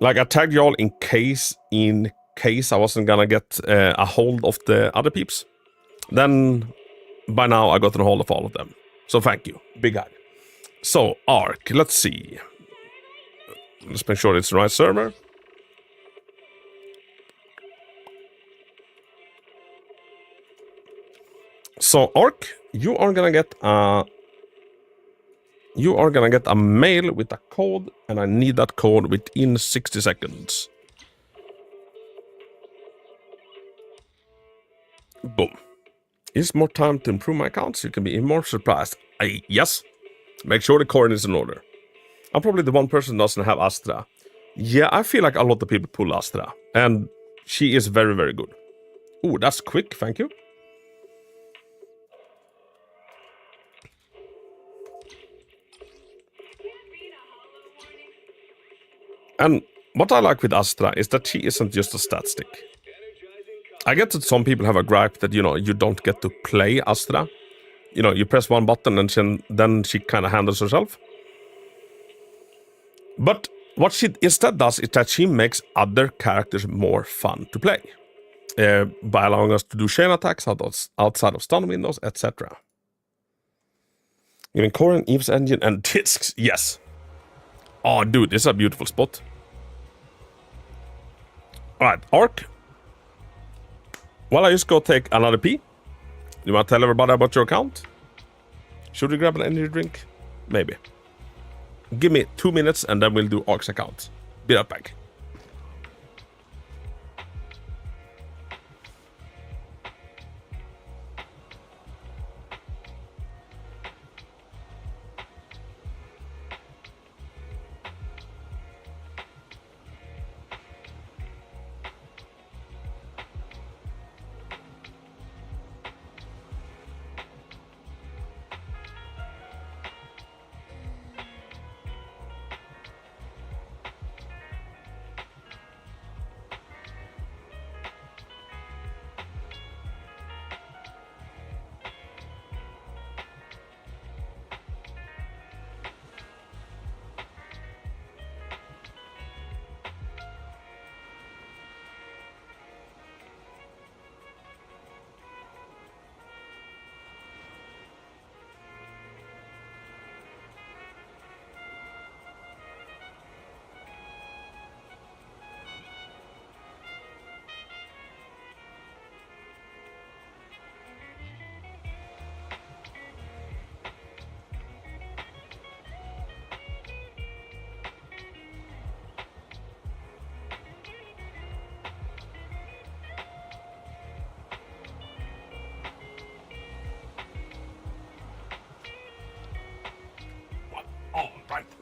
Speaker 3: Like, I tagged y'all in case I wasn't gonna get a hold of the other peeps. Then, by now, I got a hold of all of them. So thank you. Big hug. So, Ark, let's see. Let's make sure it's the right server. So, Ark, you are gonna get a mail with a code, and I need that code within 60 seconds. Boom. Is more time to improve my accounts? You can be more surprised. Yes. Make sure the coin is in order. I'm probably the one person that doesn't have Astra. Yeah, I feel like a lot of people pull Astra. And she is very, very good. Ooh, that's quick. Thank you. And what I like with Astra is that she isn't just a stat stick. I get that some people have a gripe that, you know, you don't get to play Astra. You know, you press one button and then she kind of handles herself. But what she instead does is that she makes other characters more fun to play. By allowing us to do chain attacks outside of stun windows, etc. Giving Corin, Eve's engine, and discs. Yes. Oh, dude, this is a beautiful spot. Alright, Ark. Well, I just go take another pee. You want to tell everybody about your account? Should we grab an energy drink? Maybe. Give me 2 minutes and then we'll do Ark's account. Be right back.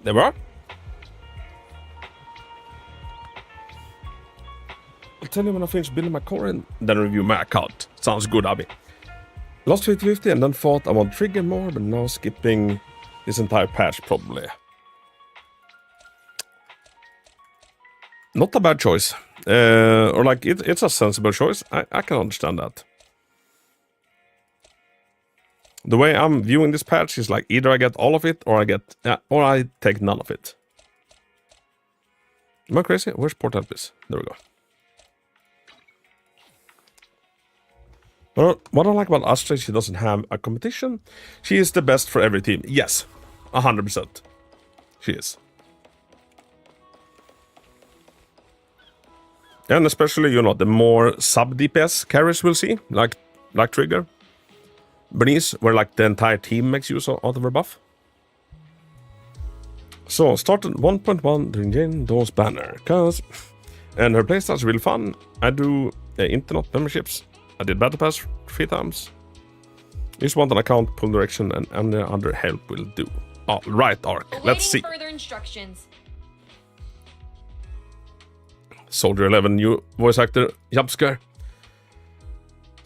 Speaker 3: There we are. I'll tell you when I finish building my core and then review my account. Sounds good, Abby. Lost 50-50 and then thought I want trigger more, but now skipping this entire patch probably. Not a bad choice. Or like, it's a sensible choice. I can understand that. The way I'm viewing this patch is like either I get all of it or I take none of it. Am I crazy? Where's port help is? There we go. Well, what I like about Astra is she doesn't have a competition. She is the best for every team. Yes, 100%. She is. And especially, you know, the more sub-DPS carries we'll see, like Trigger. Bernice, where like the entire team makes use of her buff. So, started 1.1 during Jane Doe's banner, and her playstyle is really fun. I do internet memberships. I did battle pass 3 times. Just want an account, pull direction, and any other help will do. Oh, right, Ark. Let's see.
Speaker 10: Further instructions.
Speaker 3: Soldier 11, new voice actor, jump scare.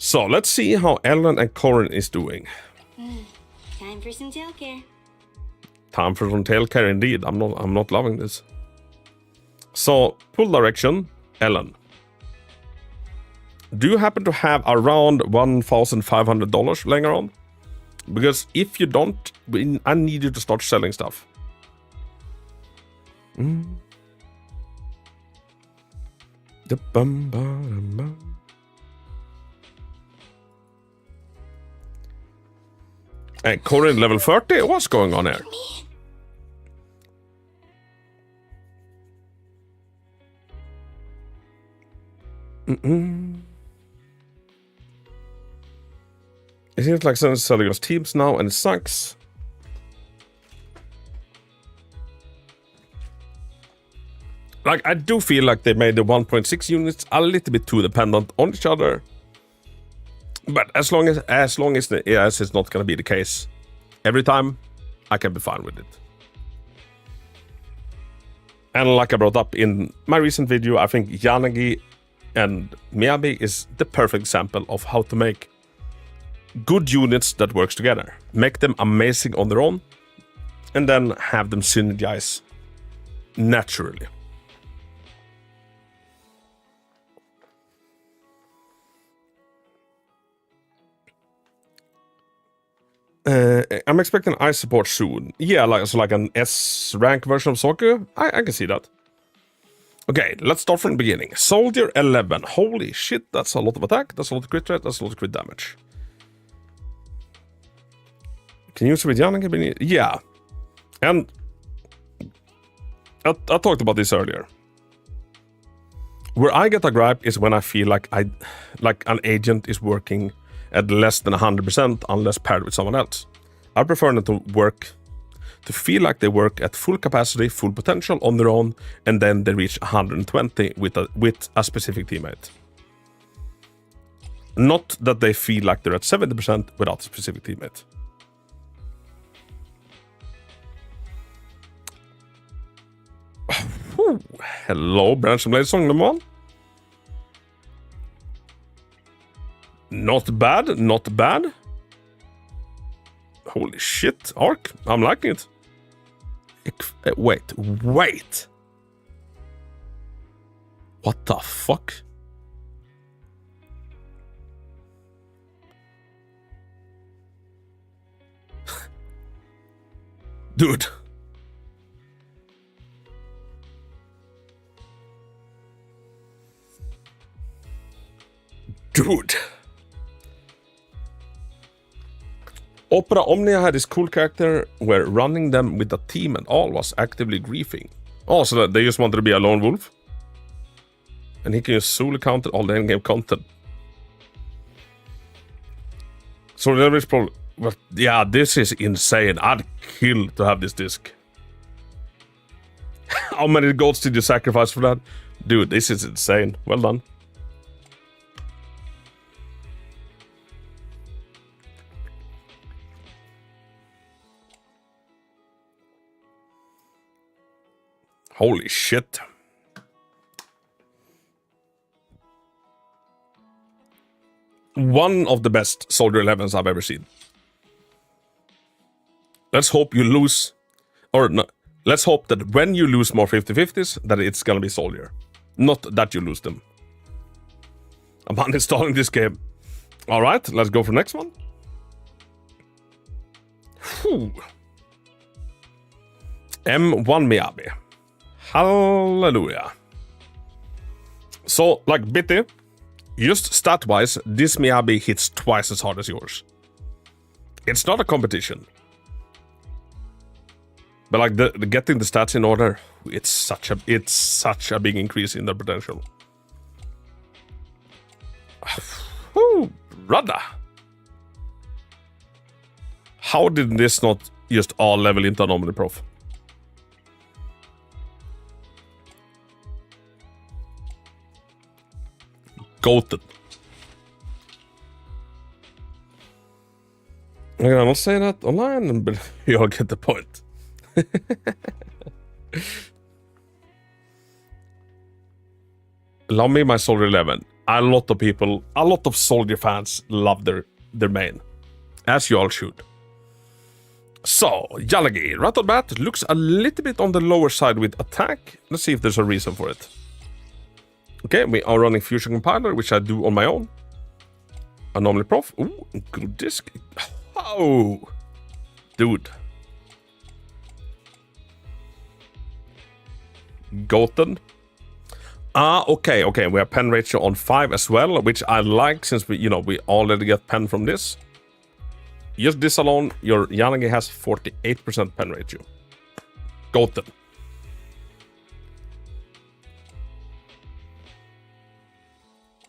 Speaker 3: So let's see how Ellen and Corin is doing.
Speaker 5: Time for some tail care.
Speaker 3: Time for some tail care indeed. I'm not loving this. So pull direction, Ellen. Do you happen to have around $1,500 laying around? Because if you don't, I need you to start selling stuff. And Corin level 30? What's going on here? It seems like Zenless selling us teams now and it sucks. Like, I do feel like they made the 1.6 units a little bit too dependent on each other. But as long as the AS is not gonna be the case every time, I can be fine with it. And like I brought up in my recent video, I think Yanagi and Miyabi is the perfect example of how to make good units that works together. Make them amazing on their own, and then have them synergize naturally. I'm expecting ice support soon. Yeah, like an S rank version of Soku. I can see that. Okay, let's start from the beginning. Soldier 11. Holy shit, that's a lot of attack. That's a lot of crit rate. That's a lot of crit damage. Can you use it with Yanagi? Yeah. And I talked about this earlier. Where I get a gripe is when I feel like an agent is working at less than 100% unless paired with someone else. I prefer them to feel like they work at full capacity, full potential on their own, and then they reach 120 with a specific teammate. Not that they feel like they're at 70% without a specific teammate. Hello, Branch and Blade song number 1. Not bad, not bad. Holy shit, Arc. I'm liking it. Wait. What the fuck? Dude. Dude. Opera Omnia had this cool character where running them with a team and all was actively griefing. Oh, so they just wanted to be a lone wolf? And he can just solo counter all the endgame content. So there is probably... But yeah, this is insane. I'd kill to have this disc. How many goats did you sacrifice for that? Dude, this is insane. Well done. Holy shit. One of the best Soldier 11s I've ever seen. Let's hope you lose, or no, let's hope that when you lose more 50-50s, that it's gonna be Soldier. Not that you lose them. I'm uninstalling this game. Alright, let's go for the next one. Whew. M1 Miyabi. Hallelujah. So, like Bitty, just stat-wise, this Miyabi hits twice as hard as yours. It's not a competition. But like the getting the stats in order, it's such a big increase in their potential. Whew, brother. How did this not just all level into Anomaly Prof? Goated. I'm gonna not say that online, but you'll get the point. Allow me my Soldier 11. a lot of people, a lot of soldier fans love their main, as you all should. So, Yalagi, right off the bat, looks a little bit on the lower side with attack. Let's see if there's a reason for it. Okay, we are running Fusion Compiler, which I do on my own. Anomaly Prof. Ooh, good disc. Oh, dude. Goten. Okay, we have pen ratio on 5 as well, which I like since we already get pen from this. Just this alone, your Yanagi has 48% pen ratio. Goten.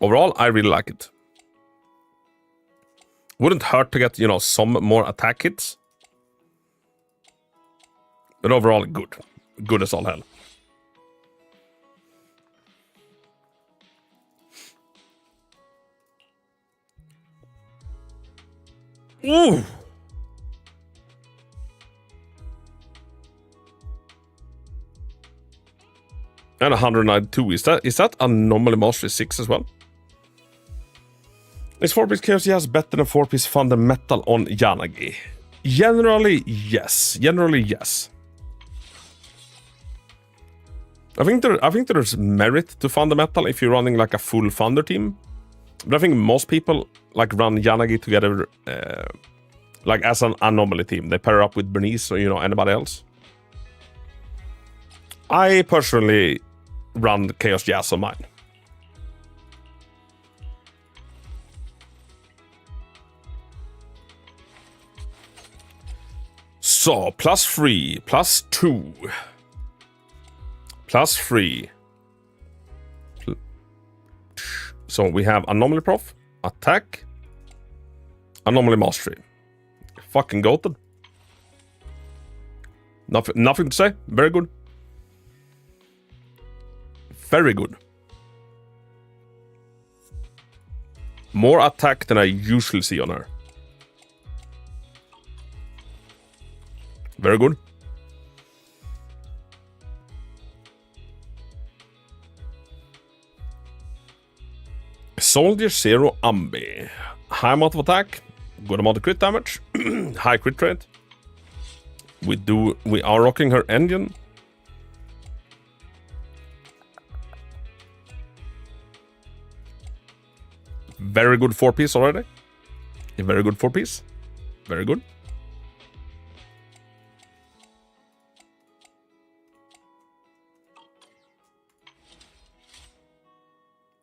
Speaker 3: Overall, I really like it. Wouldn't hurt to get, some more attack hits. But overall, good. Good as all hell. Ooh. And 192. Is that Anomaly Mastery 6 as well? Is 4-piece Chaos Jazz better than 4-piece Fundamental on Yanagi? Generally, yes. I think there's merit to Fundamental if you're running like a full Thunder team. But I think most people run Yanagi together as an Anomaly team. They pair up with Bernice or anybody else. I personally run Chaos Jazz on mine. So, +3, +2, +3. So we have Anomaly Prof, Attack, Anomaly Mastery. Fucking goated. Nothing to say. Very good. Very good. More attack than I usually see on her. Very good. Soldier Zero Ambi. High amount of attack, good amount of crit damage, high crit rate. We are rocking her engine. Very good 4-piece already. A very good 4-piece. Very good.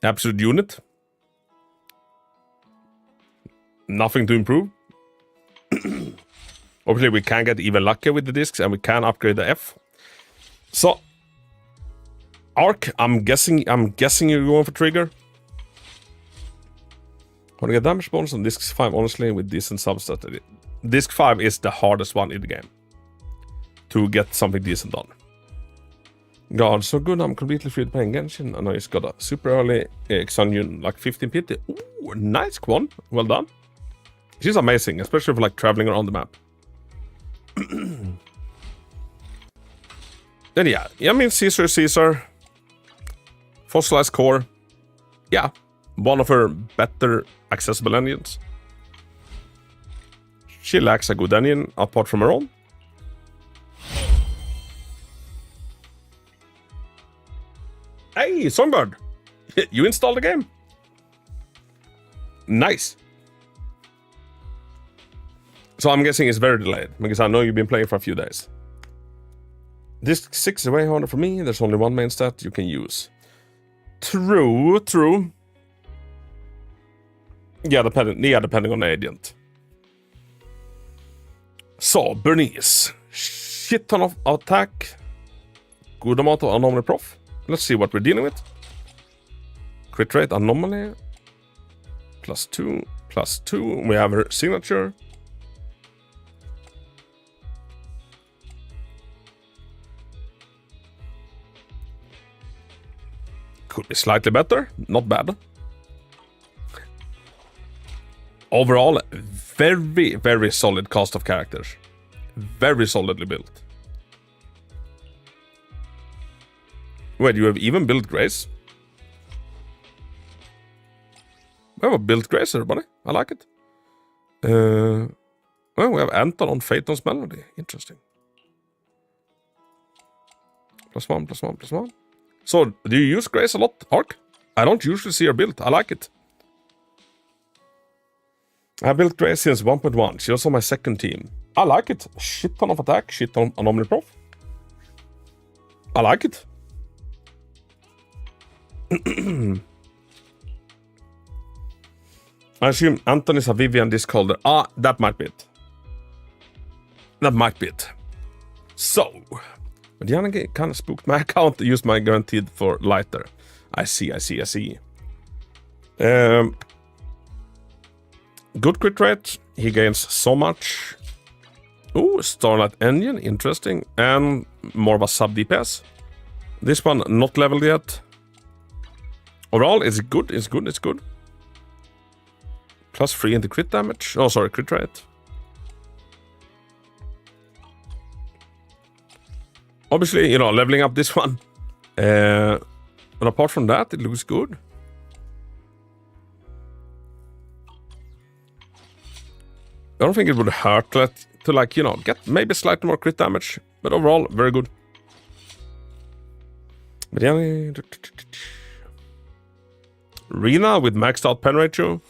Speaker 3: Absolute unit. Nothing to improve. Obviously, we can get even luckier with the discs, and we can upgrade the F. So, Arc, I'm guessing you're going for trigger. Want to get damage bonus on disc 5, honestly, with decent substat. Disc 5 is the hardest one in the game to get something decent on. God, so good, I'm completely free to play Genshin, and I just got a super early Xanion, 15 PT. Ooh, nice Quan, well done. She's amazing, especially for traveling around the map. Then yeah, I mean Caesar. Fossilized Core. Yeah, one of her better accessible engines. She lacks a good engine apart from her own. Hey, Songbird! You installed the game. Nice. So I'm guessing it's very delayed, because I know you've been playing for a few days. Disc 6 is way harder for me. There's only one main stat you can use. True. Yeah, depending on the agent. So, Bernice. Shit ton of attack. Good amount of Anomaly Prof. Let's see what we're dealing with. Crit rate Anomaly. +2. We have her signature. Could be slightly better. Not bad. Overall, very, very solid cast of characters. Very solidly built. Wait, you have even built Grace? We have a built Grace, everybody. I like it. Well, we have Anton on Phaeton's Melody. Interesting. +1, +1, +1. So, do you use Grace a lot, Ark? I don't usually see her built. I like it. I built Grace since 1.1. She was on my second team. I like it. Shit ton of attack, shit ton anomaly prof. I like it. I assume Anton is a Vivian disc holder. Ah, that might be it. That might be it. So, but Janne kind of spooked my account to use my guaranteed for lighter. I see. Good crit rate. He gains so much. Ooh, Starlight Engine, interesting. And more of a sub-DPS. This one not leveled yet. Overall, it's good, it's good. +3 in the crit damage. Oh, sorry, crit rate. Obviously, you know, leveling up this one. But apart from that, it looks good. I don't think it would hurt to like, you know, get maybe slightly more crit damage. But overall, very good. But yeah, Rina with maxed out pen ratio.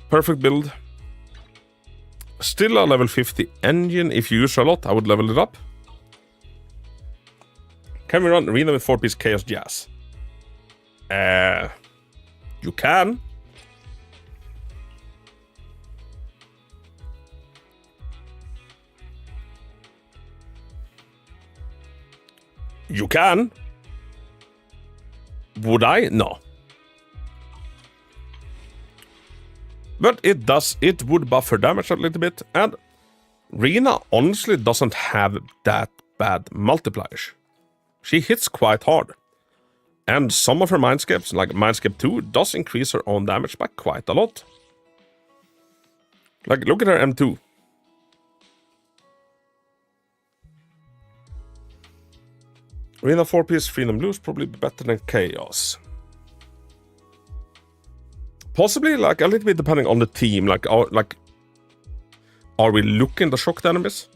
Speaker 3: Perfect build. Still a level 50 engine. If you use her a lot, I would level it up. Can we run Rina with 4-piece Chaos Jazz? You can. You can. Would I? No. But it would buffer damage a little bit, and Rina honestly doesn't have that bad multipliers. She hits quite hard. And some of her Mindscapes, like Mindscape 2, does increase her own damage by quite a lot. Like, look at her M2. Rina 4-piece Freedom Blue is probably better than Chaos. Possibly, like, a little bit depending on the team. Like, are we looking the shocked enemies?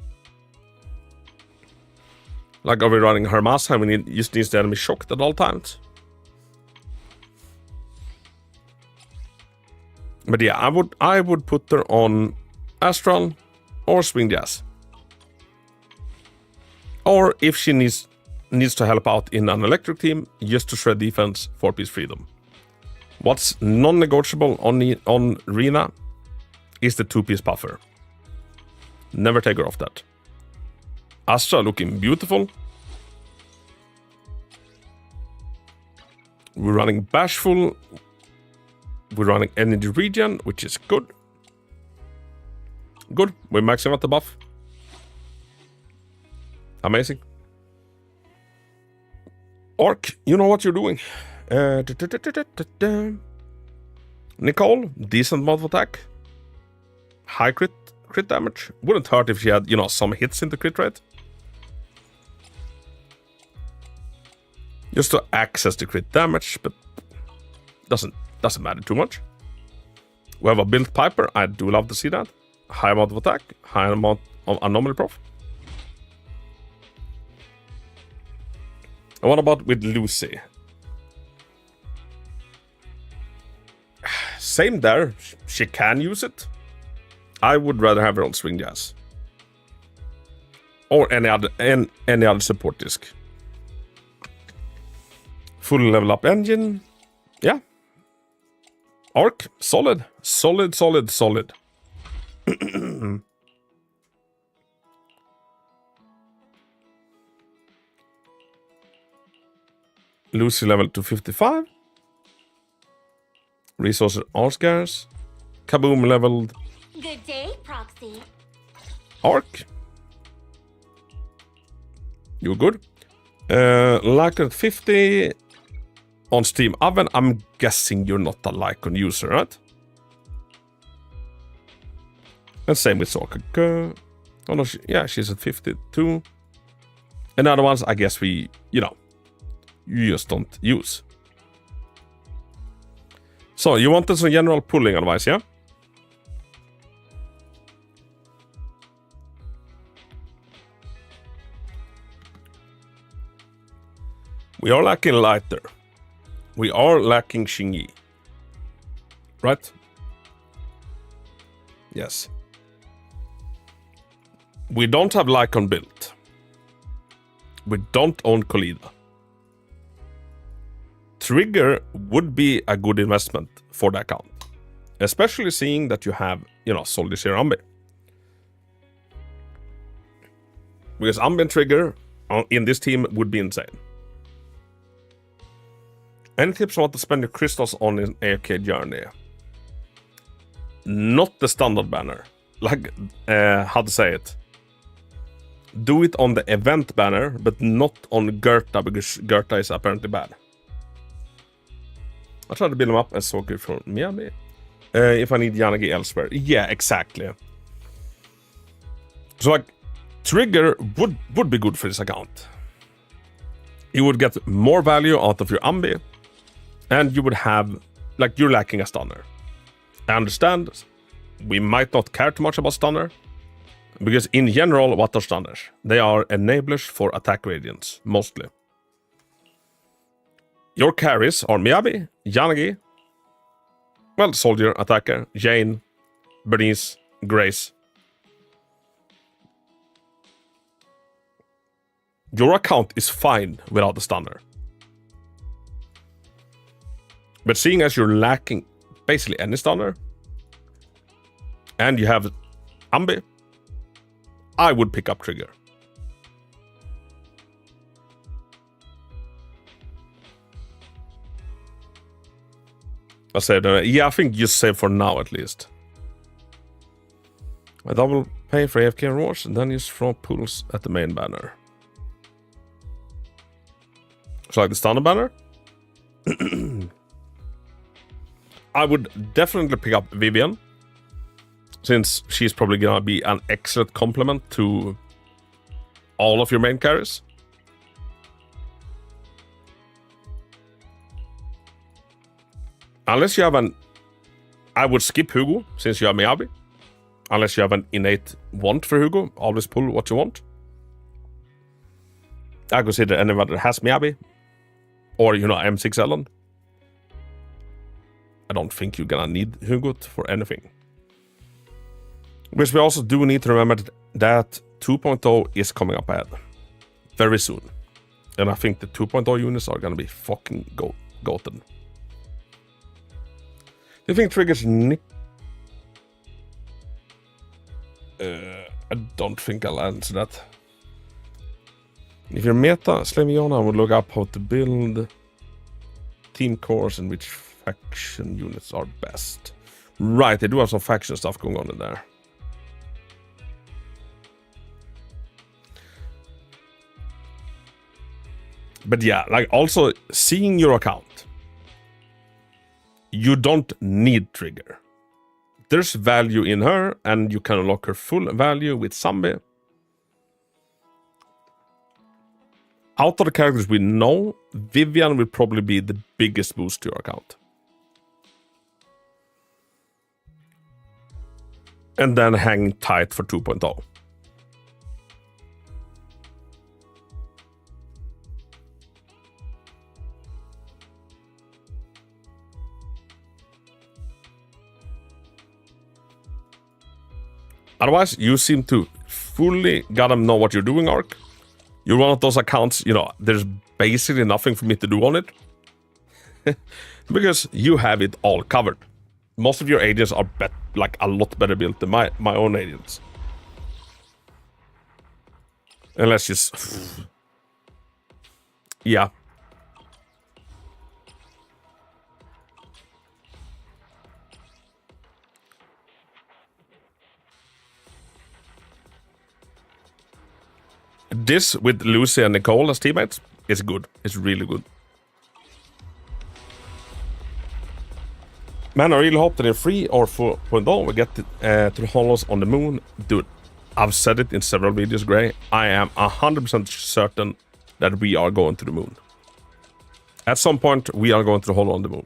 Speaker 3: Like, are we running Hermas and we just need the enemy shocked at all times? But yeah, I would put her on Astral or Swing Jazz. Or if she needs to help out in an electric team, just to shred defense, 4-piece Freedom. What's non-negotiable on Rina is the 2-piece buffer. Never take her off that. Astra looking beautiful. We're running Bashful. We're running Energy Regen, which is good. Good. We're maxing out the buff. Amazing. Ark, you know what you're doing. Nicole, decent mod of attack. High crit damage. Wouldn't hurt if she had, you know, some hits in the crit rate. Just to access the crit damage, but doesn't matter too much. We have a built Piper. I do love to see that. High amount of attack, high amount of anomaly prof. And what about with Lucy? Same there. She can use it. I would rather have her on Swing Jazz. Or any other support disc. Full level up engine. Yeah. Arc, solid. Solid. Lucy level to 55. Resources are scarce. Kaboom leveled.
Speaker 5: Good day, Proxy.
Speaker 3: Arc. You're good. Like at 50 on Steam Oven. I'm guessing you're not a Lycon user, right? And same with Soccer Girl. Oh no, she's at 52. And other ones, I guess you you just don't use. So, you wanted some general pulling advice, yeah? We are lacking lighter. We are lacking Xingyi. Right? Yes. We don't have Lycon built. We don't own Kolida. Trigger would be a good investment for the account. Especially seeing that you have, Soldier Zero Ambi. Because Ambi and Trigger in this team would be insane. Any tips on what to spend your crystals on in AFK Journey? Not the standard banner. Like, how to say it? Do it on the event banner, but not on Gerta, because Gerta is apparently bad. I tried to build them up as so good for Miami. If I need Yanagi elsewhere. Yeah, exactly. So, like, Trigger would be good for this account. You would get more value out of your Ambi. And you would have, like, you're lacking a stunner. I understand, we might not care too much about stunner, because in general, what are stunners? They are enablers for attack radiance, mostly. Your carries are Miyabi, Yanagi, well, Soldier, Attacker, Jane, Bernice, Grace. Your account is fine without the stunner. But seeing as you're lacking basically any stunner, and you have Ambi, I would pick up Trigger. I said, yeah, I think just save for now at least. I double pay for AFK rewards and then just throw pools at the main banner. So like the stunner banner? I would definitely pick up Vivian, since she's probably gonna be an excellent complement to all of your main carries. Unless you have I would skip Hugo, since you have Miyabi. Unless you have an innate want for Hugo, always pull what you want. I consider anyone that has Miyabi, or, M6 Ellen. I don't think you're gonna need Hugo for anything. Because we also do need to remember that 2.0 is coming up ahead. Very soon. And I think the 2.0 units are gonna be fucking goated. Do you think triggers Nick? I don't think I'll answer that. If you're meta, Slaviona, I would look up how to build team cores and which faction units are best. Right, they do have some faction stuff going on in there. But yeah, like also seeing your account, you don't need Trigger. There's value in her, and you can unlock her full value with Zombie. Out of the characters we know, Vivian will probably be the biggest boost to your account. And then hang tight for 2.0. Otherwise, you seem to fully gotta know what you're doing, Ark. You're one of those accounts, there's basically nothing for me to do on it. Because you have it all covered. Most of your agents are like a lot better built than my own agents. And let's just... yeah. This with Lucy and Nicole as teammates is good. It's really good. Man, I really hope that in 3 or 4.0 we get to the hollows on the moon. Dude, I've said it in several videos, Gray. I am 100% certain that we are going to the moon. At some point, we are going to the hole on the moon.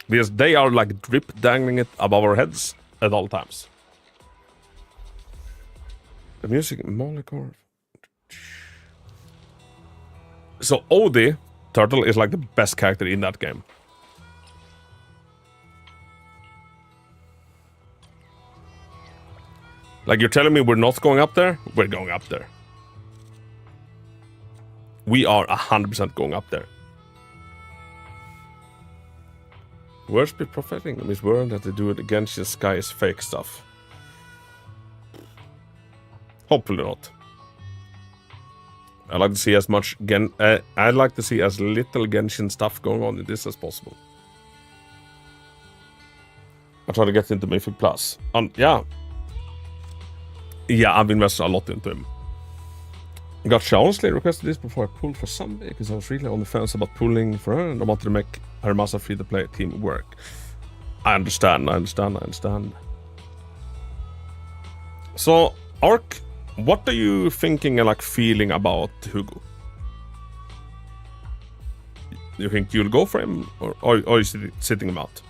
Speaker 3: Because they are like drip dangling it above our heads at all times. The music, Molecor. So Odie, Turtle, is like the best character in that game. Like, you're telling me we're not going up there? We're going up there. We are 100% going up there. Words be propheting in this world that they do it against the sky is fake stuff. Hopefully not. I like to see as much I'd like to see as little Genshin stuff going on in this as possible. I try to get into Mythic Plus. Yeah, I've invested a lot into him. Gacha honestly requested this before I pulled for Zombie because I was really on the fence about pulling for her and I wanted to make her Masa free-to-play team work. I understand. So, Ark, what are you thinking and like feeling about Hugo? You think you'll go for him or are you sitting him out?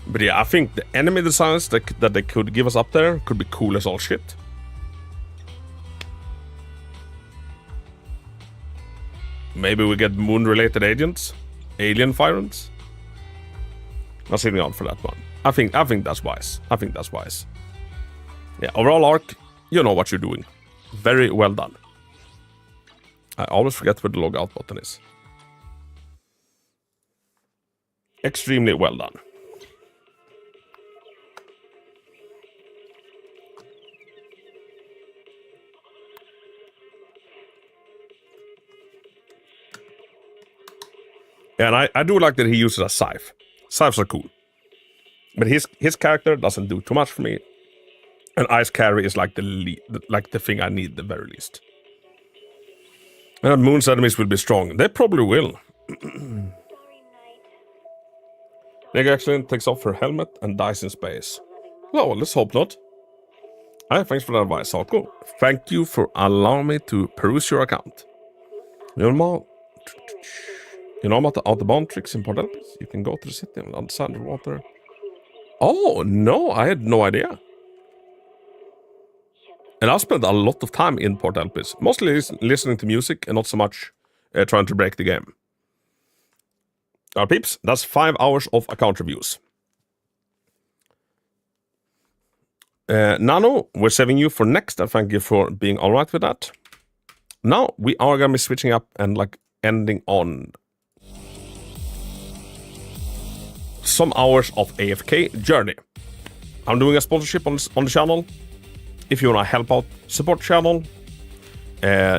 Speaker 3: But yeah, I think the enemy designs that they could give us up there could be cool as all shit. Maybe we get moon-related agents, alien firants. Not sitting on for that one. I think that's wise. Yeah, overall Arc, you know what you're doing. Very well done. I always forget where the logout button is. Extremely well done. And I do like that he uses a scythe. Scythes are cool. But his character doesn't do too much for me. And Ice Carry is like the thing I need the very least. And Moon's enemies will be strong. They probably will. Nega accident takes off her helmet and dies in space. Well, let's hope not. Thanks for that advice, Sako. Thank you for allowing me to peruse your account. You know about the Autobahn tricks in Port Elpis? You can go to the city and outside the water. Oh, no, I had no idea. And I've spent a lot of time in Port Elpis, mostly listening to music and not so much trying to break the game. Our peeps, that's 5 hours of account reviews. Nano, we're saving you for next, and thank you for being alright with that. Now, we are going to be switching up and like ending on some hours of AFK Journey. I'm doing a sponsorship on the channel. If you want to help out, support the channel,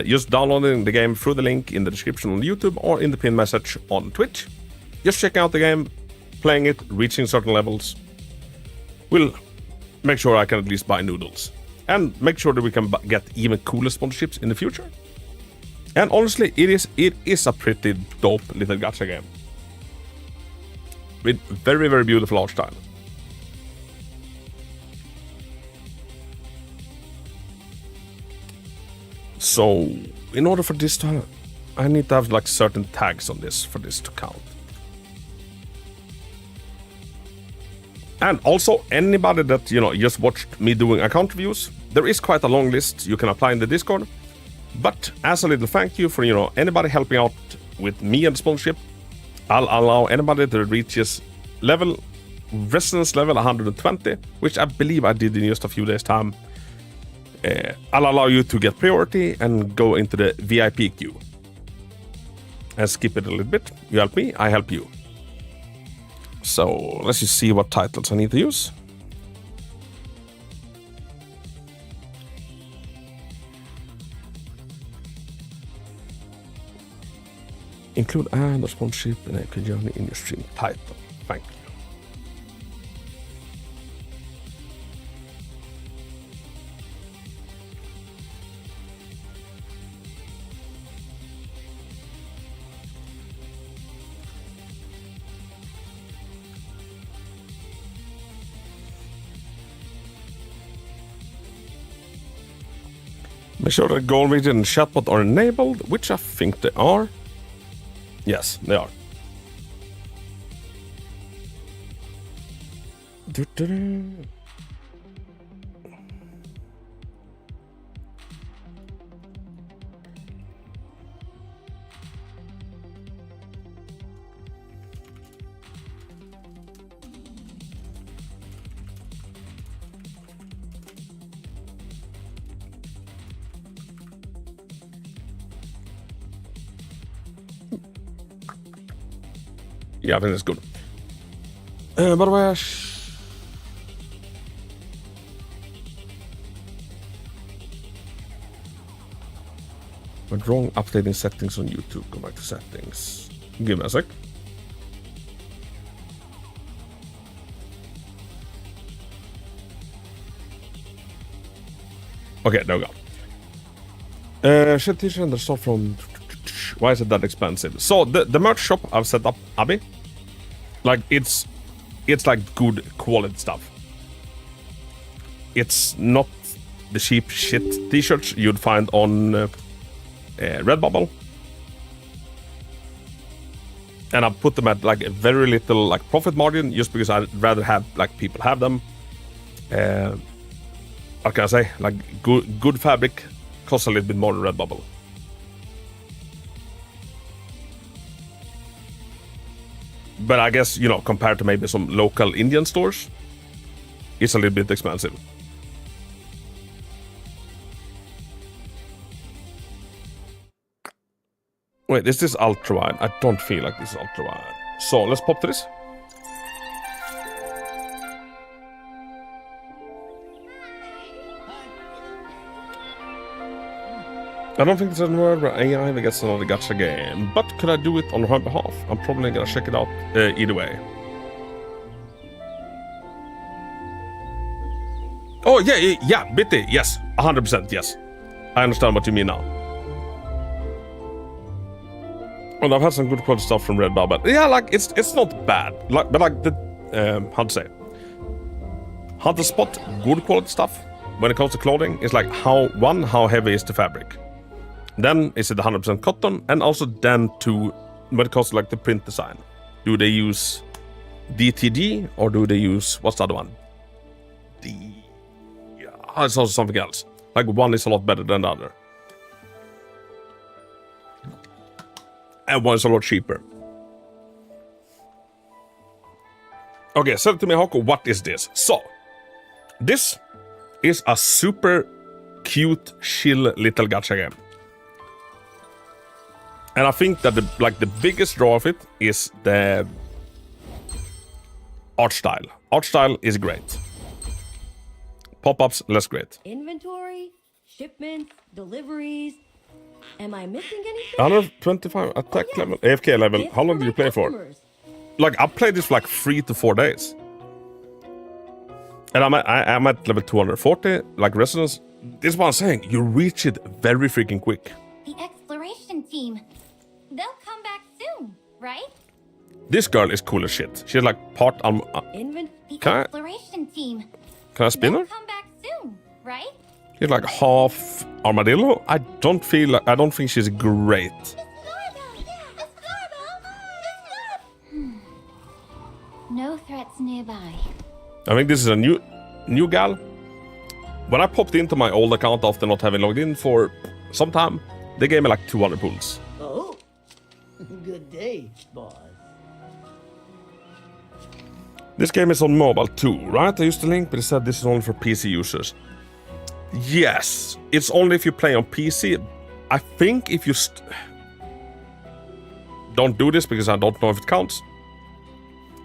Speaker 3: just downloading the game through the link in the description on YouTube or in the pinned message on Twitch. Just check out the game, playing it, reaching certain levels. We'll make sure I can at least buy noodles. And make sure that we can get even cooler sponsorships in the future. And honestly, it is a pretty dope little gacha game. With very, very beautiful art style. So, in order for this to... I need to have like certain tags on this for this to count. And also, anybody that, just watched me doing account reviews, there is quite a long list you can apply in the Discord. But as a little thank you for, anybody helping out with me and sponsorship, I'll allow anybody that reaches resonance level 120, which I believe I did in just a few days' time. I'll allow you to get priority and go into the VIP queue. And skip it a little bit. You help me, I help you. So let's just see what titles I need to use. Include ad or sponsorship and AFK Journey in your stream title. Thank you. Make sure that goal region and chatbot are enabled, which I think they are. Yes, they are. Yeah, I think that's good. By the way, went wrong updating settings on YouTube. Go back to settings. Give me a sec. Okay, there we go. Should t-shirt and stuff from. Why is it that expensive? So the merch shop I've set up, Abby, like it's like good quality stuff. It's not the cheap shit t-shirts you'd find on Redbubble, and I put them at like a very little like profit margin, just because I'd rather have like people have them. What can I say? Like good fabric costs a little bit more than Redbubble. But I guess, you know, compared to maybe some local Indian stores, it's a little bit expensive. Wait, is this ultra wide? I don't feel like this is ultra wide. So let's pop to this. I don't think there's anywhere where AI gets another gacha game, but could I do it on her behalf? I'm probably gonna check it out either way. Oh, yeah, Bitty, yes, 100%, yes. I understand what you mean now. Well, I've had some good quality stuff from Redbubble. Yeah, like, it's not bad. Like, but like, how to say? How to spot good quality stuff when it comes to clothing is like, how heavy is the fabric? Then is it 100% cotton, and also then to when it comes to like the print design, do they use DTG or do they use what's the other one? It's also something else. Like one is a lot better than the other, and one is a lot cheaper. Okay, send it to me, Hako. What is this? So this is a super cute, chill little gacha game. And I think that the biggest draw of it is the art style. Art style is great. Pop-ups, less great.
Speaker 6: Inventory, shipments, deliveries. Am I missing anything?
Speaker 3: 125 attack level, AFK level. How long did you play for? Like, I played this for like 3 to 4 days. And I'm at level 240, like Resonance. This is what I'm saying. You reach it very freaking quick.
Speaker 5: The exploration team. They'll come back soon, right?
Speaker 3: This girl is cool as shit. She's like part
Speaker 5: The exploration team.
Speaker 3: Can I spin her?
Speaker 5: They'll come back soon, right?
Speaker 3: She's like half armadillo. I don't think she's great.
Speaker 5: No threats nearby.
Speaker 3: I think this is a new gal. When I popped into my old account after not having logged in for some time, they gave me like 200 pulls.
Speaker 10: Oh, good day, boss.
Speaker 3: This game is on mobile too, right? I used the link, but it said this is only for PC users. Yes, it's only if you play on PC. I think if you don't do this because I don't know if it counts.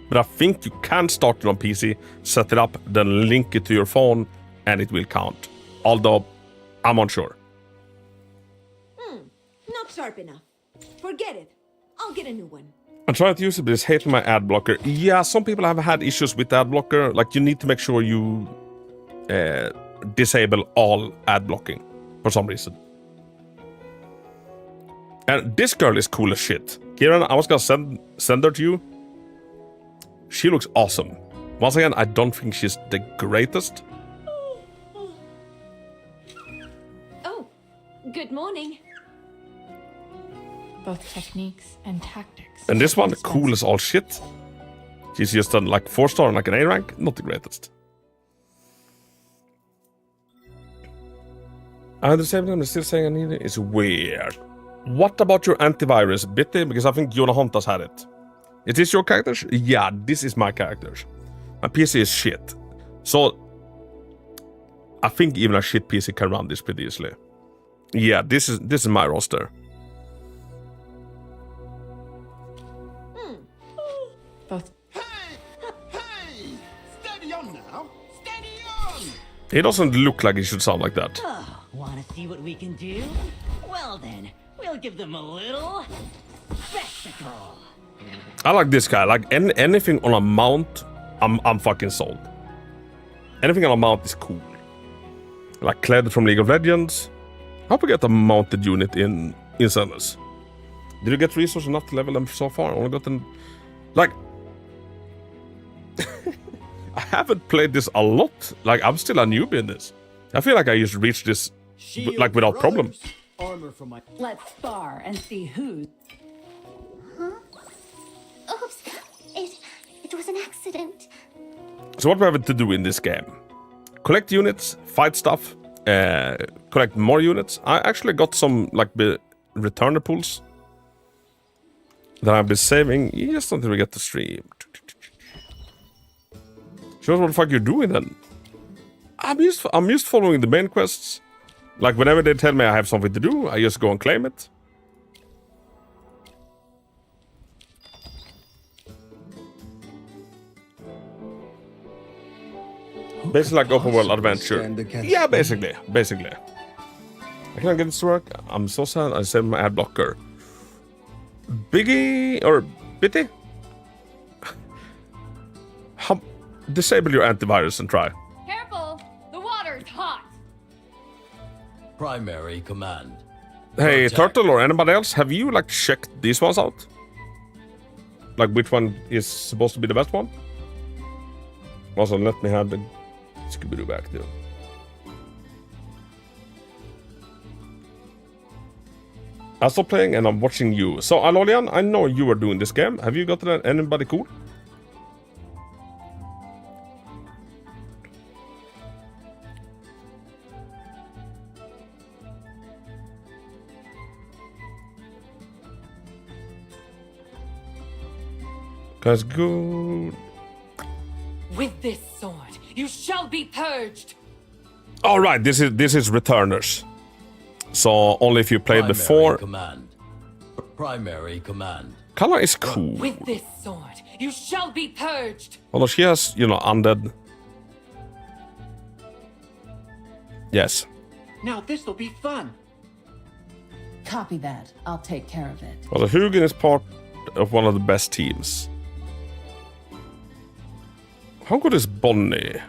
Speaker 3: But I think you can start it on PC, set it up, then link it to your phone, and it will count. Although, I'm unsure.
Speaker 6: Not sharp enough. Forget it. I'll get a new one.
Speaker 3: I'm trying to use it, but it's hating my ad blocker. Yeah, some people have had issues with ad blocker. Like, you need to make sure you disable all ad blocking for some reason. And this girl is cool as shit. Kieran, I was gonna send her to you. She looks awesome. Once again, I don't think she's the greatest.
Speaker 6: Oh,
Speaker 5: morning.
Speaker 11: Both techniques and tactics.
Speaker 3: And this one, cool as all shit. She's just done like 4-star and like an A rank. Not the greatest. And the same time, they're still saying I need it. It's weird. What about your antivirus, Bitty? Because I think Jonah Hontas had it. Is this your characters? Yeah, this is my characters. My PC is shit. So, I think even a shit PC can run this pretty easily. Yeah, this is my roster.
Speaker 11: Both.
Speaker 2: Hey! Steady on now! Steady on!
Speaker 3: It doesn't look like it should sound like that.
Speaker 6: Oh, wanna see what we can do? Well then, we'll give them a little spectacle.
Speaker 3: I like this guy. Like anything on a mount, I'm fucking sold. Anything on a mount is cool. Like Kled from League of Legends. I hope we get a mounted unit in Zenless. Did you get resources enough to level them so far? Only gotten like I haven't played this a lot. Like I'm still a newbie in this. I feel like I just reached this like without problem.
Speaker 10: Armor from my.
Speaker 6: Let's spar and see who's.
Speaker 1: Oops. It was an accident.
Speaker 3: So what we have to do in this game? Collect units, fight stuff, collect more units. I actually got some like returner pools that I've been saving just until we get to stream. Show us what the fuck you're doing then. I'm just following the main quests. Like whenever they tell me I have something to do, I just go and claim it. Basically like open world adventure. Yeah, basically. I can't get this to work. I'm so sad. I saved my ad blocker. Biggie or Bitty? Disable your antivirus and try.
Speaker 5: Careful! The water's hot!
Speaker 12: Primary command.
Speaker 3: Hey,
Speaker 12: Protect.
Speaker 3: Turtle or anybody else, have you like checked these ones out? Like which one is supposed to be the best one? Also, let me have the Scooby-Doo back too. I stopped playing and I'm watching you. So, Alolian, I know you were doing this game. Have you gotten anybody cool? That's good.
Speaker 6: With this sword, you shall be purged.
Speaker 3: All right, this is returners. So only if you played
Speaker 12: Primary
Speaker 3: before.
Speaker 12: Command. Primary command.
Speaker 3: Color is cool.
Speaker 6: With this sword, you shall be purged.
Speaker 3: Although she has, undead. Yes.
Speaker 10: Now this'll be fun.
Speaker 6: Copy that. I'll take care of it.
Speaker 3: Well, Hugin is part of one of the best teams. How good is Bonnie?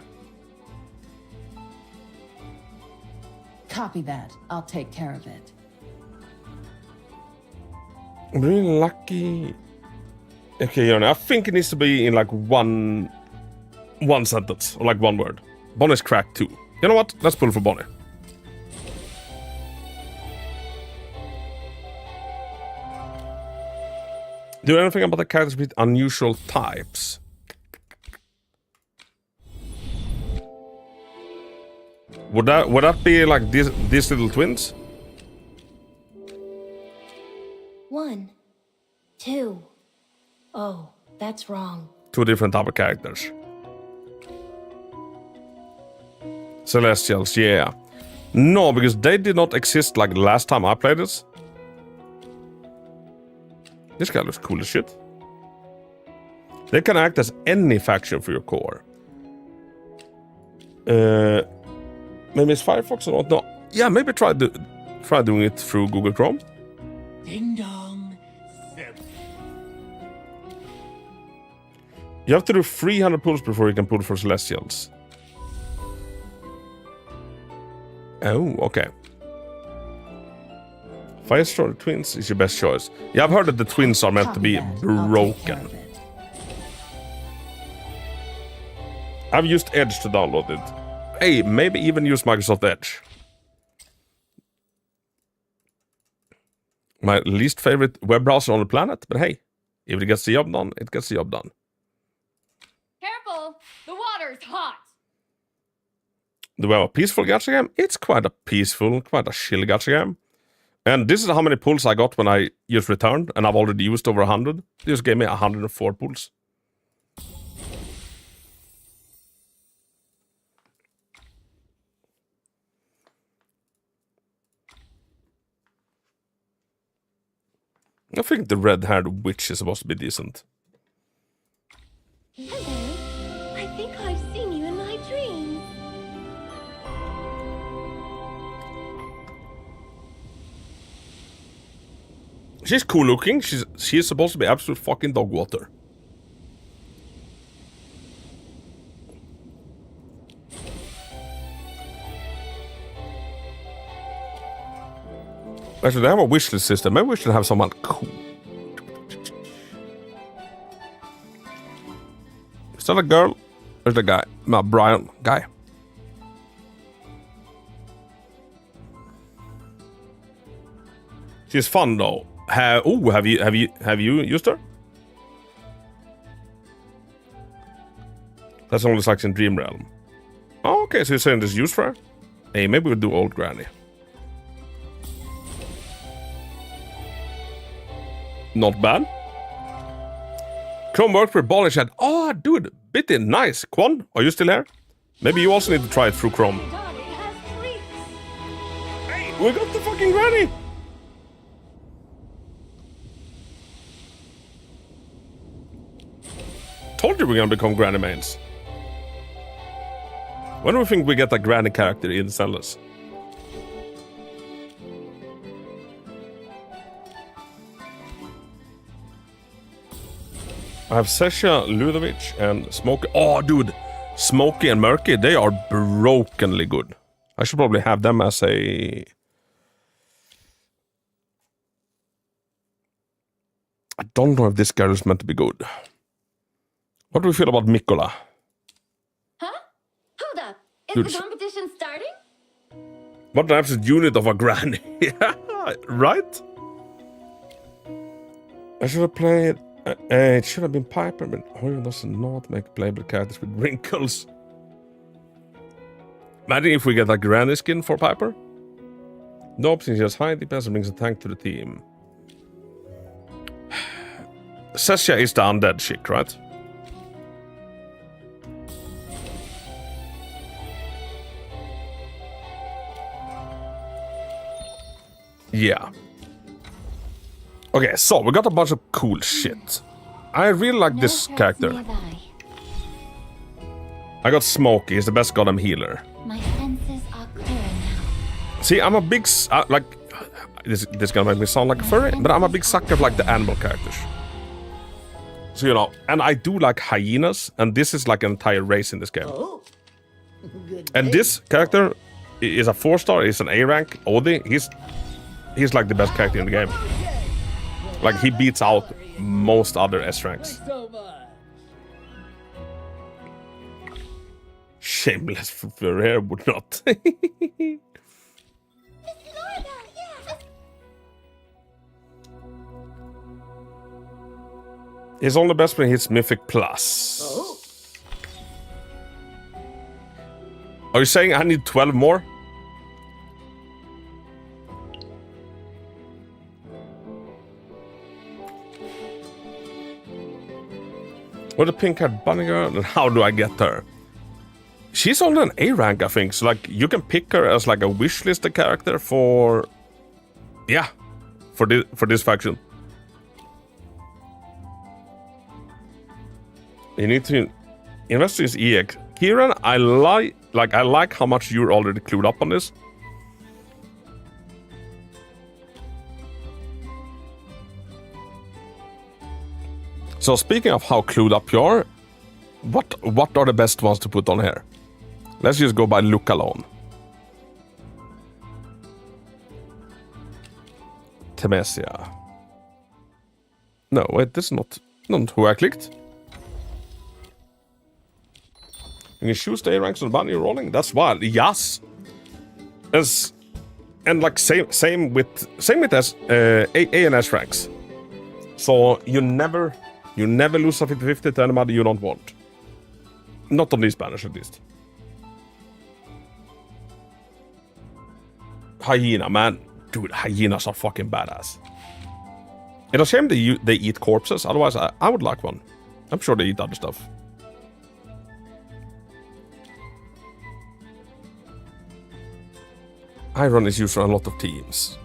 Speaker 6: Copy that. I'll take care of it.
Speaker 3: I'm really lucky. Okay, I think it needs to be in like one sentence or like one word. Bonnie's cracked too. You know what? Let's pull for Bonnie. Do you know anything about the characters with unusual types? Would that be like these little twins?
Speaker 5: 1, 2. Oh, that's wrong.
Speaker 3: Two different type of characters. Celestials, yeah. No, because they did not exist like the last time I played this. This guy looks cool as shit. They can act as any faction for your core. Maybe it's Firefox or not? No. Yeah, maybe try doing it through Google Chrome.
Speaker 10: Ding dong.
Speaker 3: You have to do 300 pulls before you can pull for Celestials. Oh, okay. Firestorm Twins is your best choice. Yeah, I've heard that the twins are meant to be broken. I've used Edge to download it. Hey, maybe even use Microsoft Edge. My least favorite web browser on the planet, but hey, if it gets the job done, it gets the job done.
Speaker 11: Careful! The water's hot!
Speaker 3: Do we have a peaceful gacha game? It's quite a peaceful, quite a chill gacha game. And this is how many pulls I got when I just returned, and I've already used over 100. This gave me 104 pulls. I think the red-haired witch is supposed to be decent.
Speaker 5: Hello. I think I've seen you in my dreams.
Speaker 3: She's cool looking. She's supposed to be absolute fucking dog water. Actually, they have a wishlist system. Maybe we should have someone cool. Is that a girl? Or is that a guy? No, Brian. Guy. She's fun though. Have you used her? That's only like in Dream Realm. Oh, okay, so you're saying this used for her? Hey, maybe we'll do old granny. Not bad. Chrome worked for Ball chat. Oh, dude, bitty, nice. Quan, are you still here? Maybe you also need to try it through Chrome. Hey, we got the fucking granny. Told you we're gonna become granny mains. When do we think we get a granny character in Zenless? I have Sesha, Ludovic, and Smokey. Oh, dude! Smokey and Murky, they are brokenly good. I should probably have them as a... I don't know if this girl is meant to be good. What do we feel about Mikola?
Speaker 5: Huh? Hold up. Is
Speaker 3: Dude,
Speaker 5: the competition starting?
Speaker 3: What an absolute unit of a granny. Yeah, right? I should have played... it should have been Piper, but Hoyo does not make playable characters with wrinkles. Imagine if we get a granny skin for Piper. No options, just high DPS and brings a tank to the team. Sesha is the undead chick, right? Yeah. Okay, so we got a bunch of cool shit. I really like this character. I got Smokey, he's the best goddamn healer.
Speaker 5: My senses are clear now.
Speaker 3: See, I'm a big... like... This is gonna make me sound like a furry, but I'm a big sucker of like the animal characters. So, you know, and I do like hyenas, and this is like an entire race in this game.
Speaker 6: Oh.
Speaker 3: And this character is a 4-star, he's an A rank, Odie, he's like the best character in the game. Like, he beats out most other S ranks. Shameless Ferrer would not. He's only best when he hits Mythic Plus.
Speaker 6: Oh.
Speaker 3: Are you saying I need 12 more? With a pink-haired bunny girl, and how do I get her? She's only an A rank, I think. So, like, you can pick her as like a wishlisted character for, yeah, for this faction. You need to invest in his EX. Kieran, I like how much you're already clued up on this. So speaking of how clued up you are, what are the best ones to put on here? Let's just go by look alone. Temesia. No, wait, this is not who I clicked. You can choose the A ranks on the bunny you're rolling. That's wild. Yes. And like same with as A and S ranks. So you never lose a 50-50 to anybody you don't want. Not on these banners at least. Hyena, man. Dude, hyenas are fucking badass. It's a shame they eat corpses, otherwise I would like one. I'm sure they eat other stuff. Iron is used for a lot of teams.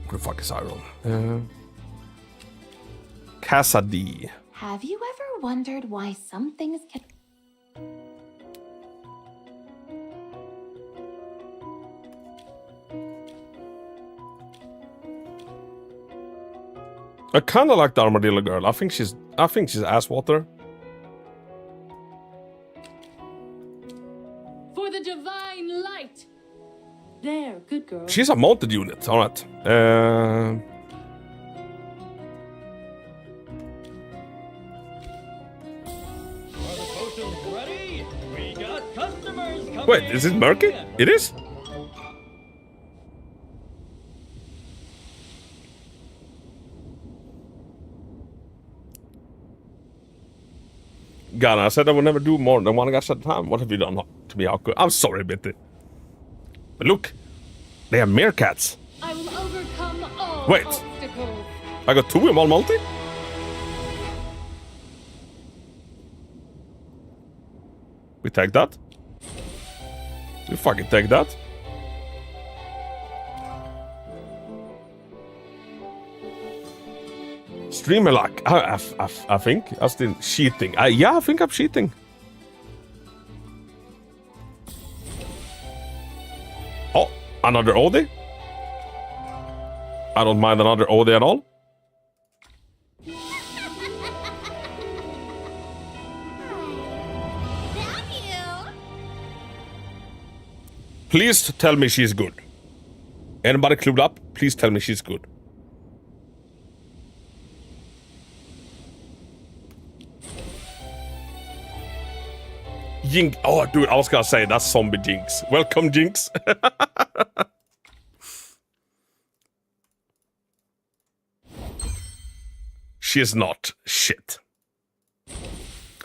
Speaker 3: What the fuck is Iron? Casa D.
Speaker 13: Have you ever wondered why some things can...
Speaker 3: I kinda like the armadillo girl. I think she's ass water.
Speaker 11: For the divine light. There, good girl.
Speaker 3: She's a mounted unit, alright. Wait, is it murky? It is? God, I said I would never do more than one gacha at a time. What have you done to me, Haku? I'm sorry, Bitty. But look, they have meerkats.
Speaker 11: I will overcome all
Speaker 3: Wait.
Speaker 11: obstacles.
Speaker 3: I got 2 in one multi? We take that. We fucking take that. Streamer luck. I think. I'm still cheating. Yeah, I think I'm cheating. Oh, another Odie? I don't mind another Odie at all. Please tell me she's good. Anybody clued up? Please tell me she's good. Jinx. Oh, dude, I was gonna say that's zombie Jinx. Welcome, Jinx. She is not shit.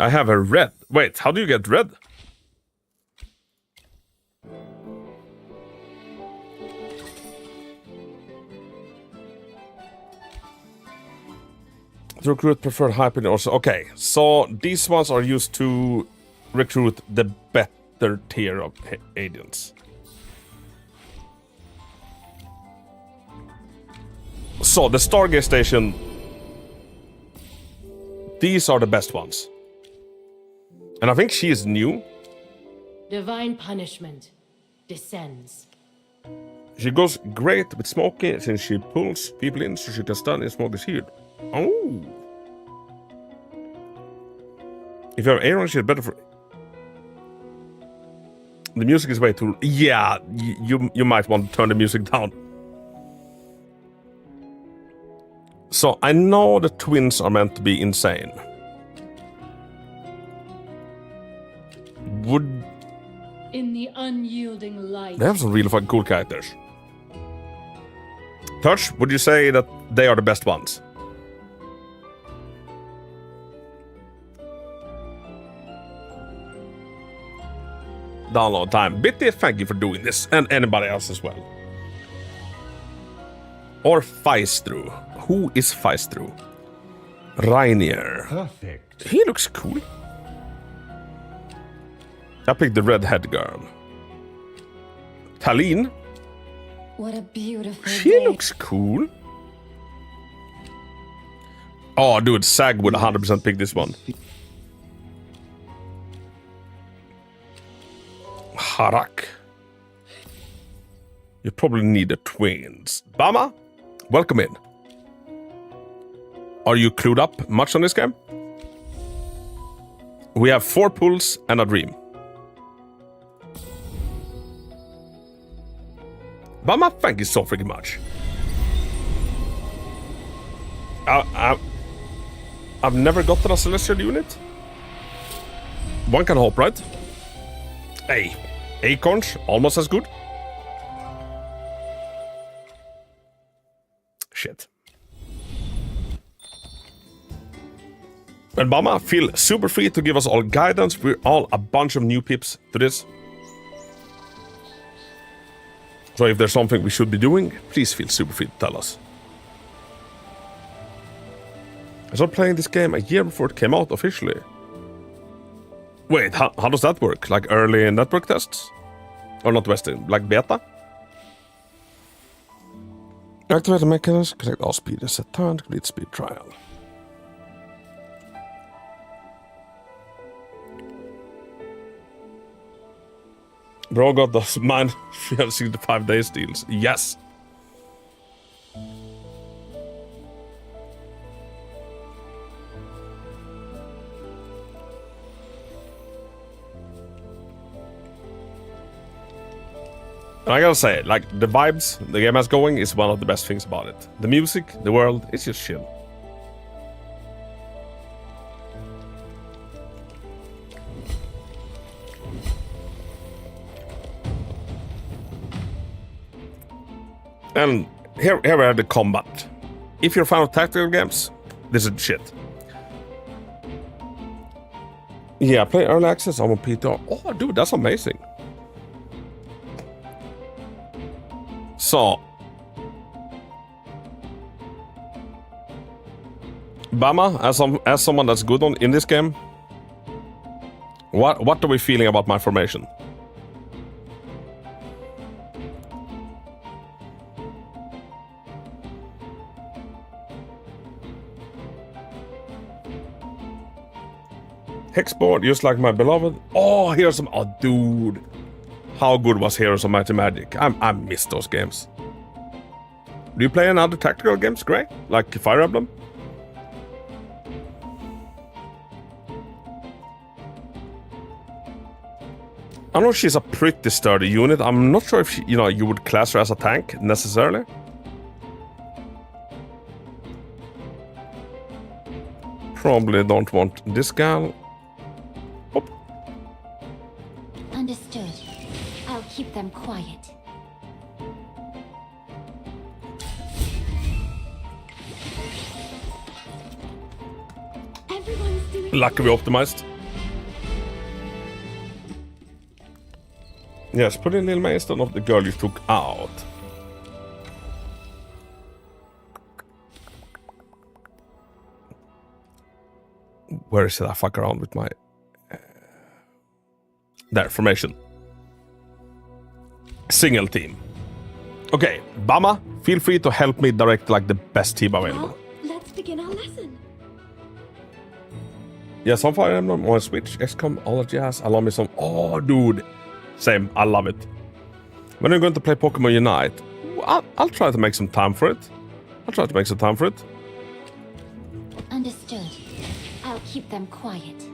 Speaker 3: I have a red. Wait, how do you get red? To recruit preferred hyper also. Okay, so these ones are used to recruit the better tier of agents. So the Stargate Station, these are the best ones. And I think she is new.
Speaker 11: Divine punishment descends.
Speaker 3: She goes great with Smokey since she pulls people in so she can stun in Smokey's shield. Oh. If you have Aaron, she's better for... The music is way too... Yeah, you might want to turn the music down. So, I know the twins are meant to be insane. Would...
Speaker 11: In the unyielding light.
Speaker 3: They have some really fucking cool characters. Touch, would you say that they are the best ones? Download time. Bitty, thank you for doing this. And anybody else as well. Or Feistru. Who is Feistru? Rainier.
Speaker 2: Perfect.
Speaker 3: He looks cool. I picked the redhead girl. Taline.
Speaker 13: What a beautiful
Speaker 3: She
Speaker 13: day.
Speaker 3: looks cool. Oh, dude, Sag would 100% pick this one. Harak. You probably need the twins. Bama, welcome in. Are you clued up much on this game? We have 4 pulls and a dream. Bama, thank you so freaking much. I've never gotten a celestial unit. One can hope, right? Hey, Acorns, almost as good. shit. And Bama, feel super free to give us all guidance. We're all a bunch of new peeps to this. So if there's something we should be doing, please feel super free to tell us. I started playing this game a year before it came out officially. Wait, how does that work? Like early network tests? Or not Western, like beta? Activate the mechanism, connect all speed and set time to complete speed trial. Bro got those mine 365 days deals. Yes. And I gotta say, like, the vibes the game has going is one of the best things about it. The music, the world, it's just chill. And here we have the combat. If you're a fan of tactical games, this is shit. Yeah, play early access on Peter. Oh, dude, that's amazing. So, Bama, as someone that's good in this game, what are we feeling about my formation? Hexboard, just like my beloved. Oh, here's some. Oh, dude. How good was Heroes of Might and Magic? I miss those games. Do you play any other tactical games, Gray? Like Fire Emblem? I know she's a pretty sturdy unit. I'm not sure if she, you would class her as a tank necessarily. Probably don't want this gal. Oh.
Speaker 13: Understood. I'll keep them quiet.
Speaker 5: Everyone's doing
Speaker 3: Lucky we optimized. Yes, put in Lil May instead of the girl you took out. Where should I fuck around with my... There, formation. Single team. Okay, Bama, feel free to help me direct like the best team available.
Speaker 5: Well, let's begin our lesson.
Speaker 3: Yeah, some Fire Emblem on Switch, XCOM, all that jazz. Allow me some... Oh, dude. Same, I love it. When are you going to play Pokemon Unite? I'll try to make some time for it.
Speaker 13: Understood. I'll keep them quiet.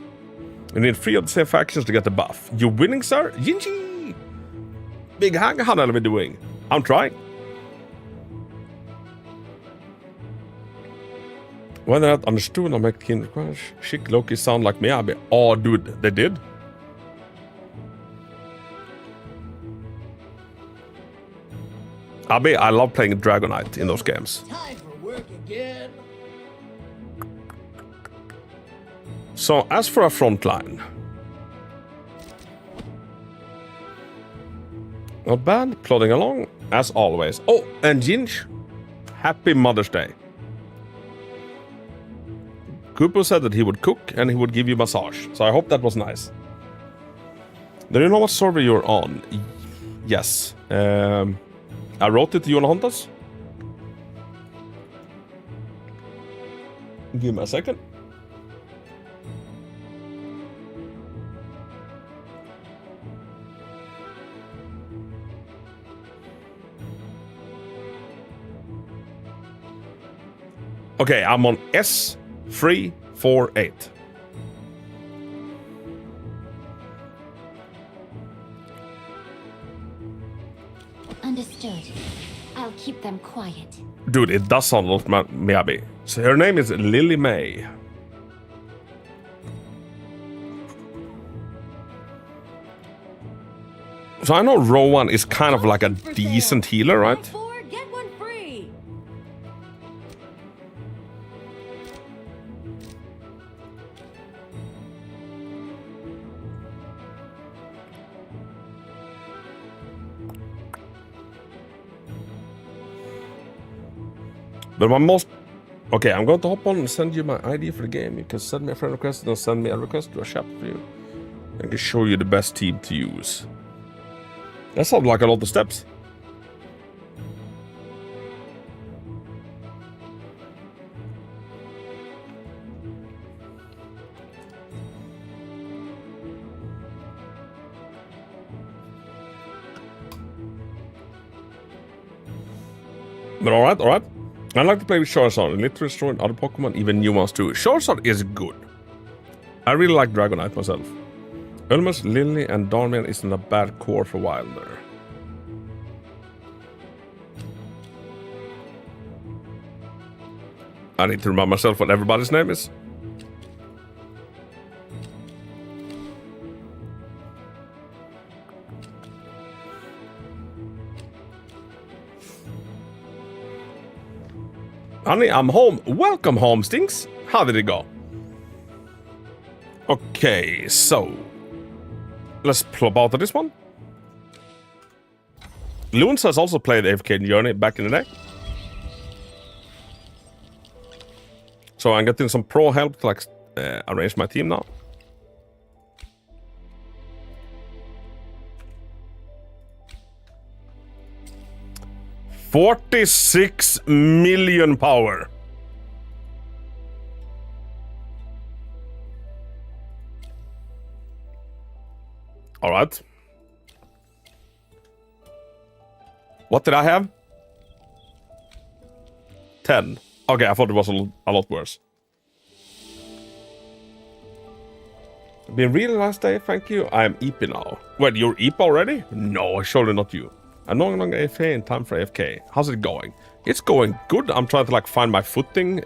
Speaker 3: We need 3 of the same factions to get the buff. You winning, sir? Gingy! Big Hang, how are we doing? I'm trying. When they're not understood, I'll make King Crash. Chic Loki sound like Miyabi. Oh, dude, they did? Abi, I love playing Dragonite in those games.
Speaker 10: Time for work again.
Speaker 3: So, as for our front line. Not bad, plodding along, as always. Oh, and Ginge, happy Mother's Day. Kupo said that he would cook and he would give you massage, so I hope that was nice. Do you know what server you're on? Yes. I wrote it to you on Hontas. Give me a second. Okay, I'm on S348.
Speaker 13: Understood. I'll keep them quiet.
Speaker 3: Dude, it does sound like Miyabi. So her name is Lily May. So I know Rowan is kind of like a decent healer, right?
Speaker 11: Get one free.
Speaker 3: But my most... Okay, I'm going to hop on and send you my ID for the game. You can send me a friend request and send me a request to a chat for you. I can show you the best team to use. That sounds like a lot of steps. But alright, alright. I like to play with Charizard, and literally destroying other Pokemon, even new ones too. Charizard is good. I really like Dragonite myself. Ulmus, Lily, and Darmian isn't a bad core for Wilder. I need to remind myself what everybody's name is. Honey, I'm home. Welcome home, Stinks. How did it go? Okay, so... let's plop out of this one. Loons has also played AFK Journey back in the day. So I'm getting some pro help to like arrange my team now. $46 million power. All right. What did I have? 10. Okay, I thought it was a lot worse. Been a really nice day, thank you. I am EP now. Wait, you're EP already? No, surely not you. I'm no longer AFK in time for AFK. How's it going? It's going good. I'm trying to like find my footing.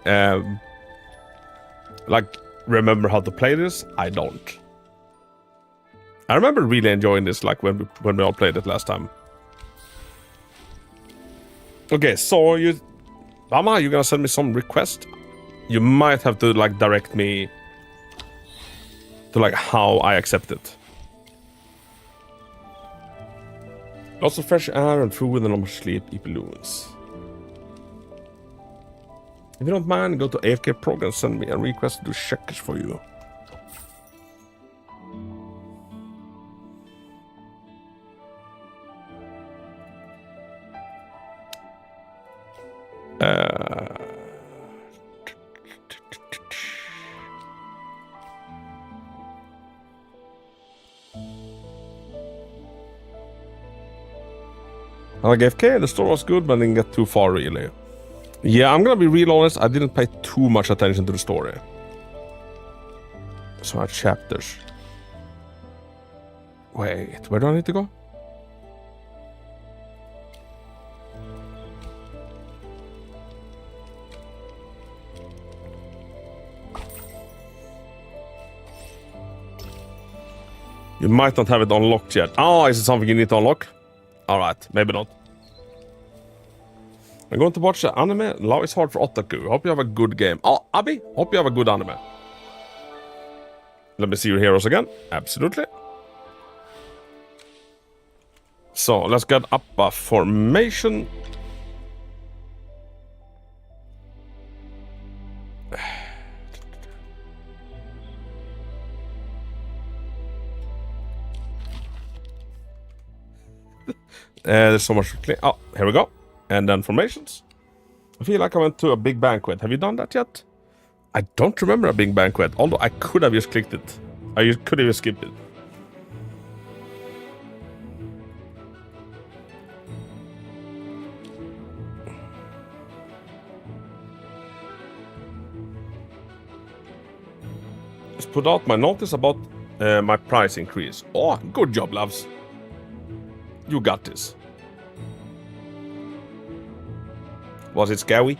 Speaker 3: Like remember how to play this. I don't. I remember really enjoying this like when we all played it last time. Okay, so you, Mama, you're gonna send me some request. You might have to like direct me to like how I accept it. Lots of fresh air and food and normal sleep, eat balloons. If you don't mind, go to AFK Program, send me a request to do checkers for you. I like AFK, the story was good, but I didn't get too far really. Yeah, I'm gonna be real honest, I didn't pay too much attention to the story. So I chapters. Wait, where do I need to go? You might not have it unlocked yet. Oh, is it something you need to unlock? Alright, maybe not. I'm going to watch the anime. Love is hard for Otaku. Hope you have a good game. Oh, Abby, hope you have a good anime. Let me see your heroes again. Absolutely. So, let's get up a formation. There's so much to clean. Oh, here we go. And then formations. I feel like I went to a big banquet. Have you done that yet? I don't remember a big banquet, although I could have just clicked it. I could have just skipped it. Just put out my notice about my price increase. Oh, good job, loves. You got this. Was it scary?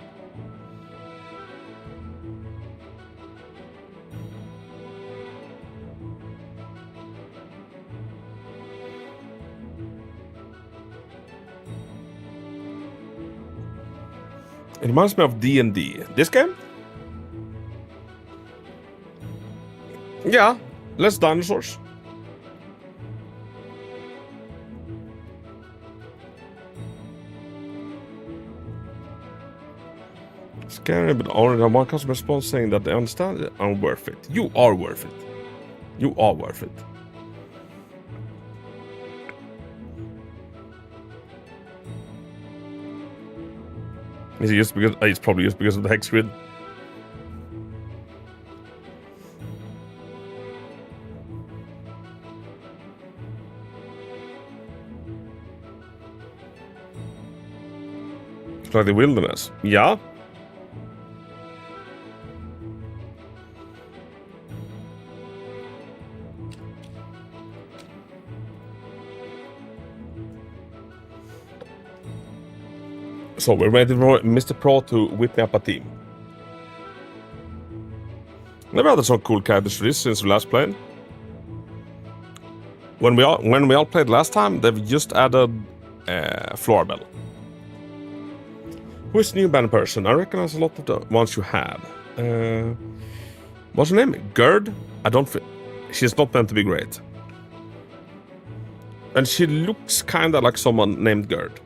Speaker 3: It reminds me of D&D. This game? Yeah, less dinosaurs. Scary, but already have one customer response saying that they understand it. I'm worth it. You are worth it. You are worth it. Is it just because? It's probably just because of the hex grid. It's like the wilderness. Yeah. So we're waiting for Mr. Pro to whip me up a team. Never had some cool characters for this since we last played. When we all played last time, they've just added Florabelle. Who is new band person? I recognize a lot of the ones you have. What's her name? Gerd? I don't feel... She's not meant to be great. And she looks kinda like someone named Gerd.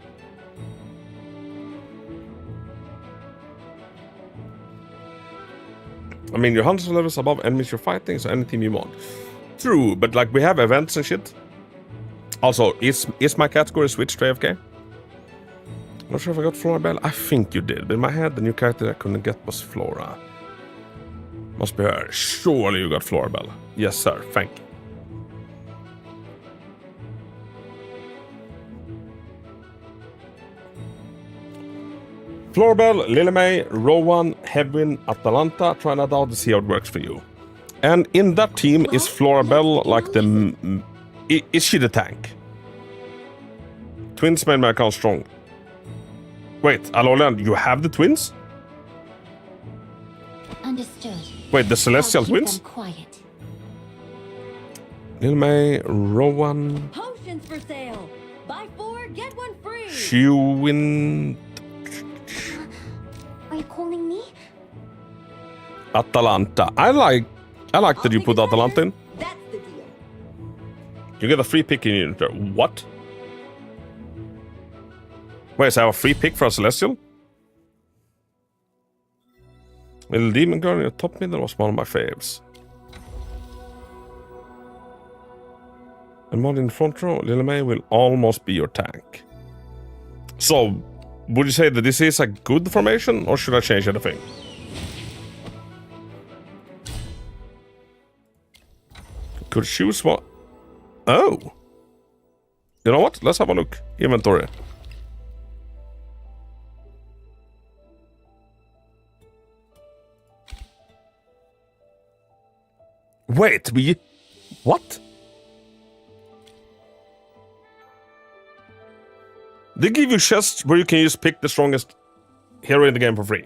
Speaker 3: I mean, your 100 levels above enemies you're fighting, so any team you want. True, but like we have events and shit. Also, is my category switched to AFK? Not sure if I got Florabelle. I think you did, but in my head, the new character I couldn't get was Flora. Must be her. Surely you got Florabelle. Yes, sir. Thank you. Florabelle, Lily May, Rowan, Hedwin, Atalanta. Try that out to see how it works for you. And in that team is Florabelle like the... Is she the tank? Twins made my account strong. Wait, Alolan, you have the twins?
Speaker 13: Understood.
Speaker 3: Wait, the Celestial
Speaker 13: I'll keep
Speaker 3: twins?
Speaker 13: them quiet.
Speaker 3: Lily May, Rowan...
Speaker 6: Potions for sale. Buy 4, get 1 free.
Speaker 3: Hewin...
Speaker 13: Are you calling me?
Speaker 3: Atalanta. I like that you put Atalanta in.
Speaker 6: That's the deal.
Speaker 3: You get a free pick in unit there. What? Wait, so I have a free pick for a Celestial? Little Demon Girl in the top middle was one of my faves. And one in the front row, Lily May will almost be your tank. So, would you say that this is a good formation, or should I change anything? Could choose one. Oh! You know what? Let's have a look. Inventory. Wait, what? They give you chests where you can just pick the strongest hero in the game for free.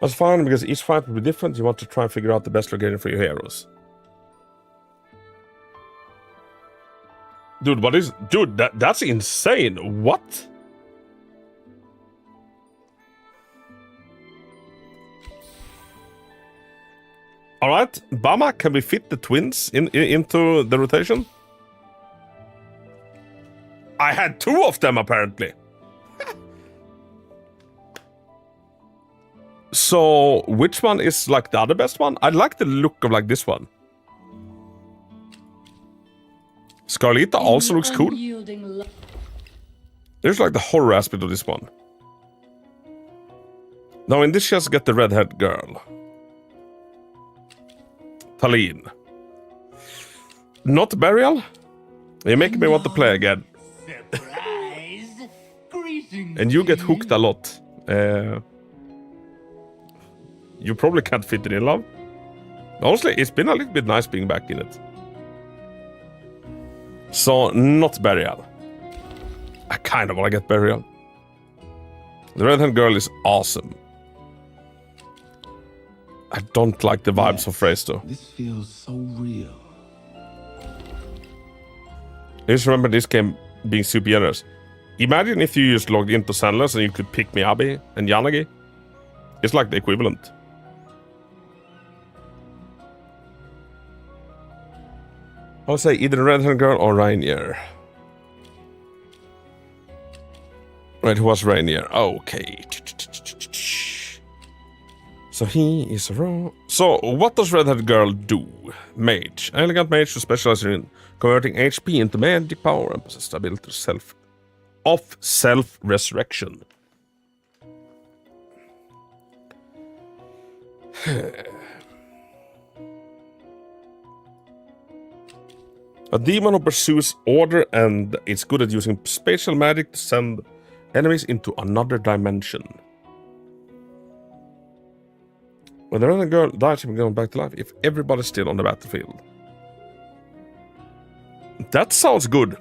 Speaker 3: That's fine, because each fight will be different. You want to try and figure out the best location for your heroes. Dude, what is... Dude, that's insane. What? Alright, Bama, can we fit the twins into the rotation? I had 2 of them, apparently. So, which one is like the other best one? I like the look of like this one. Scarlita also looks cool. There's like the horror aspect of this one. Now in this she has to get the redhead girl. Taline. Not Burial? You're making me want to play again.
Speaker 6: Surprise! Greetings.
Speaker 3: And you get hooked a lot. You probably can't fit it in, love. Honestly, it's been a little bit nice being back in it. So, not Burial. I kind of want to get Burial. The redhead girl is awesome. I don't like the vibes of Phrase, though.
Speaker 14: This feels so real.
Speaker 3: I just remember this game being super generous. Imagine if you just logged into Zenless and you could pick Miyabi and Yanagi. It's like the equivalent. I would say either Redhead Girl or Rainier. Right, who was Rainier? Okay. So he is a raw. So what does redhead girl do? Mage. Elegant mage who specializes in converting HP into magic power and possesses the ability of self-resurrection. A demon who pursues order and it's good at using spatial magic to send enemies into another dimension. When the redhead girl dies, she will go back to life if everybody's still on the battlefield. That sounds good.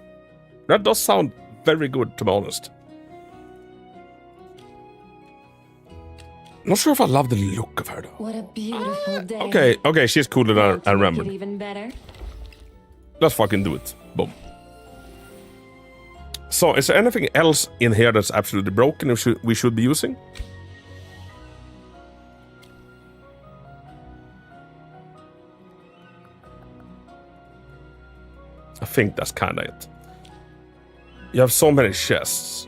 Speaker 3: That does sound very good, to be honest. Not sure if I love the look of her though.
Speaker 1: What a beautiful day.
Speaker 3: Okay, she's cooler than I remembered.
Speaker 1: Even better.
Speaker 3: Let's fucking do it. Boom. So, is there anything else in here that's absolutely broken we should be using? I think that's kind of it. You have so many chests.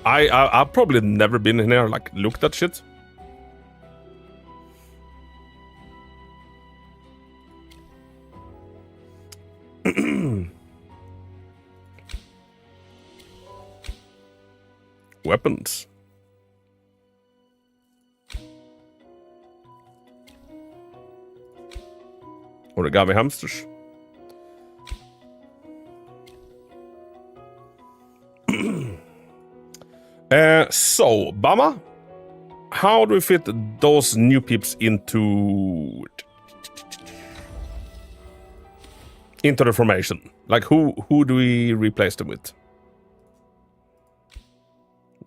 Speaker 3: I've probably never been in here, like, looked at shit. Weapons. Origami hamsters. So, Bama, how do we fit those new peeps into the formation? Like, who do we replace them with?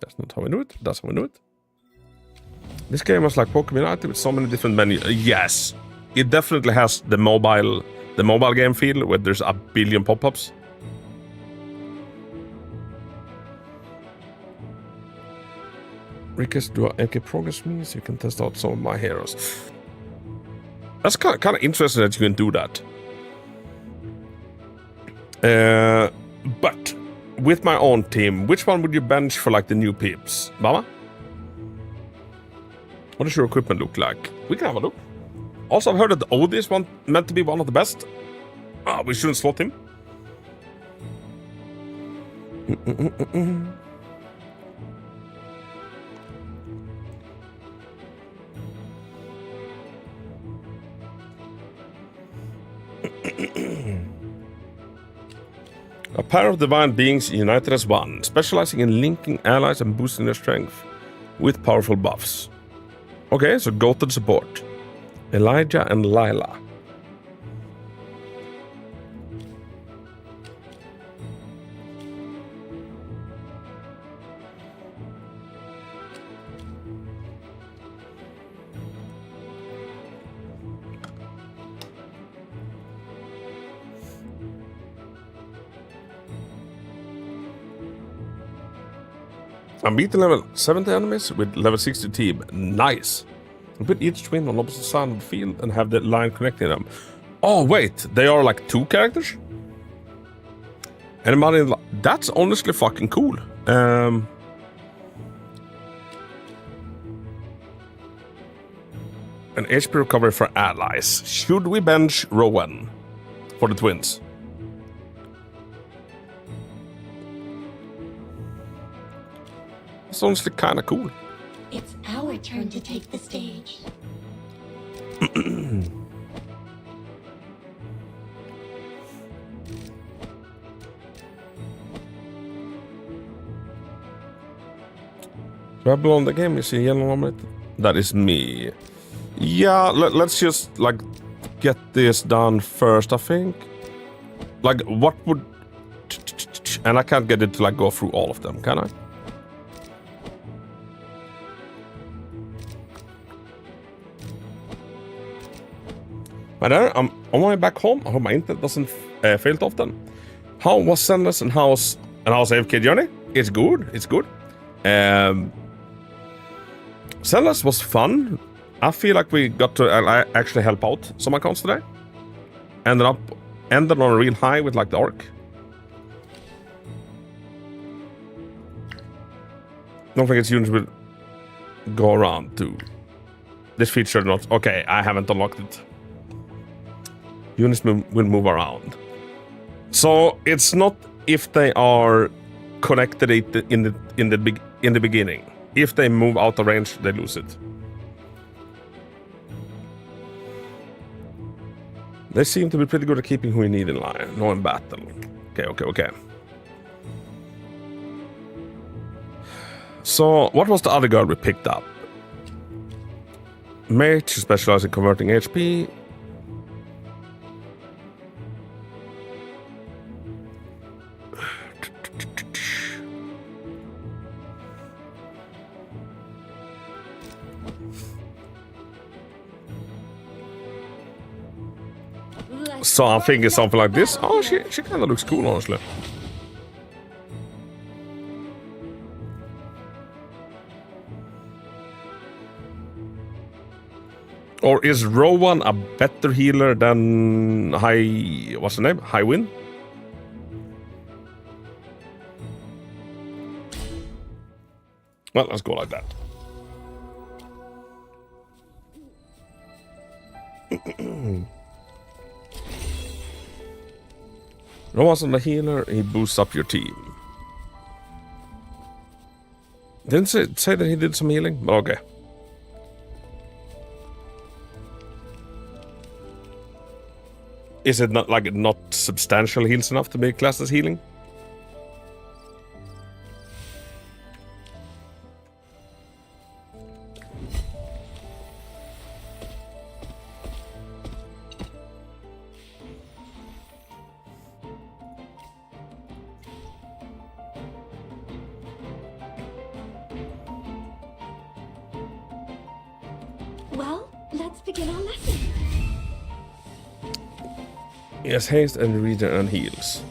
Speaker 3: That's not how we do it. That's how we do it. This game was like Pokemon Unite with so many different menus. Yes, it definitely has the mobile game feel where there's a billion pop-ups. Request do AK progress me so you can test out some of my heroes. That's kind of interesting that you can do that. But with my own team, which one would you bench for like the new peeps? Mama? What does your equipment look like? We can have a look. Also, I've heard that Odie is meant to be one of the best. We shouldn't slot him. A pair of divine beings united as one, specializing in linking allies and boosting their strength with powerful buffs. Okay, so goated support. Elijah and Lila. I'm beating level 70 enemies with level 60 team. Nice. We put each twin on opposite side of the field and have the line connecting them. Oh wait, they are like two characters? Anybody? That's honestly fucking cool. An HP recovery for allies. Should we bench Rowan for the twins? It's honestly kind of cool.
Speaker 13: It's our turn to take the stage. Rebel on the game, you see yellow on it? That is me. Yeah, let's just like get this done first, I think. Like, what would... And I can't get it to like go through all of them, can I? But I'm on my way back home. I hope my internet doesn't fail too often. How was Zenless and how's AFK Journey? It's good. It's good. Zenless was fun. I feel like we got to actually help out some accounts today. Ended on a real high with like the orc.
Speaker 3: Don't think its units will go around too. This feature not... Okay, I haven't unlocked it. Units will move around. So it's not if they are connected in the beginning. If they move out of range, they lose it. They seem to be pretty good at keeping who you need in line. No in battle. Okay. So, what was the other girl we picked up? Mage, who specializes in converting HP. So I'm thinking something like this. Oh, she kind of looks cool, honestly. Or is Rowan a better healer than what's the name? Highwind? Well, let's go like that. Rowan's the healer, he boosts up your team. Didn't say that he did some healing, but okay. Is it not substantial heals enough to be classed as healing?
Speaker 5: Well, let's begin our lesson.
Speaker 3: Yes, haste and regen and heals.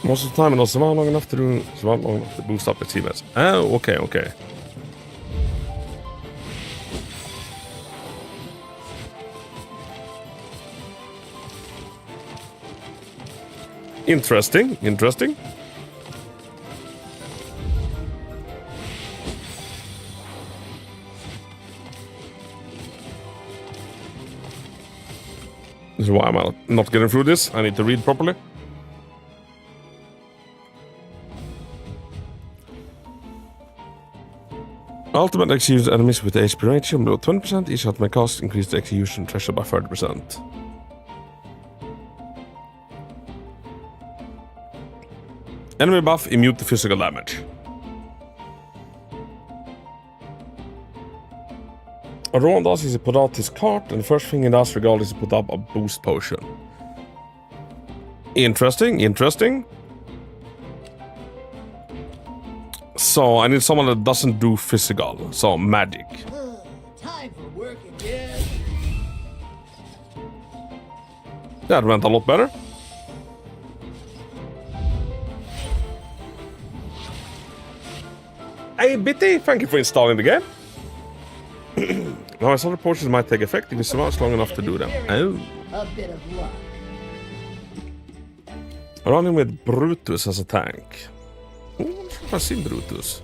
Speaker 3: Most of the time it doesn't survive long enough to boost up its teammates. Oh, okay. Interesting. This is why I'm not getting through this. I need to read properly. Ultimate executes enemies with HP ratio below 20%. Each shot may cost increase the execution threshold by 30%. Enemy buff immune to physical damage. What Rowan does is he put out his cart, and the first thing he does regardless is put up a boost potion. Interesting. So I need someone that doesn't do physical, so magic.
Speaker 10: Time for work again.
Speaker 3: That went a lot better. Hey Bitty, thank you for installing the game. Now I saw the potions might take effect if you survive long enough to do them. Oh.
Speaker 10: A bit of luck.
Speaker 3: Running with Brutus as a tank. Oh, I've seen Brutus.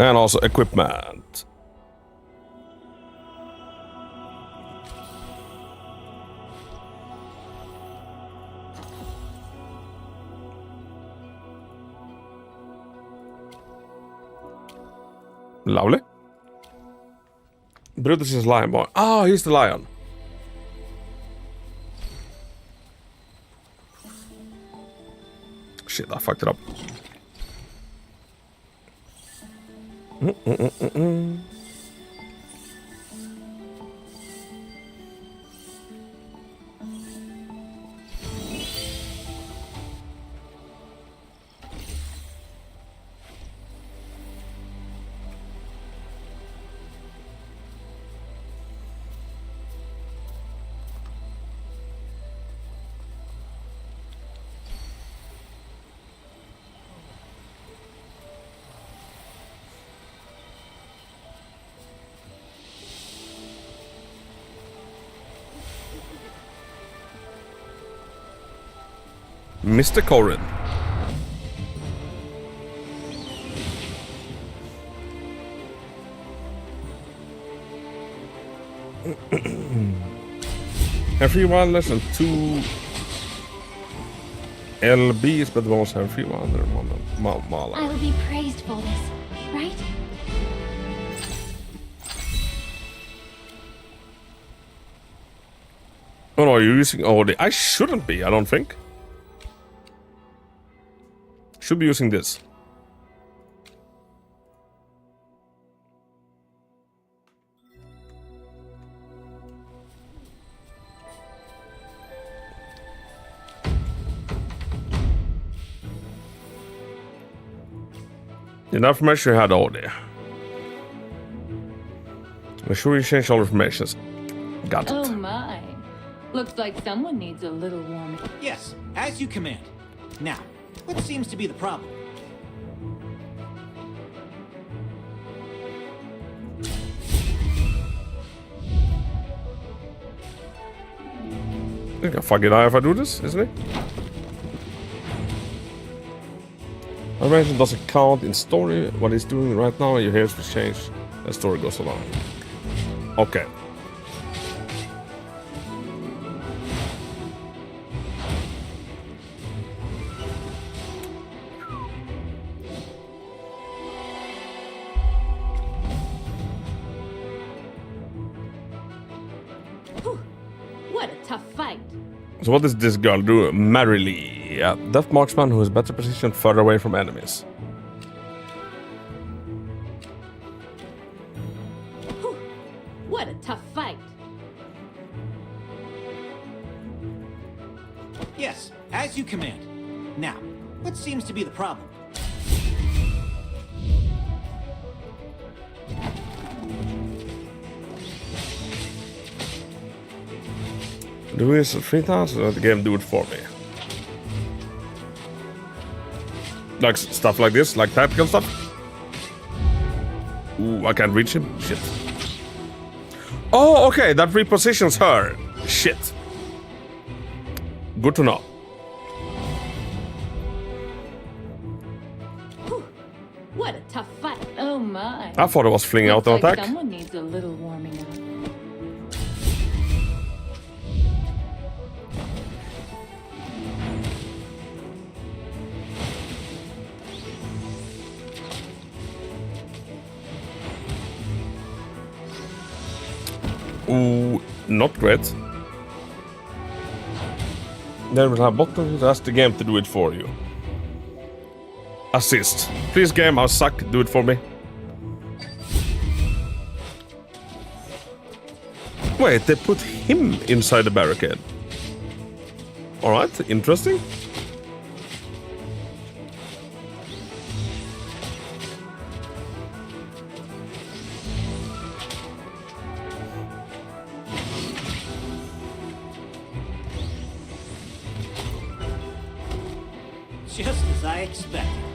Speaker 3: And also equipment. Lovely. Brutus is lion boy. Oh, he's the lion. Shit, I fucked it up. Mr. Corin. And 3 wildness and 2 LBs, but we also have 3 wildness and 1 mala.
Speaker 5: I will be praised for this, right?
Speaker 3: Oh no, you're using OD. I shouldn't be, I don't think. Should be using this. Enough information you had all there. Make sure you change all informations. Got it.
Speaker 11: Oh my. Looks like someone needs a little warming.
Speaker 15: Yes, as you command. Now, what seems to be the problem?
Speaker 3: I think I'll fucking die if I do this, isn't it? Arrangement doesn't count in story. What he's doing right now, your hairs will change as story goes along. Okay.
Speaker 11: What a tough fight.
Speaker 3: So what does this girl do? Merrily. Yeah, death marksman who is better positioned further away from enemies.
Speaker 11: What a tough fight.
Speaker 15: Yes, as you command. Now, what seems to be the problem?
Speaker 3: Do this 3 times or let the game do it for me? Like stuff like this, like tactical stuff. Ooh, I can't reach him. Shit. Oh, okay, that repositions her. Shit. Good to know.
Speaker 11: What a tough fight. Oh my.
Speaker 3: I thought it was flinging out an
Speaker 11: Looks like
Speaker 3: attack.
Speaker 11: someone needs a little warming up.
Speaker 3: Ooh, not great. Then we'll have bottom, that's the game to do it for you. Assist. Please game, I suck, do it for me. Wait, they put him inside the barricade. Alright, interesting.
Speaker 15: Just as I expected.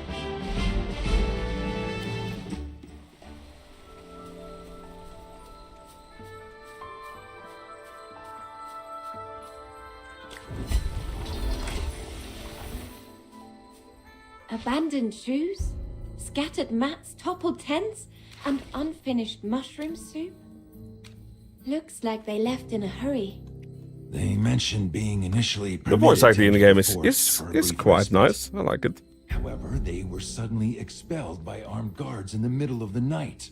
Speaker 5: Abandoned shoes, scattered mats, toppled tents, and unfinished mushroom soup. Looks like they left in a hurry.
Speaker 2: They mentioned being initially
Speaker 3: The voice acting in the game is
Speaker 2: brief
Speaker 3: quite
Speaker 2: respite.
Speaker 3: nice. I like it.
Speaker 2: However, they were suddenly expelled by armed guards in the middle of the night.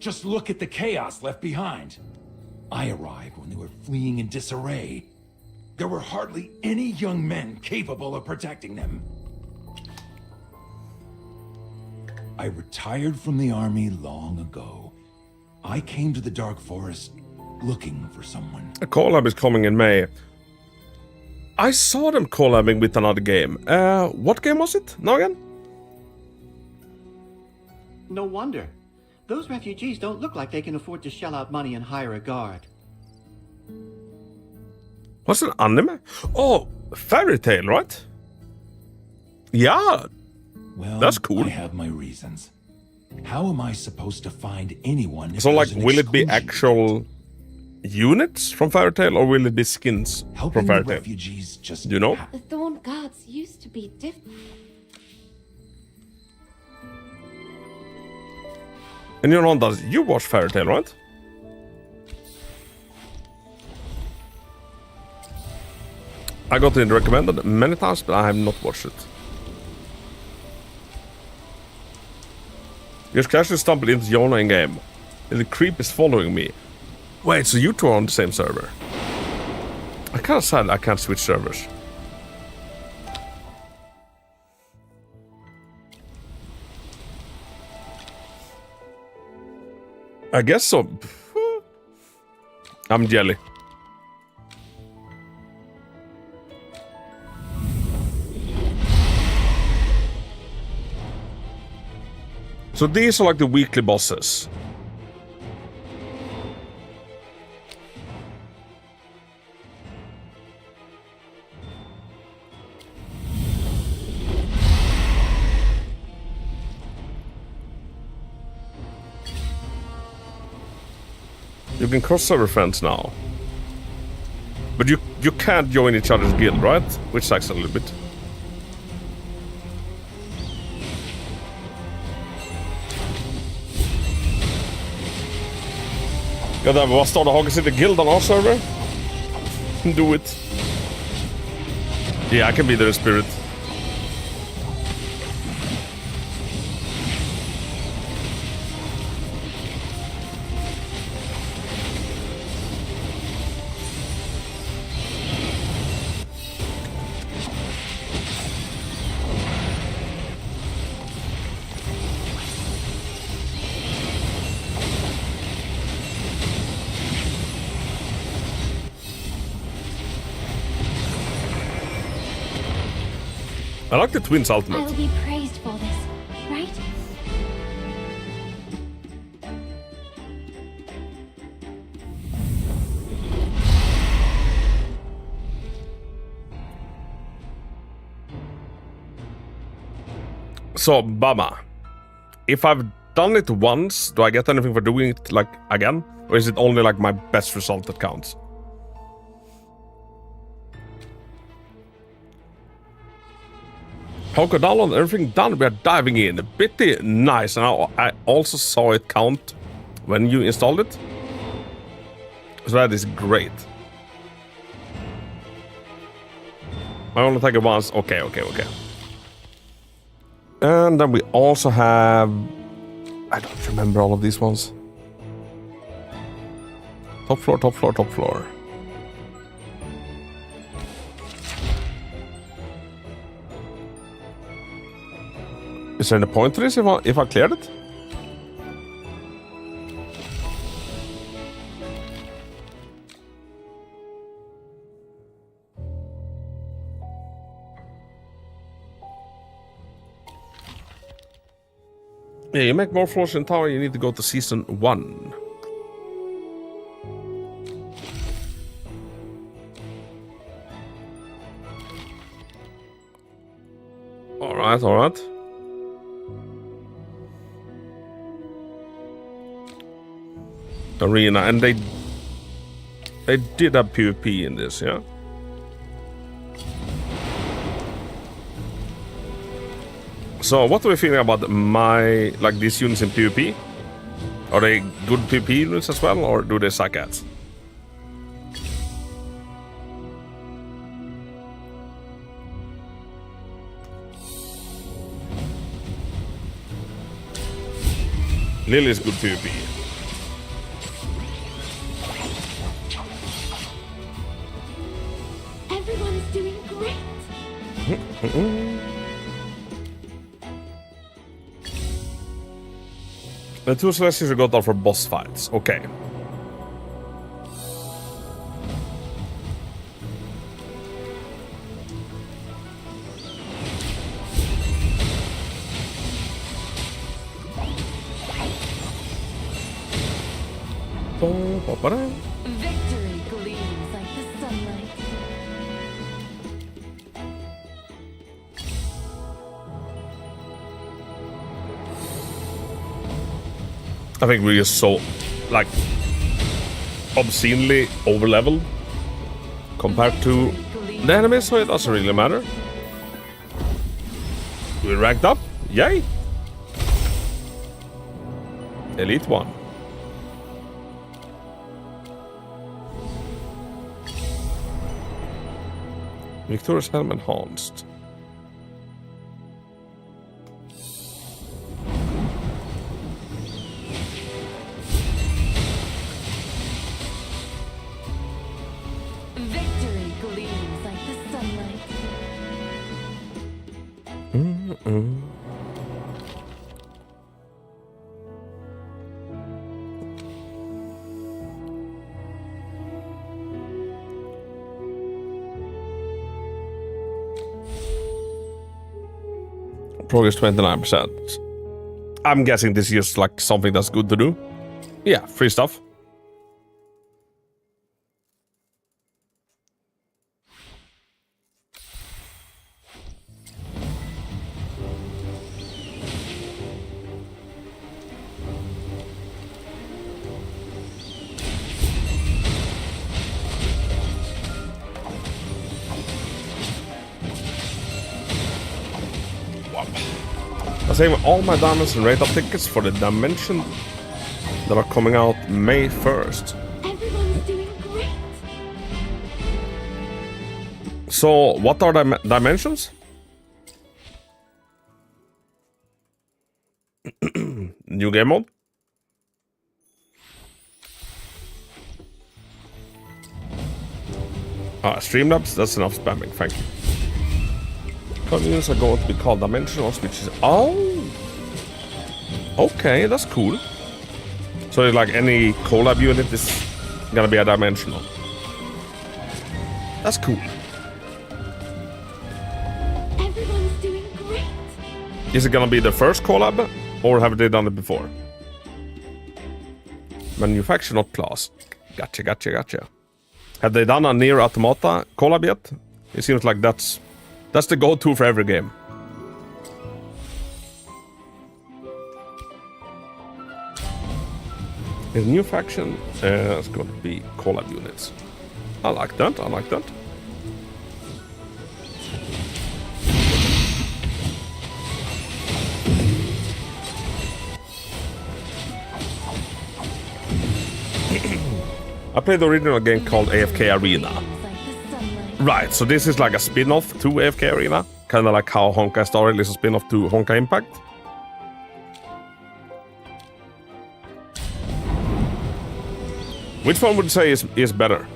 Speaker 2: Just look at the chaos left behind. I arrived when they were fleeing in disarray. There were hardly any young men capable of protecting them. I retired from the army long ago. I came to the Dark Forest looking for someone.
Speaker 3: A collab is coming in May. I saw them collabing with another game. What game was it? Now again?
Speaker 16: No wonder. Those refugees don't look like they can afford to shell out money and hire a guard.
Speaker 3: What's an anime? Oh, Fairy Tail, right? Yeah.
Speaker 2: Well,
Speaker 3: that's cool.
Speaker 2: I have my reasons. How am I supposed to find anyone?
Speaker 3: So, like, will it be actual units from Fairy Tail, or will it be skins from Fairy Tail?
Speaker 2: Refugees just
Speaker 3: you know?
Speaker 5: The Thorn Guards Things used to be different.
Speaker 13: And you know that you watch Fairy Tail, right? I got it recommended many times, but I have not watched it. Just casually stumbled into Jonah in game. And the creep is following me. Wait, so you two are on the same server? I kinda sad I can't switch servers. I guess so. I'm jelly. So these are like the weekly bosses. You can cross server friends now. But you can't join each other's guild, right? Which sucks a little bit. Gotta bara starta Hagen City Guild on our server. Do it. Yeah, I can be there in spirit. I like the twins ultimate.
Speaker 5: I will be praised for this, right?
Speaker 13: So, Bama, if I've done it once, do I get anything for doing it like again? Or is it only like my best result that counts? Poker download, everything done, we are diving in. Pretty nice. And I also saw it count when you installed it. So that is great. I only take it once. Okay. And then we also have... I don't remember all of these ones. Top floor. Is there any point to this if I cleared it? Yeah, you make more floors in tower, you need to go to season 1. Alright. Arena, and they did have PvP in this, yeah? So what are we feeling about these units in PvP? Are they good PvP units as well, or do they suck at? Lily is good PvP.
Speaker 5: Everyone's doing great.
Speaker 13: The two Celestials are got down for boss fights. Okay.
Speaker 11: Victory gleams like the sunlight.
Speaker 13: I think we're just so, obscenely over-leveled compared to the enemies, so it doesn't really matter.
Speaker 3: We ranked up. Yay! Elite 1. Victorious Helm enhanced.
Speaker 1: Victory gleams like the sunlight.
Speaker 3: Progress 29%. I'm guessing this is just like something that's good to do. Yeah, free stuff. I'm saving all my diamonds and rate up tickets for the dimension that are coming out May 1st.
Speaker 5: Everyone's doing great.
Speaker 3: So, what are the dimensions? New game mode? Streamlabs, that's enough spamming, thank you. Communes are going to be called dimensionals, which is... Oh! Okay, that's cool. So like any collab unit is gonna be a dimensional. That's cool.
Speaker 5: Everyone's doing great.
Speaker 3: Is it gonna be the first collab, or have they done it before? Manufacture, not class. Gotcha. Have they done a Nier Automata collab yet? It seems like that's the go-to for every game. A new faction is going to be collab units. I like that. I played the original game called AFK Arena. Right, so this is like a spin-off to AFK Arena. Kind of like how Honkai Star Rail is a spin-off to Honkai Impact. Which one would you say is better?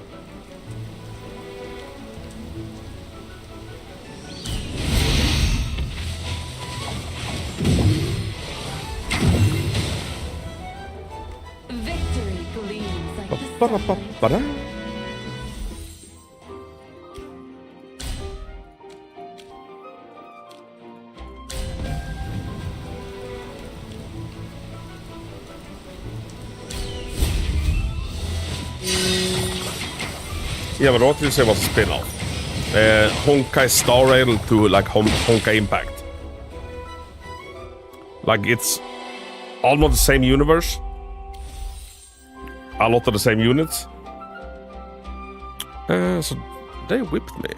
Speaker 1: Victory gleams like the sunlight.
Speaker 3: Yeah, but what did you say was a spin-off? Honkai Star Rail to like Honkai Impact. Like it's almost the same universe. A lot of the same units. So they whipped me.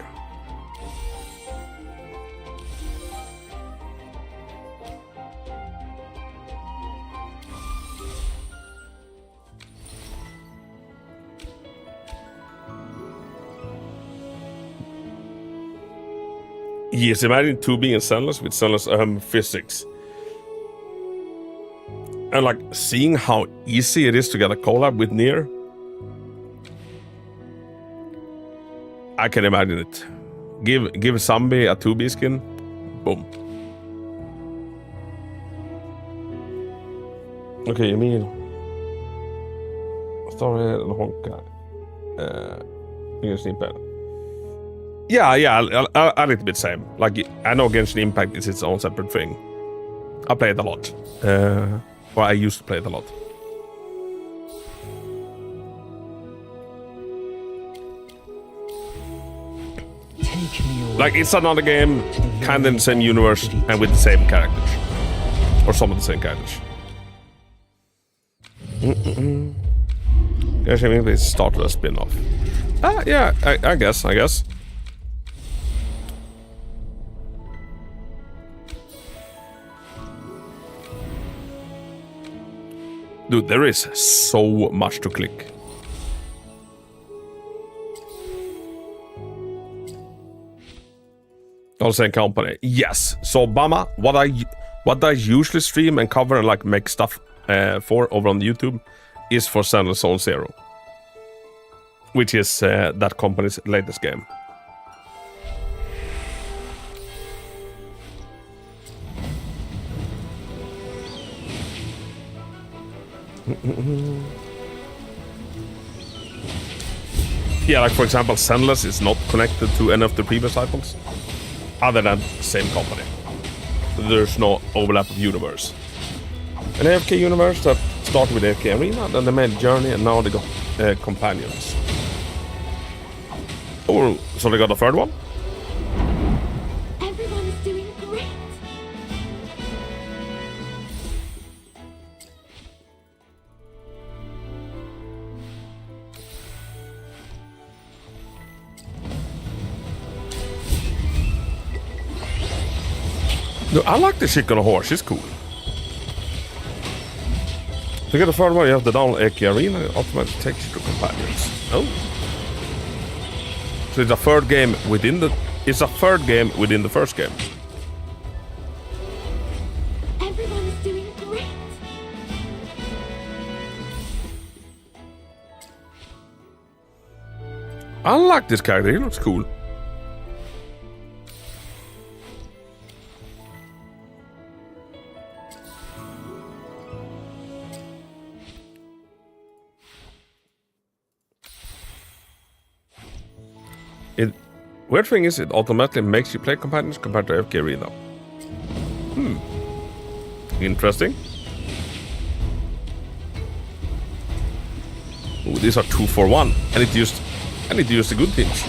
Speaker 3: Yes, imagine 2 being Zenless with Zenless physics. And like seeing how easy it is to get a collab with Nier. I can imagine it. Give Zombie a 2B skin. Boom. Okay, you mean Story and Honkai. Genshin Impact. Yeah, a little bit same. Like, I know Genshin Impact is its own separate thing. I play it a lot. Well, I used to play it a lot.
Speaker 6: Take me away.
Speaker 3: Like, it's another game, kind of in the same universe, and with the same characters. Or some of the same characters. Genshin Impact started a spin-off. Yeah, I guess.
Speaker 13: Dude, there is so much to click. All same company. Yes. So Bama, what I usually stream and cover and like make stuff for over on YouTube is for Zenless Zone Zero, which is that company's latest game. Yeah, like for example, Zenless is not connected to any of the previous titles, other than same company. There's no overlap of universe. An AFK universe that started with AFK Arena, then they made Journey, and now they got companions. Oh, so they got a third one?
Speaker 5: Everyone's doing great.
Speaker 13: No, I like the chick on a horse, she's cool. To get a third one, you have to download AFK Arena, it automatically takes you to companions. Oh. So it's a third game within the first game.
Speaker 5: Everyone's doing great.
Speaker 13: I like this character, he looks cool. Weird thing is, it automatically makes you play companions compared to AFK Arena. Interesting. Ooh, these are 2 for 1. I need to use the good things.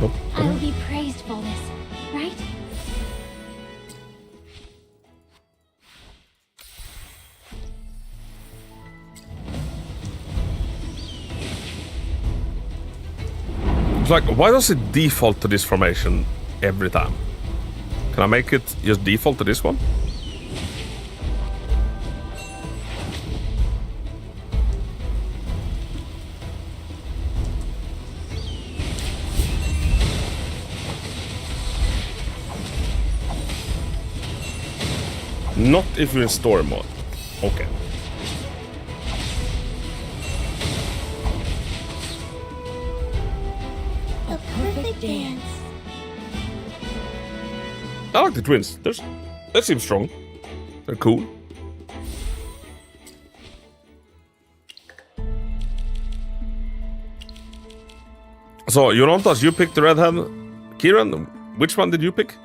Speaker 13: Nope.
Speaker 5: I will be praised for this, right?
Speaker 13: Like, why does it default to this formation every time? Can I make it just default to this one? Not if you're in story mode. Okay.
Speaker 5: Perfect dance.
Speaker 13: I like the twins. They seem strong. They're cool. So, Jonantas, you picked the red hand. Kieran, which one did you pick?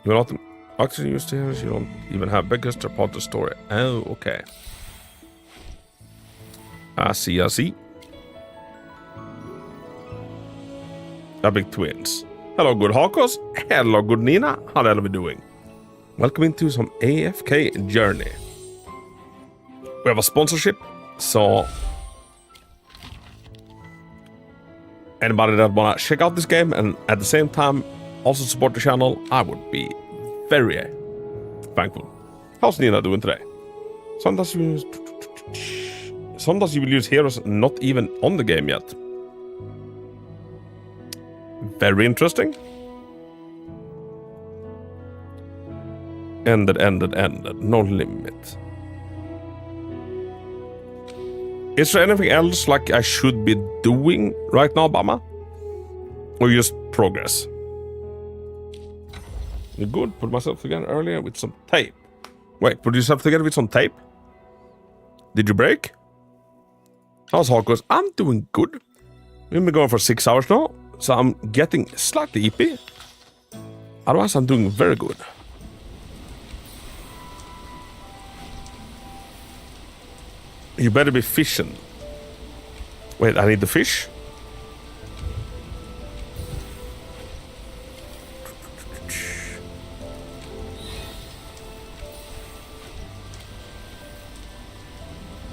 Speaker 13: You not actually used to hear, you don't even have biggest part of the story. Oh, okay. I see. The big twins. Hello, good Hakos. Hello, good Nina. How the hell are we doing? Welcome into some AFK Journey. We have a sponsorship, so anybody that wanna check out this game and at the same time also support the channel, I would be very thankful. How's Nina doing today? Sometimes you will use heroes not even on the game yet. Very interesting. Ended. No limit. Is there anything else like I should be doing right now, Bama? Or just progress? You're good. Put myself together earlier with some tape. Wait, put yourself together with some tape? Did you break? How's Hakos? I'm doing good. We've been going for 6 hours now, so I'm getting slightly EP. Otherwise, I'm doing very good. You better be fishing. Wait, I need the fish?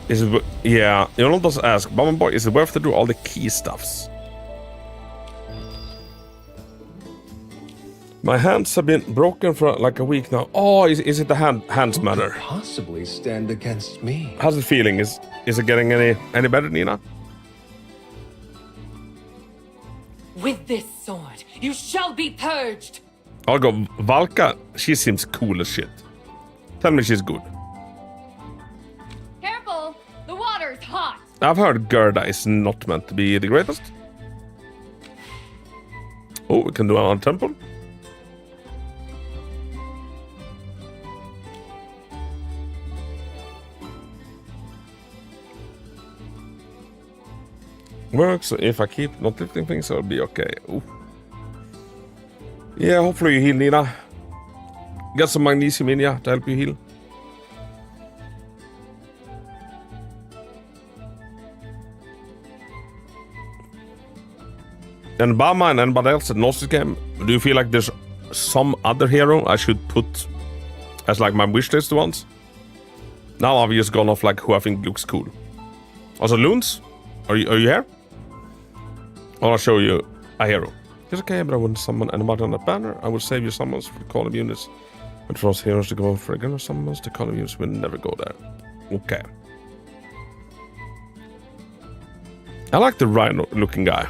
Speaker 13: Is it? Yeah, Jonathan does ask, Bomber Boy, is it worth to do all the key stuffs? My hands have been broken for like a week now. Oh, is it the hands matter?
Speaker 17: Possibly stand against me.
Speaker 13: How's it feeling? Is it getting any better, Nina?
Speaker 18: With this sword, you shall be purged.
Speaker 13: I'll go. Valka, she seems cool as shit. Tell me she's good.
Speaker 11: Careful! The water's hot!
Speaker 13: I've heard Gerda is not meant to be the greatest. Oh, we can do another temple. Works, so if I keep not lifting things, I'll be okay. Ooh. Yeah, hopefully you heal, Nina. Get some magnesium in ya to help you heal. And Bama and anybody else that knows this game, do you feel like there's some other hero I should put as like my wishlist ones? Now I've just gone off like who I think looks cool. Also, Loons, are you here? I'll show you a hero. It's okay, but I wouldn't summon anybody on that banner. I would save your summons for the call of units. But for us heroes to go for regular summons, the call of units will never go there. Okay. I like the rhino looking guy.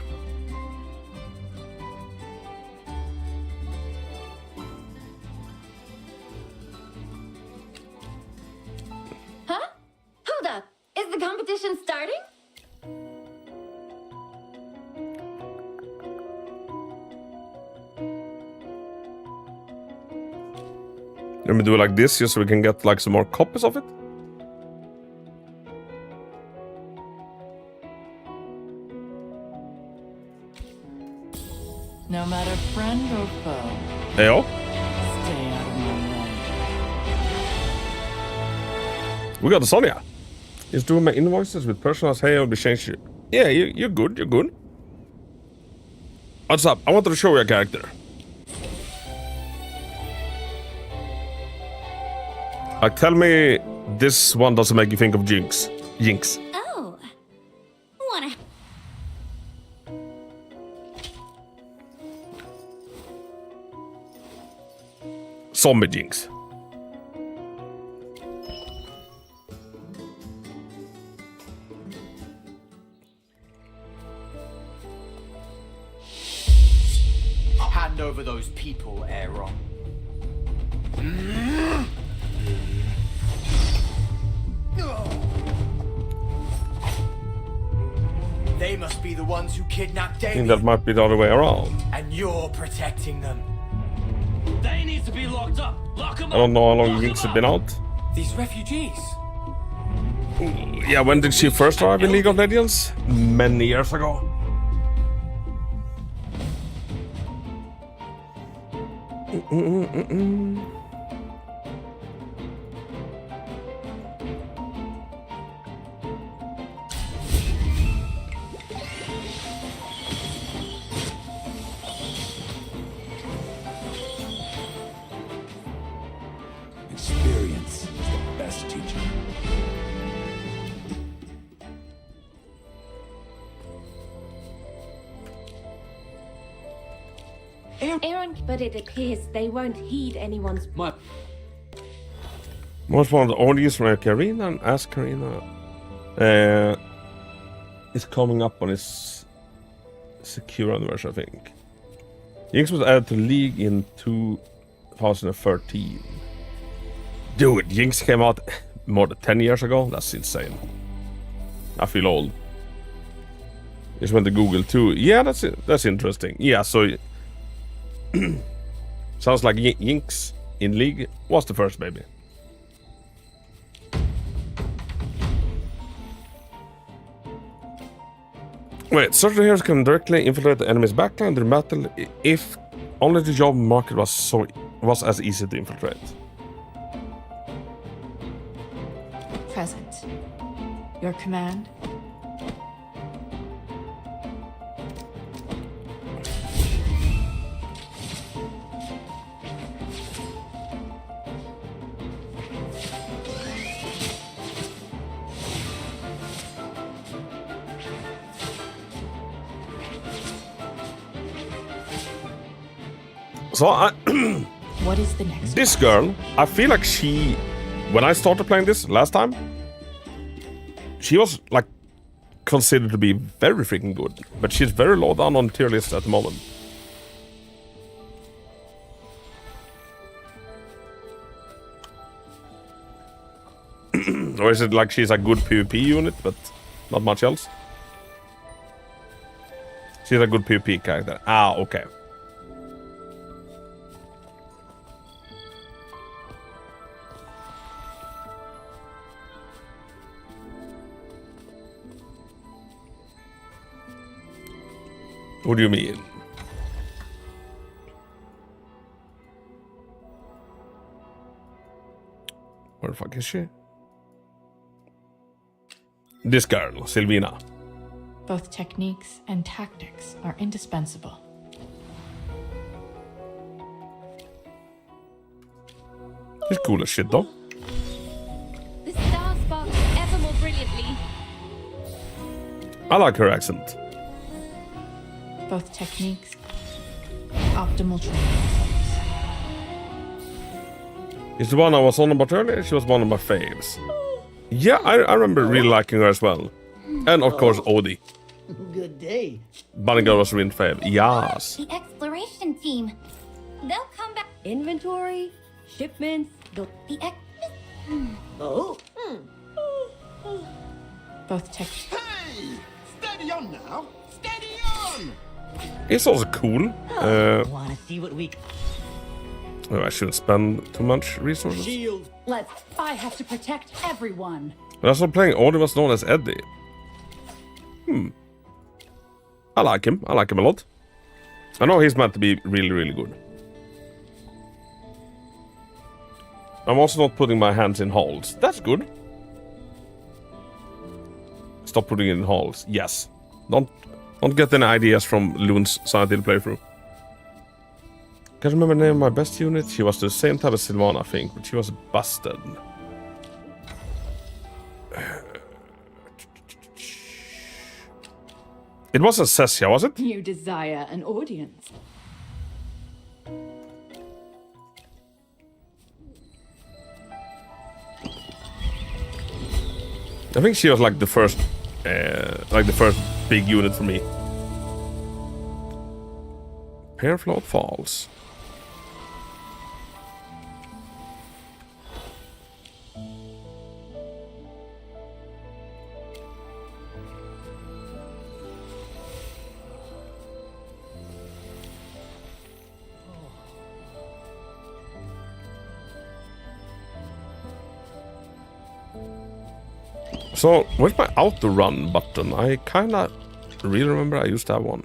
Speaker 5: Huh? Hold up. Is the competition starting?
Speaker 13: Let me do it like this just so we can get like some more copies of it.
Speaker 6: No matter friend or foe.
Speaker 13: Heyo.
Speaker 6: Stay out of my way.
Speaker 13: We got the Sonia. Just doing my invoices with personalized hey, I'll be changed. Yeah, you're good, you're good. What's up? I wanted to show you a character. Like, tell me this one doesn't make you think of Jinx.
Speaker 5: Oh. Wanna...
Speaker 13: Zombie Jinx.
Speaker 15: Hand over those people, Aaron. They must be the ones who kidnapped
Speaker 13: I
Speaker 15: Damien.
Speaker 13: think that might be the other way around.
Speaker 15: And you're protecting them.
Speaker 8: They need to be locked up. Lock them up.
Speaker 13: I don't know how long Jinx has been out.
Speaker 15: These refugees.
Speaker 13: Yeah, when did she first arrive in League of Legends? Many years ago.
Speaker 2: Experience is the best teacher.
Speaker 5: Aaron, but it appears they won't heed anyone's...
Speaker 13: Most one of the audience from Karina and Ask Karina is coming up on his secure anniversary, I think. Jinx was added to the League in 2013. Dude, Jinx came out more than 10 years ago? That's insane. I feel old. Just went to Google too. Yeah, that's interesting. Yeah, so... sounds like Jinx in League was the first baby. Wait, certain heroes can directly infiltrate the enemy's backline during battle if only the job market was as easy to infiltrate.
Speaker 19: Present. Your command?
Speaker 3: So
Speaker 19: What is the next?
Speaker 3: this girl, I feel like she, when I started playing this last time, she was like considered to be very freaking good, but she's very low down on tier list at the moment. Or is it like she's a good PvP unit, but not much else? She's a good PvP character. Ah, okay. What do you mean? Where the fuck is she? This girl, Sylvina.
Speaker 19: Both techniques and tactics are indispensable.
Speaker 3: She's cool as shit though.
Speaker 5: The star sparkles ever more brilliantly.
Speaker 3: I like her accent.
Speaker 19: Both techniques, optimal training.
Speaker 3: Is the one I was on about earlier? She was one of my faves. Yeah, I remember really liking her as well. And of course, Odie.
Speaker 10: Good day.
Speaker 3: Bunny Girl was really fave. Yes.
Speaker 5: The exploration team. They'll come back. Inventory, shipments, the
Speaker 10: Oh?
Speaker 19: Both tech.
Speaker 10: Hey! Steady on now! Steady on!
Speaker 3: It's also cool.
Speaker 6: Wanna see what we...
Speaker 3: Oh, I shouldn't spend too much resources.
Speaker 10: Shield.
Speaker 11: I have to protect everyone.
Speaker 3: When I started playing, Odie was known as Eddie. I like him. I like him a lot. I know he's meant to be really, really good. I'm also not putting my hands in holes. That's good. Stop putting it in holes. Yes. Don't get any ideas from Loon's Silent Hill playthrough. Can't remember the name of my best unit. She was the same type as Sylvana, I think, but she was busted. It wasn't Cessia, was it?
Speaker 11: You desire an audience.
Speaker 3: I think she was like the first big unit for me. Pearfloat Falls. So, where's my auto run button? I kinda really remember I used to have one.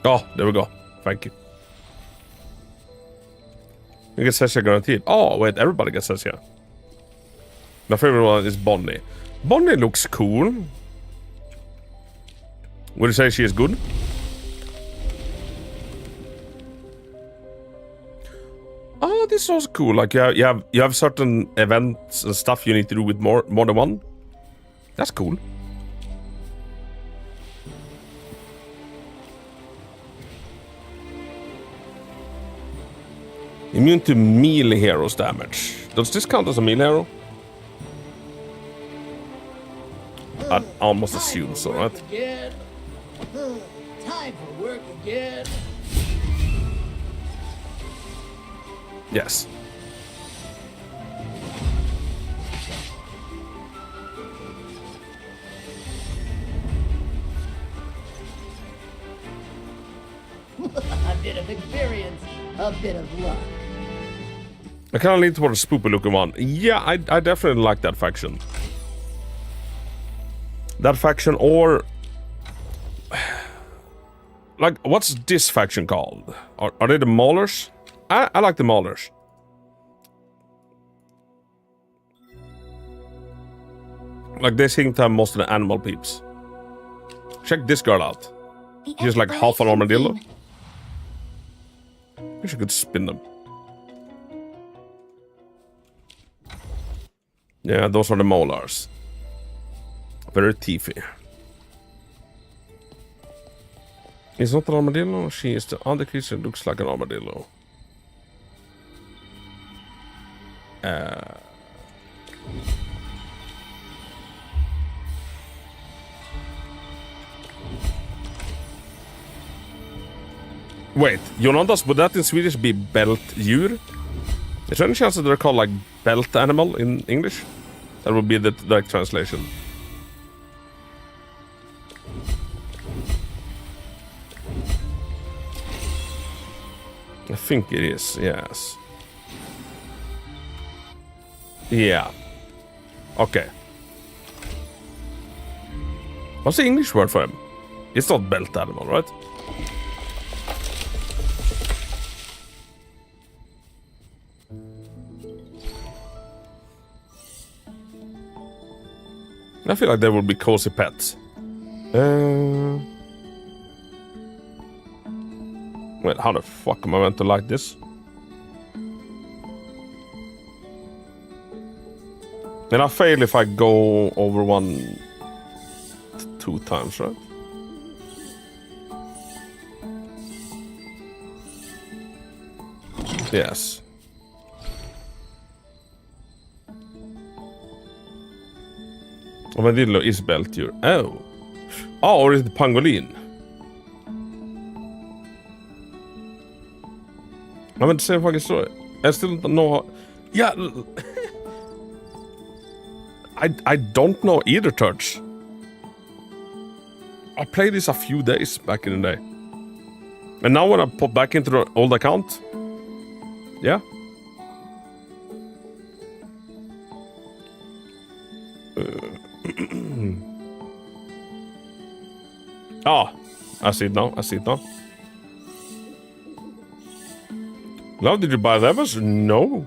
Speaker 3: Oh, there we go. Thank you. You get Cessia guaranteed. Oh, wait, everybody gets Cessia. My favorite one is Bonnie. Bonnie looks cool. Would you say she is good? Oh, this is also cool. Like you have certain events and stuff you need to do with more than one. That's cool. Immune to melee heroes damage. Does this count as a melee hero? I almost assume so, right?
Speaker 10: Again. Time for work again.
Speaker 3: Yes.
Speaker 10: A bit of experience, a bit of luck.
Speaker 3: I kind of lean towards the spoopy looking one. Yeah, I definitely like that faction. That faction, or like, what's this faction called? Are they the Maulers? I like the Maulers. Like, they seem to have most of the animal peeps. Check this girl out. She's like half an armadillo. Wish I could spin them.
Speaker 13: Yeah, those are the molars. Very teethy. It's not an armadillo. She is the other creature that looks like an armadillo. Wait, Jonandas, would that in Swedish be bältdjur? Is there any chance that they're called like belt animal in English? That would be the direct translation. I think it is, yes. Yeah. Okay. What's the English word for him? It's not belt animal, right? I feel like they would be cozy pets. Wait, how the fuck am I meant to like this? And I fail if I go over 2 times, right? Yes. Armadillo is bältdjur. Oh. Oh, or is it pangolin? I meant the same fucking story. I still don't know. Yeah. I don't know either, Turds. I played this a few days back in the day. And now when I pop back into the old account, yeah. I see it now. Now, did you buy that? No.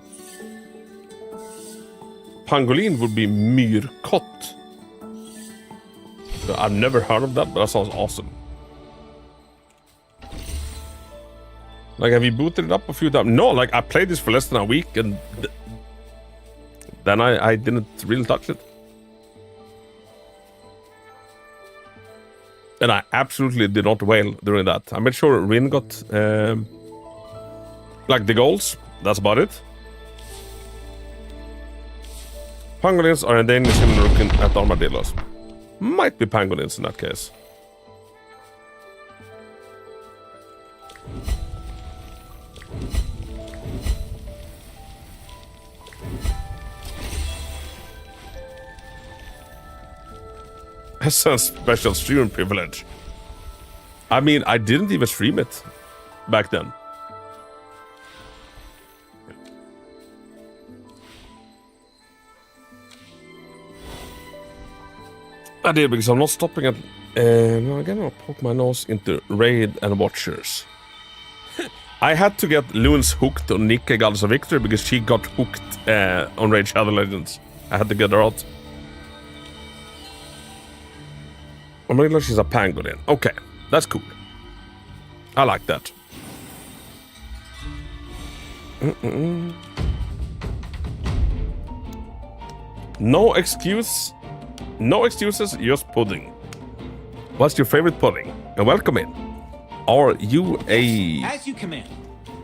Speaker 13: Pangolin would be myrkott. I've never heard of that, but that sounds awesome. Like, have you booted it up a few times? No, like, I played this for less than a week, and then I didn't really touch it. And I absolutely did not wail during that. I made sure Rin got, like, the goals. That's about it. Pangolins are in Danish similar looking at armadillos. Might be pangolins in that case. That's a special streaming privilege. I mean, I didn't even stream it back then. I did because I'm not stopping at... no, again, I'll poke my nose into Raid and Watchers. I had to get Loons hooked on Nikke Goddess of Victory because she got hooked on Raid Shadow Legends. I had to get her out. Armadillo, she's a pangolin. Okay, that's cool. I like that. No excuse. No excuses, just pudding. What's your favorite pudding? And welcome in. Are you a...
Speaker 15: As you command.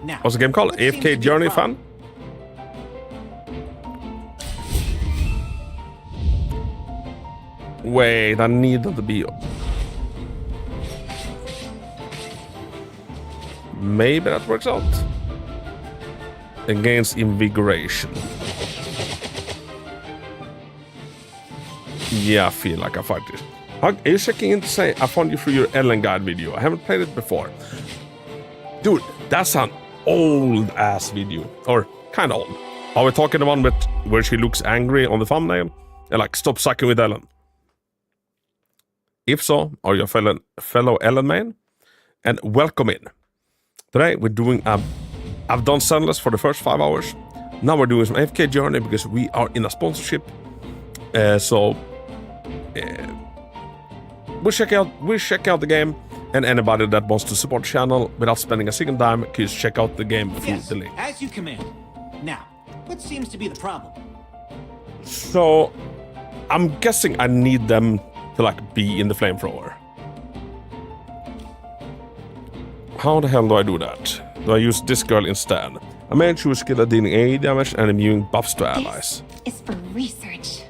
Speaker 15: Now,
Speaker 13: what's the game called? AFK Journey fan? Wait, I need them to be... Maybe that works out. Against invigoration. Yeah, I feel like I fight this. Are you checking in to say I found you through your Ellen Guide video? I haven't played it before. Dude, that's an old ass video. Or kind of old. Are we talking the one with where she looks angry on the thumbnail? And like, stop sucking with Ellen. If so, are you a fellow Ellen man? And welcome in. Today we're doing I've done Zenless for the first 5 hours. Now we're doing some AFK Journey because we are in a sponsorship. We'll check out the game, and anybody that wants to support the channel without spending a single dime, please check out the game through the link.
Speaker 15: As you command. Now, what seems to be the problem?
Speaker 3: So I'm guessing I need them to like be in the flamethrower. How the hell do I do that? Do I use this girl instead? I made choose skill that dealing AE damage and immune buffs to allies.
Speaker 5: It's for research.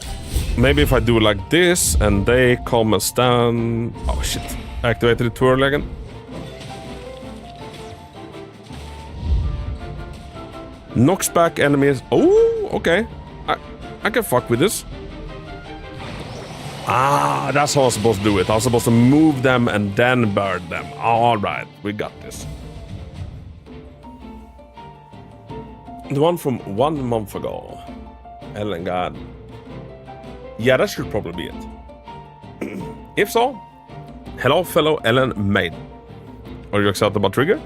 Speaker 3: Maybe if I do like this and they come and stand... Oh shit, I activated the twirl again. Knocks back enemies. Oh, okay. I can fuck with this. Ah, that's how I'm supposed to do it. I'm supposed to move them and then burn them. Alright, we got this. The one from 1 month ago. Ellen God. Yeah, that should probably be it. If so, hello fellow Ellen Maid. Are you excited about Trigger?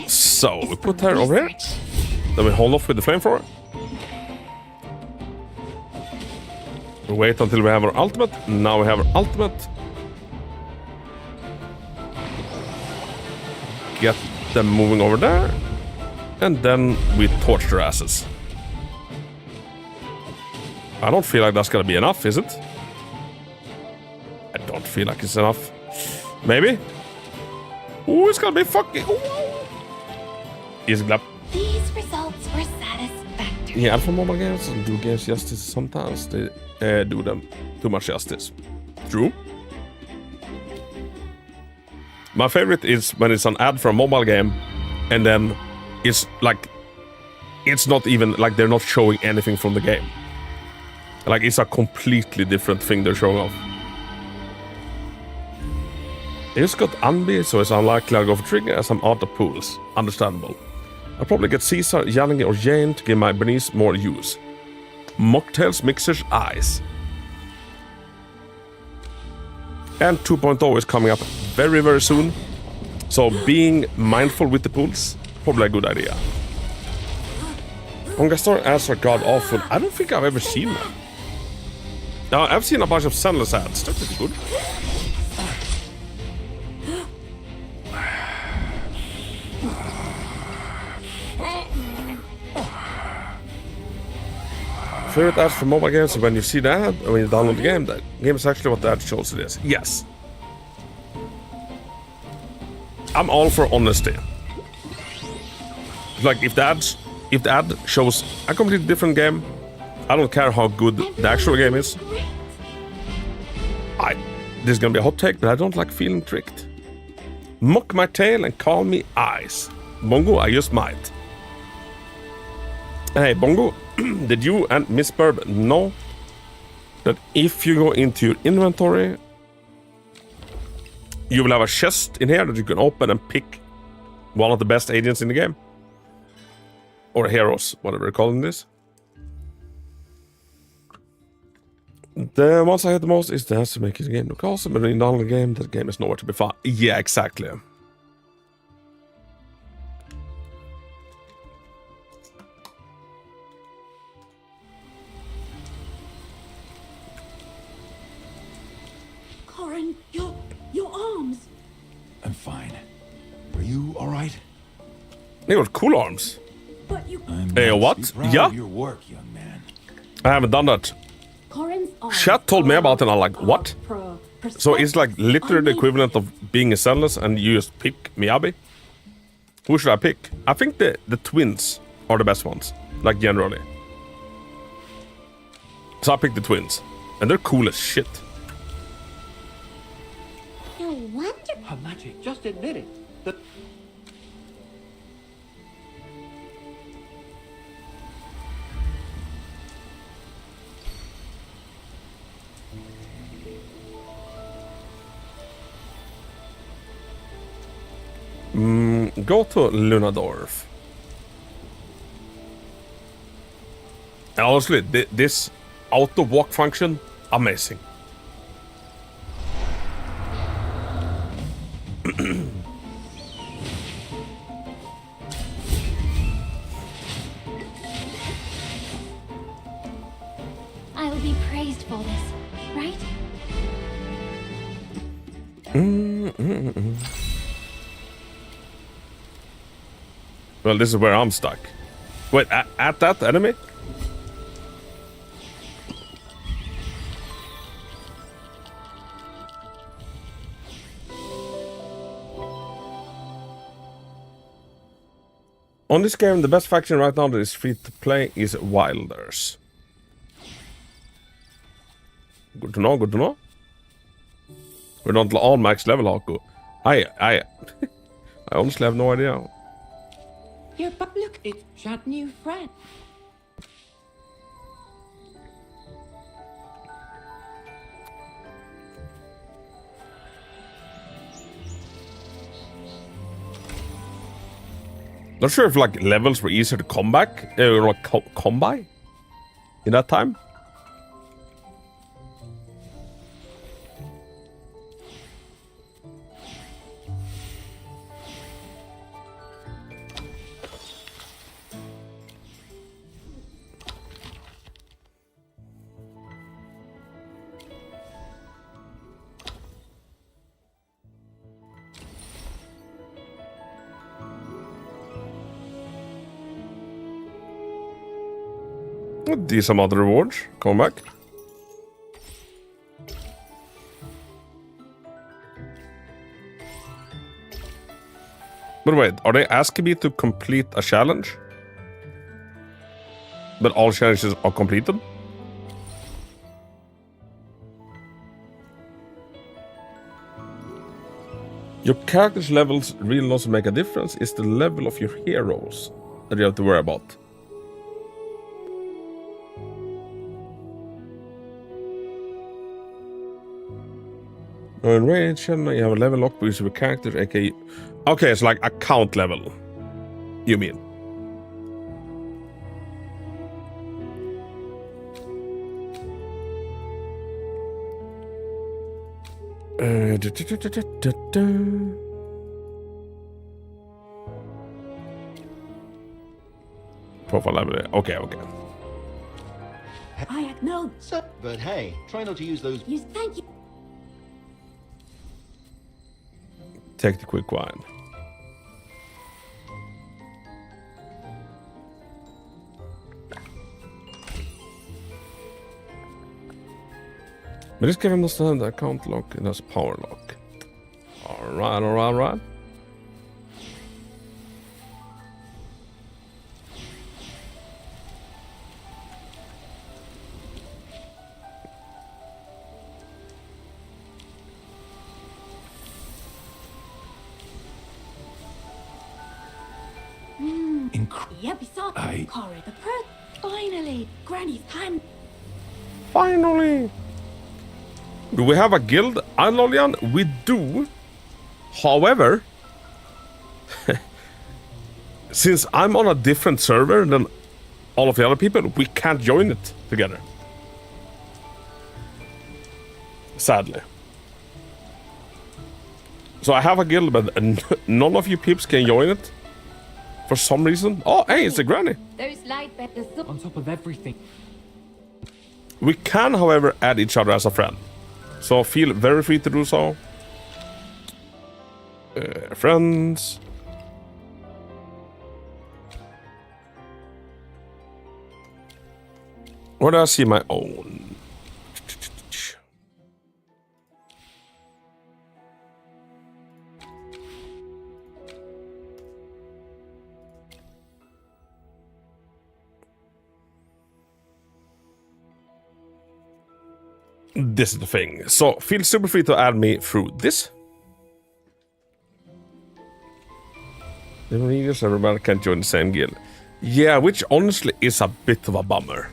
Speaker 3: So, we put her over here. Then we hold off with the flamethrower. We wait until we have our ultimate. Now we have our ultimate. Get them moving over there. And then we torch their asses. I don't feel like that's gonna be enough, is it? I don't feel like it's enough. Maybe? Ooh, it's gonna be fucking... Ooh. Easy clap.
Speaker 5: These results were satisfactory.
Speaker 3: Yeah, for mobile games and do games justice sometimes. They do them too much justice. True. My favorite is when it's an ad for a mobile game and then it's like... It's not even like they're not showing anything from the game. Like it's a completely different thing they're showing off. It's got Anbi, so it's unlikely I'll go for Trigger as I'm out of pools. Understandable. I'll probably get Caesar, Yanni, or Jane to give my Bernice more use. Mocktails, Mixers, Eyes. And 2.0 is coming up very, very soon. So being mindful with the pools, probably a good idea. Ongastar ads are god awful. I don't think I've ever seen them. Now, I've seen a bunch of Zenless ads. They're pretty good. Favorite ads for mobile games when you see the ad and when you download the game is actually what the ad shows it is. Yes. I'm all for honesty. Like if the ad shows a completely different game, I don't care how good the actual game is. This is gonna be a hot take, but I don't like feeling tricked. Mock my tail and call me Eyes. Bongo, I just might. Hey, Bongo, did you and Miss Burb know that if you go into your inventory, you will have a chest in here that you can open and pick one of the best agents in the game? Or heroes, whatever you're calling this. The ones I hate the most is the has to make his game look awesome, but when you download the game, that game is nowhere to be found. Yeah, exactly.
Speaker 11: Corin, your arms.
Speaker 2: I'm fine. Are you all right?
Speaker 3: They got cool arms.
Speaker 11: But you...
Speaker 3: Hey, what? Yeah?
Speaker 2: Of your work, young man.
Speaker 3: I haven't done that.
Speaker 11: Corin's arms.
Speaker 3: Chat told me about it and I'm like, what? So it's like literally the equivalent of being a Zenless and you just pick Miyabi? Who should I pick? I think the twins are the best ones. Like generally. So I picked the twins. And they're cool as shit.
Speaker 5: No wonder.
Speaker 16: Her magic, just admit it. The...
Speaker 3: Go to Lunadorf. And honestly, this auto walk function, amazing.
Speaker 5: I will be praised for this, right?
Speaker 3: Well, this is where I'm stuck. Wait, at that enemy? On this game, the best faction right now that is free to play is Wilders. Good to know, good to know. We're not all max level, Haku. I honestly have no idea.
Speaker 10: Here, but look, it's your new friend.
Speaker 3: Not sure if like levels were easier to come back, come by in that time. Do some other rewards. Come back. But wait, are they asking me to complete a challenge? But all challenges are completed? Your character's levels really doesn't make a difference. It's the level of your heroes that you have to worry about. In range, you have a level lock with your character, aka... Okay, it's like account level. You mean? Profile level. Okay.
Speaker 10: I had no.
Speaker 4: But hey, try not to use those.
Speaker 10: Yes, thank you.
Speaker 3: Take the quick wine. But this game doesn't have the account lock, it has power lock. Alright.
Speaker 10: Yep, we saw Corey the Perth. Finally, Granny's time.
Speaker 3: Finally! Do we have a guild, Lolian? We do. However, since I'm on a different server than all of the other people, we can't join it together. Sadly. So I have a guild, but none of you peeps can join it. For some reason. Oh, hey, it's a granny.
Speaker 5: Those light betters
Speaker 8: on top of everything.
Speaker 3: We can, however, add each other as a friend. So feel very free to do so. Friends. Where do I see my own? This is the thing. So feel super free to add me through this. Everybody can't join the same guild. Yeah, which honestly is a bit of a bummer.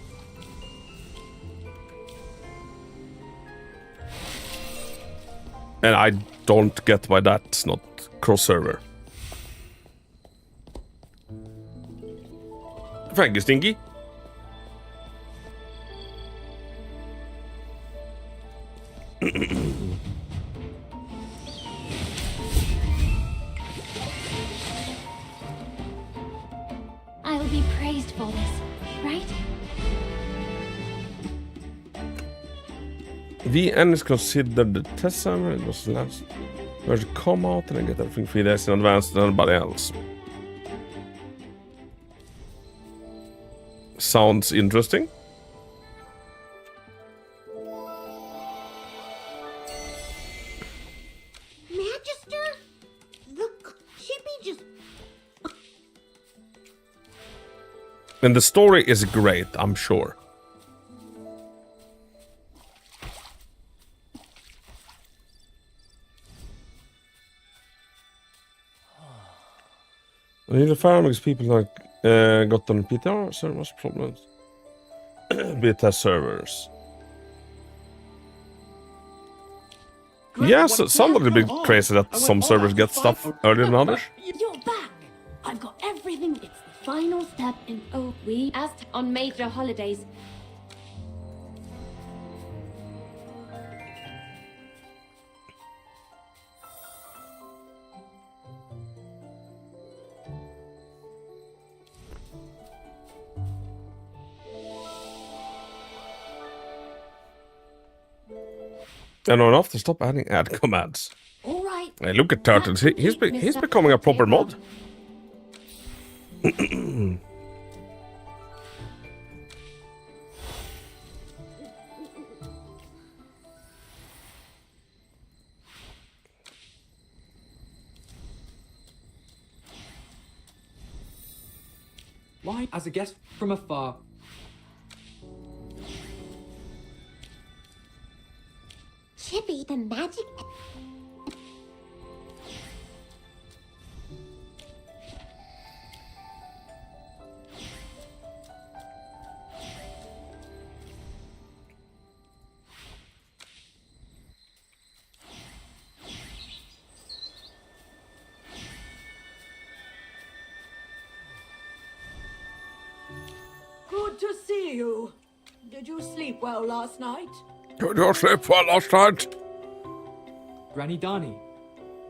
Speaker 3: And I don't get why that's not cross-server. Thank you, Stinky.
Speaker 5: I will be praised for this, right?
Speaker 3: The end is considered the test server. It was last where to come out and I get everything 3 days in advance than anybody else. Sounds interesting.
Speaker 10: Magister? The chippy just...
Speaker 3: And the story is great, I'm sure. I need a fire because people like got on PTR servers problems. Beta servers. Yes, sounds a bit crazy that some servers get stuff earlier than others.
Speaker 10: You're back! I've got everything. It's the final step in...
Speaker 5: Oh, we asked on major holidays.
Speaker 3: And enough to stop adding ad commands.
Speaker 10: All right.
Speaker 3: Hey, look at Turtles. He's becoming a proper mod.
Speaker 20: Why, as a guest from afar?
Speaker 10: Chippy, the magic...
Speaker 21: Good to see you. Did you sleep well last night?
Speaker 3: Did you sleep well last night?
Speaker 20: Granny Dani,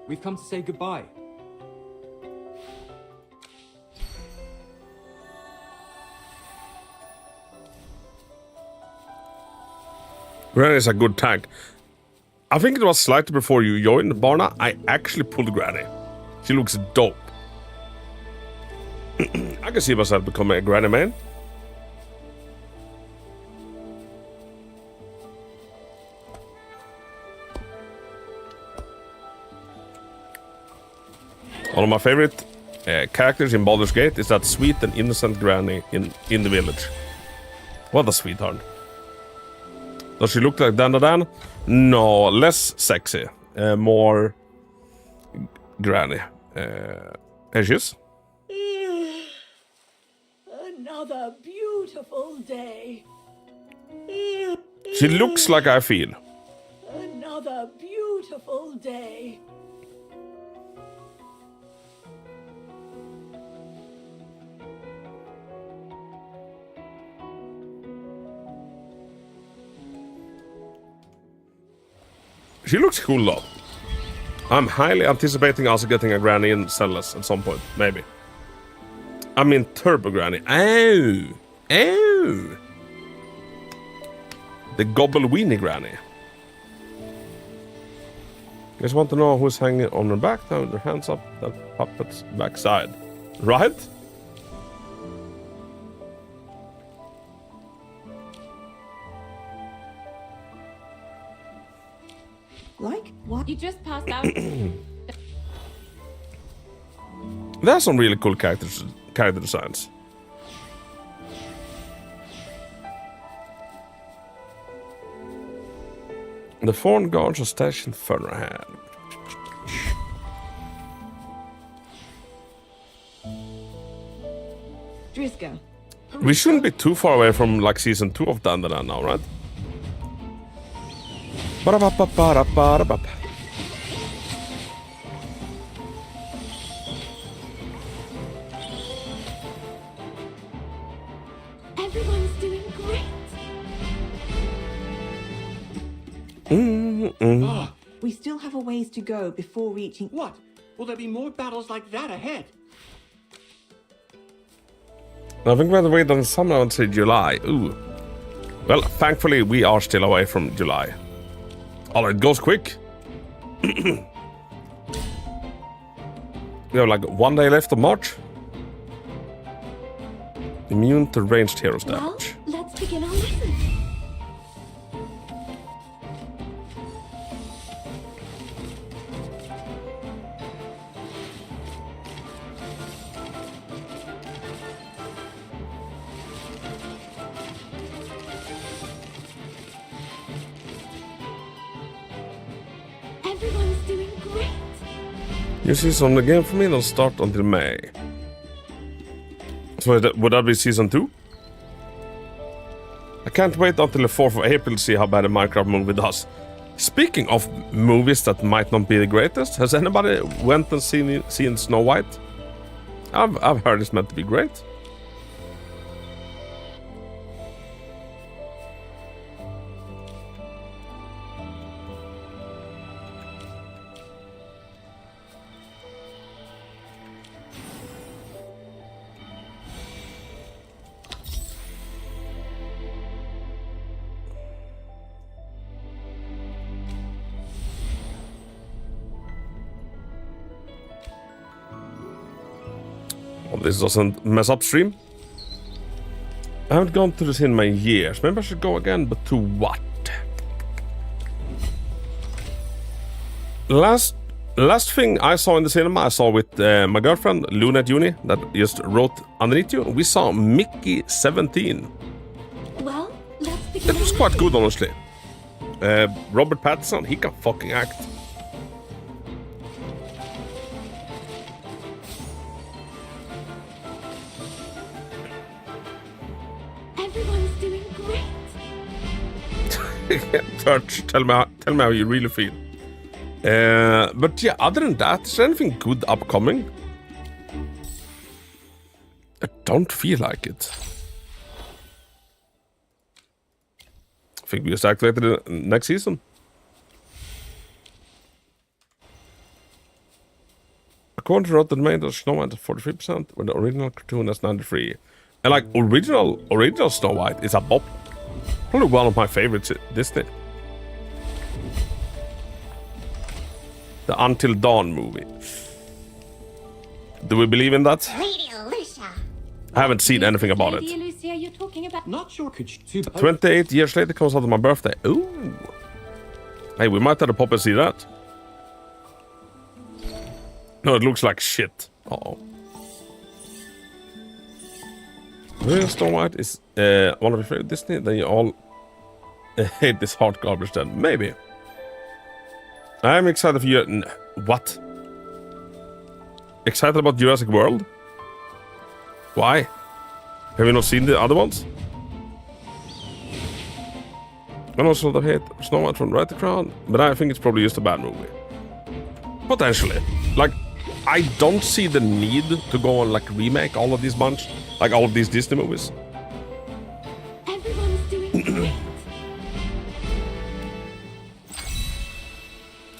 Speaker 20: we've come to say goodbye.
Speaker 3: Granny is a good tank. I think it was slightly before you joined Barna. I actually pulled Granny. She looks dope. I can see myself becoming a Granny man. One of my favorite characters in Baldur's Gate is that sweet and innocent granny in the village. What a sweetheart. Does she look like Dan? No, less sexy. More granny. Ashes?
Speaker 21: Another beautiful day.
Speaker 3: She looks like I feel.
Speaker 21: Another beautiful day.
Speaker 3: She looks cool though. I'm highly anticipating also getting a granny in Zenless at some point, maybe. I mean Turbo Granny. Oh! Oh! The Gobble-weenie Granny. You guys want to know who's hanging on her back now with their hands up that puppet's backside. Right?
Speaker 10: Like what?
Speaker 5: You just passed out.
Speaker 3: There's some really cool character designs. The Fawn guards are stationed further ahead.
Speaker 10: Driscoll.
Speaker 3: We shouldn't be too far away from like season 2 of Dandadan now, right? Ba-da-ba-ba-ba-da-ba-da-ba.
Speaker 10: Everyone's doing great.
Speaker 16: We still have a ways to go before reaching... What? Will there be more battles like that ahead?
Speaker 3: I think we're wait on summer until July. Ooh. Well, thankfully we are still away from July. Oh, it goes quick. We have like 1 day left of March.
Speaker 13: Immune to ranged heroes
Speaker 5: Well,
Speaker 13: damage.
Speaker 5: let's begin our lesson. Everyone's doing great.
Speaker 13: New season of the game for me don't start until May. So would that be season 2? I can't wait until the 4th of April to see how bad a Minecraft movie does. Speaking of movies that might not be the greatest, has anybody went and seen Snow White? I've heard it's meant to be great. Well, this doesn't mess up stream. I haven't gone to the cinema in years. Maybe I should go again, but to what? Last thing I saw in the cinema, I saw with my girlfriend, Luna at uni, that just wrote underneath you. We saw Mickey 17.
Speaker 5: Well, let's begin.
Speaker 13: That was quite good, honestly. Robert Pattinson, he can fucking act.
Speaker 5: Everyone's doing great.
Speaker 13: Touch, tell me how you really feel. But yeah, other than that, is there anything good upcoming? I don't feel like it. I think we just activated it next season. According to Rotten Tomatoes, Snow White is 43%, with the original cartoon is 93%. And like original Snow White is a bop. Probably one of my favorites Disney. The Until Dawn movie. Do we believe in that?
Speaker 5: Radio Lucia.
Speaker 13: I haven't seen anything about
Speaker 5: Lady
Speaker 13: it.
Speaker 5: Lucia, you're talking about.
Speaker 20: Not sure could you
Speaker 13: 28 years later comes out on my birthday. Ooh. Hey, we might have to pop and see that. No, it looks like shit. Uh-oh. Real Snow White is one of your favorite Disney, then you all hate this hard garbage then. Maybe. I'm excited for you. What? Excited about Jurassic World? Why? Have you not seen the other ones? And also the hate Snow White from Right the Crown, but I think it's probably just a bad movie. Potentially. Like, I don't see the need to go and like remake all of these bunch, like all of these Disney movies.
Speaker 5: Everyone's doing great.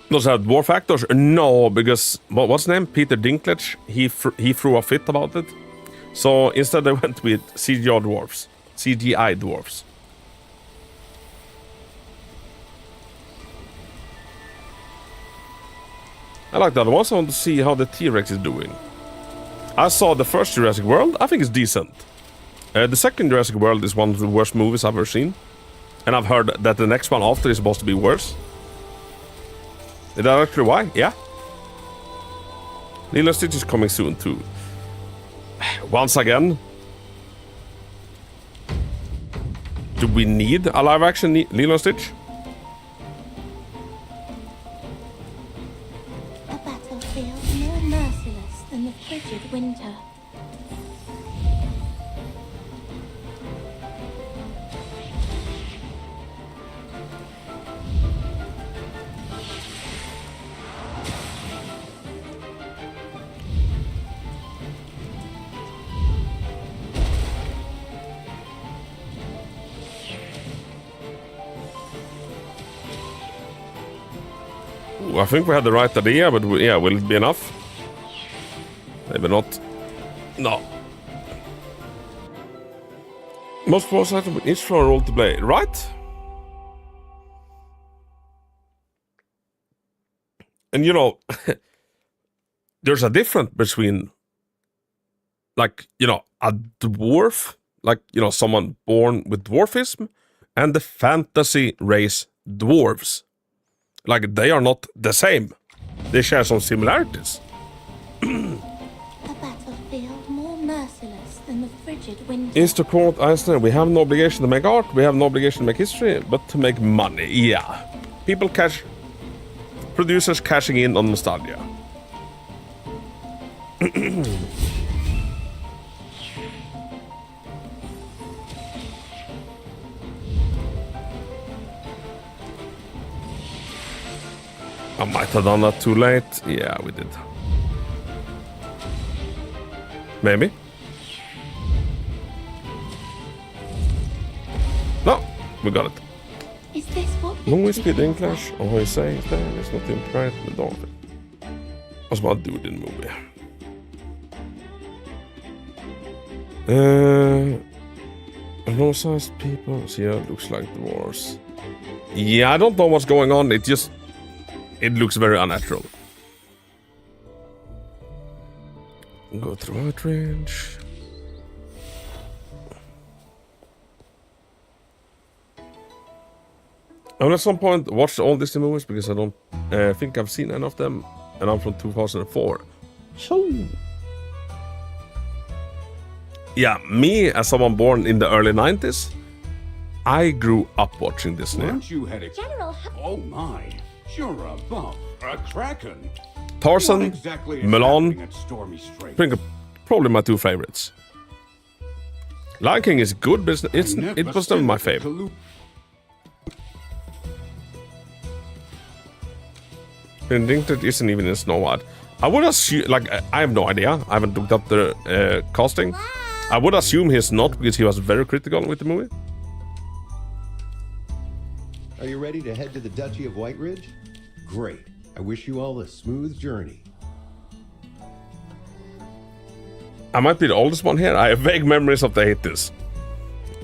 Speaker 13: Does it have dwarf actors? No, because what's his name? Peter Dinklage. He threw a fit about it. So instead, they went with CGI dwarfs. CGI dwarfs. I like the other ones. I want to see how the T-Rex is doing. I saw the first Jurassic World. I think it's decent. The second Jurassic World is one of the worst movies I've ever seen. And I've heard that the next one after is supposed to be worse. Is that actually why? Yeah. Lilo Stitch is coming soon too. Once again. Do we need a live action Lilo Stitch?
Speaker 5: A battlefield more merciless than the frigid winter.
Speaker 13: I think we had the right idea, but yeah, will it be enough? Maybe not. No. Most boss item with each floor roll to play, right? And you know, there's a difference between, like, you know, a dwarf like, you know, someone born with dwarfism, and the fantasy race dwarves. Like, they are not the same. They share some similarities.
Speaker 10: A battlefield more merciless than the frigid winter.
Speaker 13: Is to quote Einstein, we have no obligation to make art, we have no obligation to make history, but to make money. Yeah. People producers cashing in on nostalgia. I might have done that too late. Yeah, we did. Maybe. No, we got it.
Speaker 10: Is this what?
Speaker 13: Long speed English, or how you say it there, it's not implied with Dolphin. What's my dude in the movie? Low-sized people, yeah, looks like dwarves. Yeah, I don't know what's going on, it looks very unnatural. Go through outrange. I will at some point watch all Disney movies because I don't think I've seen any of them, and I'm from 2004. So, yeah, me as someone born in the early 90s, I grew up watching Disney.
Speaker 2: Weren't you heading?
Speaker 10: General,
Speaker 2: Oh my, you're a bump, a kraken.
Speaker 13: Tarzan,
Speaker 2: What exactly is
Speaker 13: Mulan,
Speaker 2: happening at Stormy Strait?
Speaker 13: probably my two favorites. Lion King is good, but it was never my favorite. Predicted isn't even in Snow White. I would assume, like, I have no idea. I haven't looked up the casting. I would assume he's not because he was very critical with the movie.
Speaker 4: Are you ready to head to the Duchy of White Ridge? Great. I wish you all a smooth journey.
Speaker 13: I might be the oldest one here. I have vague memories of the 80s.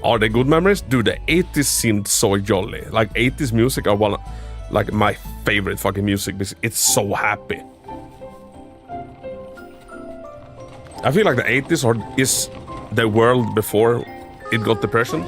Speaker 13: Are they good memories? Dude, the 80s seemed so jolly. Like, 80s music are like my favorite fucking music because it's so happy. I feel like the 80s is the world before it got depression.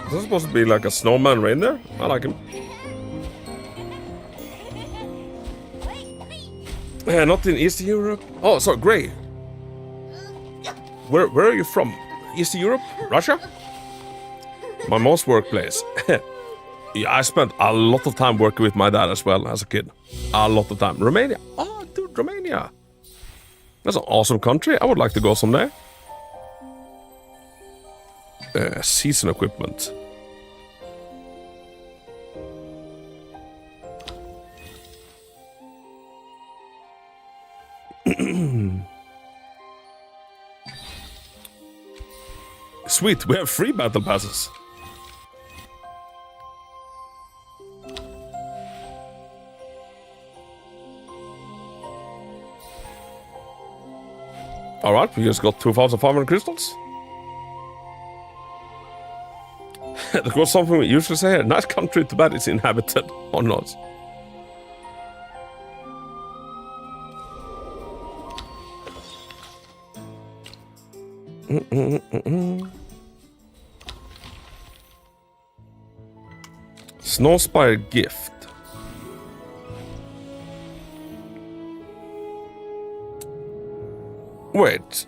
Speaker 13: Is this supposed to be like a snowman reindeer? I like him. Not in Eastern Europe. Oh, sorry, Grey. Where are you from? Eastern Europe? Russia? My mom's workplace. Yeah, I spent a lot of time working with my dad as well as a kid. A lot of time. Romania. Oh, dude, Romania. That's an awesome country. I would like to go someday. Season equipment. Sweet, we have free battle passes. Alright, we just got 2,500 crystals. That was something we usually say here. Nice country, too bad it's inhabited or not. Snowspire gift. Wait.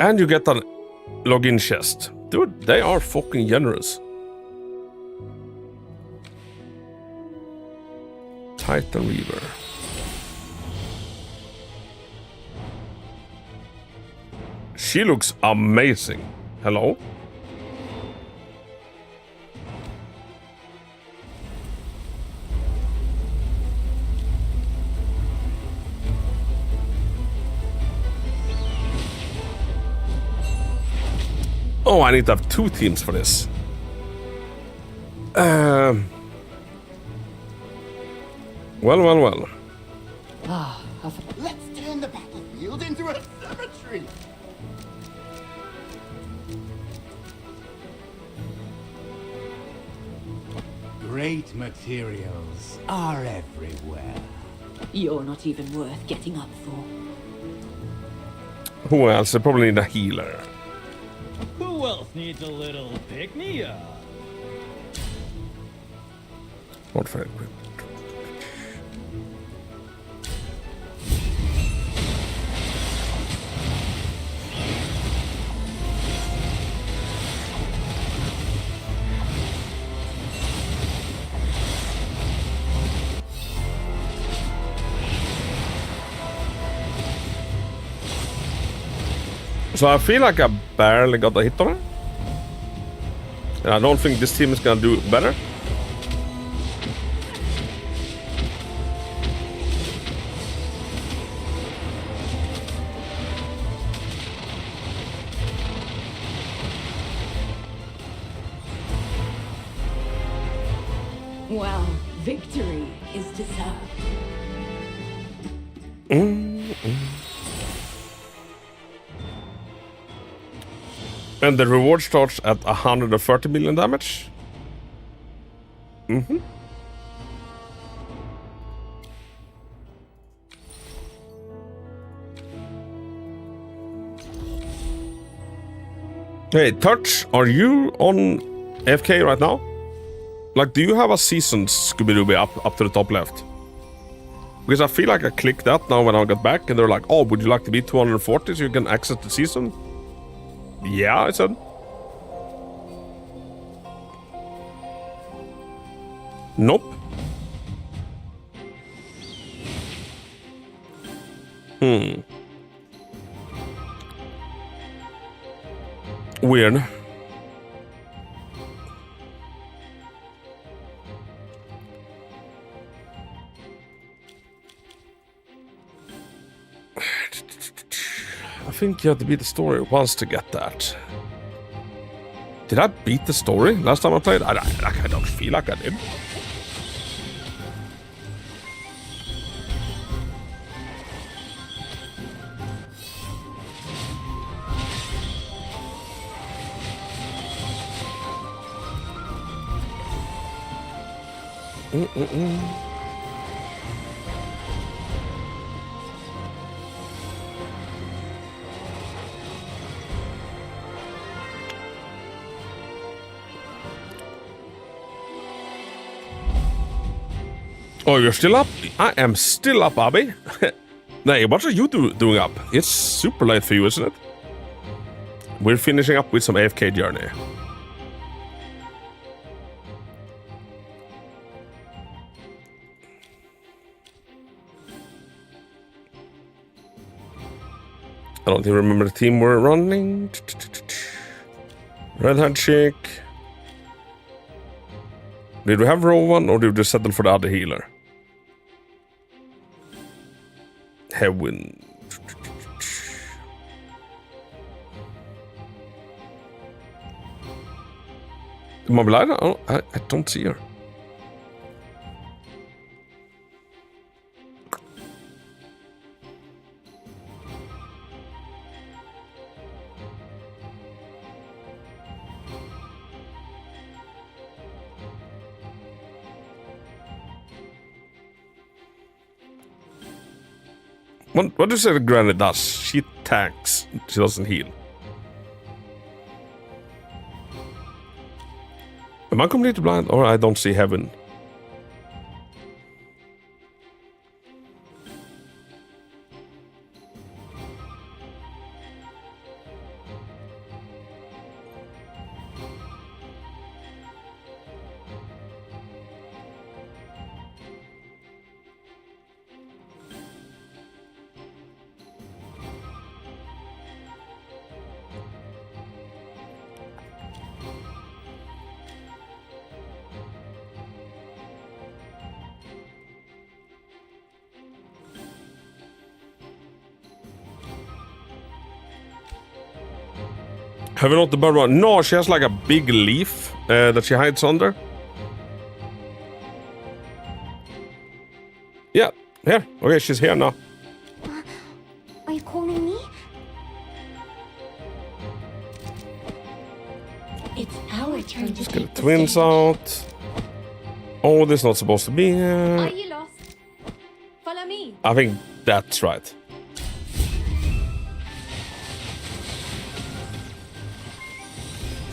Speaker 13: And you get an login chest. Dude, they are fucking generous. Titan Reaver. She looks amazing. Hello? Oh, I need to have 2 teams for this. Well.
Speaker 7: Let's turn the battlefield into a cemetery.
Speaker 15: Great materials are everywhere.
Speaker 21: You're not even worth getting up for.
Speaker 13: Who else? I probably need a healer.
Speaker 8: Who else needs a little pick-me-up?
Speaker 13: Not very quick. So I feel like I barely got a hit on her. And I don't think this team is gonna do better.
Speaker 21: Well, victory is deserved.
Speaker 13: And the reward starts at 130 million damage. Hey, Touch, are you on AFK right now? Like, do you have a season Scooby-Dooby up to the top left? Because I feel like I clicked that now when I got back, and they're like, oh, would you like to be 240 so you can access the season? Yeah, I said. Nope. Weird. I think you have to beat the story once to get that. Did I beat the story last time I played? I don't feel like I did. Oh, you're still up? I am still up, Abby. Hey, what are you doing up? It's super late for you, isn't it? We're finishing up with some AFK Journey. I don't even remember the team we're running. Red Hat Chick. Did we have Rowan or did we just settle for the other healer? Heaven. Mobilida? Oh, I don't see her. What do you say the granny does? She tanks. She doesn't heal. Am I completely blind or I don't see heaven?
Speaker 3: Have you not the bird one? No, she has like a big leaf that she hides under. Yeah, here. Okay, she's here now.
Speaker 10: Are you calling me?
Speaker 5: It's our turn to
Speaker 3: Let's get the twins out. Oh, this is not supposed to be here.
Speaker 5: Are you lost? Follow me.
Speaker 3: I think that's right.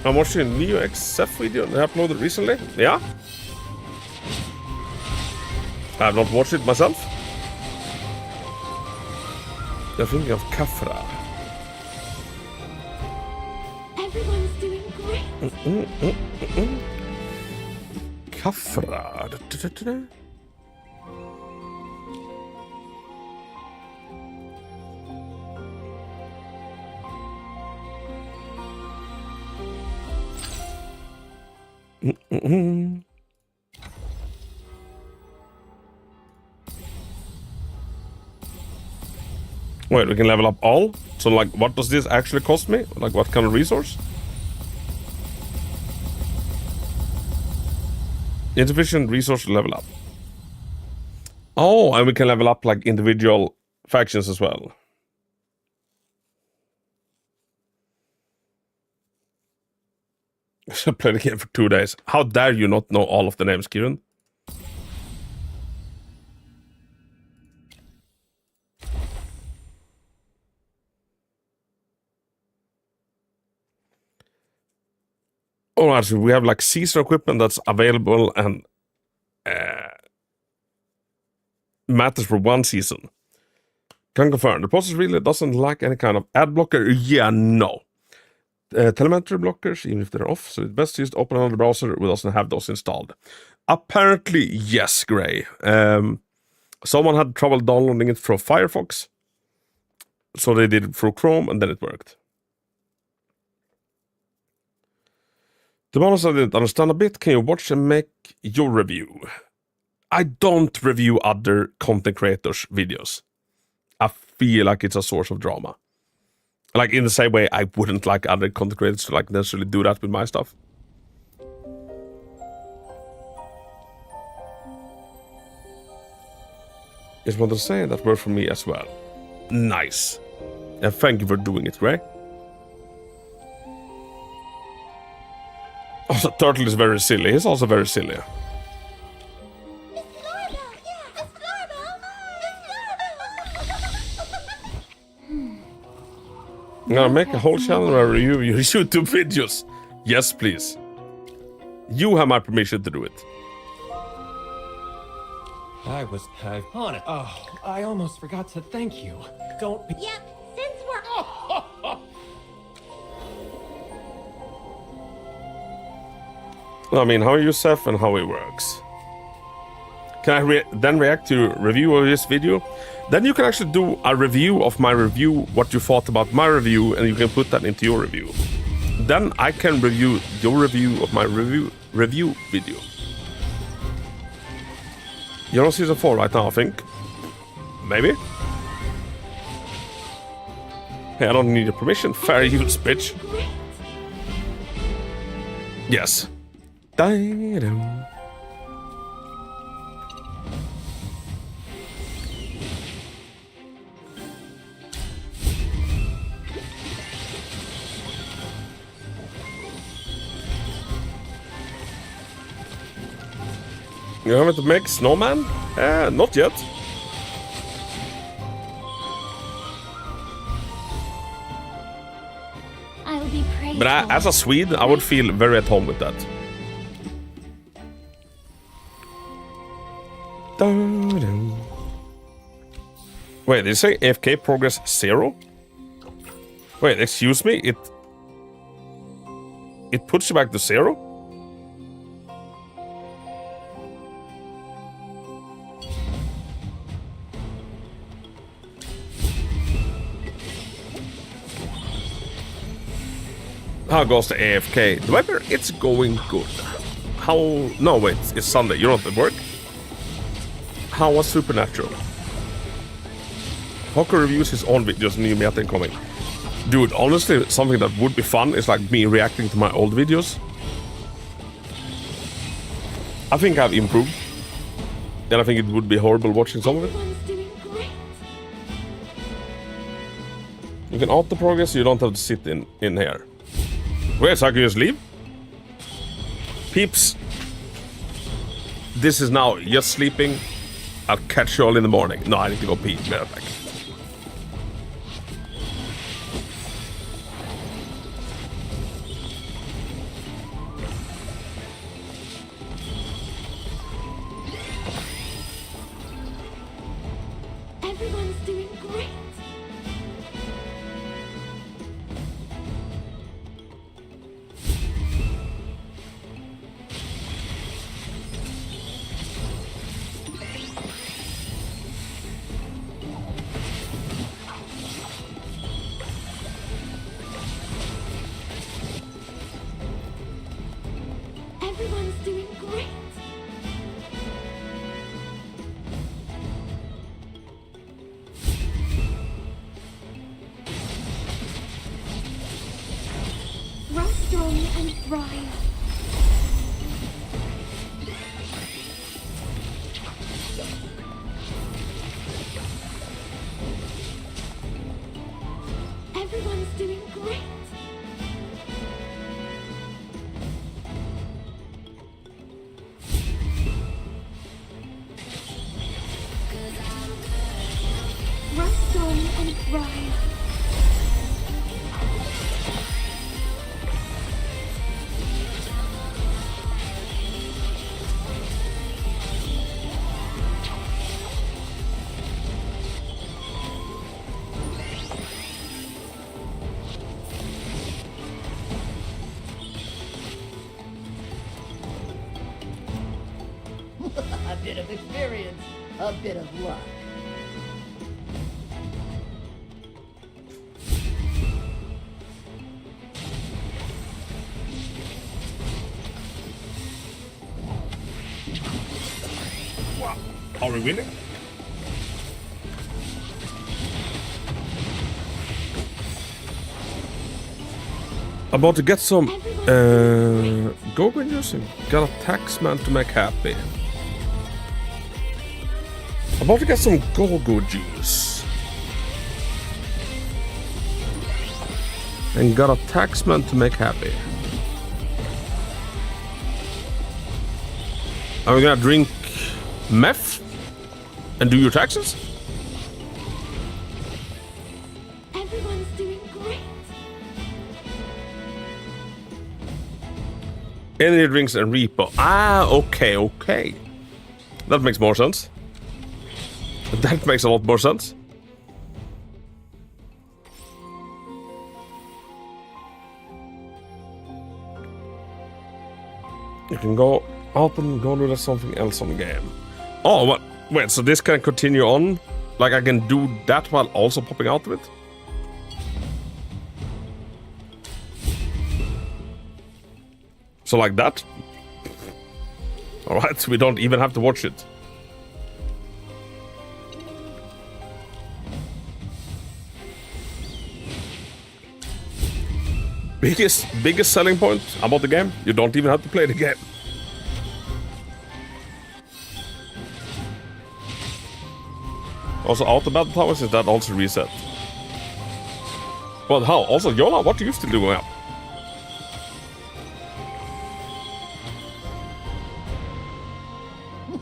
Speaker 3: I'm watching a Neo XF video they uploaded recently. Yeah. I have not watched it myself. I'm thinking of Kafra.
Speaker 5: Everyone's doing great.
Speaker 3: Kafra. Wait, we can level up all? So like, what does this actually cost me? Like, what kind of resource? Insufficient resource to level up. Oh, and we can level up like individual factions as well. I should play the game for 2 days. How dare you not know all of the names, Kieran? Alright, so we have like season equipment that's available and matters for 1 season. Can confirm. The process really doesn't like any kind of ad blocker. Yeah, no. Telemetry blockers, even if they're off, so it's best to just open another browser who doesn't have those installed. Apparently, yes, Gray. Someone had trouble downloading it from Firefox, so they did it through Chrome, and then it worked. To be honest, I didn't understand a bit. Can you watch and make your review? I don't review other content creators' videos. I feel like it's a source of drama. Like, in the same way, I wouldn't like other content creators to like necessarily do that with my stuff. Just want to say that worked for me as well. Nice. And thank you for doing it, Ray. Also, Turtle is very silly. He's also very silly. I'm gonna make a whole channel where I review your YouTube videos. Yes, please. You have my permission to do it.
Speaker 15: I on it. Oh, I almost forgot to thank you. Don't be.
Speaker 10: Yep, since we're...
Speaker 3: I mean, how you Seth and how it works. Can I then react to review of this video? Then you can actually do a review of my review, what you thought about my review, and you can put that into your review. Then I can review your review of my review video. You're on season 4 right now, I think. Maybe? Hey, I don't need your permission. Fair use, bitch. Yes. Da-dum. You haven't to make snowman? Not yet.
Speaker 10: I'll be praised.
Speaker 3: But as a Swede, I would feel very at home with that. Dun-dun. Wait, did you say AFK progress 0? Wait, excuse me? It puts you back to 0? How goes the AFK? The weather, it's going good. How... No, wait, it's Sunday. You're not at work? How was Supernatural? Hawker reviews his own videos, new meta incoming. Dude, honestly, something that would be fun is like me reacting to my old videos. I think I've improved. And I think it would be horrible watching some of it. You can auto progress, you don't have to sit in here. Wait, so I can just leave? Peeps. This is now just sleeping. I'll catch you all in the morning. No, I need to go pee. Be right back.
Speaker 1: Everyone's doing great. Everyone's doing great. Grow strong and thrive. Everyone's doing great. Grow strong and thrive.
Speaker 6: A bit of experience, a bit of luck.
Speaker 3: Wow. Are we winning? About to get some go-go juice. Got a taxman to make happy. About to get some go-go juice. And got a taxman to make happy. Are we gonna drink meth and do your taxes?
Speaker 1: Everyone's doing great.
Speaker 3: Energy drinks and repo. Ah, okay, okay. That makes more sense. That makes a lot more sense. You can go out and go do something else on the game. Oh, what? Wait, so this can continue on? Like I can do that while also popping out of it? So like that? Alright, we don't even have to watch it. Biggest selling point about the game, you don't even have to play the game. Also, auto battle towers, is that also reset? But how? Also, Yola, what are you still doing up?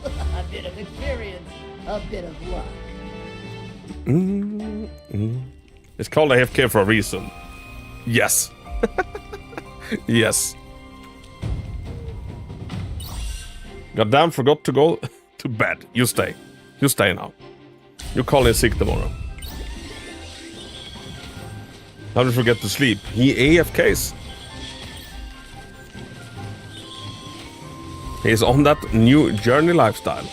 Speaker 6: A bit of experience, a bit of luck.
Speaker 3: It's called AFK for a reason. Yes. Yes. Goddamn, forgot to go to bed. You stay. You stay now. You call in sick tomorrow. How did you forget to sleep? He AFKs. He's on that new journey lifestyle.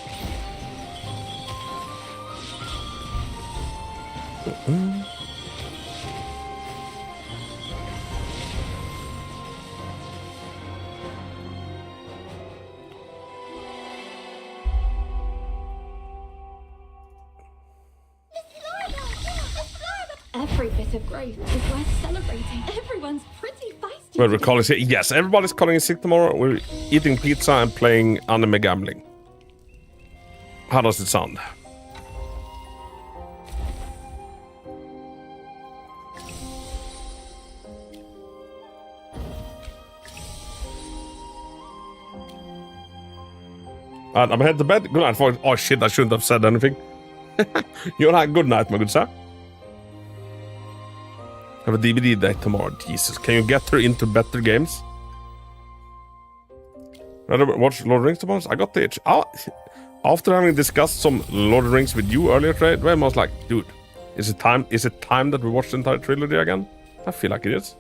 Speaker 5: Every bit of growth is worth celebrating. Everyone's pretty feisty.
Speaker 3: Well, we're calling sick. Yes, everybody's calling in sick tomorrow. We're eating pizza and playing anime gambling. How does it sound? I'm heading to bed. Good night, folks. Oh shit, I shouldn't have said anything. You're right. Good night, my good sir. Have a DVD day tomorrow. Jesus, can you get her into better games? Rather watch Lord of the Rings tomorrow? I got the itch. After having discussed some Lord of the Rings with you earlier today, I was like, dude, is it time that we watch the entire trilogy again? I feel like it is.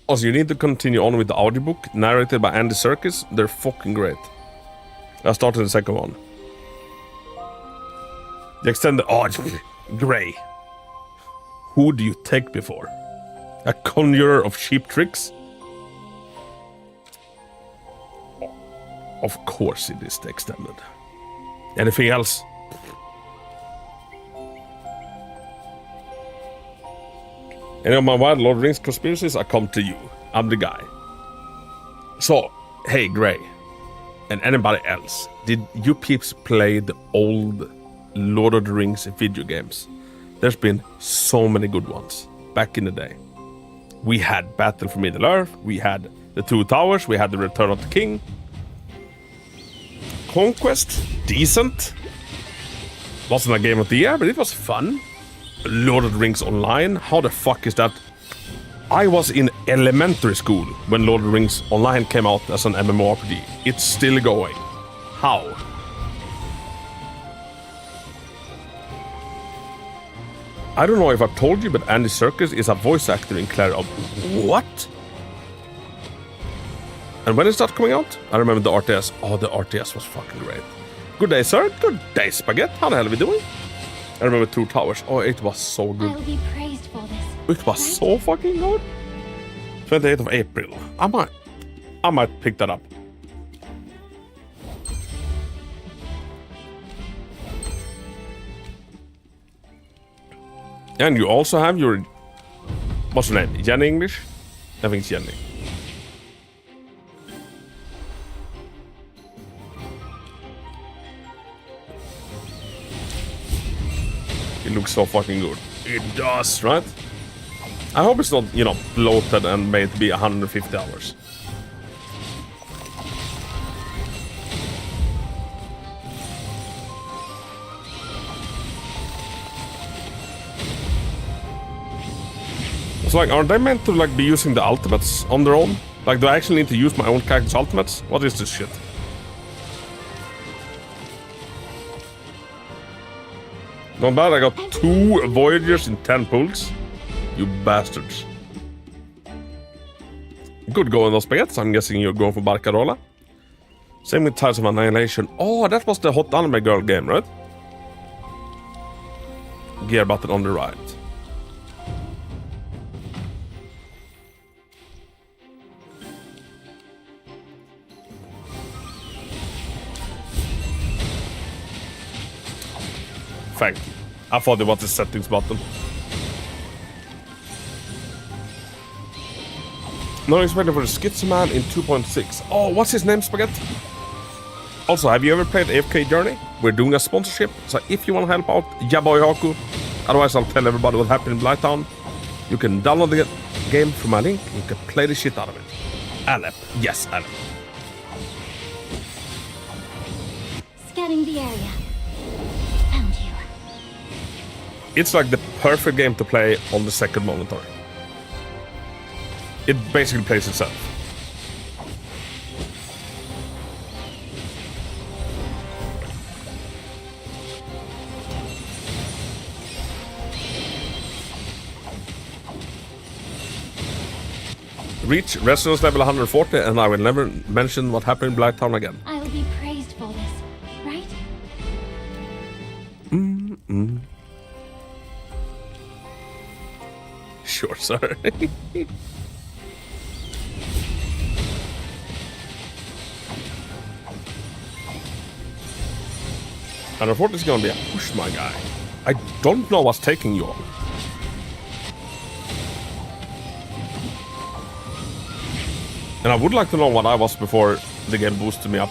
Speaker 3: Also, you need to continue on with the audiobook narrated by Andy Serkis. They're fucking great. I started the second one. The extended... Oh, it's Grey. Who do you take before? A conjurer of cheap tricks? Of course it is the extended. Anything else? Any of my wild Lord of the Rings conspiracies, I come to you. I'm the guy. So, hey Grey, and anybody else, did you peeps play the old Lord of the Rings video games? There's been so many good ones back in the day. We had Battle for Middle-earth, we had the Two Towers, we had the Return of the King. Conquest, decent. Wasn't a game of the year, but it was fun. Lord of the Rings Online, how the fuck is that? I was in elementary school when Lord of the Rings Online came out as an MMORPG. It's still going. How? I don't know if I told you, but Andy Serkis is a voice actor in Claire of... What? And when is that coming out? I remember the RTS. Oh, the RTS was fucking great. Good day, sir. Good day, Spaghetti. How the hell are we doing? I remember Two Towers. Oh, it was so good.
Speaker 5: I'll be praised for this.
Speaker 3: It was so fucking good. 28th of April. I might pick that up. And you also have your... What's her name? Jenny English? I think it's Jenny. It looks so fucking good. It does, right? I hope it's not, you know, bloated and made to be 150 hours. It's like, aren't they meant to like be using the ultimates on their own? Like, do I actually need to use my own character's ultimates? What is this shit? Not bad, I got 2 Voyagers in 10 pulls. You bastards. Good going, those spaghettis. I'm guessing you're going for Barcarola. Same with Tides of Annihilation. Oh, that was the hot anime girl game, right? Gear button on the right. Thank you. I thought it was the settings button. No expected for the Schizoman in 2.6. Oh, what's his name, Spaghetti? Also, have you ever played AFK Journey? We're doing a sponsorship, so if you want to help out, Yaboy Haku. Otherwise, I'll tell everybody what happened in Blighttown. You can download the game from my link. You can play the shit out of it. Alep. Yes, Alep.
Speaker 5: Scanning the area.
Speaker 3: It's like the perfect game to play on the second monitor. It basically plays itself. Reach resonance level 140 and I will never mention what happened in Blighttown again.
Speaker 5: I'll be praised for this, right?
Speaker 3: Sure, sir.
Speaker 13: And I thought this is gonna be a push, my guy. I don't know what's taking you on. And I would like to know what I was before the game boosted me up.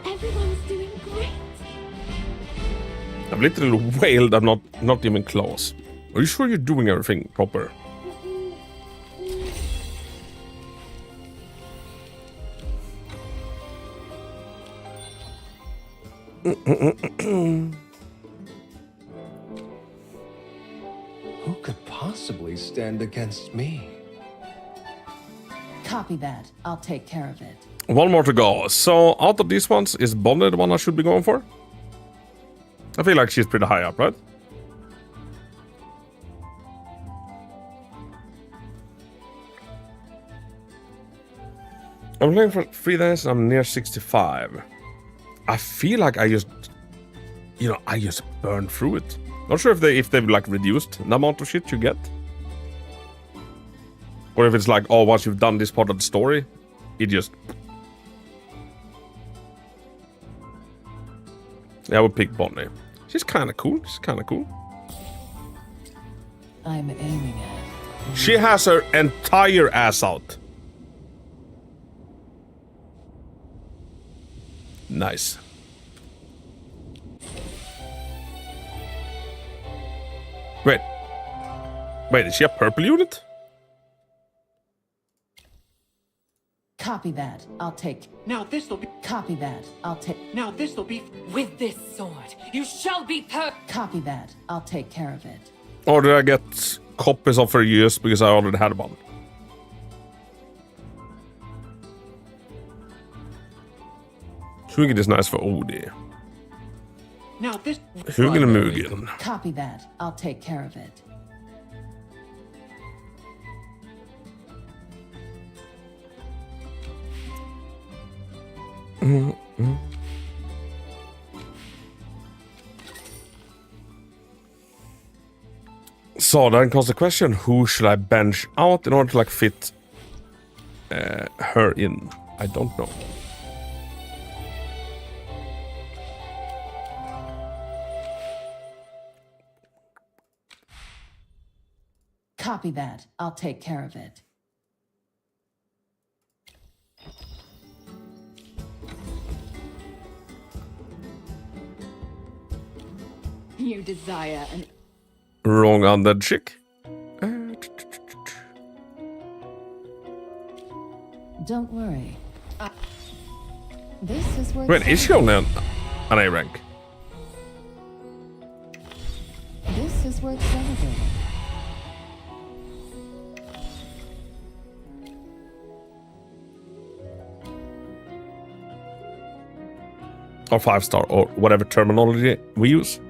Speaker 5: Everyone's doing great.
Speaker 13: I've literally wailed. I'm not even close. Are you sure you're doing everything proper?
Speaker 17: Who could possibly stand against me?
Speaker 9: Copy that. I'll take care of it.
Speaker 13: One more to go. So out of these ones, is Bonnie the one I should be going for? I feel like she's pretty high up, right? I'm playing for 3 days and I'm near 65. I feel like I just, I just burned through it. Not sure if they've like reduced the amount of shit you get. Or if it's like, oh, once you've done this part of the story, it just... Yeah, I would pick Bonnie. She's kind of cool.
Speaker 9: I'm aiming at.
Speaker 13: She has her entire ass out. Nice. Wait, is she a purple unit?
Speaker 9: Copy that. I'll take.
Speaker 16: Now this'll be.
Speaker 9: Copy that. I'll take.
Speaker 16: Now this'll be.
Speaker 18: With this sword, you shall be
Speaker 9: Copy that. I'll take care of it.
Speaker 13: Or did I get copies of her use because I already had one? Hugin is nice for Odie.
Speaker 16: Now this.
Speaker 13: Hugin and Mugen.
Speaker 9: Copy that. I'll take care of it.
Speaker 13: So then comes the question, who should I bench out in order to like fit her in? I don't know.
Speaker 9: Copy that. I'll take care of it.
Speaker 11: You desire an...
Speaker 13: Wrong undead chick.
Speaker 9: Don't worry. This is where...
Speaker 13: Wait, is she only an A rank?
Speaker 9: This is worth celebrating.
Speaker 13: Or 5-star, or whatever terminology we use.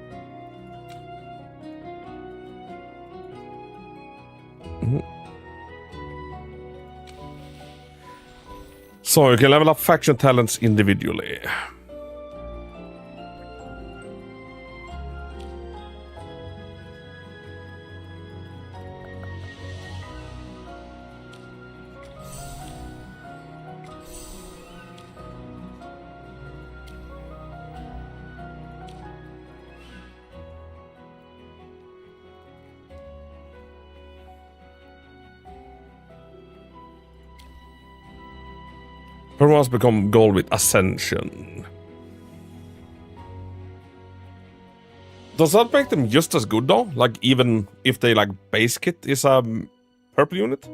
Speaker 13: So you can level up faction talents individually. Performance become gold with Ascension. Does that make them just as good though? Like even if they like base kit is a purple unit?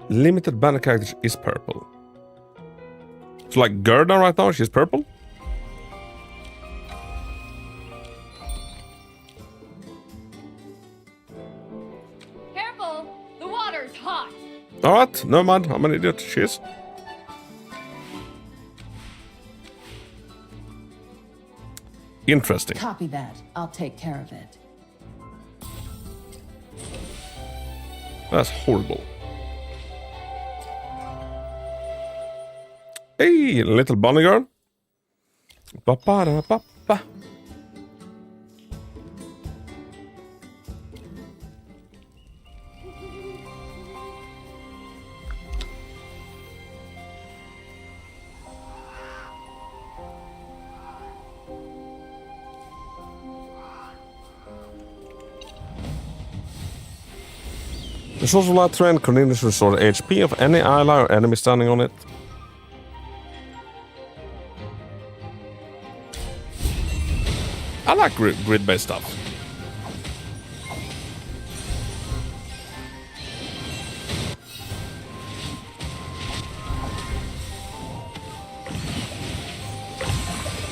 Speaker 13: Limited banner characters is purple. So like Gerda right now, she's purple? Alright, never mind. I'm an idiot. She is. Interesting.
Speaker 9: Copy that. I'll take care of it.
Speaker 13: That's horrible. Hey, little bunny girl. Ba-ba-da-ba-ba. The source of light terrain continues to restore the HP of any ally or enemy standing on it. I like grid-based stuff.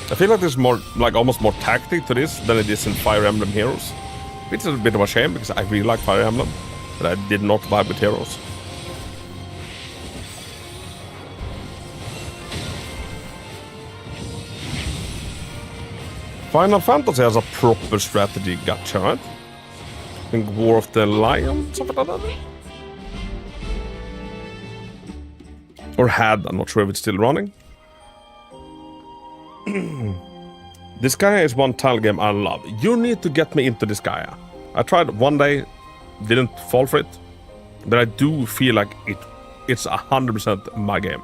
Speaker 13: I feel like there's more, like almost more tactic to this than it is in Fire Emblem Heroes. Which is a bit of a shame because I really like Fire Emblem, but I did not vibe with Heroes. Final Fantasy has a proper strategy gacha, right? I think War of the Lion, something like that. Or had, I'm not sure if it's still running. This Gaia is one tile game I love. You need to get me into this Gaia. I tried one day, didn't fall for it, but I do feel like it's 100% my game.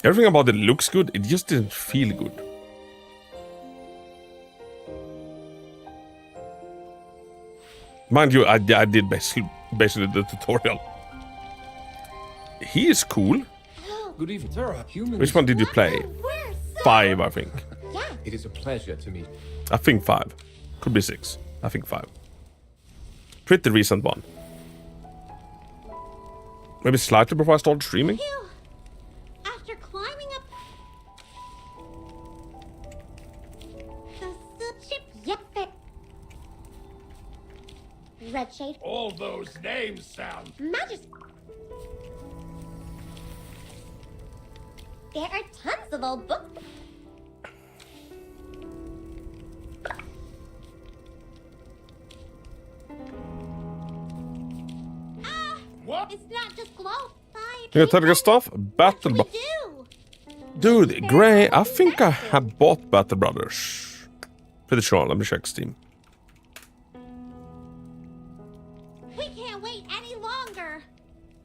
Speaker 13: Everything about it looks good, it just didn't feel good. Mind you, I did basically the tutorial. He is cool.
Speaker 15: Good evening, sir.
Speaker 13: Which one did you play? 5, I think.
Speaker 15: It is a pleasure to meet.
Speaker 13: I think 5. Could be 6. I think 5. Pretty recent one. Maybe slightly before I started streaming.
Speaker 10: After climbing up the ship, yep, red shade.
Speaker 2: All those names sound.
Speaker 10: Majesty. There are tons of old books.
Speaker 2: What?
Speaker 10: It's not just glow.
Speaker 13: You take your stuff? Battle Dude, Gray, I think I have bought Battle Brothers. Pretty sure, let me check Steam.
Speaker 10: We can't wait any longer.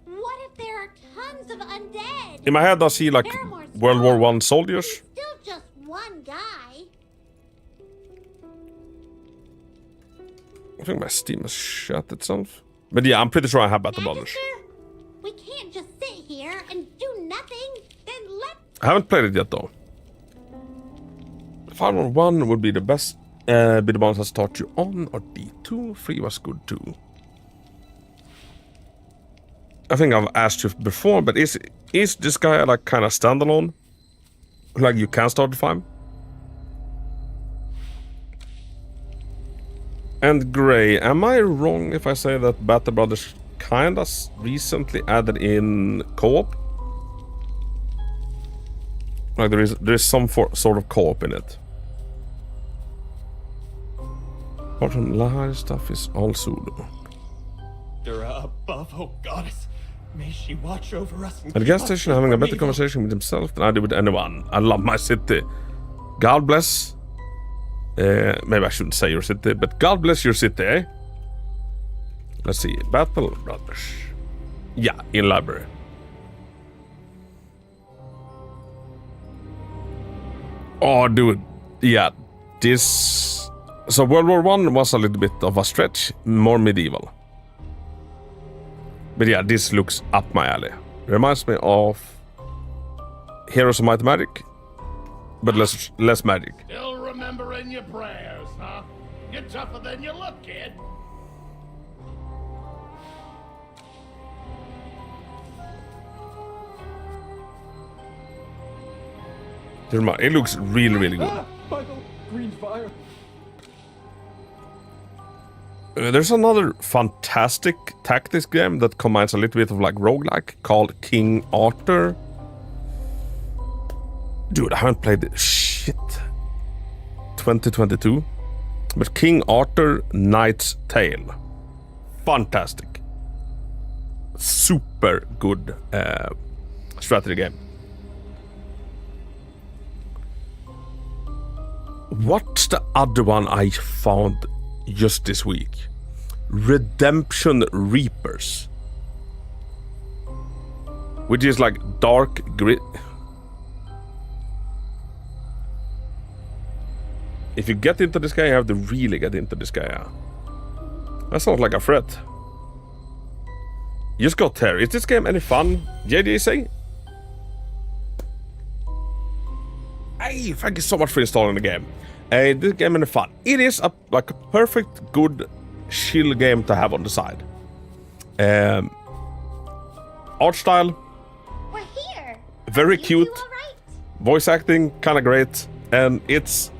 Speaker 10: What if there are tons of undead?
Speaker 13: In my head, I see like World War I soldiers.
Speaker 10: Still just one guy.
Speaker 13: I think my Steam has shut itself. But yeah, I'm pretty sure I have Battle Brothers.
Speaker 10: We can't just sit here and do nothing. Then let.
Speaker 13: I haven't played it yet though. Final 1 would be the best. Be the ones that start you on, or D2. 3 was good too. I think I've asked you before, but is this guy like kind of standalone? Like you can start the 5? And Gray, am I wrong if I say that Battle Brothers kinda recently added in co-op? Like there is some sort of co-op in it. Apart from Lahar stuff is all Zulu.
Speaker 15: Above, oh goddess, may she watch over us.
Speaker 13: At the gas station, having a better conversation with himself than I do with anyone. I love my city. God bless. Maybe I shouldn't say your city, but God bless your city, eh? Let's see. Battle Brothers. Yeah, in library. Oh, dude. Yeah, this... So World War I was a little bit of a stretch. More medieval. But yeah, this looks up my alley. Reminds me of Heroes of Might and Magic, but less magic.
Speaker 2: Still remembering your prayers, huh? You're tougher than you look, kid.
Speaker 13: It looks really, really good.
Speaker 15: Michael, green fire.
Speaker 13: There's another fantastic tactics game that combines a little bit of like roguelike called King Arthur. Dude, I haven't played this shit. 2022. But King Arthur Knight's Tale. Fantastic. Super good strategy game. What's the other one I found just this week? Redemption Reapers, which is like dark grit. If you get into this guy, you have to really get into this guy, yeah. That sounds like a threat. Just got there. Is this game any fun? JDC? Hey, thank you so much for installing the game. This game any fun? It is a perfect, good, chill game to have on the side. Art style.
Speaker 10: We're here.
Speaker 13: Very cute. Voice acting, kind of great. And it's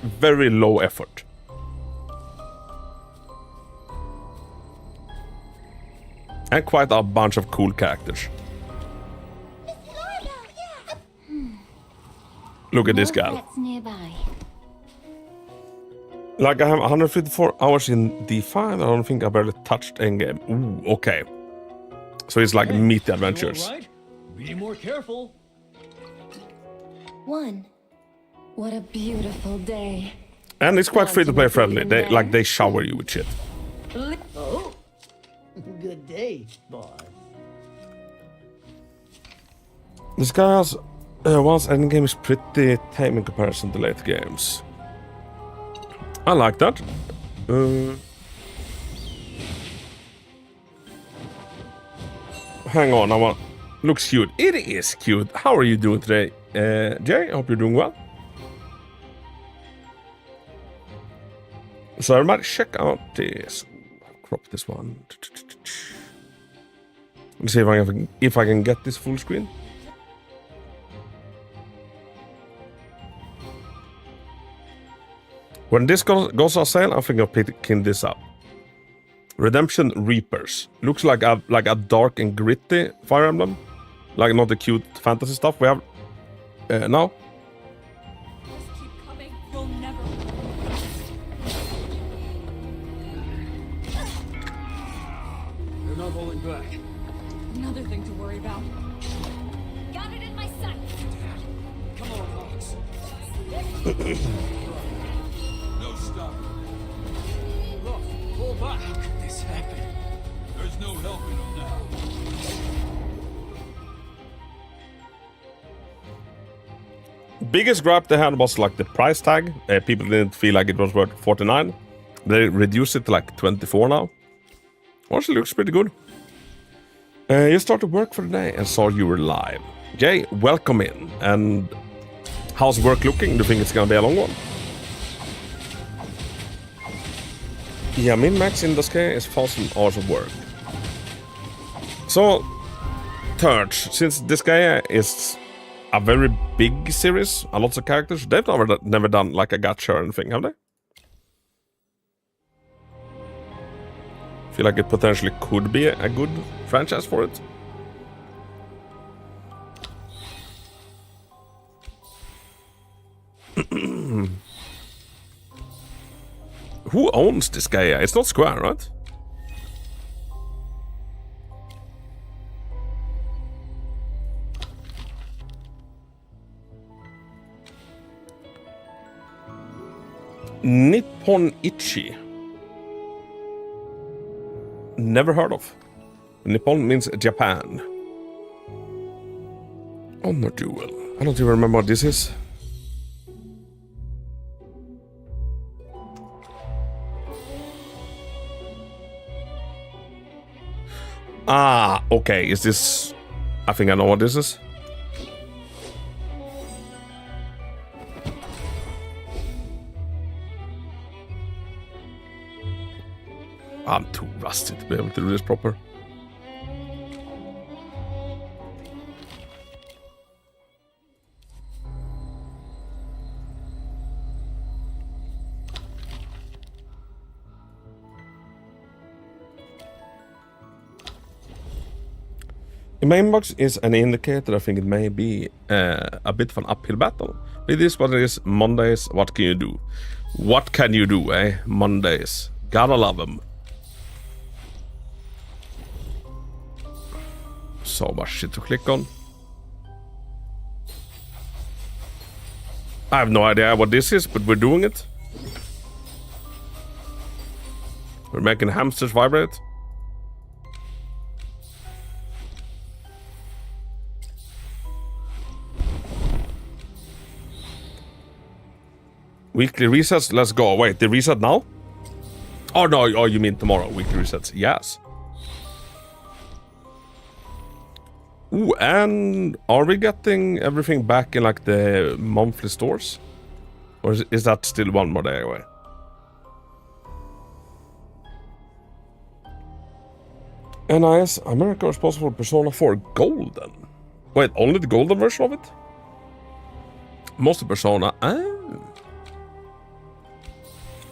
Speaker 13: very low effort. And quite a bunch of cool characters. Look at this gal.
Speaker 5: Nearby.
Speaker 13: Like I have 154 hours in D5. I don't think I barely touched endgame. Ooh, okay. So it's like meaty adventures.
Speaker 8: Right? Be more careful.
Speaker 5: 1. What a beautiful day.
Speaker 13: And it's quite free to play friendly. They shower you with shit.
Speaker 6: Oh, good day, boss.
Speaker 13: This guy's once endgame is pretty tame in comparison to late games. I like that. Hang on, I want. Looks cute. It is cute. How are you doing today, Jay? I hope you're doing well. So everybody check out this. Crop this one. Let's see if I can get this full screen. When this goes on sale, I think I'll picking this up. Redemption Reapers. Looks like a dark and gritty Fire Emblem. Like not the cute fantasy stuff we have now.
Speaker 11: Just keep coming. You'll never.
Speaker 8: You're not holding back.
Speaker 11: Another thing to worry about.
Speaker 10: Got it in my sights.
Speaker 8: Come on, Hawks.
Speaker 2: No stop.
Speaker 8: Look, pull back.
Speaker 2: How could this happen? There's no helping him now.
Speaker 13: Biggest gripe they had was like the price tag. People didn't feel like it was worth 49. They reduced it to like 24 now. Honestly, looks pretty good. You started work for the day and saw you were live. Jay, welcome in. And how's work looking? Do you think it's gonna be a long one? Yeah, min-max in this game is 1,000 hours of work. So, third, since this guy is a very big series, a lot of characters, they've never done like a gacha or anything, have they? Feel like it potentially could be a good franchise for it. Who owns this guy? It's not Square, right? Nippon Ichi. Never heard of. Nippon means Japan. Honor Duel. I don't even remember what this is. Ah, okay. Is this... I think I know what this is. I'm too rusty to be able to do this proper. In my inbox is an indicator. I think it may be a bit of an uphill battle. It is what it is. Mondays, what can you do? What can you do, eh? Mondays. Gotta love them. So much shit to click on. I have no idea what this is, but we're doing it. We're making hamsters vibrate.
Speaker 3: Weekly resets, let's go. Wait, they reset now? Oh no, oh you mean tomorrow, weekly resets, yes. Ooh, and are we getting everything back in like the monthly stores? Or is that still one more day away? NIS, America responsible for Persona 4 Golden. Wait, only the golden version of it? Most of Persona.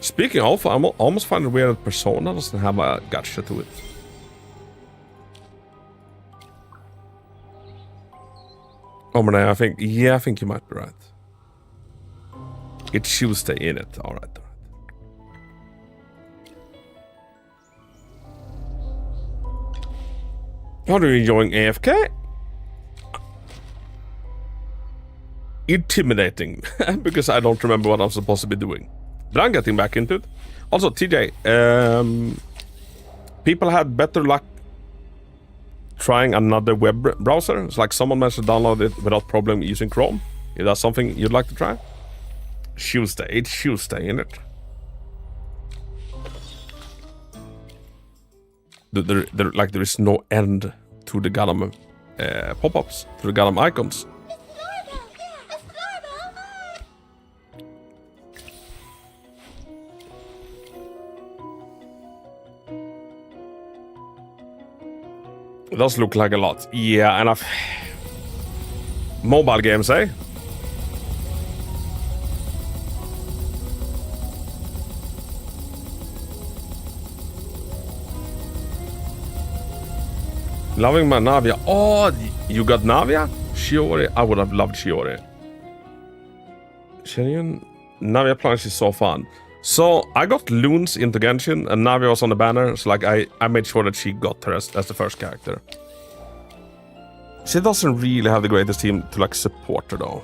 Speaker 3: Speaking of, I almost find it weird that Persona doesn't have a gacha to it. Oh, but I think you might be right. It's Tuesday in it. All right. How are you enjoying AFK? Intimidating, because I don't remember what I'm supposed to be doing. But I'm getting back into it. Also, TJ, people had better luck trying another web browser. It's like someone managed to download it without problem using Chrome. Is that something you'd like to try? Tuesday, it's Tuesday, isn't it? There is no end to the goddamn pop-ups, to the goddamn icons. It does look like a lot. Yeah, and mobile games, eh? Loving my Navia. Oh, you got Navia? Shiori? I would have loved Shiori. Navia plunge is so fun. So I got Loons into Genshin and Navia was on the banner. So like I made sure that she got her as the first character. She doesn't really have the greatest team to like support her though.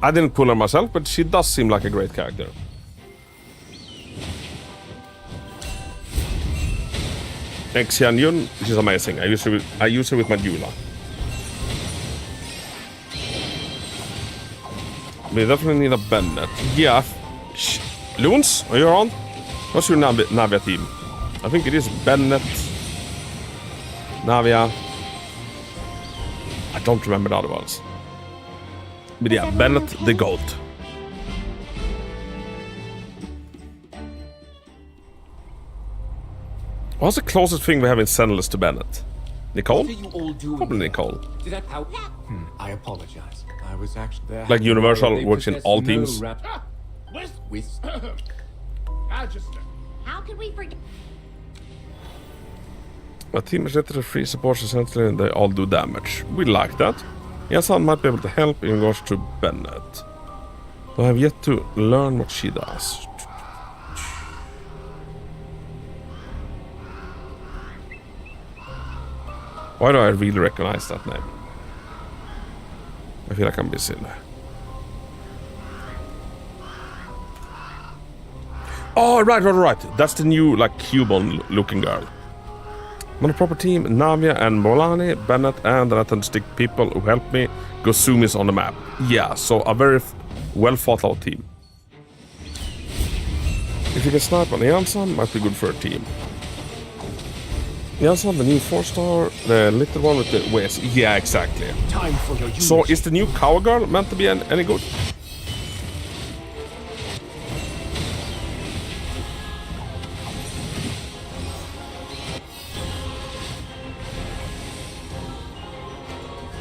Speaker 3: I didn't pull her myself, but she does seem like a great character. Xian Yun, she's amazing. I use her with my Yula. We definitely need a Bennett. Yeah. Loons, are you around? What's your Navia team? I think it is Bennett, Navia. I don't remember the other ones. But yeah, Bennett the GOAT. What's the closest thing we have in Zenless to Bennett? Nicole? Probably Nicole.
Speaker 15: I apologize. I was actually there.
Speaker 3: Like Universal works in all teams.
Speaker 10: How could we forget?
Speaker 3: A team is literally free supports essentially and they all do damage. We like that. Yasan might be able to help in regards to Bennett. But I have yet to learn what she does. Why do I really recognize that name? I feel like I'm busy there. Oh, right. That's the new, like, Cuban-looking girl. I'm on a proper team. Navia and Molani, Bennett, and the authentic people who helped me. Gosumi is on the map. Yeah, so a very well-thought-out team. If you can snipe on Jansan, might be good for a team. Jansan, the new 4-star, the little one with the waist. Yeah, exactly.
Speaker 15: Time for your
Speaker 3: so is the new cowgirl meant to be any good?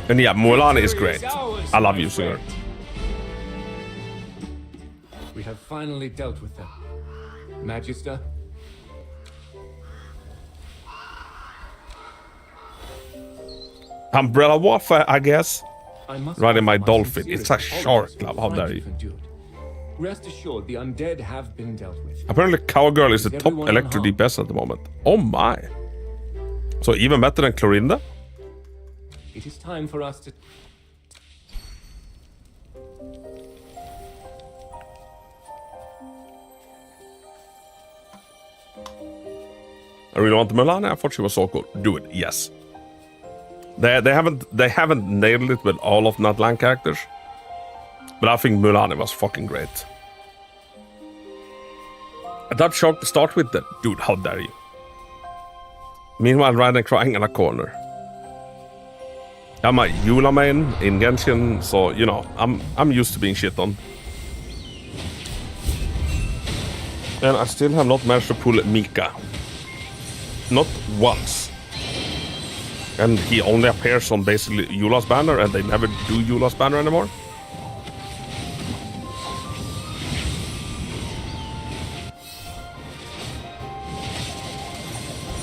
Speaker 3: And yeah, Mulan is great. I love using her.
Speaker 15: We have finally dealt with them. Magister?
Speaker 3: Umbrella Warfare, I guess. Riding my dolphin. It's a shark club. How dare you?
Speaker 15: Rest assured, the undead have been dealt with.
Speaker 3: Apparently, Cowgirl is the top electro DPS at the moment. Oh my! So even better than Clorinda?
Speaker 15: It is time for us to...
Speaker 3: I really want the Melania. I thought she was so cool. Do it, yes.
Speaker 13: They haven't nailed it with all of Natlan characters, but I think Mulani was fucking great. That shock to start with, dude, how dare you? Meanwhile, Raiden crying in a corner. I'm a Eula main in Genshin, so you know I'm used to being shit on. And I still have not managed to pull Mika. Not once. And he only appears on basically Eula's banner, and they never do Eula's banner anymore.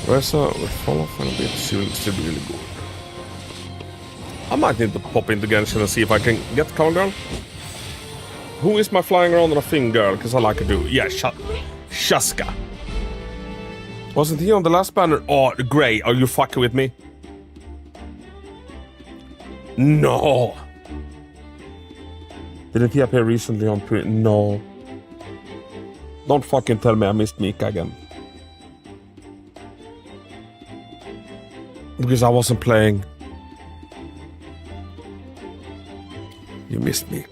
Speaker 13: Reza will fall off and a bit, she will still be really good. I might need to pop into Genshin and see if I can get Cowgirl. Who is my flying around on a thing girl? Because I like to do. Yeah, Shaska. Wasn't he on the last banner? Oh, Grey, are you fucking with me? No. Didn't he appear recently on No. Don't fucking tell me I missed Mika again. Because I wasn't playing. You missed me.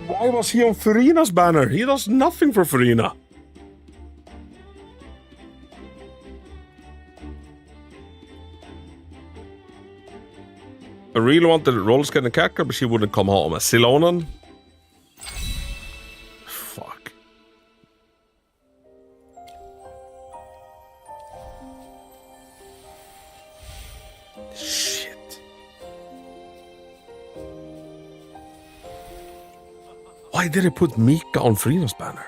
Speaker 13: Why was he on Furina's banner? He does nothing for Furina. I really wanted to roll skate and Kaka, but she wouldn't come home. Silonen? Fuck. Shit. Why did he put Mika on Furina's banner?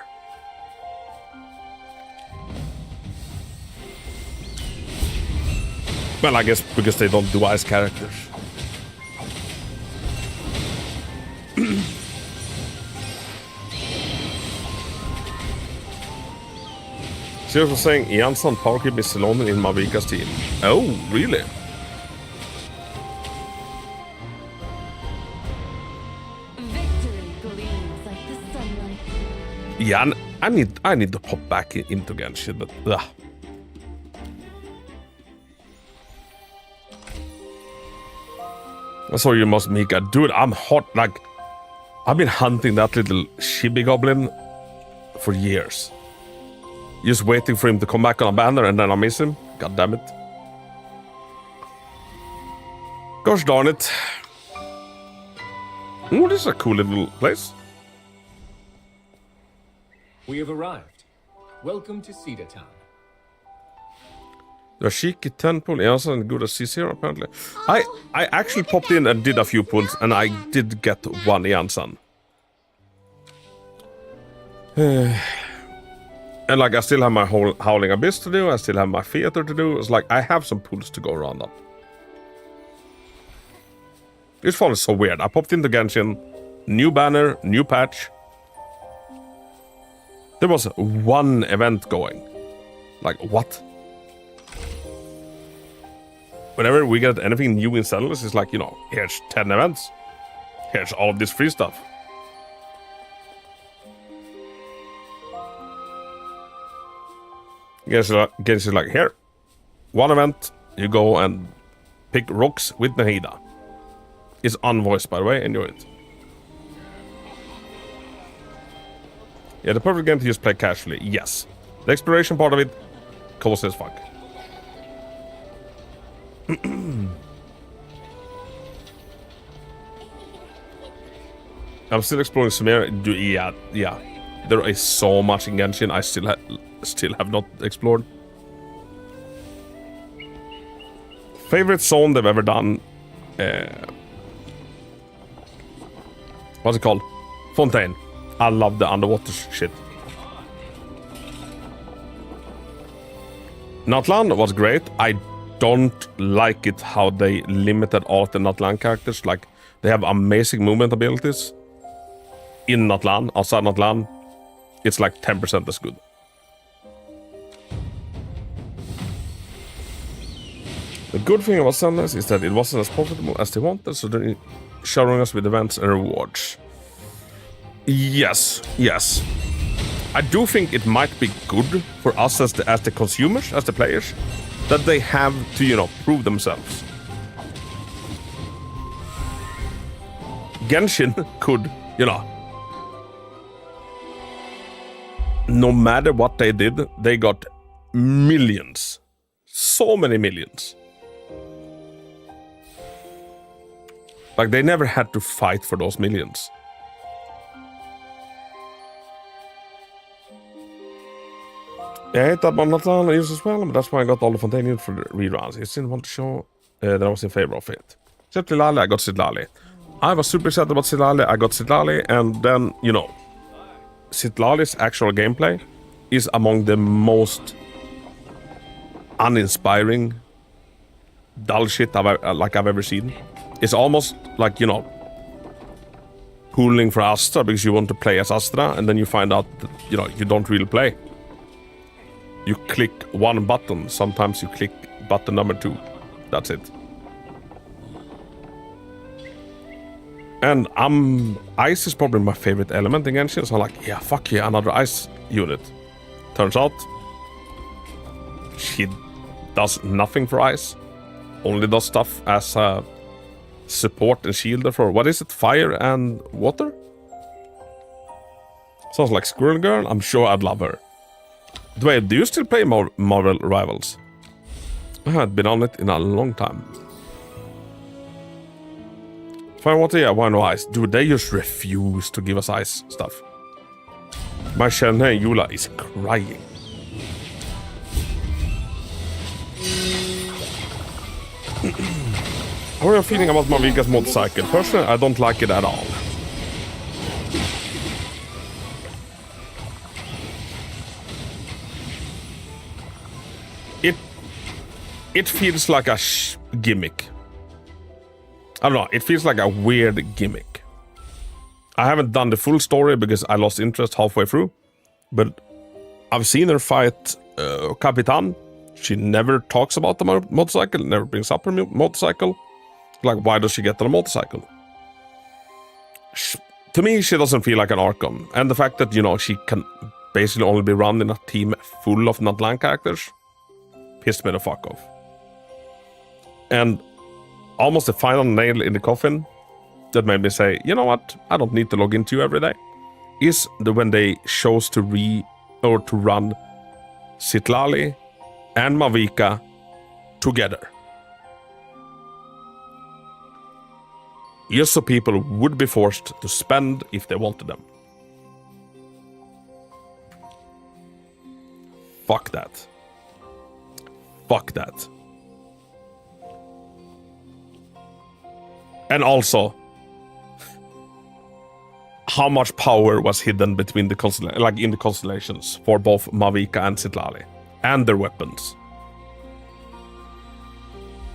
Speaker 13: Well, I guess because they don't do ice characters. Serious was saying Jansson power creep is Silonen in Mavika's team. Oh, really?
Speaker 1: Victory gleams like the sunlight.
Speaker 13: Yeah, I need to pop back into Genshin, but I saw you must Mika. Dude, I'm hot. Like, I've been hunting that little chibi goblin for years. Just waiting for him to come back on a banner and then I miss him. God damn it. Gosh darn it. Oh, this is a cool little place.
Speaker 15: We have arrived. Welcome to Cedar Town.
Speaker 13: The Shiki temple is as good as C0 apparently. I actually popped in and did a few pulls and I did get one Janssen. And like I still have my whole Howling Abyss to do, I still have my theater to do. It's like I have some pulls to go around up. This fall is so weird. I popped into Genshin, new banner, new patch. There was one event going. Like what? Whenever we get anything new in Zenless, it's like, you know, here's 10 events. Here's all of this free stuff. Genshin like, here, one event, you go and pick rocks with Nahida. It's unvoiced, by the way, enjoy it. Yeah, the perfect game to just play casually, yes. The exploration part of it, cozy as fuck. I'm still exploring Sumeria. Yeah. There is so much in Genshin I still have not explored. Favorite zone they've ever done? What's it called? Fontaine. I love the underwater shit. Natlan was great. I don't like it how they limited all of the Natlan characters. Like, they have amazing movement abilities. In Natlan, outside Natlan, it's like 10% as good. The good thing about Zenless is that it wasn't as profitable as they wanted, so they're showering us with events and rewards. Yes.
Speaker 3: I do think it might be good for us as the consumers, as the players, that they have to, you know, prove themselves. Genshin could, you know, no matter what they did, they got millions. So many millions. Like, they never had to fight for those millions. I hate that Monatlan I use as well, but that's why I got all the Fontaine unit for the reruns. I didn't want to show that I was in favor of it. Except Lilali, I got Sitlali. I was super excited about Sitlali, I got Sitlali, and then, you know, Sitlali's actual gameplay is among the most uninspiring, dull shit I've ever seen. It's almost like, you know, pooling for Astra because you want to play as Astra, and then you find out that, you know, you don't really play. You click one button. Sometimes you click button number 2. That's it. And ice is probably my favorite element in Genshin, so I'm like, yeah, fuck yeah, another ice unit. Turns out, she does nothing for ice. Only does stuff as a support and shielder for, what is it, fire and water? Sounds like Squirrel Girl. I'm sure I'd love her. Dwayne, do you still play Marvel Rivals? I haven't been on it in a long time. Fire water, yeah, why no ice? Dude, they just refuse to give us ice stuff. My Shenhe Yula is crying. How are you feeling about Mavika's motorcycle? Personally, I don't like it at all. It feels like a gimmick. I don't know, it feels like a weird gimmick. I haven't done the full story because I lost interest halfway through, but I've seen her fight Capitan. She never talks about the motorcycle, never brings up her motorcycle. Like, why does she get on a motorcycle? To me, she doesn't feel like an Archon. And the fact that, you know, she can basically only be run in a team full of Natlan characters pissed me the fuck off. And almost the final nail in the coffin that made me say, you know what, I don't need to log into you every day, is when they chose to run Sitlali and Mavika together. Just so people would be forced to spend if they wanted them. Fuck that. Fuck that. And also, how much power was hidden between the in the constellations for both Mavika and Sitlali and their weapons.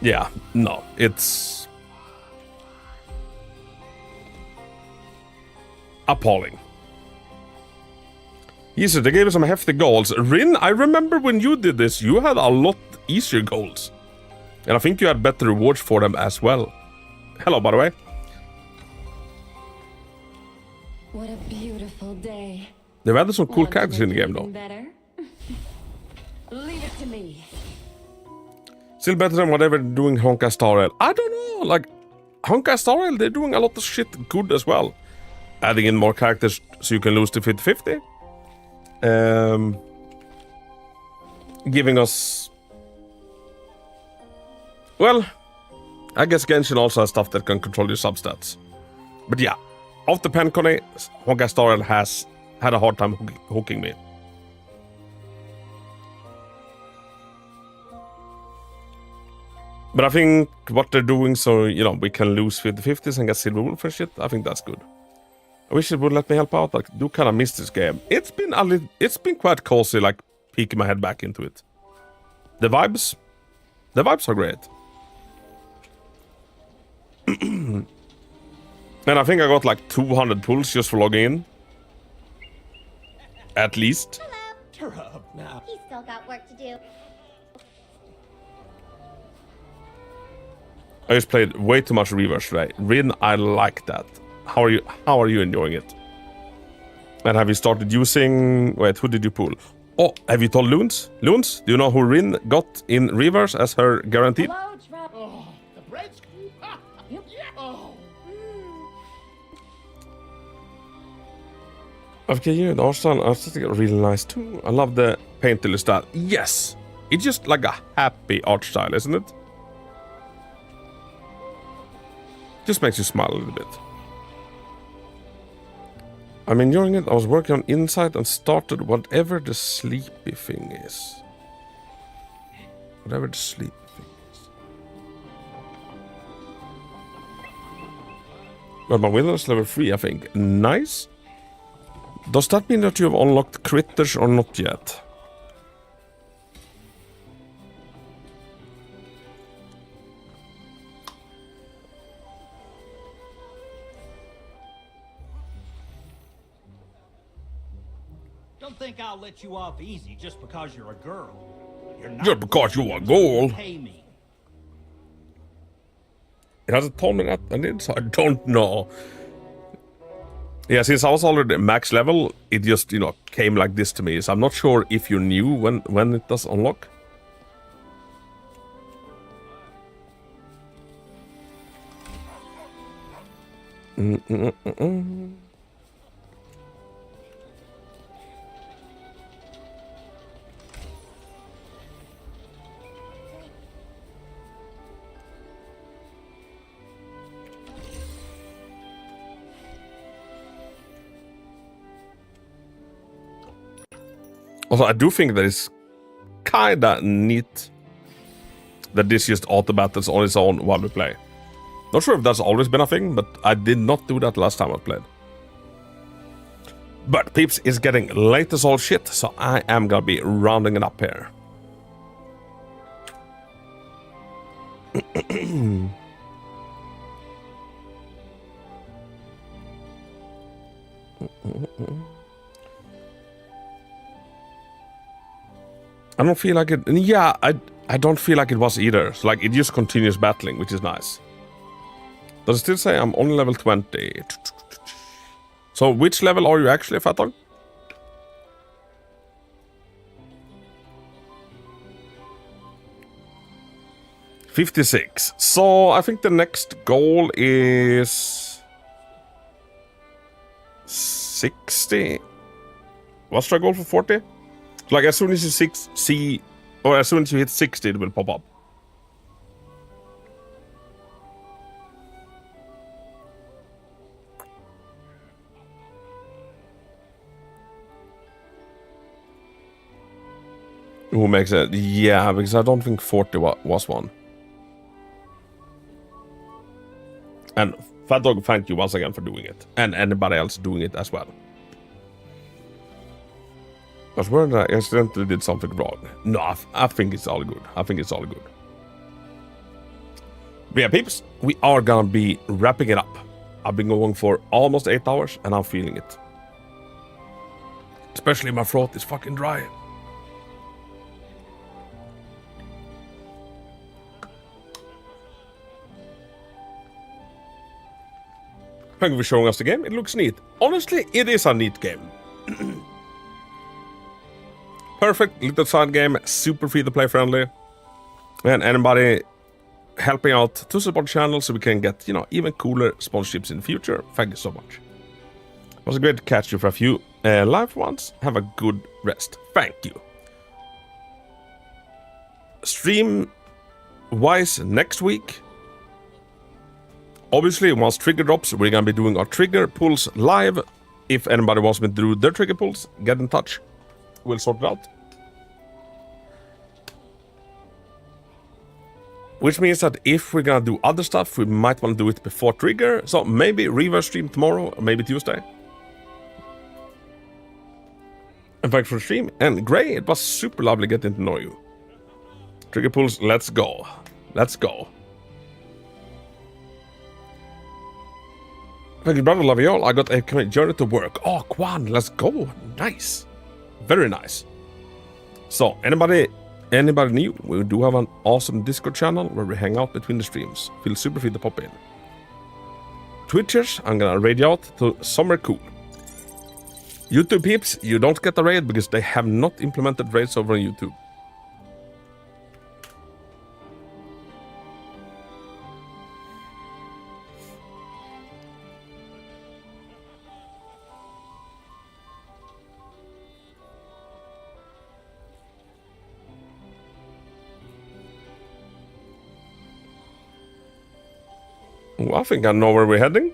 Speaker 3: Yeah, no, it's appalling. Yes, they gave us some hefty goals. Rin, I remember when you did this, you had a lot easier goals. And I think you had better rewards for them as well. Hello, by the way.
Speaker 5: What a beautiful day.
Speaker 3: They've added some cool characters in the game, though.
Speaker 5: Better? Leave it to me.
Speaker 3: Still better than whatever they're doing Honkai Star Rail. I don't know, like, Honkai Star Rail, they're doing a lot of shit good as well. Adding in more characters so you can lose to 50-50. Giving us... Well, I guess Genshin also has stuff that can control your substats. But yeah, after Pencony, Honkai Star Rail has had a hard time hooking me. But I think what they're doing so, you know, we can lose 50-50s and get Silver Wolf and shit, I think that's good. I wish it would let me help out. I do kind of miss this game. It's been quite cozy, like, peeking my head back into it. The vibes are great. And I think I got like 200 pulls just for logging in. At least.
Speaker 10: Hello. Shut up now. He's still got work to do.
Speaker 3: I just played way too much reverse today. Rin, I like that. How are you enjoying it? And have you started using... Wait, who did you pull? Oh, have you told Loons? Loons, do you know who Rin got in reverse as her guaranteed?
Speaker 7: Oh, the bread scoop. Yeah. Oh.
Speaker 3: AFK Journey, art style, aesthetic, really nice too. I love the painterly style. Yes! It's just like a happy art style, isn't it? Just makes you smile a little bit. I'm enjoying it. I was working on Insight and started whatever the sleepy thing is. Whatever the sleepy thing is. Got my wilderness level 3, I think. Nice. Does that mean that you have unlocked critters or not yet?
Speaker 12: Don't think I'll let you off easy just because you're a girl. You're not
Speaker 3: Just because you're a girl.
Speaker 12: pay me.
Speaker 3: It hasn't told me that, and it's, I don't know. Yeah, since I was already max level, it just, you know, came like this to me. So I'm not sure if you knew when it does unlock. Also, I do think that it's kinda neat that this just auto battles on its own while we play. Not sure if that's always been a thing, but I did not do that last time I played. But peeps, it's getting late as all shit, so I am gonna be rounding it up here. I don't feel like it. Yeah, I don't feel like it was either. So like it just continues battling, which is nice. Does it still say I'm only level 20? So which level are you actually, Fatog? $56. So I think the next goal is 60. What's the goal for 40? Like as soon as you as soon as you hit 60, it will pop up. Who makes it? Yeah, because I don't think 40 was one. And Fat Dog, thank you once again for doing it. And anybody else doing it as well. I was worried that I accidentally did something wrong. No, I think it's all good. I think it's all good. But yeah, peeps, we are gonna be wrapping it up. I've been going for almost 8 hours and I'm feeling it. Especially my throat is fucking dry. Thank you for showing us the game. It looks neat. Honestly, it is a neat game. Perfect little side game, super free to play friendly. And anybody helping out to support the channel so we can get, you know, even cooler sponsorships in the future. Thank you so much. It was great to catch you for a few live ones. Have a good rest. Thank you. Stream wise next week. Obviously, once trigger drops, we're gonna be doing our trigger pulls live. If anybody wants me to do their trigger pulls, get in touch. We'll sort it out. Which means that if we're gonna do other stuff, we might want to do it before trigger. So maybe reverse stream tomorrow, or maybe Tuesday. And thanks for the stream. And Gray, it was super lovely getting to know you. Trigger pulls, let's go. Let's go. Thank you, brother, love you all. I got AFK Journey to work. Oh, Kwan, let's go. Nice. Very nice. So, anybody new, we do have an awesome Discord channel where we hang out between the streams. Feel super free to pop in. Twitchers, I'm gonna raid you out to somewhere cool.
Speaker 13: YouTube peeps, you don't get the raid because they have not implemented raids over on YouTube. Oh, I think I know where we're heading.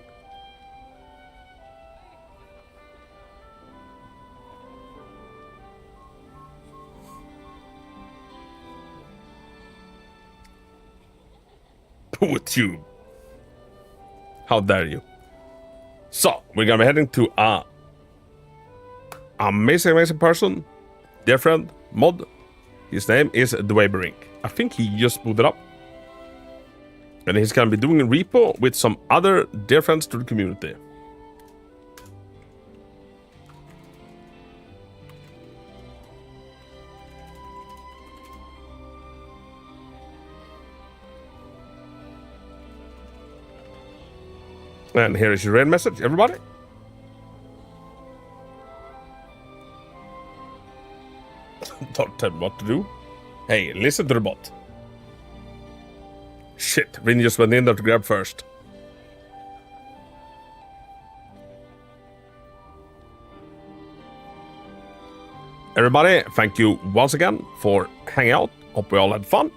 Speaker 13: With you. How dare you? So, we're gonna be heading to a amazing person, dear friend, mod. His name is Dwayberink. I think he just booted up. And he's gonna be doing a repo with some other dear friends to the community. And here is your raid message, everybody. Don't tell me what to do. Hey, listen to the bot. Shit, Rin just went in there to grab first. Everybody, thank you once again for hanging out. Hope we all had fun.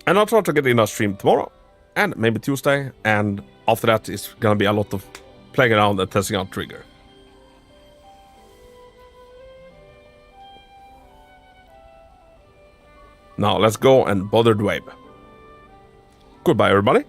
Speaker 13: And I'll try to get in our stream tomorrow. And maybe Tuesday. And after that, it's gonna be a lot of playing around and testing out Trigger. Now let's go and bother Dwayne. Goodbye, everybody.